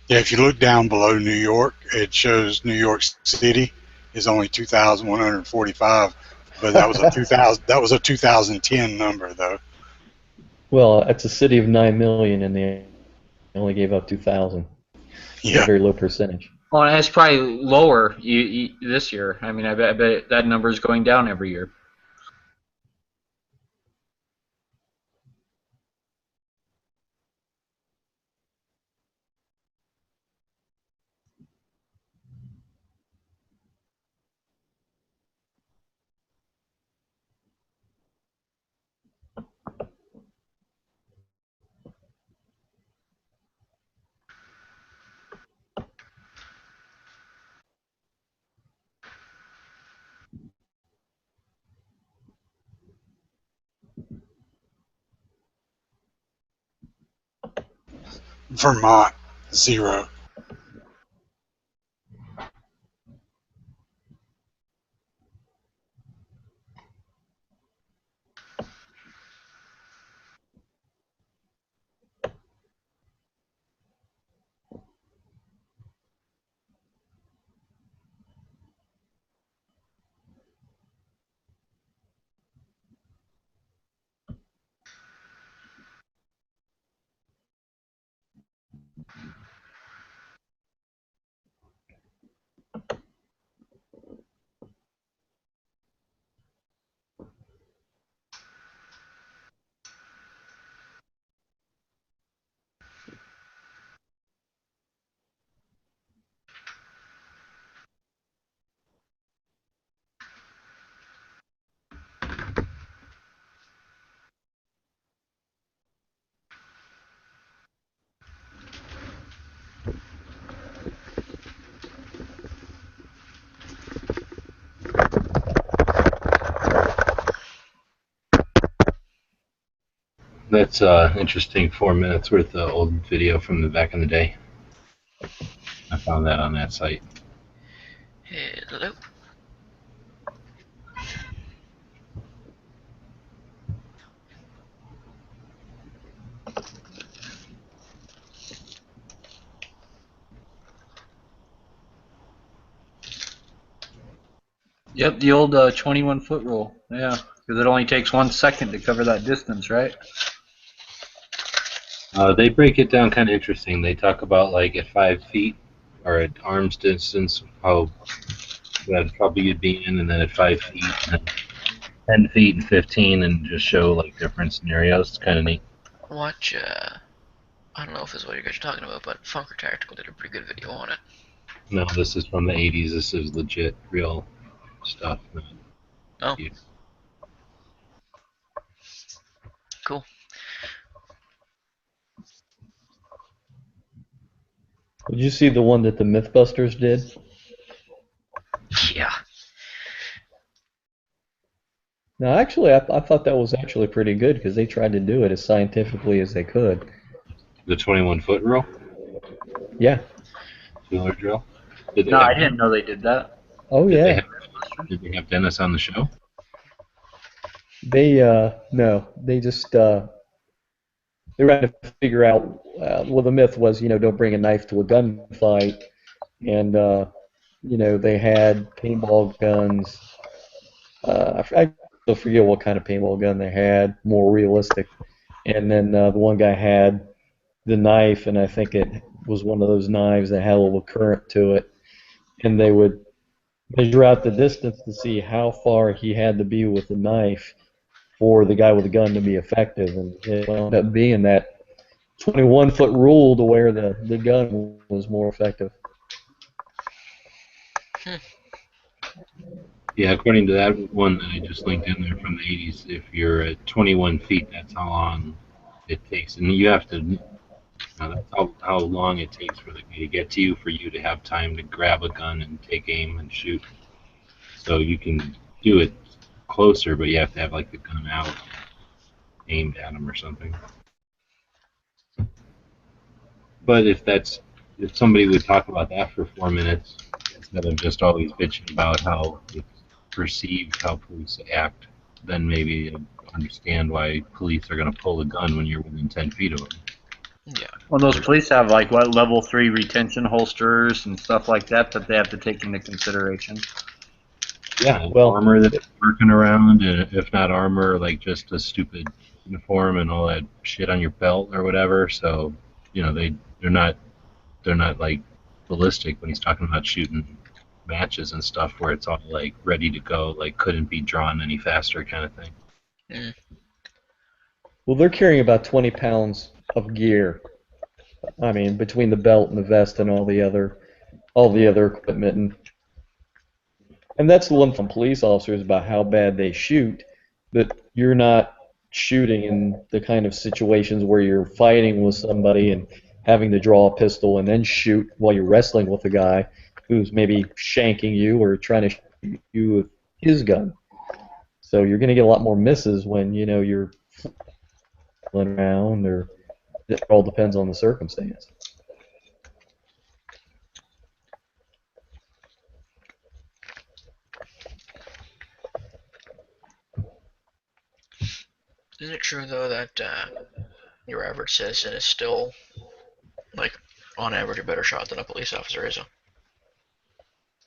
S6: Yeah, if you look down below New York, it shows New York City is only 2,145, but that was a 2010 number though.
S11: Well, it's a city of 9 million, and they only gave up 2,000.
S6: Yeah.
S11: A very low percentage.
S14: Well, and it's probably lower this year. I mean, I bet that number is going down every year.
S6: Vermont, 0.
S7: That's interesting. 4 minutes worth of old video from the back in the day. I found that on that site.
S4: Hello.
S14: Yep, the old 21-foot rule. Yeah, because it only takes 1 second to cover that distance, right?
S7: They break it down kind of interesting. They talk about like at 5 feet or at arm's distance how that trouble you'd be in, and then at 5 feet, and 10 feet, and 15, and just show like different scenarios. It's kind of neat.
S4: Watch. I don't know if this is what you guys are talking about, but Funker Tactical did a pretty good video on it.
S7: No, this is from the 80s. This is legit, real stuff.
S4: Oh. Cool.
S11: Did you see the one that the Mythbusters did?
S4: Yeah.
S11: No, actually, I thought that was actually pretty good because they tried to do it as scientifically as they could.
S7: The 21-foot rule?
S11: Yeah.
S7: Feeler drill?
S14: No, I didn't know they did that.
S11: Oh, yeah.
S7: Did they have Dennis on the show?
S11: They, no, they just, they were trying to figure out, well, the myth was, don't bring a knife to a gunfight. And, they had paintball guns. I forget what kind of paintball gun they had, more realistic. And then the one guy had the knife, and I think it was one of those knives that had a little current to it. And they would measure out the distance to see how far he had to be with the knife for the guy with the gun to be effective, and it wound up being that 21-foot rule to where the gun was more effective.
S7: Yeah, according to that one that I just linked in there from the 80s, if you're at 21 feet, that's how long it takes. And you have to, that's how long it takes for the guy to get to you, for you to have time to grab a gun and take aim and shoot. So you can do it closer, but you have to have like the gun out, aimed at him or something. But if somebody would talk about that for 4 minutes, instead of just always bitching about how it's perceived how police act, then maybe you'll understand why police are going to pull a gun when you're within 10 feet of them.
S4: Yeah.
S14: Well, those police have like what level 3 retention holsters and stuff like that they have to take into consideration.
S7: Yeah,
S11: Well,
S7: armor that's working around, and if not armor, like just a stupid uniform and all that shit on your belt or whatever. So, they're not like ballistic when he's talking about shooting matches and stuff where it's all like ready to go, like couldn't be drawn any faster kind of thing.
S4: Mm.
S11: Well, they're carrying about 20 pounds of gear. I mean, between the belt and the vest and all the other equipment, and that's the one from police officers about how bad they shoot. But you're not shooting in the kind of situations where you're fighting with somebody and having to draw a pistol and then shoot while you're wrestling with a guy who's maybe shanking you or trying to shoot you with his gun. So you're going to get a lot more misses when you're flying around, or it all depends on the circumstance.
S4: Isn't it true though that your average citizen is still, like, on average, a better shot than a police officer is?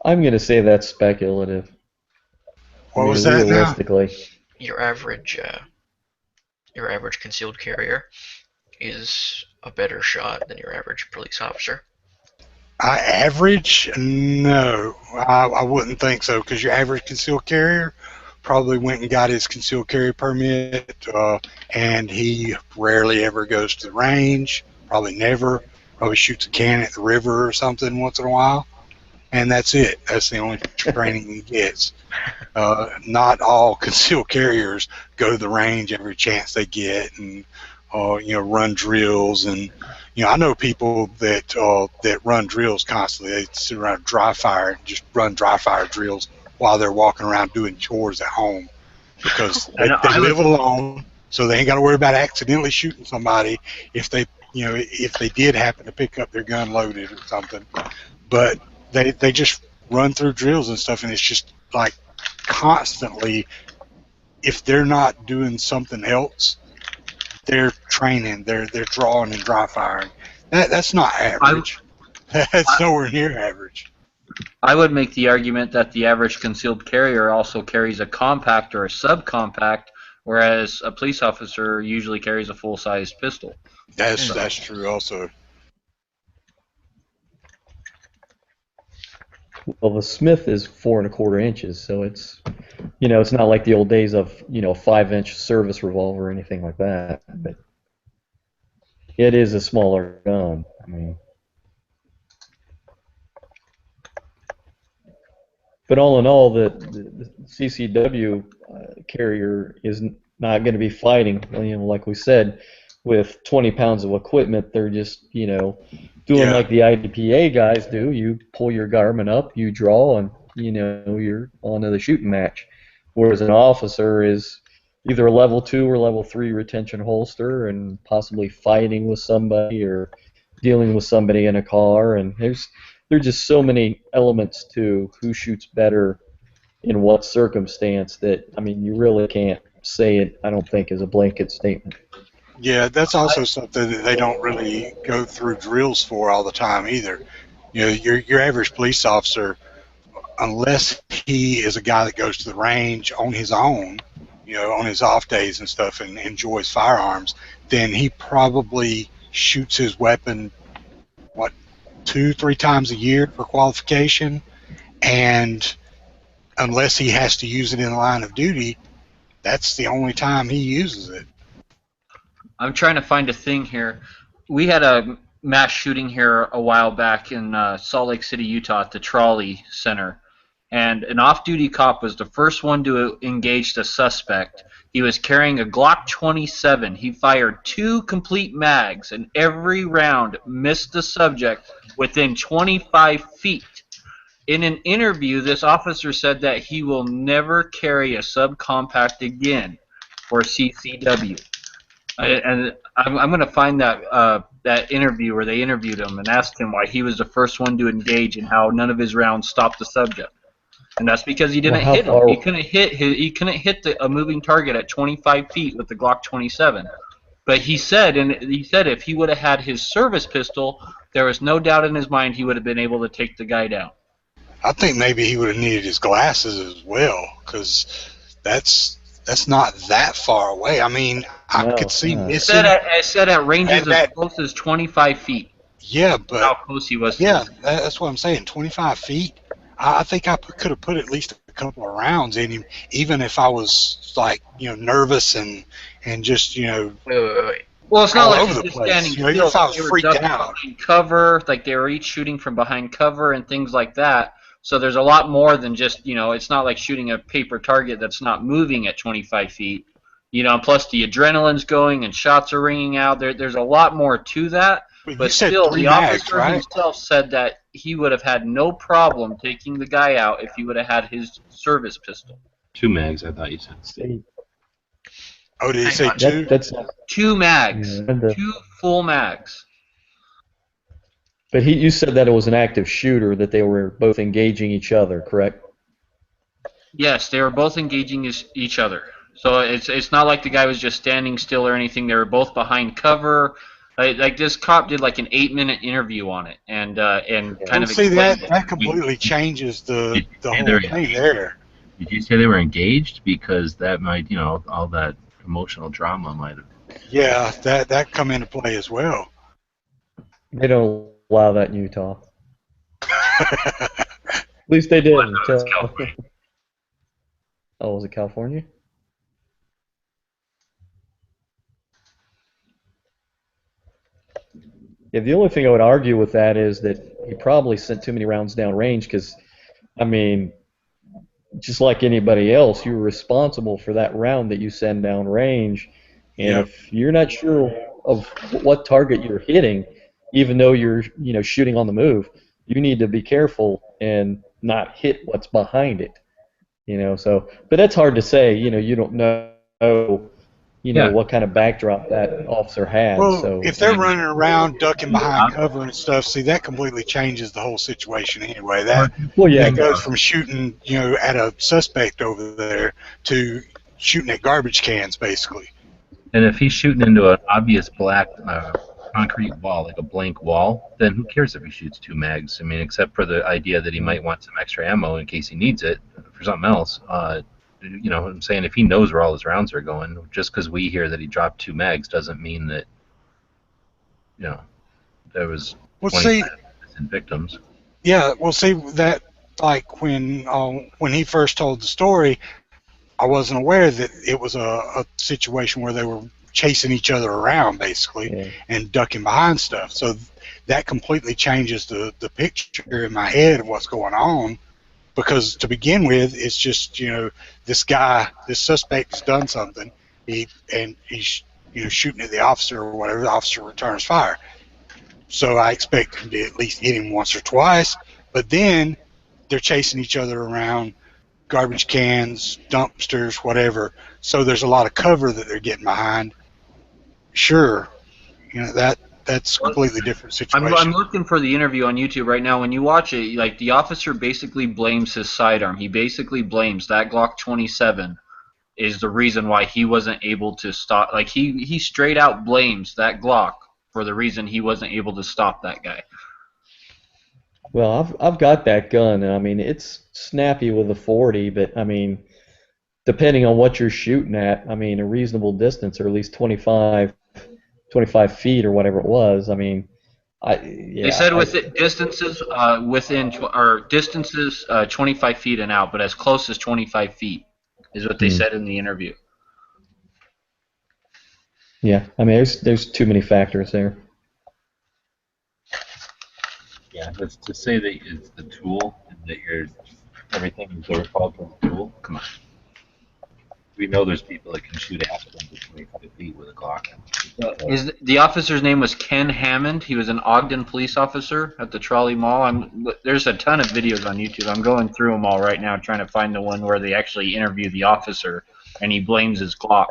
S11: I'm going to say that's speculative.
S6: What was that now?
S11: Realistically,
S4: Your average concealed carrier is a better shot than your average police officer.
S6: Average? No, I wouldn't think so, because your average concealed carrier probably went and got his concealed carry permit, and he rarely ever goes to the range, probably never, probably shoots a can at the river or something once in a while, and that's it. That's the only training he gets. Not all concealed carriers go to the range every chance they get and run drills, and I know people that run drills constantly. They sit around dry fire and just run dry fire drills while they're walking around doing chores at home, because they live alone, so they ain't got to worry about accidentally shooting somebody if they did happen to pick up their gun loaded or something. But they just run through drills and stuff, and it's just like constantly, if they're not doing something else, they're training, they're drawing and dry firing. That's not average. That's nowhere near average.
S14: I would make the argument that the average concealed carrier also carries a compact or a subcompact, whereas a police officer usually carries a full-sized pistol.
S6: That's true also.
S11: Well, the Smith is 4 1/4 inches, so it's it's not like the old days of 5-inch service revolver or anything like that. But it is a smaller gun. I mean, but all in all, the CCW carrier is not going to be fighting. Like we said, with 20 pounds of equipment, they're just doing like the IDPA guys do. You pull your garment up, you draw, and you're on to the shooting match. Whereas an officer is either a level 2 or level 3 retention holster and possibly fighting with somebody or dealing with somebody in a car, and there's just so many elements to who shoots better in what circumstance that, you really can't say it, I don't think, as a blanket statement.
S6: Yeah, that's also something that they don't really go through drills for all the time either. Your average police officer, unless he is a guy that goes to the range on his own, on his off days and stuff, and enjoys firearms, then he probably shoots his weapon 2-3 times a year for qualification, and unless he has to use it in the line of duty, that's the only time he uses it.
S14: I'm trying to find a thing here. We had a mass shooting here a while back in Salt Lake City, Utah, at the Trolley Center. And an off-duty cop was the first one to engage the suspect. He was carrying a Glock 27. He fired 2 complete mags, and every round missed the subject within 25 feet. In an interview, this officer said that he will never carry a subcompact again for CCW. And I'm going to find that interview where they interviewed him and asked him why he was the first one to engage and how none of his rounds stopped the subject. And that's because he didn't hit him. He couldn't hit a moving target at 25 feet with the Glock 27. But he said if he would have had his service pistol, there was no doubt in his mind he would have been able to take the guy down.
S6: I think maybe he would have needed his glasses as well, because that's not that far away. I mean, I could see missing.
S14: I said at ranges as close as 25 feet.
S6: Yeah, but
S14: how close he was.
S6: Yeah, that's what I'm saying. 25 feet. I think I could have put at least a couple of rounds in him, even if I was nervous and just
S14: Wait. Well, it's not like
S6: over
S14: he
S6: the
S14: was
S6: place.
S14: standing
S6: Even
S14: still.
S6: if I was
S14: They were
S6: freaked
S14: ducking
S6: out.
S14: behind cover, like they were each shooting from behind cover and things like that. So there's a lot more than just it's not like shooting a paper target that's not moving at 25 feet. Plus the adrenaline's going and shots are ringing out. There's a lot more to that. But still, the officer himself said that he would have had no problem taking the guy out if he would have had his service pistol.
S7: 2 mags, I thought you said.
S6: Oh, did he say 2?
S11: That's
S14: 2 mags. 2 full mags.
S11: But you said that it was an active shooter, that they were both engaging each other, correct?
S14: Yes, they were both engaging each other. So it's not like the guy was just standing still or anything. They were both behind cover. Like this cop did like an 8-minute interview on it, and kind of
S6: see
S14: explained
S6: that completely changes the whole thing there.
S7: Did you say they were engaged? Because that might, all that emotional drama might have.
S6: Yeah, that come into play as well.
S11: They don't allow that in Utah. At least they did. Oh, was it California? Yeah, the only thing I would argue with that is that he probably sent too many rounds down range because, I mean, just like anybody else, you're responsible for that round that you send down range. And if you're not sure of what target you're hitting, even though you're shooting on the move, you need to be careful and not hit what's behind it. So, but that's hard to say. You don't know. What kind of backdrop that officer had.
S6: Well,
S11: so
S6: if they're running around ducking behind cover and stuff, see, that completely changes the whole situation anyway. That goes from shooting, at a suspect over there to shooting at garbage cans, basically.
S7: And if he's shooting into an obvious black concrete wall, like a blank wall, then who cares if he shoots 2 mags? I mean, except for the idea that he might want some extra ammo in case he needs it for something else. What I'm saying, if he knows where all his rounds are going, just because we hear that he dropped 2 mags doesn't mean that there was 20 victims.
S6: Yeah, well, see that like when he first told the story, I wasn't aware that it was a situation where they were chasing each other around basically and ducking behind stuff. So that completely changes the picture in my head of what's going on. Because to begin with, it's just this suspect has done something, he's shooting at the officer or whatever. The officer returns fire, so I expect him to at least hit him once or twice. But then they're chasing each other around garbage cans, dumpsters, whatever. So there's a lot of cover that they're getting behind. Sure, that's a completely different situation.
S14: I'm looking for the interview on YouTube right now. When you watch it, like the officer basically blames his sidearm. He basically blames that Glock 27 is the reason why he wasn't able to stop. Like he straight out blames that Glock for the reason he wasn't able to stop that guy.
S11: Well, I've got that gun. I mean, it's snappy with a 40, but I mean, depending on what you're shooting at, I mean, a reasonable distance, or at least 25 feet or whatever it was. I mean, Yeah,
S14: They said
S11: I-
S14: with it, distances distances 25 feet and out, but as close as 25 feet is what they said in the interview.
S11: Yeah, I mean, there's too many factors there.
S7: Yeah, but to say that it's the tool and that everything is their fault from the tool. Come on. We know there's people that can shoot aspens at 25 feet with a Glock.
S14: The officer's name was Ken Hammond. He was an Ogden police officer at the Trolley Mall. There's a ton of videos on YouTube. I'm going through them all right now, trying to find the one where they actually interview the officer, and he blames his Glock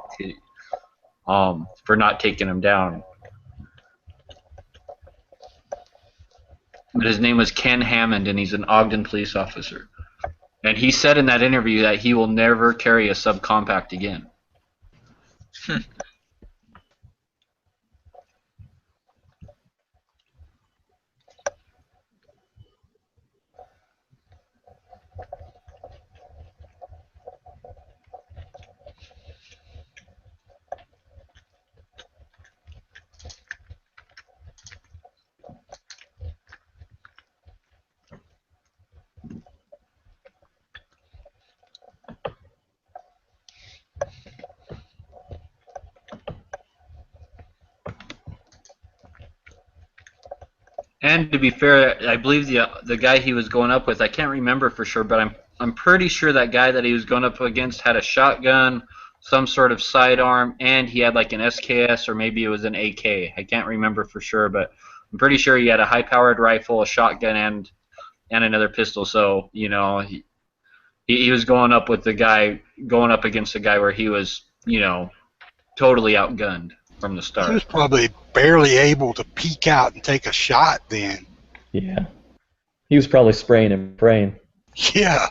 S14: for not taking him down. But his name was Ken Hammond, and he's an Ogden police officer. And he said in that interview that he will never carry a subcompact again. And to be fair, I believe the guy he was going up with, I can't remember for sure, but I'm pretty sure that guy that he was going up against had a shotgun, some sort of sidearm, and he had like an SKS or maybe it was an AK. I can't remember for sure, but I'm pretty sure he had a high-powered rifle, a shotgun, and another pistol. So he was going up against a guy where he was totally outgunned from the start.
S6: He was probably barely able to peek out and take a shot then.
S11: Yeah. He was probably spraying and praying.
S6: Yeah.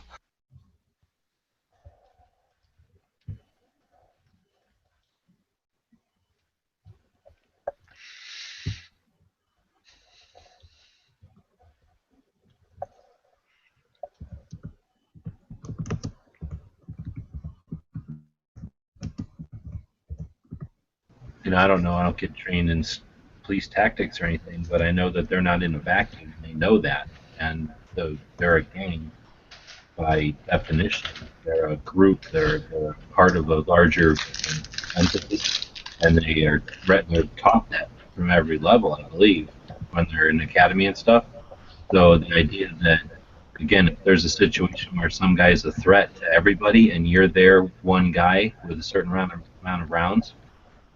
S7: I don't know. I don't get trained in police tactics or anything, but I know that they're not in a vacuum. They know that, and they're a gang by definition. They're a group. They're part of a larger entity, and they're taught that from every level, I believe, when they're in the academy and stuff. So the idea that, again, if there's a situation where some guy is a threat to everybody, and you're there, one guy with a certain amount of rounds.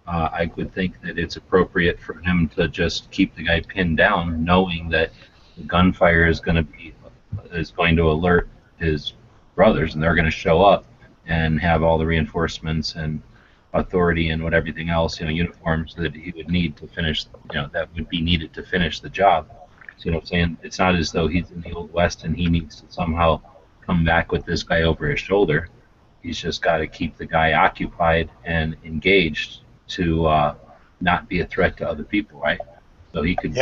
S7: I would think that it's appropriate for him to just keep the guy pinned down, knowing that the gunfire is going to alert his brothers, and they're going to show up and have all the reinforcements and authority and everything else, uniforms that he would need to finish, that would be needed to finish the job. So, what I'm saying? It's not as though he's in the Old West and he needs to somehow come back with this guy over his shoulder. He's just got to keep the guy occupied and engaged to not be a threat to other people, right? So he could,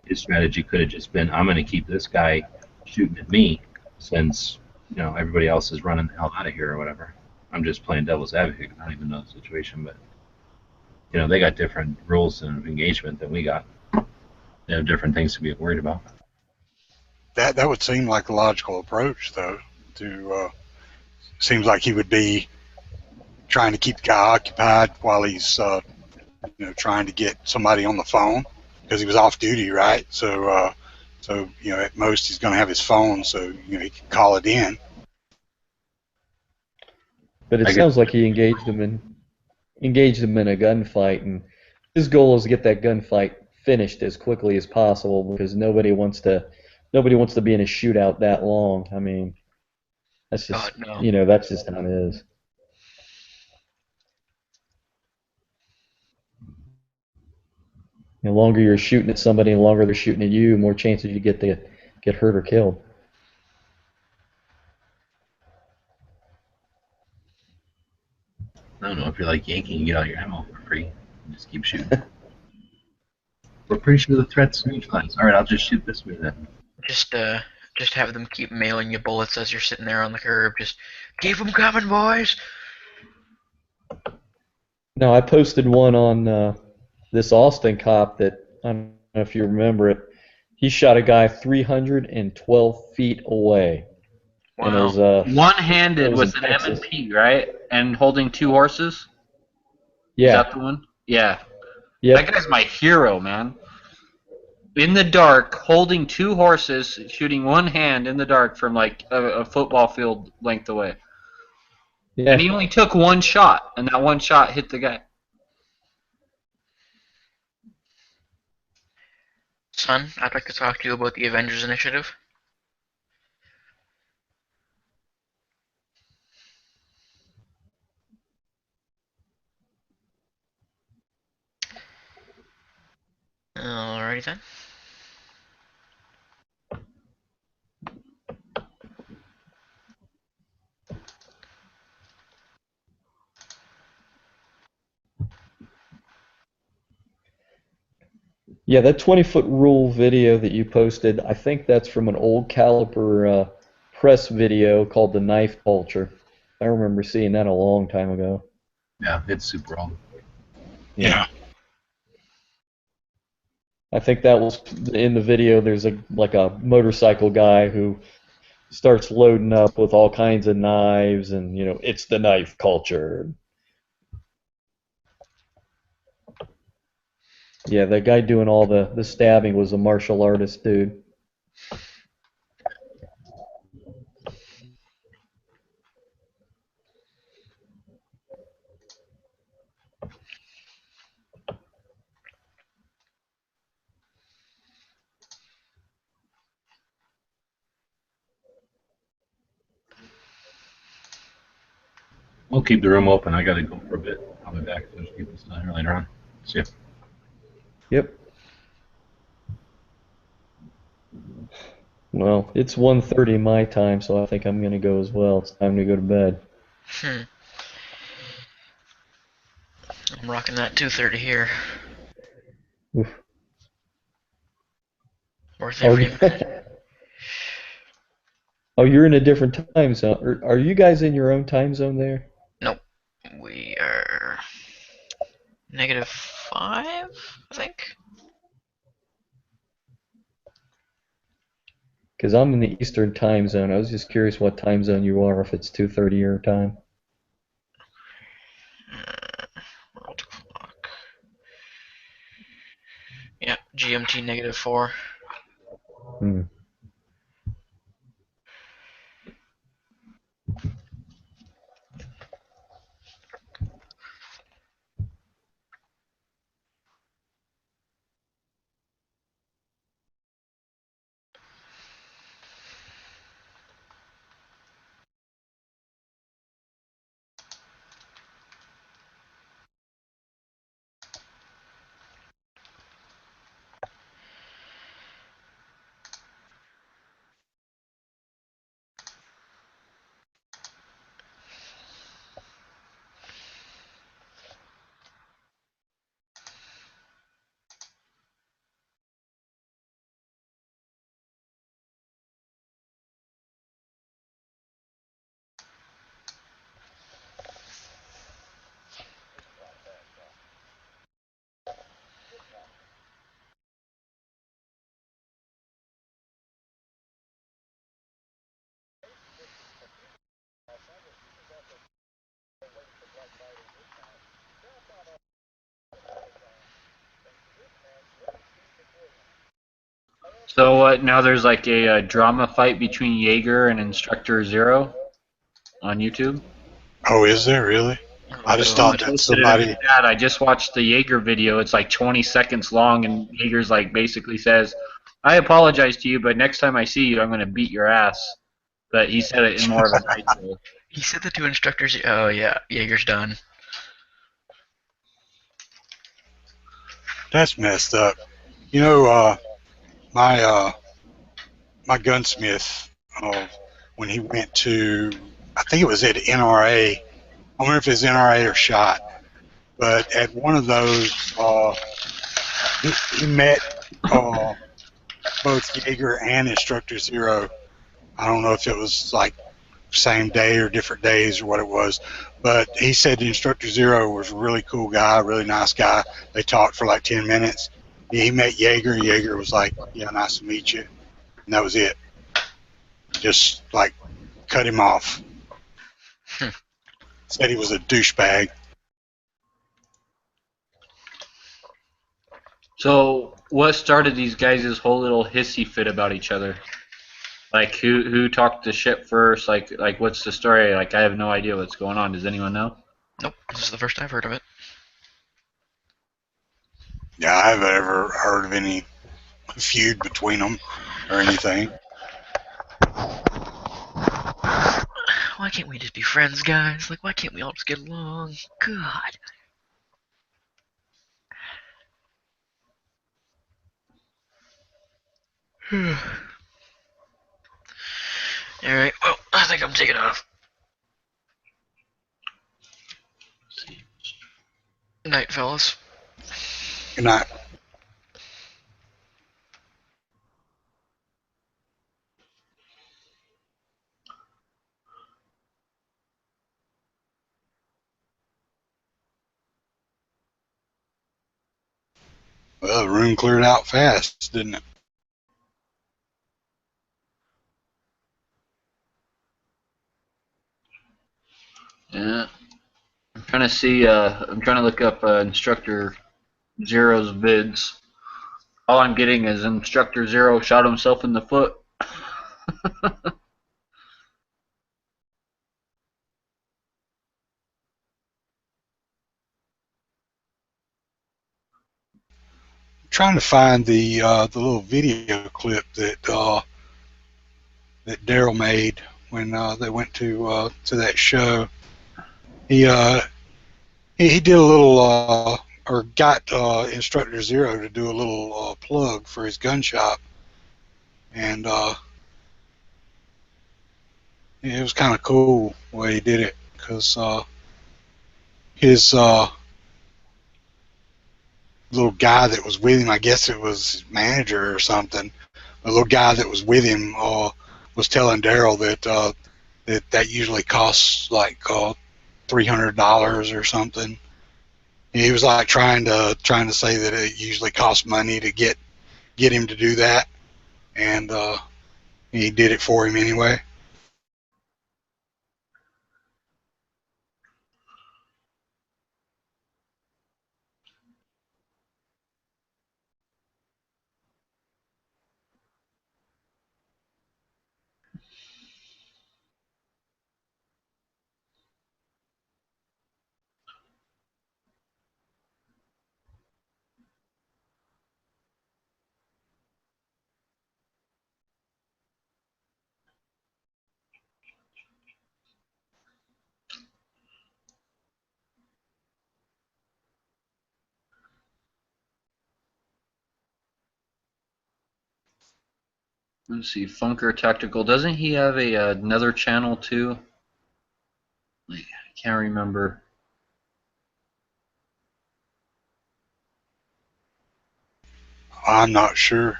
S7: his strategy could have just been, I'm going to keep this guy shooting at me since, everybody else is running the hell out of here or whatever. I'm just playing devil's advocate. I don't even know the situation, but, they got different rules of engagement than we got. They have different things to be worried about.
S6: That would seem like a logical approach, though. Seems like he would be trying to keep the guy occupied while he's trying to get somebody on the phone because he was off duty, right? So at most he's going to have his phone, so he can call it in.
S11: But it sounds like he engaged him in a gunfight, and his goal is to get that gunfight finished as quickly as possible because nobody wants to be in a shootout that long. I mean, that's just that's just how it is. The longer you're shooting at somebody, the longer they're shooting at you, the more chances you get to get hurt or killed.
S7: I don't know, if you're like Yankee, you get all your ammo for free and just keep shooting. We're pretty sure the threat's neutralized. All right, I'll just shoot this way then.
S4: Just have them keep mailing you bullets as you're sitting there on the curb. Just keep them coming, boys.
S11: No, I posted one on this Austin cop that I don't know know if you remember it. He shot a guy 312 feet away.
S14: Wow.
S11: And it was,
S14: one-handed
S11: it was
S14: with
S11: in
S14: an
S11: Texas.
S14: M&P, right? And holding 2 horses?
S11: Yeah.
S14: Is that the one? Yeah.
S11: Yep.
S14: That guy's my hero, man. In the dark, holding 2 horses, shooting one hand in the dark from like a football field length away.
S11: Yeah.
S14: And he only took 1 shot, and that 1 shot hit the guy.
S4: Son, I'd like to talk to you about the Avengers Initiative. Alrighty then.
S11: Yeah, that 20-foot rule video that you posted, I think that's from an old Caliber press video called The Knife Culture. I remember seeing that a long time ago.
S7: Yeah, it's super old.
S6: Yeah.
S11: I think that was in the video. There's a motorcycle guy who starts loading up with all kinds of knives, and it's the knife culture. Yeah, the guy doing all the stabbing was a martial artist dude.
S7: We'll keep the room open. I gotta go for a bit. I'll be back if there's people still here later on. See ya.
S11: Yep. Well, it's 1:30 my time, so I think I'm gonna go as well. It's time to go to bed.
S4: I'm rocking that 2:30 here.
S11: Oof.
S4: Worth every minute.
S11: Oh, you're in a different time zone. Are you guys in your own time zone there?
S4: Nope. We are -5, I think.
S11: Because I'm in the Eastern time zone. I was just curious what time zone you are, if it's 2:30 your time.
S4: World clock. Yeah, GMT -4.
S11: Hmm.
S14: So now there's like a drama fight between Jaeger and Instructor Zero on YouTube.
S6: Oh, is there really? I just thought that somebody.
S14: I just watched the Jaeger video. It's like 20 seconds long, and Jaeger's like basically says, "I apologize to you, but next time I see you, I'm going to beat your ass." But he said it in more of a nice way.
S4: He said that to instructors. Oh yeah, Jaeger's done.
S6: That's messed up. You know, my gunsmith, when he went to, I think it was at NRA. I wonder if it's NRA or SHOT. But at one of those, he met both Jaeger and Instructor Zero. I don't know if it was like same day or different days or what it was, but he said the Instructor Zero was a really cool guy, really nice guy. They talked for like 10 minutes, He met Jaeger, and Jaeger was like, "Yeah, nice to meet you," and that was it. Just like cut him off. Said he was a douchebag.
S14: So, what started these guys' whole little hissy fit about each other? Like, who talked the shit first? Like, what's the story? Like, I have no idea what's going on. Does anyone know?
S4: Nope, this is the first I've heard of it.
S6: Yeah, I haven't ever heard of any feud between them or anything.
S4: Why can't we just be friends, guys? Like, why can't we all just get along? God. Alright, well, I think I'm taking off. Good night, fellas.
S6: Good night. Well, the room cleared out fast, didn't it?
S14: Yeah. I'm trying to see, I'm trying to look up Instructor Zero's vids. All I'm getting is Instructor Zero shot himself in the foot.
S6: Trying to find the little video clip that that Daryl made when they went to that show. He did a little or got Instructor Zero to do a little plug for his gun shop, and it was kind of cool the way he did it, because his little guy that was with him, I guess it was his manager or something, the little guy that was with him was telling Daryl that that usually costs like $300 or something. He was like trying to say that it usually costs money to get him to do that, and he did it for him anyway.
S14: Let's see, Funker Tactical. Doesn't he have another channel too? Like, I can't remember.
S6: I'm not sure.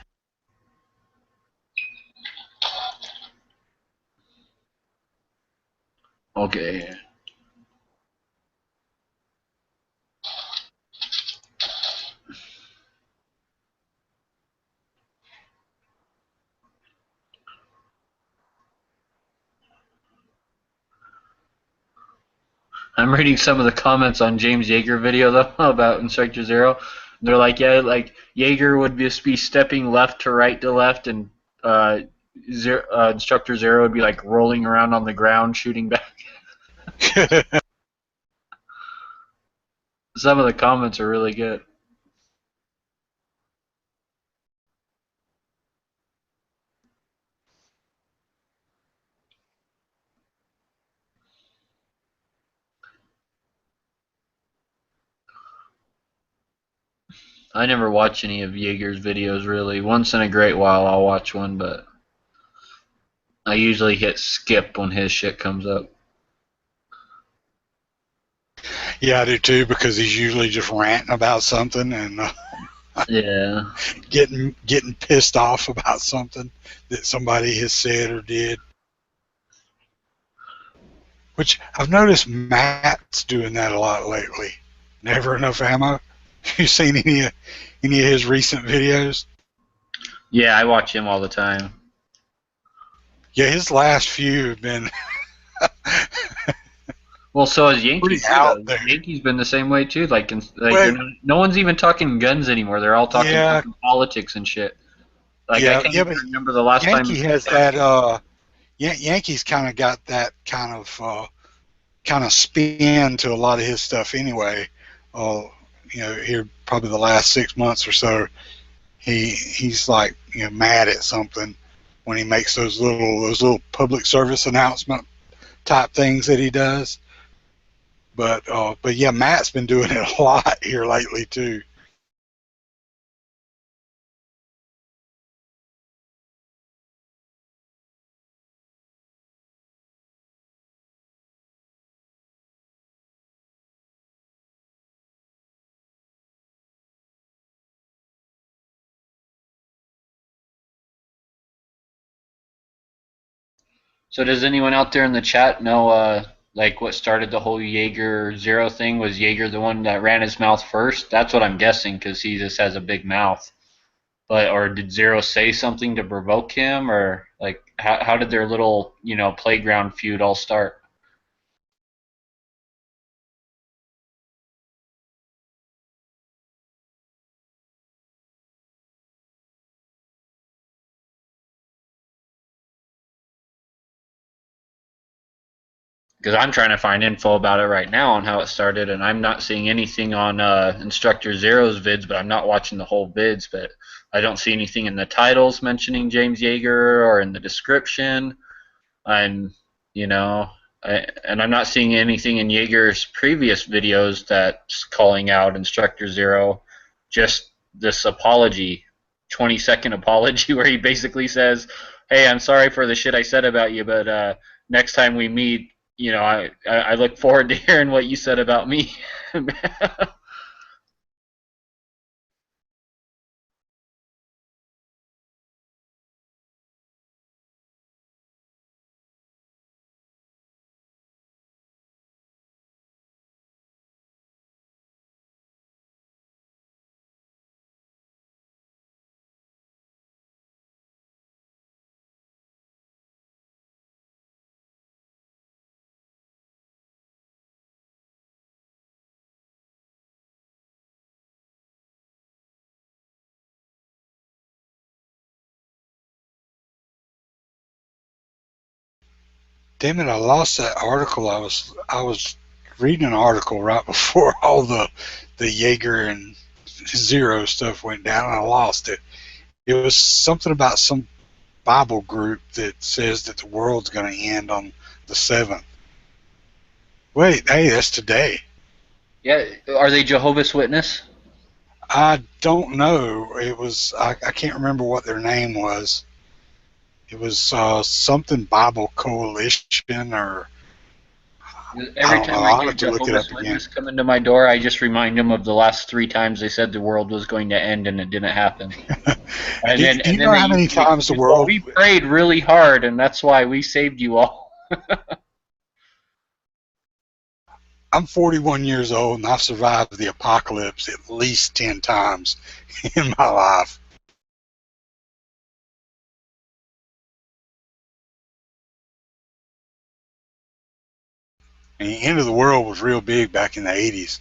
S14: Okay. I'm reading some of the comments on James Yeager video though about Instructor Zero. They're like, yeah, like Yeager would just be stepping left to right to left, and Instructor Zero would be like rolling around on the ground shooting back. Some of the comments are really good. I never watch any of Yeager's videos really. Once in a great while I'll watch one, but I usually hit skip when his shit comes up.
S6: Yeah, I do too, because he's usually just ranting about something and
S14: yeah,
S6: getting pissed off about something that somebody has said or did. Which I've noticed Matt's doing that a lot lately. Never enough ammo. You seen any of his recent videos?
S14: Yeah, I watch him all the time.
S6: Yeah, his last few have been
S14: Well, so has Yankee
S6: pretty
S14: too.
S6: out
S14: Though.
S6: there.
S14: Yankee's been the same way too. Like,
S6: Well,
S14: they're not, no one's even talking guns anymore. They're all talking
S6: yeah,
S14: fucking politics and shit. Like, I
S6: yeah,
S14: can't
S6: yeah,
S14: even
S6: but
S14: remember the last time.
S6: Yankee has that. Yankees kind of got that kind of spin to a lot of his stuff anyway. Here probably the last 6 months or so, he's like mad at something when he makes those little public service announcement type things that he does. But yeah, Matt's been doing it a lot here lately too.
S14: So does anyone out there in the chat know like what started the whole Jaeger Zero thing? Was Jaeger the one that ran his mouth first? That's what I'm guessing because he just has a big mouth. But or did Zero say something to provoke him, or like how did their little playground feud all start? Because I'm trying to find info about it right now on how it started, and I'm not seeing anything on Instructor Zero's vids, but I'm not watching the whole vids. But I don't see anything in the titles mentioning James Yeager or in the description. I'm, you know, and I'm not seeing anything in Yeager's previous videos that's calling out Instructor Zero. Just this apology, 20-second apology, where he basically says, "Hey, I'm sorry for the shit I said about you, but next time we meet, I look forward to hearing what you said about me."
S6: Damn it! I lost that article. I was reading an article right before all the Jaeger and Zero stuff went down, and I lost it. It was something about some Bible group that says that the world's going to end on the 7th. Wait, hey, that's today.
S14: Yeah, are they Jehovah's Witness?
S6: I don't know. It was I can't remember what their name was. It was something Bible Coalition or I
S14: Every
S6: don't know.
S14: time I
S6: I'll
S14: hear
S6: have to look it
S14: Jehovah's
S6: up again.
S14: Witness come into my door, I just remind them of the last 3 times they said the world was going to end and it didn't happen. And
S6: Do
S14: then,
S6: you know how many times the
S14: well,
S6: world?
S14: we prayed really hard, and that's why we saved you all.
S6: I'm 41 years old and I've survived the apocalypse at least 10 times in my life. And the end of the world was real big back in the 80s.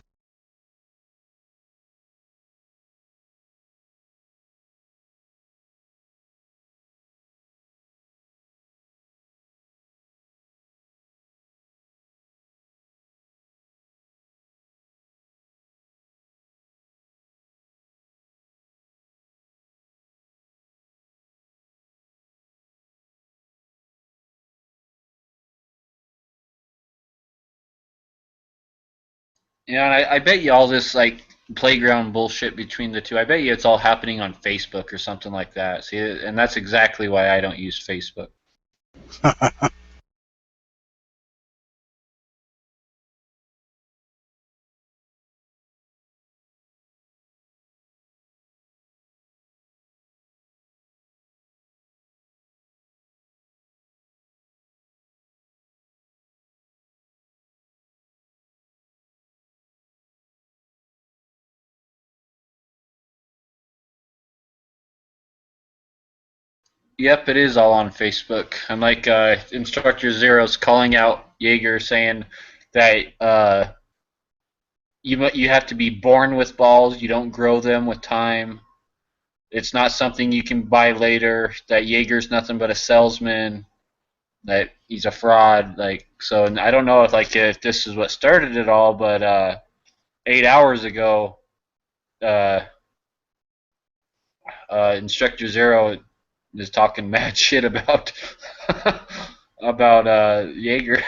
S14: Yeah, and I bet you all this like playground bullshit between the two. I bet you it's all happening on Facebook or something like that. See, and that's exactly why I don't use Facebook. Yep, it is all on Facebook. I'm like Instructor Zero's calling out Jaeger, saying that you have to be born with balls. You don't grow them with time. It's not something you can buy later. That Jaeger's nothing but a salesman. That he's a fraud. Like so, and I don't know if this is what started it all, but 8 hours ago, uh, Instructor Zero is talking mad shit about about Jaeger.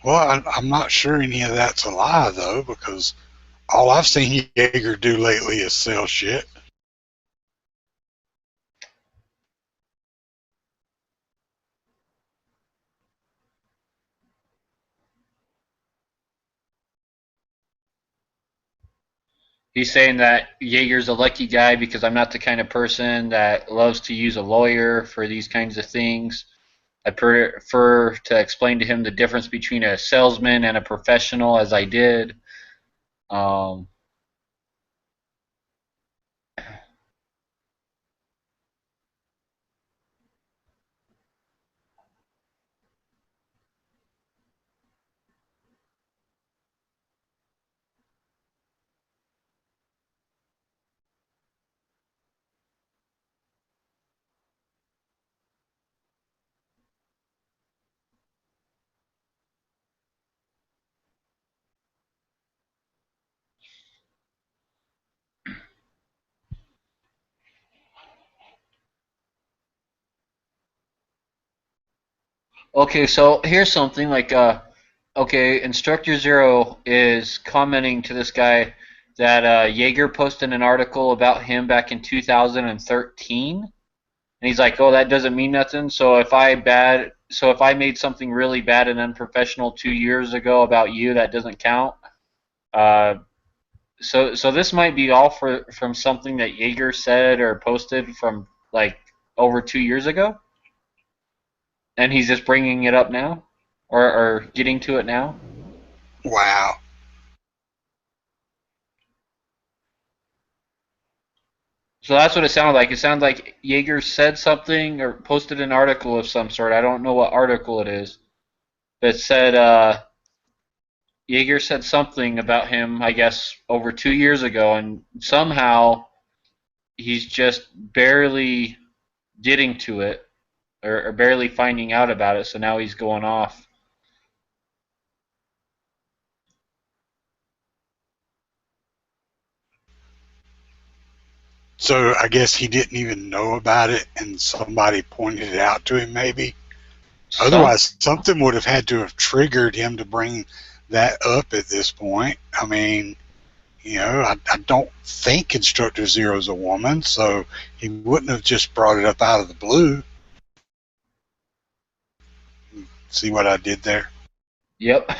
S6: Well, I'm not sure any of that's a lie though, because all I've seen Jaeger do lately is sell shit.
S14: He's saying that Jaeger's a lucky guy because I'm not the kind of person that loves to use a lawyer for these kinds of things. I prefer to explain to him the difference between a salesman and a professional, as I did. Um, okay, so here's something okay, Instructor Zero is commenting to this guy that Jaeger posted an article about him back in 2013, and he's like, "Oh, that doesn't mean nothing. So if I made something really bad and unprofessional 2 years ago about you, that doesn't count." Uh, so this might be all from something that Jaeger said or posted from like over 2 years ago, and he's just bringing it up now, or getting to it now.
S6: Wow.
S14: So that's what it sounded like. It sounded like Jaeger said something or posted an article of some sort. I don't know what article it is. That said, Jaeger said something about him, I guess, over 2 years ago, and somehow he's just barely getting to it, or barely finding out about it. So now he's going off.
S6: So I guess he didn't even know about it, and somebody pointed it out to him, maybe. Otherwise, something would have had to have triggered him to bring that up at this point. I mean, I don't think Instructor Zero's a woman, so he wouldn't have just brought it up out of the blue. See what I did there?
S14: Yep.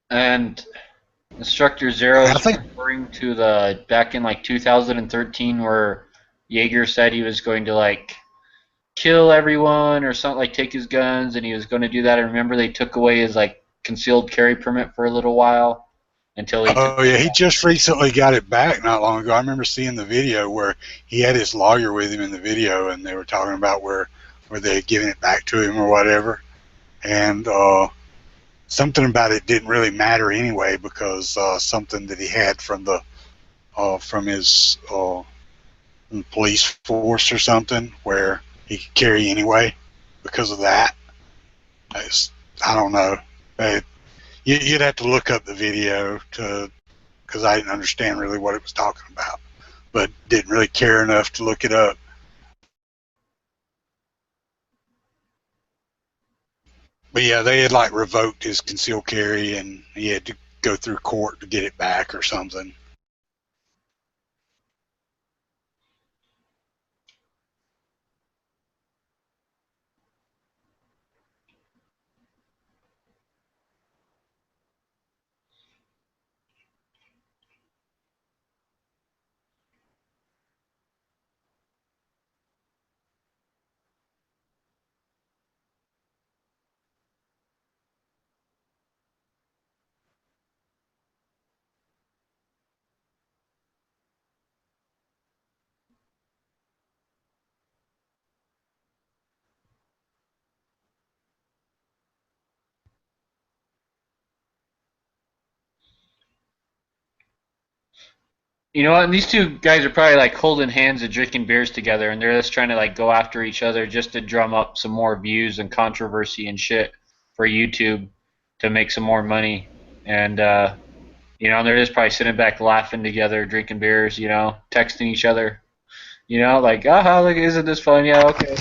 S14: And Instructor Zero is referring to the back in like 2013 where Jaeger said he was going to like kill everyone or something, like take his guns, and he was going to do that. I remember they took away his like concealed carry permit for a little while until he.
S6: Oh yeah, he just recently got it back not long ago. I remember seeing the video where he had his lawyer with him in the video, and they were talking about where they had given it back to him or whatever, and something about it didn't really matter anyway because something that he had from his police force or something where he could carry anyway because of that. I don't know. You'd have to look up the video because I didn't understand really what it was talking about, but didn't really care enough to look it up. But yeah, they had like revoked his concealed carry, and he had to go through court to get it back or something.
S14: You know what? And these two guys are probably like holding hands and drinking beers together, and they're just trying to like go after each other just to drum up some more views and controversy and shit for YouTube to make some more money. And you know, they're just probably sitting back laughing together, drinking beers, you know, texting each other, you know, like, look, isn't this fun? Yeah, okay.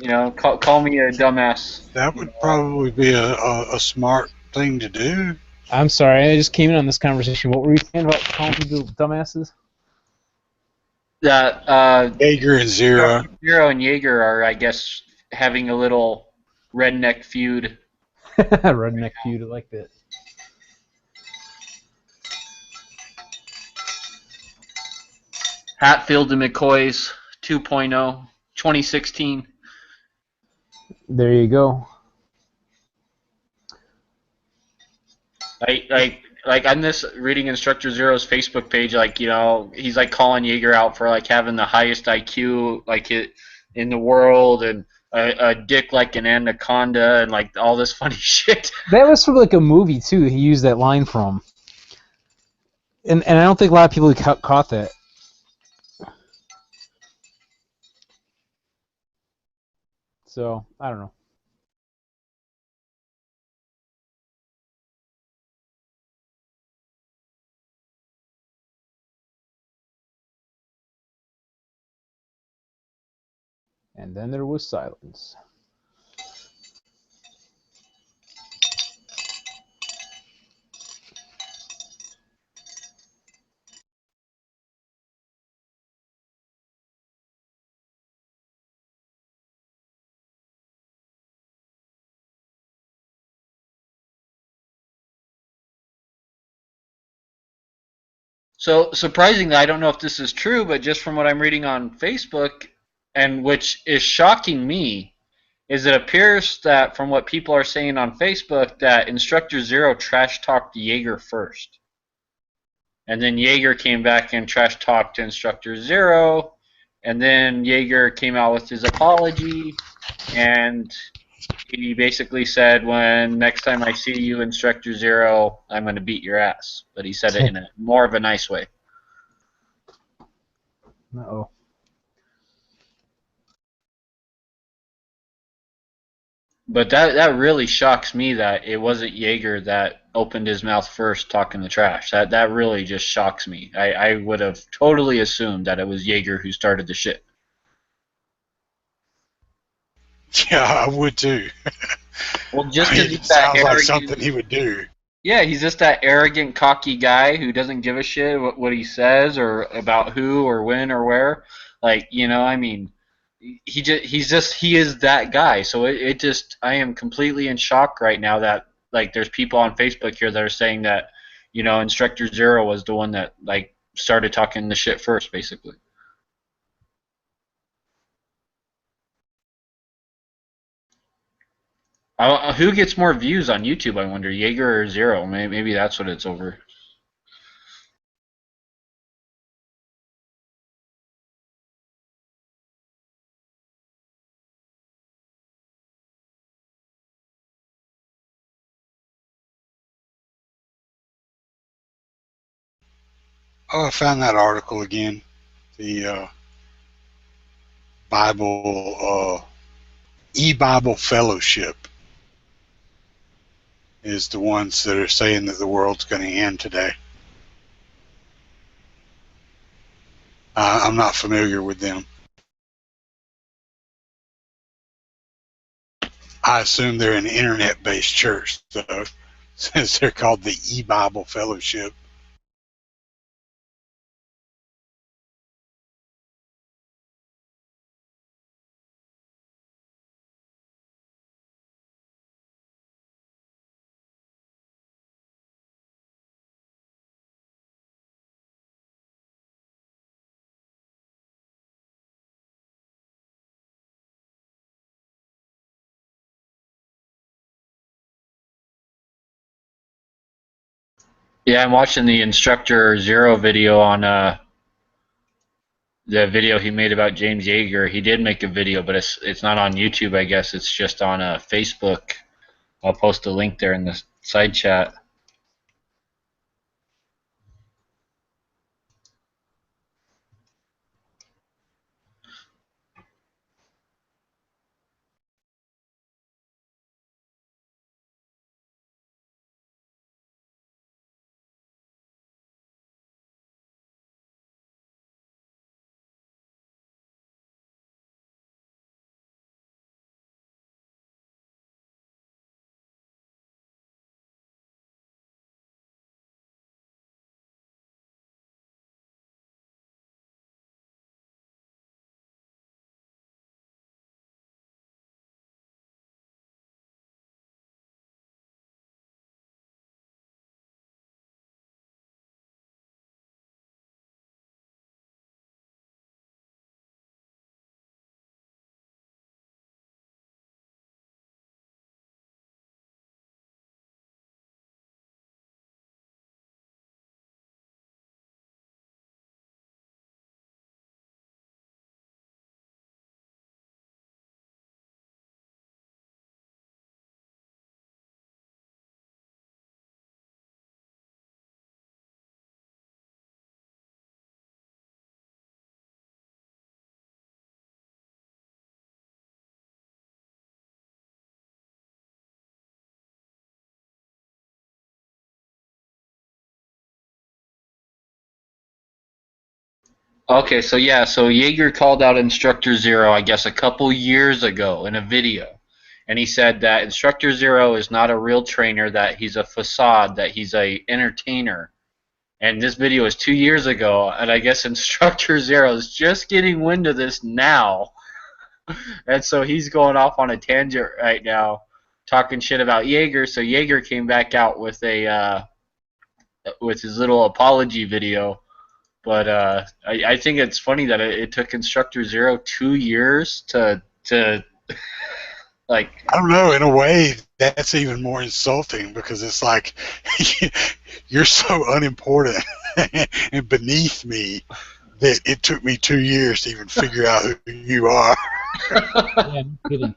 S14: You know, call me a dumbass.
S6: That would probably be a smart thing to do.
S13: I'm sorry, I just came in on this conversation. What were you saying about calling people dumbasses?
S14: That
S6: Jaeger and Zero.
S14: Zero and Jaeger are, I guess, having a little redneck feud.
S13: Redneck feud, I like that.
S14: Hatfield and McCoy's 2.0, 2016.
S9: There you go.
S14: Like on this reading Instructor Zero's Facebook page, like, you know, he's like calling Jaeger out for like having the highest IQ like in the world, and a dick like an anaconda, and like all this funny shit.
S9: That was from like a movie too. He used that line from, and I don't think a lot of people caught that. So I don't know. And then there was silence.
S14: So surprisingly, I don't know if this is true, but just from what I'm reading on Facebook, and which is shocking me, is it appears that from what people are saying on Facebook that Instructor Zero trash talked Jaeger first. And then Jaeger came back and trash talked Instructor Zero, and then Jaeger came out with his apology, and he basically said, when next time I see you, Instructor Zero, I'm going to beat your ass. But he said it in a more of a nice way.
S9: Uh-oh.
S14: But that really shocks me that it wasn't Jaeger that opened his mouth first talking the trash. That really just shocks me. I would have totally assumed that it was Jaeger who started the shit.
S6: Yeah, I would too.
S14: Well, just because
S6: It sounds like something he would do.
S14: Yeah, he's just that arrogant, cocky guy who doesn't give a shit what he says or about who or when or where. Like, you know, I mean, he is that guy. So it just, I am completely in shock right now that like there's people on Facebook here that are saying that, you know, Instructor Zero was the one that like started talking the shit first, basically. Who gets more views on YouTube, I wonder, Jaeger or Zero? Maybe that's what it's over.
S6: Oh, I found that article again. The Bible, E-Bible Fellowship is the ones that are saying that the world's going to end today. I'm not familiar with them. I assume they're an internet-based church, though, since they're called the E-Bible Fellowship.
S14: Yeah, I'm watching the Instructor Zero video on the video he made about James Jaeger. He did make a video, but it's not on YouTube, I guess. It's just on Facebook. I'll post a link there in the side chat. Okay, so yeah, so Jaeger called out Instructor Zero, I guess, a couple years ago in a video, and he said that Instructor Zero is not a real trainer, that he's a facade, that he's a entertainer. And this video is 2 years ago, and I guess Instructor Zero is just getting wind of this now, and so he's going off on a tangent right now, talking shit about Jaeger. So Jaeger came back out with a with his little apology video. But I think it's funny that it took Instructor Zero 2 years to like.
S6: I don't know. In a way, that's even more insulting because it's like you're so unimportant and beneath me that it took me 2 years to even figure out who you are.
S13: Yeah, no kidding.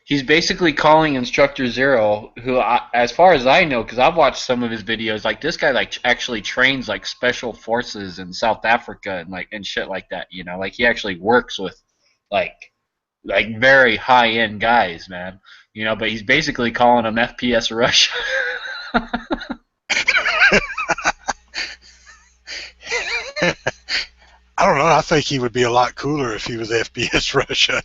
S14: He's basically calling Instructor Zero, who, as far as I know, because I've watched some of his videos, like this guy like actually trains like special forces in South Africa and shit like that. You know, like he actually works with like very high end guys, man. You know, but he's basically calling them FPS Russia.
S6: I don't know. I think he would be a lot cooler if he was FPS Russia.